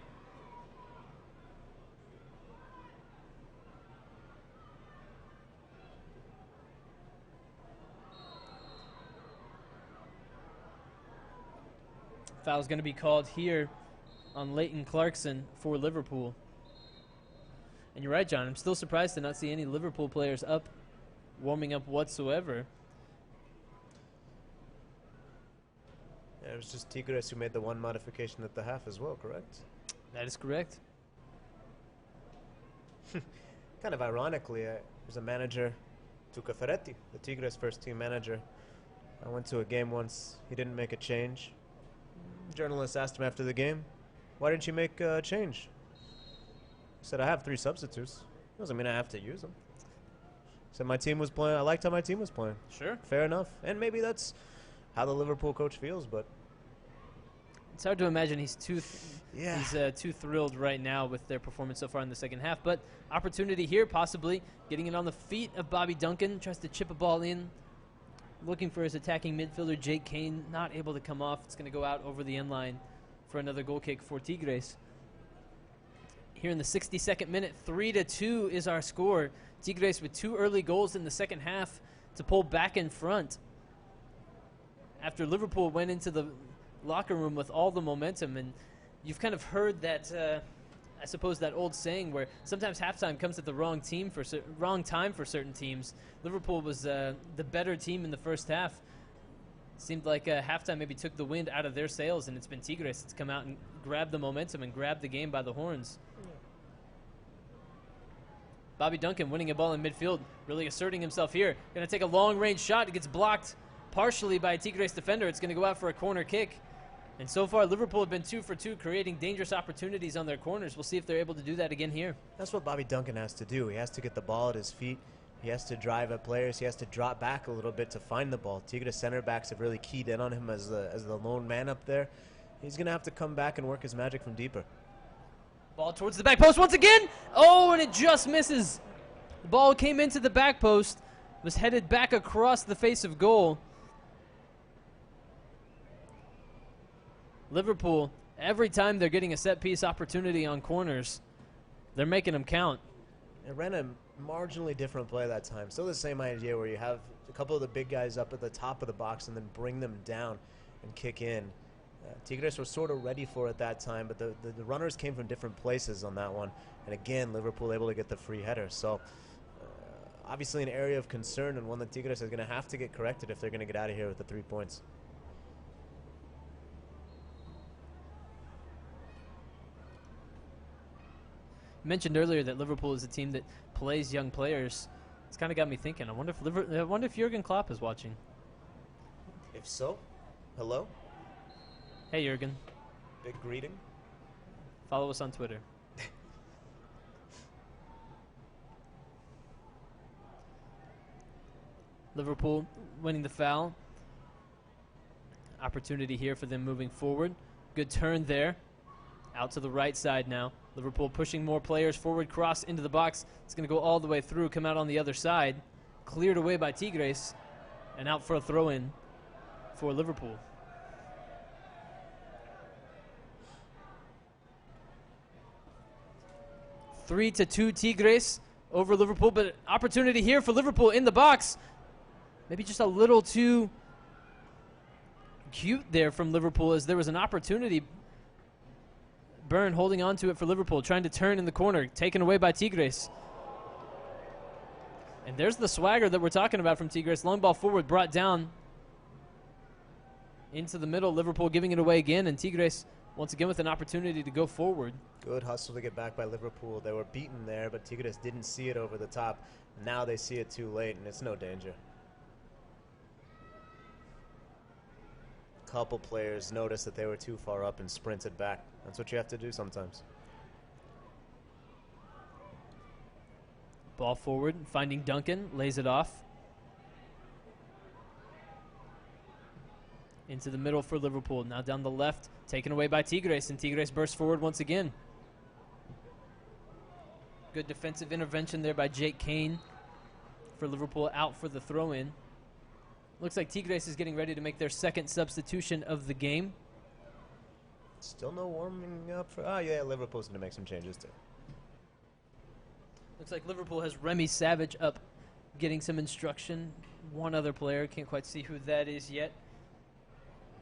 Foul's going to be called here on Leighton Clarkson for Liverpool. And you're right, John. I'm still surprised to not see any Liverpool players up warming up whatsoever. Yeah, it was just Tigres who made the one modification at the half as well, correct? That is correct. Kind of ironically, there's a manager, Tuca Ferretti, the Tigres first team manager. I went to a game once. He didn't make a change. Journalist asked him after the game, "Why didn't you make a change?" He said, "I have 3 substitutes. Doesn't mean I have to use them." Said my team was playing. I liked how my team was playing. Sure. Fair enough. And maybe that's how the Liverpool coach feels, but it's hard to imagine he's too thrilled right now with their performance so far in the second half. But opportunity here, possibly getting it on the feet of Bobby Duncan. Tries to chip a ball in, looking for his attacking midfielder Jake Kane. Not able to come off. It's going to go out over the end line for another goal kick for Tigres. Here in the 62nd minute, 3-2 is our score. Tigres with 2 early goals in the second half to pull back in front. After Liverpool went into the locker room with all the momentum, and you've kind of heard that, I suppose, that old saying where sometimes halftime comes at the wrong time for certain teams. Liverpool was the better team in the first half. Seemed like halftime maybe took the wind out of their sails, and it's been Tigres that's come out and grabbed the momentum and grabbed the game by the horns. Bobby Duncan winning a ball in midfield, really asserting himself here. Going to take a long-range shot. It gets blocked partially by a Tigres defender. It's going to go out for a corner kick. And so far, Liverpool have been 2 for 2, creating dangerous opportunities on their corners. We'll see if they're able to do that again here. That's what Bobby Duncan has to do. He has to get the ball at his feet. He has to drive at players. He has to drop back a little bit to find the ball. Tigres center backs have really keyed in on him as the lone man up there. He's going to have to come back and work his magic from deeper. Ball towards the back post once again. Oh, and it just misses. The ball came into the back post, was headed back across the face of goal. Liverpool, every time they're getting a set-piece opportunity on corners, they're making them count. It ran a marginally different play that time. Still the same idea where you have a couple of the big guys up at the top of the box and then bring them down and kick in. Tigres were sort of ready for it that time, but the runners came from different places on that one. And again, Liverpool able to get the free header. So obviously an area of concern and one that Tigres is going to have to get corrected if they're going to get out of here with the 3 points. Mentioned earlier that Liverpool is a team that plays young players. It's kind of got me thinking. I wonder if Jurgen Klopp is watching. If so, hello. Hey, Jurgen. Big greeting. Follow us on Twitter. Liverpool winning the foul. Opportunity here for them moving forward. Good turn there. Out to the right side now. Liverpool pushing more players forward, cross into the box. It's going to go all the way through, come out on the other side. Cleared away by Tigres, and out for a throw-in for Liverpool. Three to 2 Tigres over Liverpool, but opportunity here for Liverpool in the box. Maybe just a little too cute there from Liverpool as there was an opportunity. Byrne holding on to it for Liverpool, trying to turn in the corner, taken away by Tigres. And there's the swagger that we're talking about from Tigres. Long ball forward, brought down into the middle. Liverpool giving it away again, and Tigres once again with an opportunity to go forward. Good hustle to get back by Liverpool. They were beaten there, but Tigres didn't see it over the top. Now they see it too late, and it's no danger. Couple players noticed that they were too far up and sprinted back. That's what you have to do sometimes. Ball forward, finding Duncan, lays it off. Into the middle for Liverpool. Now down the left, taken away by Tigres, and Tigres bursts forward once again. Good defensive intervention there by Jake Kane for Liverpool, out for the throw-in. Looks like Tigres is getting ready to make their second substitution of the game. Still no warming up for... Oh, yeah, Liverpool's going to make some changes, too. Looks like Liverpool has Remy Savage up getting some instruction. One other player, can't quite see who that is yet.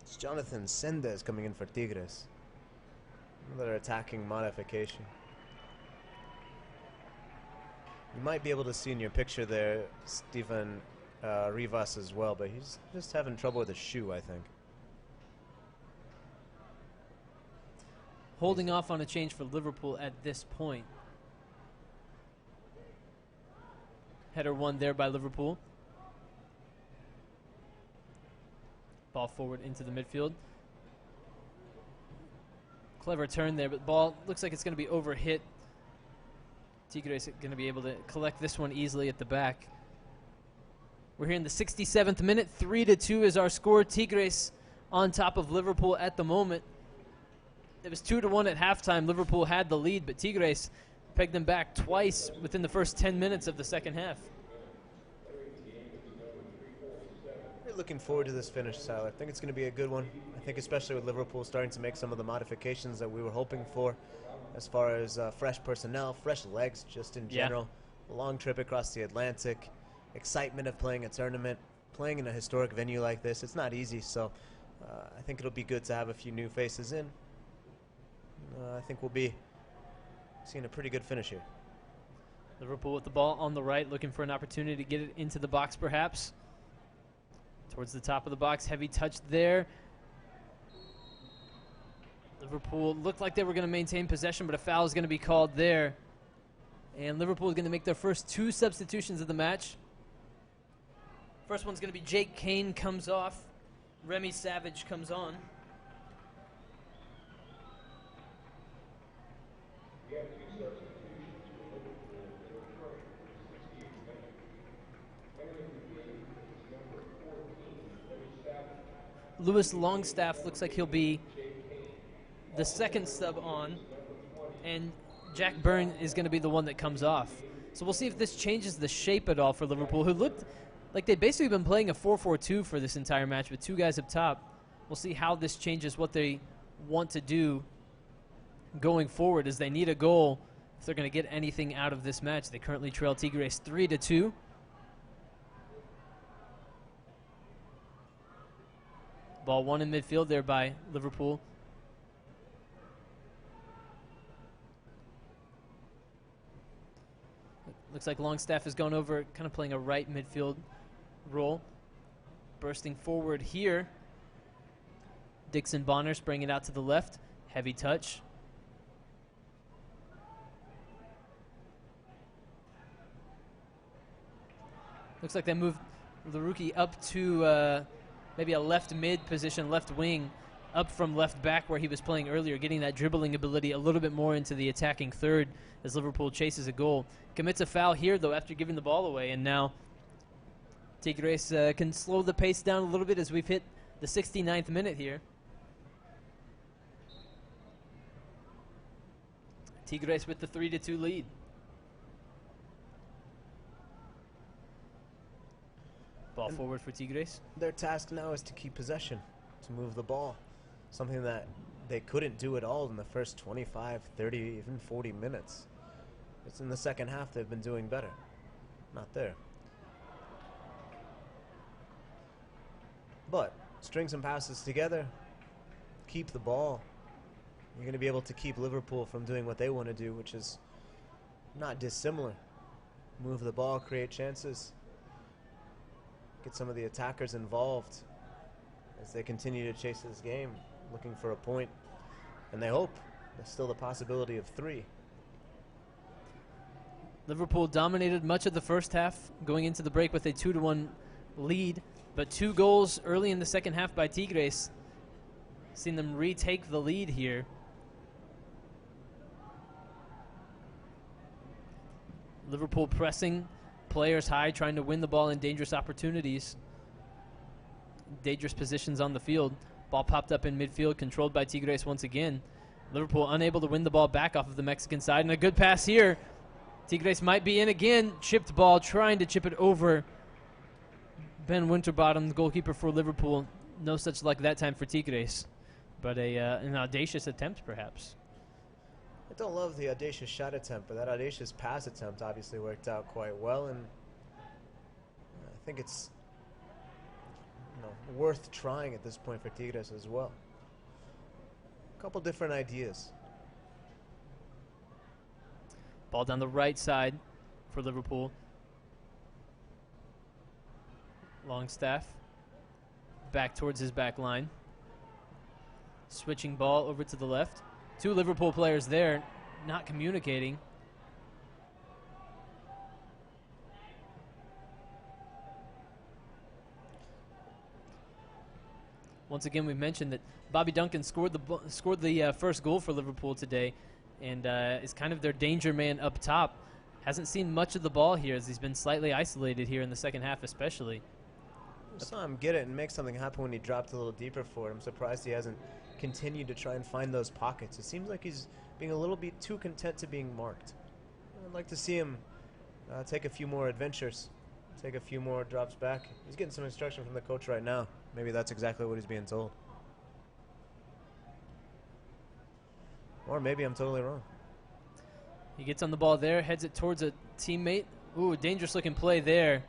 It's Jonathan Sendes coming in for Tigres. Another attacking modification. You might be able to see in your picture there Stephen Rivas as well, but he's just having trouble with his shoe, I think. Holding off on a change for Liverpool at this point. Header won there by Liverpool. Ball forward into the midfield. Clever turn there, but ball looks like it's going to be overhit. Tigres going to be able to collect this one easily at the back. We're here in the 67th minute. 3-2 is our score. Tigres on top of Liverpool at the moment. It was 2-1 at halftime. Liverpool had the lead, but Tigres pegged them back twice within the first 10 minutes of the second half. We're looking forward to this finish, Sal. I think it's going to be a good one. I think especially with Liverpool starting to make some of the modifications that we were hoping for as far as fresh personnel, fresh legs just in general. A long trip across the Atlantic, excitement of playing a tournament, playing in a historic venue like this. It's not easy, so I think it'll be good to have a few new faces in. I think we'll be seeing a pretty good finish here. Liverpool with the ball on the right, looking for an opportunity to get it into the box perhaps. Towards the top of the box, heavy touch there. Liverpool looked like they were going to maintain possession, but a foul is going to be called there. And Liverpool is going to make their first 2 substitutions of the match. First one's going to be Jake Kane comes off. Remy Savage comes on. Lewis Longstaff looks like he'll be the second sub on, and Jack Byrne is going to be the one that comes off. So we'll see if this changes the shape at all for Liverpool, who looked like they'd basically been playing a 4-4-2 for this entire match with 2 guys up top. We'll see how this changes what they want to do going forward, as they need a goal if they're going to get anything out of this match. They currently trail Tigres 3-2. Ball won in midfield there by Liverpool. Looks like Longstaff is going over, kind of playing a right midfield role. Bursting forward here. Dixon Bonners bringing it out to the left. Heavy touch. Looks like they moved the rookie up to maybe a left mid position, left wing, up from left back where he was playing earlier, getting that dribbling ability a little bit more into the attacking third as Liverpool chases a goal. Commits a foul here, though, after giving the ball away, and now Tigres can slow the pace down a little bit as we've hit the 69th minute here. Tigres with the 3-2 lead. Ball forward for Tigres. Their task now is to keep possession, to move the ball, something that they couldn't do at all in the first 25, 30, even 40 minutes. It's in the second half they've been doing better. Not there. But string some passes together, keep the ball. You're going to be able to keep Liverpool from doing what they want to do, which is not dissimilar. Move the ball, create chances. Get some of the attackers involved as they continue to chase this game, looking for a point. And they hope there's still the possibility of 3. Liverpool dominated much of the first half, going into the break with a 2-1 lead, but 2 goals early in the second half by Tigres. Seen them retake the lead here. Liverpool pressing players high, trying to win the ball in dangerous opportunities. Dangerous positions on the field. Ball popped up in midfield, controlled by Tigres once again. Liverpool unable to win the ball back off of the Mexican side, and a good pass here. Tigres might be in again. Chipped ball, trying to chip it over Ben Winterbottom, the goalkeeper for Liverpool. No such luck that time for Tigres, but an audacious attempt perhaps. I don't love the audacious shot attempt, but that audacious pass attempt obviously worked out quite well, and I think it's worth trying at this point for Tigres as well. A couple different ideas. Ball down the right side. for Liverpool. Longstaff back towards his back line. Switching ball over to the left. Two Liverpool players there not communicating. Once again, we've mentioned that Bobby Duncan scored the first goal for Liverpool today, and is kind of their danger man up top. Hasn't seen much of the ball here as he's been slightly isolated here in the second half especially. I saw him get it and make something happen when he dropped a little deeper for it. I'm surprised he hasn't continued to try and find those pockets. It seems like he's being a little bit too content to being marked. I'd like to see him take a few more adventures, take a few more drops back. He's getting some instruction from the coach right now. Maybe that's exactly what he's being told. Or maybe I'm totally wrong. He gets on the ball there, heads it towards a teammate. Ooh, dangerous looking play there.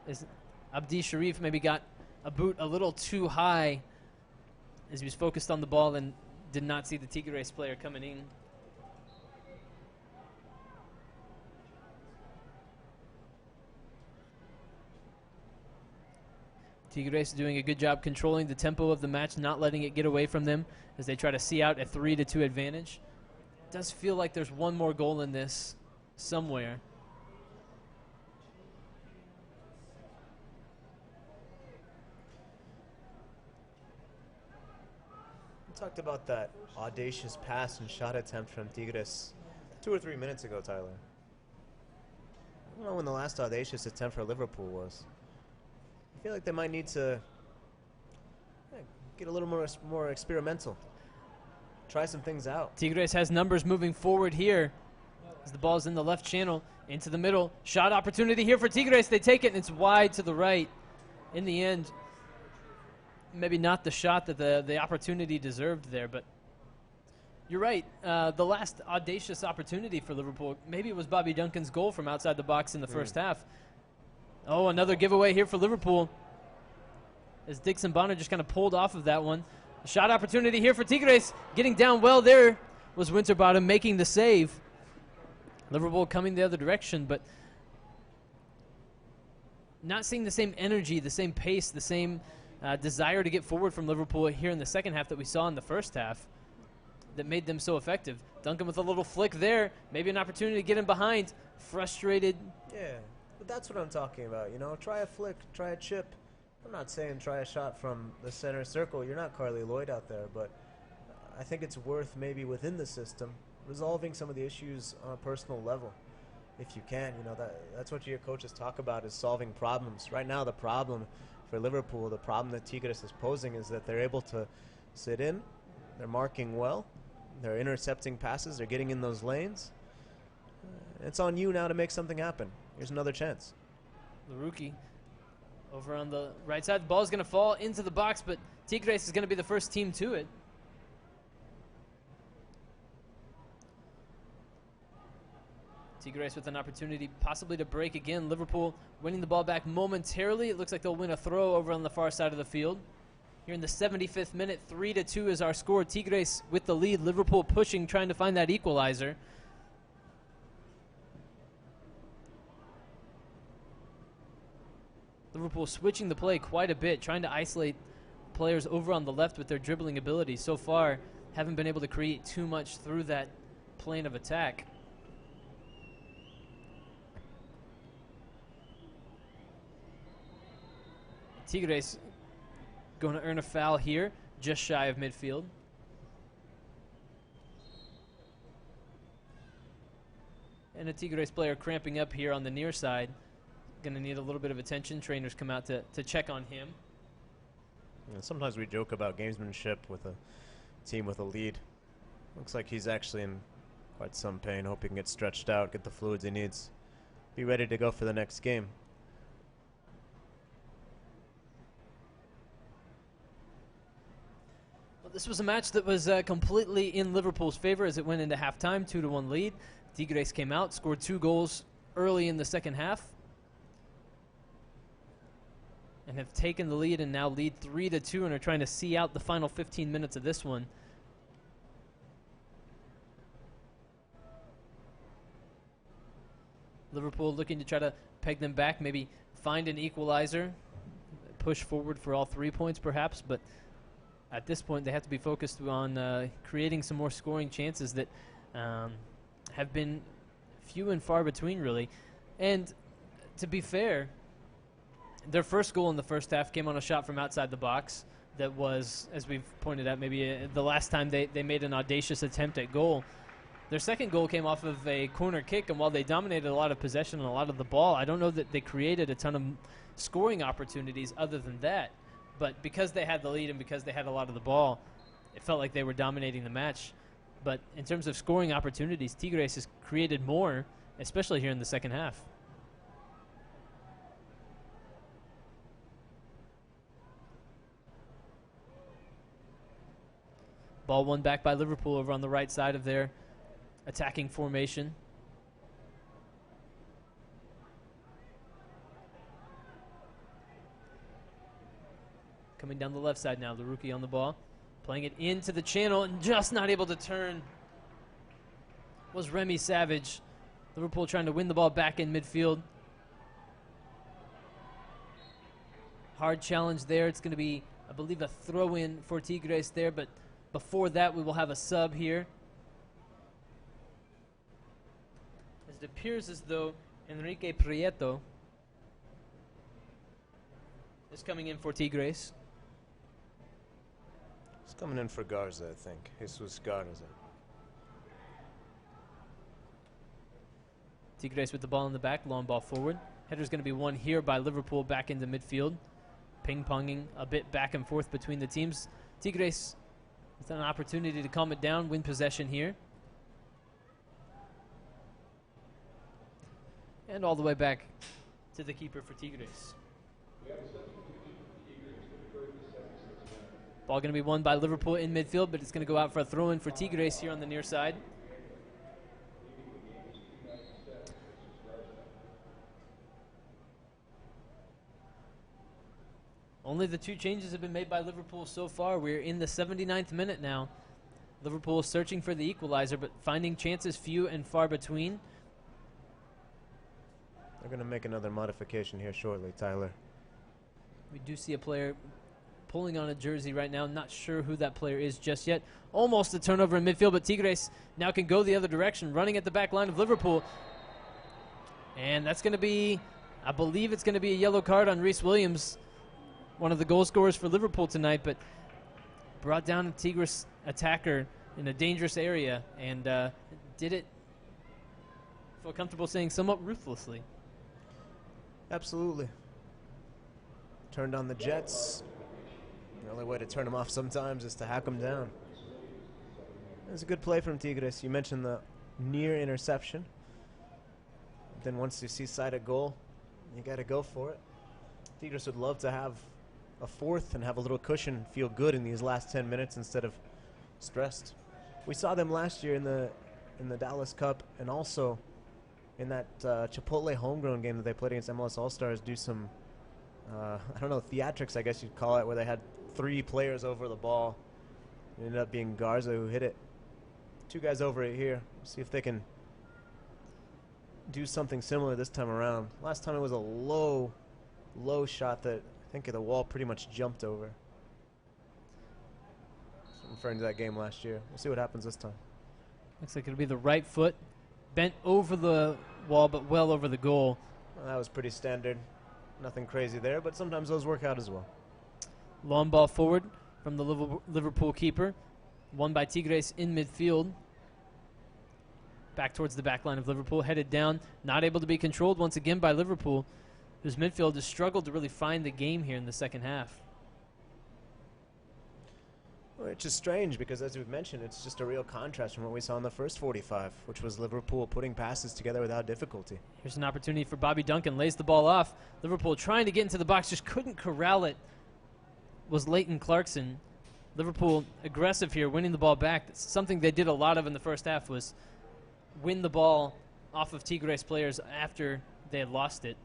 As Abdi Sharif maybe got a boot a little too high as he was focused on the ball and did not see the Tigres player coming in. Tigres doing a good job controlling the tempo of the match, not letting it get away from them as they try to see out a 3-2 advantage. It does feel like there's one more goal in this somewhere. We talked about that audacious pass and shot attempt from Tigres 2 or 3 minutes ago, Tyler. I don't know when the last audacious attempt for Liverpool was. I feel like they might need to get a little more experimental. Try some things out. Tigres has numbers moving forward here as the ball's in the left channel, into the middle. Shot opportunity here for Tigres. They take it, and it's wide to the right. In the end, maybe not the shot that the opportunity deserved there, but you're right. The last audacious opportunity for Liverpool, maybe it was Bobby Duncan's goal from outside the box in the first half. Oh, another giveaway here for Liverpool as Dixon Bonner just kind of pulled off of that one. A shot opportunity here for Tigres. Getting down well there was Winterbottom making the save. Liverpool coming the other direction, but not seeing the same energy, the same pace, the same desire to get forward from Liverpool here in the second half that we saw in the first half that made them so effective. Duncan with a little flick there. Maybe an opportunity to get him behind. Frustrated. Yeah. But that's what I'm talking about, you know. Try a flick, try a chip. I'm not saying try a shot from the center circle. You're not Carly Lloyd out there, but I think it's worth maybe within the system resolving some of the issues on a personal level. If you can, you know, that's what your coaches talk about, is solving problems. Right now the problem for Liverpool, the problem that Tigres is posing is that they're able to sit in, they're marking well, they're intercepting passes, they're getting in those lanes. It's on you now to make something happen. Here's another chance. The rookie over on the right side. The ball is going to fall into the box, but Tigres is going to be the first team to it. Tigres with an opportunity possibly to break again. Liverpool winning the ball back momentarily. It looks like they'll win a throw over on the far side of the field. Here in the 75th minute, 3-2 is our score. Tigres with the lead. Liverpool pushing, trying to find that equalizer. Liverpool switching the play quite a bit, trying to isolate players over on the left with their dribbling ability. So far, haven't been able to create too much through that plane of attack. Tigres going to earn a foul here, just shy of midfield. And a Tigres player cramping up here on the near side. Going to need a little bit of attention. Trainers come out to check on him. Yeah, sometimes we joke about gamesmanship with a team with a lead. Looks like he's actually in quite some pain. Hope he can get stretched out, get the fluids he needs. Be ready to go for the next game. Well, this was a match that was completely in Liverpool's favor as it went into halftime, 2-1 lead. Tigres came out, scored 2 goals early in the second half, and have taken the lead and now lead 3-2 and are trying to see out the final 15 minutes of this one. Liverpool looking to try to peg them back, maybe find an equalizer, push forward for all 3 points perhaps, but at this point they have to be focused on creating some more scoring chances that have been few and far between, really. And to be fair, their first goal in the first half came on a shot from outside the box that was, as we've pointed out, maybe the last time they made an audacious attempt at goal. Their second goal came off of a corner kick, and while they dominated a lot of possession and a lot of the ball, I don't know that they created a ton of scoring opportunities other than that. But because they had the lead and because they had a lot of the ball, it felt like they were dominating the match. But in terms of scoring opportunities, Tigres has created more, especially here in the second half. Ball won back by Liverpool over on the right side of their attacking formation. Coming down the left side now, the rookie on the ball. Playing it into the channel and just not able to turn was Remy Savage. Liverpool trying to win the ball back in midfield. Hard challenge there. It's going to be, I believe, a throw-in for Tigres there, but before that we will have a sub here. As it appears as though Enrique Prieto is coming in for Tigres. He's coming in for Garza, I think. Jesus Garza. Tigres with the ball in the back, long ball forward. Header's going to be won here by Liverpool back into midfield. Ping-ponging a bit back and forth between the teams. Tigres with an opportunity to calm it down, win possession here. And all the way back to the keeper for Tigres. Ball going to be won by Liverpool in midfield, but it's going to go out for a throw-in for Tigres here on the near side. Only the 2 changes have been made by Liverpool so far. We're in the 79th minute now. Liverpool searching for the equalizer, but finding chances few and far between. They're going to make another modification here shortly, Tyler. We do see a player pulling on a jersey right now. Not sure who that player is just yet. Almost a turnover in midfield, but Tigres now can go the other direction, running at the back line of Liverpool. And that's going to be, I believe it's going to be a yellow card on Reece Williams, one of the goal scorers for Liverpool tonight, but brought down a Tigres attacker in a dangerous area and did it, feel comfortable saying, somewhat ruthlessly. Absolutely. Turned on the Jets. The only way to turn them off sometimes is to hack them down. It was a good play from Tigres. You mentioned the near interception. Then once you see sight of goal, you got to go for it. Tigres would love to have a fourth and have a little cushion, feel good in these last 10 minutes instead of stressed. We saw them last year in the Dallas Cup and also in that Chipotle homegrown game that they played against MLS All-Stars do some, I don't know, theatrics, I guess you'd call it, where they had 3 players over the ball. It ended up being Garza who hit it. 2 guys over it here. See if they can do something similar this time around. Last time it was a low shot that I think the wall pretty much jumped over. So I'm referring to that game last year. We'll see what happens this time. Looks like it'll be the right foot bent over the wall, but well over the goal. Well, that was pretty standard. Nothing crazy there, but sometimes those work out as well. Long ball forward from the Liverpool keeper. Won by Tigres in midfield. Back towards the back line of Liverpool. Headed down. Not able to be controlled once again by Liverpool, whose midfield has struggled to really find the game here in the second half. Which is strange because, as we've mentioned, it's just a real contrast from what we saw in the first 45, which was Liverpool putting passes together without difficulty. Here's an opportunity for Bobby Duncan. Lays the ball off. Liverpool trying to get into the box, just couldn't corral it. Was Leighton Clarkson. Liverpool aggressive here, winning the ball back. That's something they did a lot of in the first half, was win the ball off of Tigres players after they had lost it.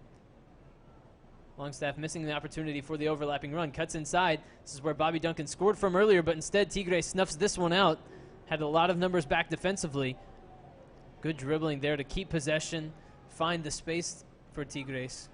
Longstaff missing the opportunity for the overlapping run. Cuts inside. This is where Bobby Duncan scored from earlier, but instead Tigres snuffs this one out. Had a lot of numbers back defensively. Good dribbling there to keep possession. find the space for Tigres.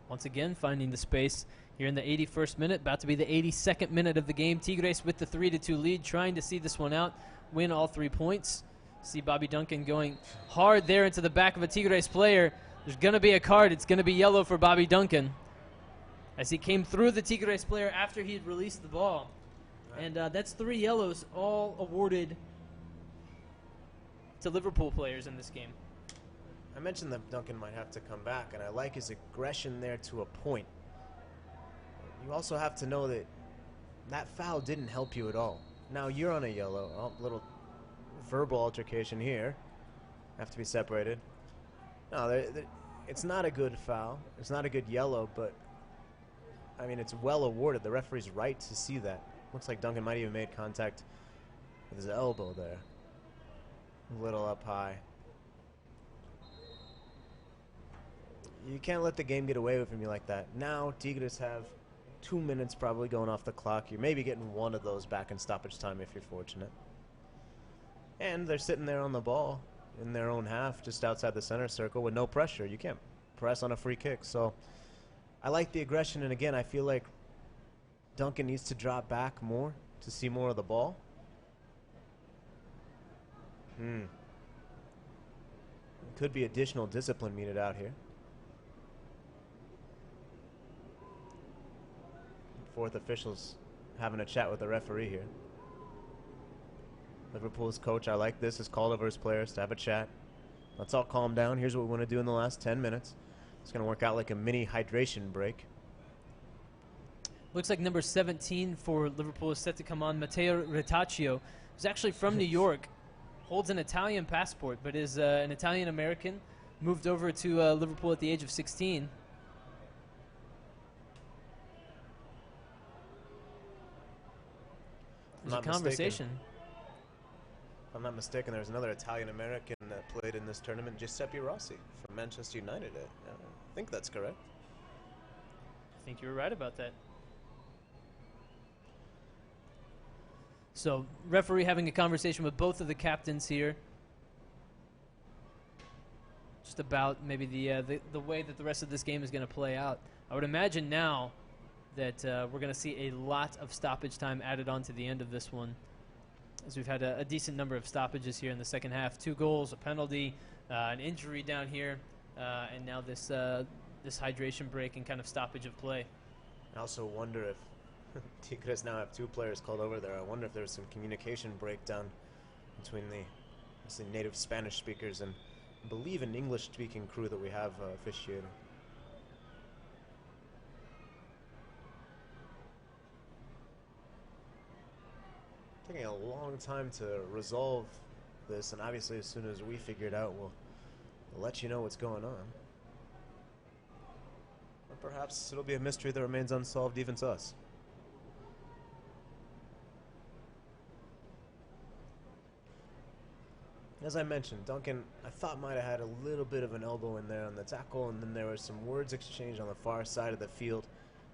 Once again, finding the space here in the 81st minute, about to be the 82nd minute of the game. Tigres with the 3-2 lead, trying to see this one out, win all 3 points. See Bobby Duncan going hard there into the back of a Tigres player. There's going to be a card. It's going to be yellow for Bobby Duncan as he came through the Tigres player after he had released the ball. And that's 3 yellows, all awarded to Liverpool players in this game. I mentioned that Duncan might have to come back, and I like his aggression there to a point. You also have to know that that foul didn't help you at all. Now you're on a yellow. Oh, little verbal altercation here. Have to be separated. No, it's not a good foul. It's not a good yellow, but I mean, it's well awarded. The referee's right to see that. Looks like Duncan might even made contact with his elbow there. A little up high. You can't let the game get away from you like that. Now, Tigres have 2 minutes probably going off the clock. You're maybe getting one of those back in stoppage time if you're fortunate. And they're sitting there on the ball in their own half, just outside the center circle with no pressure. You can't press on a free kick. So I like the aggression, and again, I feel like Duncan needs to drop back more to see more of the ball. Could be additional discipline meted out here. Fourth officials having a chat with the referee here. Liverpool's coach, I like this, has called over his players to have a chat. Let's all calm down. Here's what we want to do in the last 10 minutes. It's going to work out like a mini hydration break. Looks like number 17 for Liverpool is set to come on. Matteo Retaccio, who's actually from New York, holds an Italian passport, but is an Italian-American, moved over to Liverpool at the age of 16. There's a conversation. If I'm not mistaken, there's another Italian-American that played in this tournament, Giuseppe Rossi from Manchester United. I think that's correct. I think you were right about that. So, referee having a conversation with both of the captains here. Just about maybe the way that the rest of this game is going to play out. I would imagine now that we're going to see a lot of stoppage time added on to the end of this one, as we've had a decent number of stoppages here in the second half. 2 goals, a penalty, an injury down here, and now this hydration break and kind of stoppage of play. I also wonder if Tigres now have 2 players called over there. I wonder if there's some communication breakdown between the native Spanish speakers and I believe an English-speaking crew that we have officiating. Taking a long time to resolve this, and obviously as soon as we figure it out, we'll let you know what's going on. Or perhaps it'll be a mystery that remains unsolved even to us. As I mentioned, Duncan, I thought might have had a little bit of an elbow in there on the tackle, and then there was some words exchanged on the far side of the field.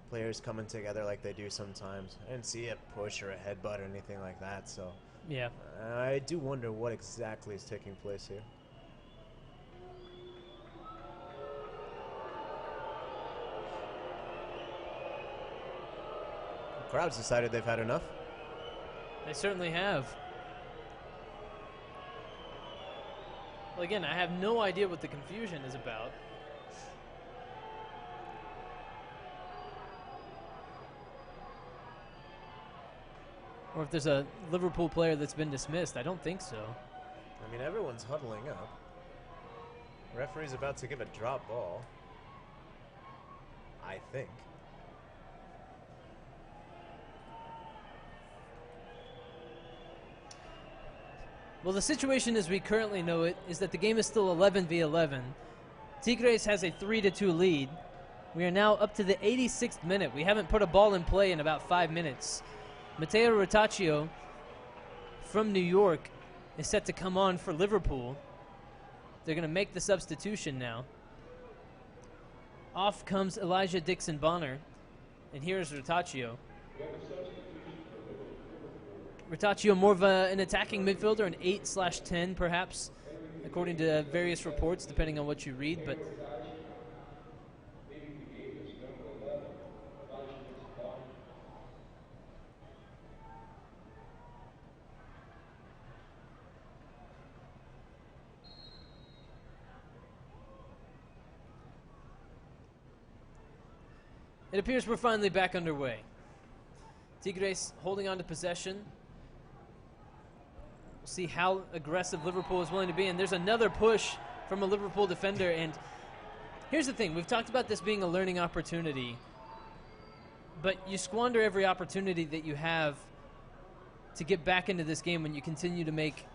Players coming together like they do sometimes. I didn't see a push or a headbutt or anything like that, so yeah, I do wonder what exactly is taking place here. The crowd's decided they've had enough. They certainly have. Well, again, I have no idea what the confusion is about. Or if there's a Liverpool player that's been dismissed. I don't think so. I mean, everyone's huddling up. Referee's about to give a drop ball. I think. Well, the situation as we currently know it is that the game is still 11 v 11. Tigres has a 3-2 lead. We are now up to the 86th minute. We haven't put a ball in play in about 5 minutes. Matteo Retaccio from New York is set to come on for Liverpool. They're going to make the substitution now. Off comes Elijah Dixon-Bonner, and here's Retaccio. Rotaccio more of an attacking midfielder, an 8/10 perhaps, according to various reports, depending on what you read. But it appears we're finally back underway. Tigres holding on to possession. We'll see how aggressive Liverpool is willing to be. And there's another push from a Liverpool defender. And here's the thing. We've talked about this being a learning opportunity. But you squander every opportunity that you have to get back into this game when you continue to make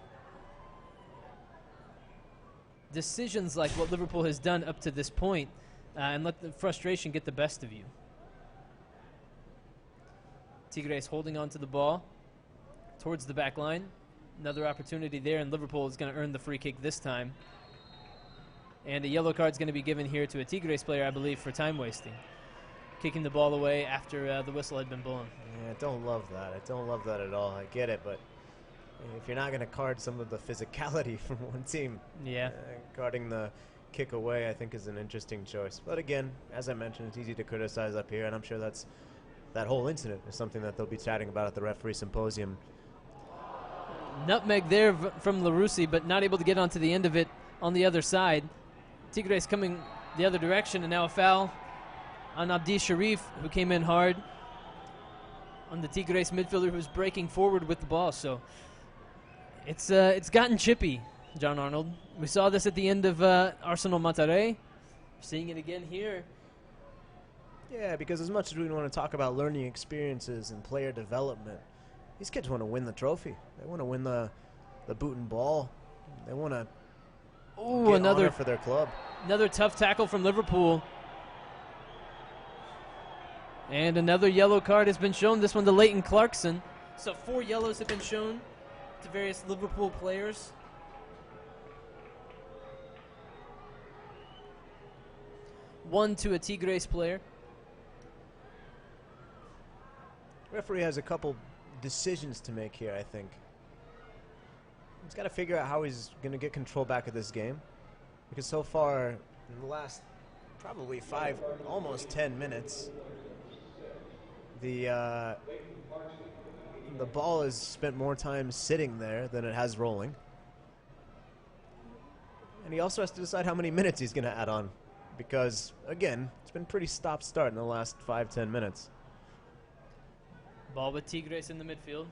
decisions like what Liverpool has done up to this point, and let the frustration get the best of you. Tigres holding on to the ball towards the back line. Another opportunity there, and Liverpool is going to earn the free kick this time. And a yellow card is going to be given here to a Tigres player, I believe, for time wasting. Kicking the ball away after the whistle had been blown. Yeah, I don't love that. I don't love that at all. I get it, but if you're not going to card some of the physicality from one team, yeah, carding the kick away I think is an interesting choice. But again, as I mentioned, it's easy to criticize up here, and I'm sure that whole incident is something that they'll be chatting about at the referee symposium. Nutmeg there from Larussi, but not able to get onto the end of it on the other side. Tigres coming the other direction, and now a foul on Abdi Sharif, who came in hard on the Tigres midfielder who's breaking forward with the ball. So it's gotten chippy, John Arnold. We saw this at the end of Arsenal Monterrey. We're seeing it again here. Yeah, because as much as we want to talk about learning experiences and player development, these kids want to win the trophy. They want to win the boot and ball. They want to get another honor for their club. Another tough tackle from Liverpool. And another yellow card has been shown, this one to Leighton Clarkson. So 4 yellows have been shown to various Liverpool players. One to a Tigres player. Referee has a couple decisions to make here, I think. He's got to figure out how he's going to get control back of this game. Because so far, in the last probably 5, almost 10 minutes, the ball has spent more time sitting there than it has rolling. And he also has to decide how many minutes he's going to add on. Because, again, it's been pretty stop-start in the last 5-10 minutes. Ball with Tigres in the midfield.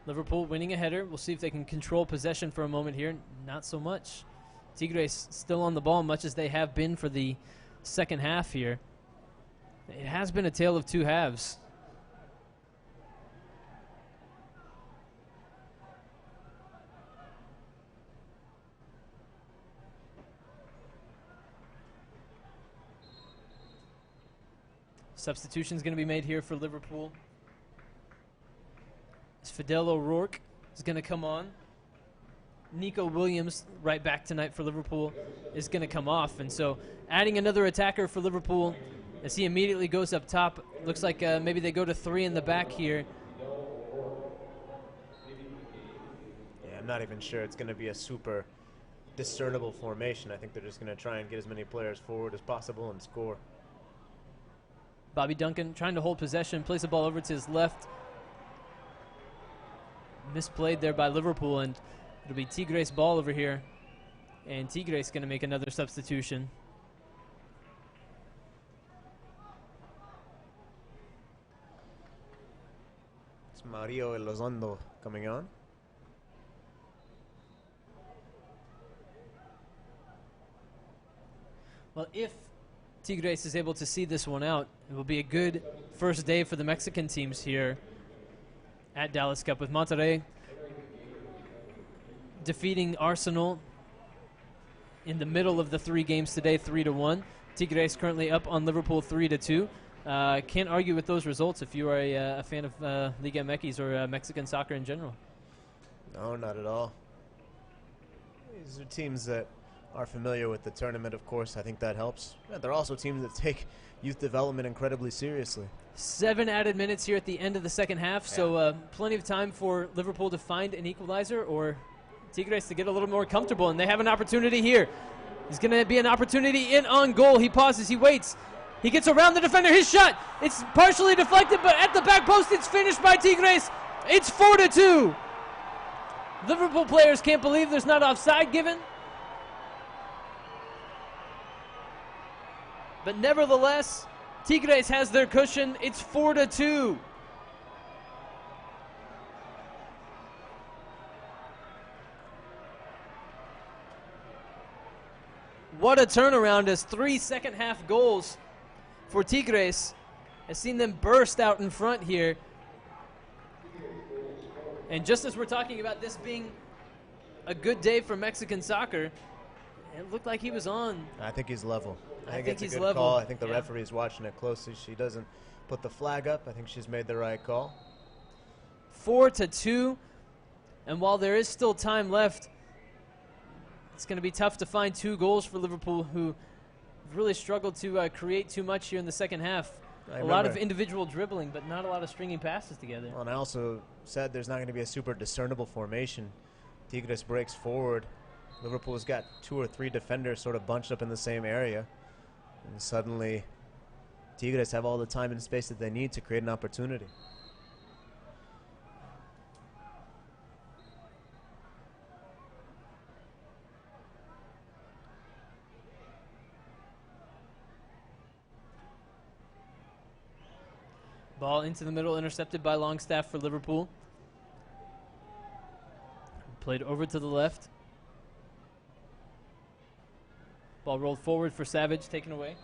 Liverpool winning a header. We'll see if they can control possession for a moment here. Not so much. Tigres still on the ball, much as they have been for the second half here. It has been a tale of two halves. Substitution's going to be made here for Liverpool. Fidel O'Rourke is going to come on. Nico Williams, right back tonight for Liverpool, is going to come off. And so adding another attacker for Liverpool as he immediately goes up top. Looks like maybe they go to 3 in the back here. Yeah, I'm not even sure it's going to be a super discernible formation. I think they're just going to try and get as many players forward as possible and score. Bobby Duncan trying to hold possession, plays the ball over to his left. Misplayed there by Liverpool, and it'll be Tigres' ball over here. And Tigres going to make another substitution. It's Mario Elizondo coming on. Well, if Tigres is able to see this one out, it will be a good first day for the Mexican teams here at Dallas Cup, with Monterrey defeating Arsenal in the middle of the 3 games today, 3-1. Tigres currently up on Liverpool 3-2. Can't argue with those results if you are a fan of Liga MX or Mexican soccer in general. No, not at all. These are teams that are familiar with the tournament, of course, I think that helps. Yeah, they're also teams that take youth development incredibly seriously. 7 added minutes here at the end of the second half, so plenty of time for Liverpool to find an equalizer or Tigres to get a little more comfortable, and they have an opportunity here. There's going to be an opportunity in on goal. He pauses, he waits. He gets around the defender, his shot. It's partially deflected, but at the back post, it's finished by Tigres. It's 4-2. Liverpool players can't believe there's not offside given. But nevertheless, Tigres has their cushion. It's 4-2. What a turnaround as 3 second-half goals for Tigres. Has seen them burst out in front here. And just as we're talking about this being a good day for Mexican soccer, it looked like he was on. I think he's level. I think it's he's a good level. call. I think the referee's watching it closely. She doesn't put the flag up. I think she's made the right call. 4-2. And while there is still time left, it's going to be tough to find 2 goals for Liverpool, who really struggled to create too much here in the second half. A lot of individual dribbling, but not a lot of stringing passes together. Well, and I also said there's not going to be a super discernible formation. Tigres breaks forward. Liverpool's got 2 or 3 defenders sort of bunched up in the same area. And suddenly, Tigres have all the time and space that they need to create an opportunity. Ball into the middle, intercepted by Longstaff for Liverpool. Played over to the left. Ball rolled forward for Savage, taken away.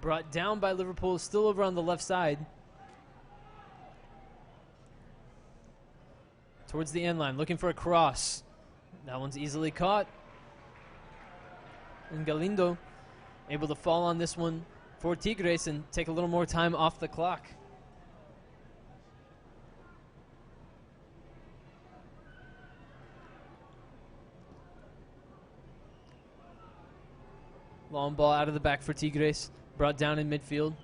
Brought down by Liverpool, still over on the left side. Towards the end line, looking for a cross. That one's easily caught. And Galindo able to fall on this one for Tigres and take a little more time off the clock. Long ball out of the back for Tigres. Brought down in midfield.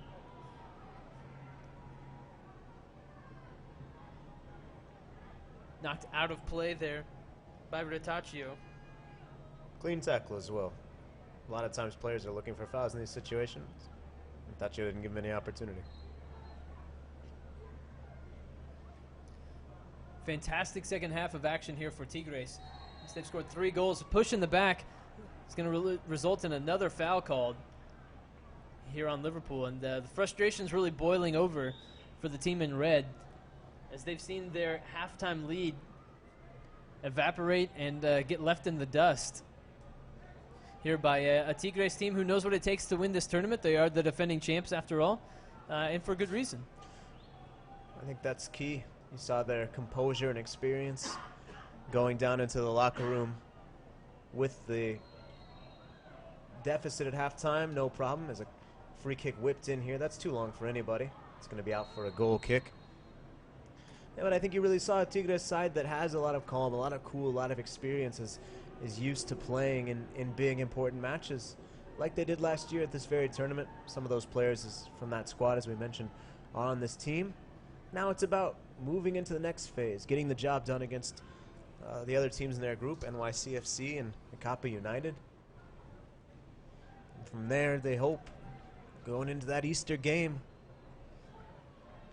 Knocked out of play there by Retaccio. Clean tackle as well. A lot of times players are looking for fouls in these situations. Retaccio didn't give him any opportunity. Fantastic second half of action here for Tigres. They've scored 3 goals. Push in the back. It's going to result in another foul called here on Liverpool. And the frustration's really boiling over for the team in red, as they've seen their halftime lead evaporate and get left in the dust here by a Tigres team who knows what it takes to win this tournament. They are the defending champs after all, and for good reason. I think that's key. You saw their composure and experience going down into the locker room with the deficit at halftime, no problem. As a free kick whipped in here, that's too long for anybody. It's going to be out for a goal kick. Yeah, but I think you really saw a Tigres side that has a lot of calm, a lot of cool, a lot of experience, is used to playing in big, important matches like they did last year at this very tournament. Some of those players from that squad, as we mentioned, are on this team. Now it's about moving into the next phase, getting the job done against the other teams in their group, NYCFC and Ekapa United. And from there, they hope going into that Easter game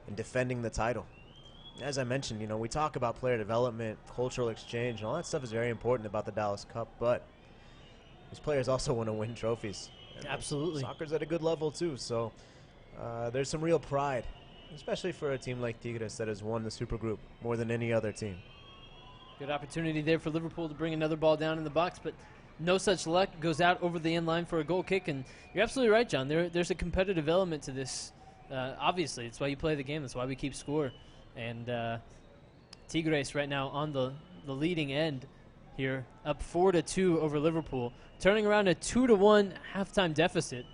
and defending the title. As I mentioned, you know, we talk about player development, cultural exchange, and all that stuff is very important about the Dallas Cup, but these players also want to win trophies. And absolutely. Soccer's at a good level too, so there's some real pride, especially for a team like Tigres that has won the Super Group more than any other team. Good opportunity there for Liverpool to bring another ball down in the box, but no such luck. Goes out over the end line for a goal kick, and you're absolutely right, John. There's a competitive element to this. Obviously, it's why you play the game. That's why we keep score. And Tigres right now on the leading end here, up 4-2 over Liverpool, turning around a 2-1 halftime deficit.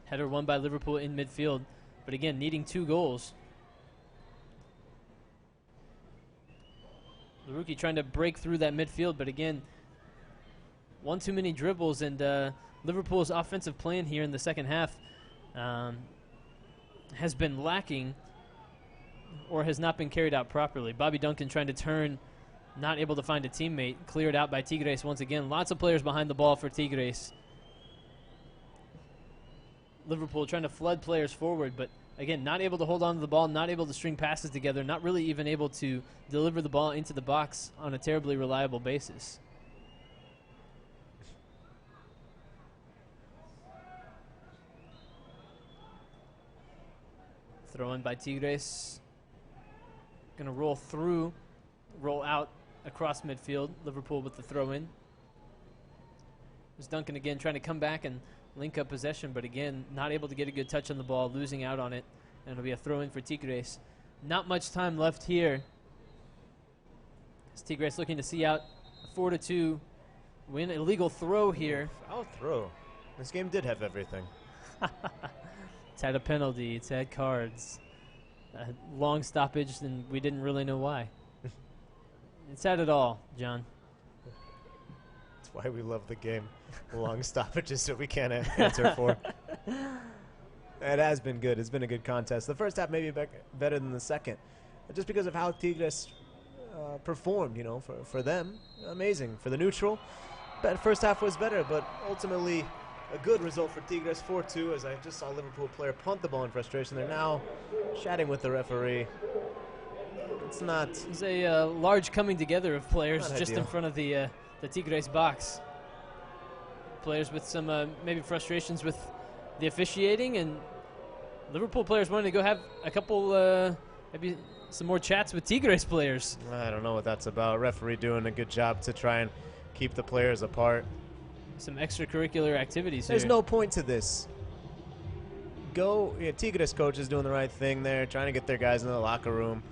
Header won by Liverpool in midfield, but again, needing 2 goals. Laruki trying to break through that midfield, but again, one too many dribbles, and Liverpool's offensive plan here in the second half has been lacking or has not been carried out properly. Bobby Duncan trying to turn, not able to find a teammate, cleared out by Tigres once again. Lots of players behind the ball for Tigres. Liverpool trying to flood players forward, but again, not able to hold on to the ball, not able to string passes together, not really even able to deliver the ball into the box on a terribly reliable basis. Throw in by Tigres. Going to roll through, roll out across midfield. Liverpool with the throw in. There's Duncan again trying to come back and link up possession, but again, not able to get a good touch on the ball, losing out on it. And it'll be a throw in for Tigres. Not much time left here. As Tigres looking to see out a 4-2 win. Illegal throw here. Foul throw. This game did have everything. It's had a penalty. It's had cards. A long stoppage, and we didn't really know why. It's had it all, John. That's why we love the game. Long stoppages that we can't answer for. It has been good. It's been a good contest. The first half maybe better than the second, just because of how Tigres performed. You know, for them, amazing. For the neutral, but first half was better, but ultimately a good result for Tigres, 4-2, as I just saw a Liverpool player punt the ball in frustration. They're now chatting with the referee. It's not... It's a large coming together of players just ideal. in front of the Tigres box. Players with some maybe frustrations with the officiating, and Liverpool players wanting to go have a couple, maybe some more chats with Tigres players. I don't know what that's about. Referee doing a good job to try and keep the players apart. Some extracurricular activities There's here. no point to this. Tigres coach is doing the right thing there, trying to get their guys in the locker room.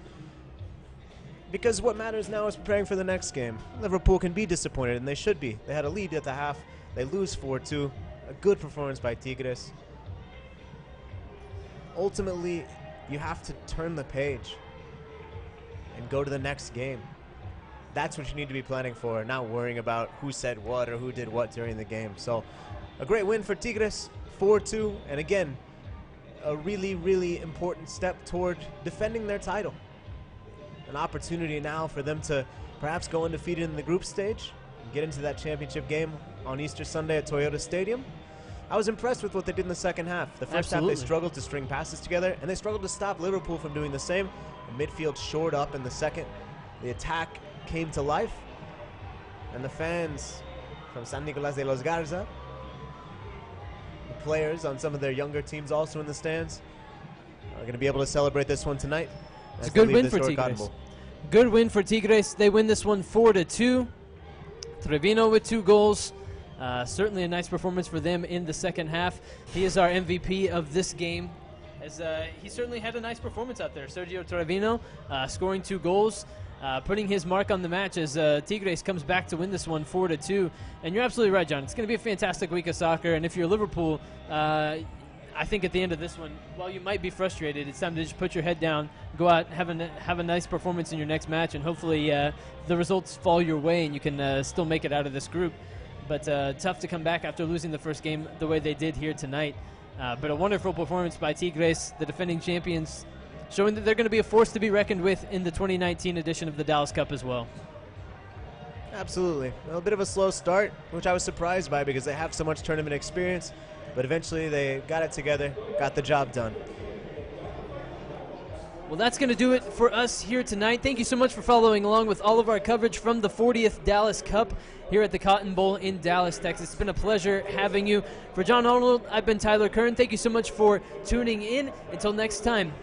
Because what matters now is preparing for the next game. Liverpool can be disappointed, and they should be. They had a lead at the half. They lose 4-2. A good performance by Tigres. Ultimately, you have to turn the page and go to the next game. That's what you need to be planning for, not worrying about who said what or who did what during the game. So, a great win for Tigres, 4-2, and again, a really, really important step toward defending their title. An opportunity now for them to perhaps go undefeated in the group stage and get into that championship game on Easter Sunday at Toyota Stadium. I was impressed with what they did in the second half. The first half they struggled to string passes together, and they struggled to stop Liverpool from doing the same. The midfield shored up in the second. The attack came to life, and the fans from San Nicolas de los Garza, the players on some of their younger teams also in the stands, are going to be able to celebrate this one tonight. It's a good win for Tigres. Good win for Tigres. They win this one 4-2. Trevino with 2 goals. Certainly a nice performance for them in the second half. He is our MVP of this game, as he certainly had a nice performance out there. Sergio Trevino scoring 2 goals. Putting his mark on the match as Tigres comes back to win this one 4-2. And you're absolutely right, John. It's going to be a fantastic week of soccer. And if you're Liverpool, I think at the end of this one, while you might be frustrated, it's time to just put your head down, go out, have a nice performance in your next match, and hopefully the results fall your way and you can still make it out of this group. But tough to come back after losing the first game the way they did here tonight. But a wonderful performance by Tigres, the defending champions, showing that they're going to be a force to be reckoned with in the 2019 edition of the Dallas Cup as well. Absolutely. A bit of a slow start, which I was surprised by because they have so much tournament experience, but eventually they got it together, got the job done. Well, that's going to do it for us here tonight. Thank you so much for following along with all of our coverage from the 40th Dallas Cup here at the Cotton Bowl in Dallas, Texas. It's been a pleasure having you. For John Arnold, I've been Tyler Kern. Thank you so much for tuning in. Until next time.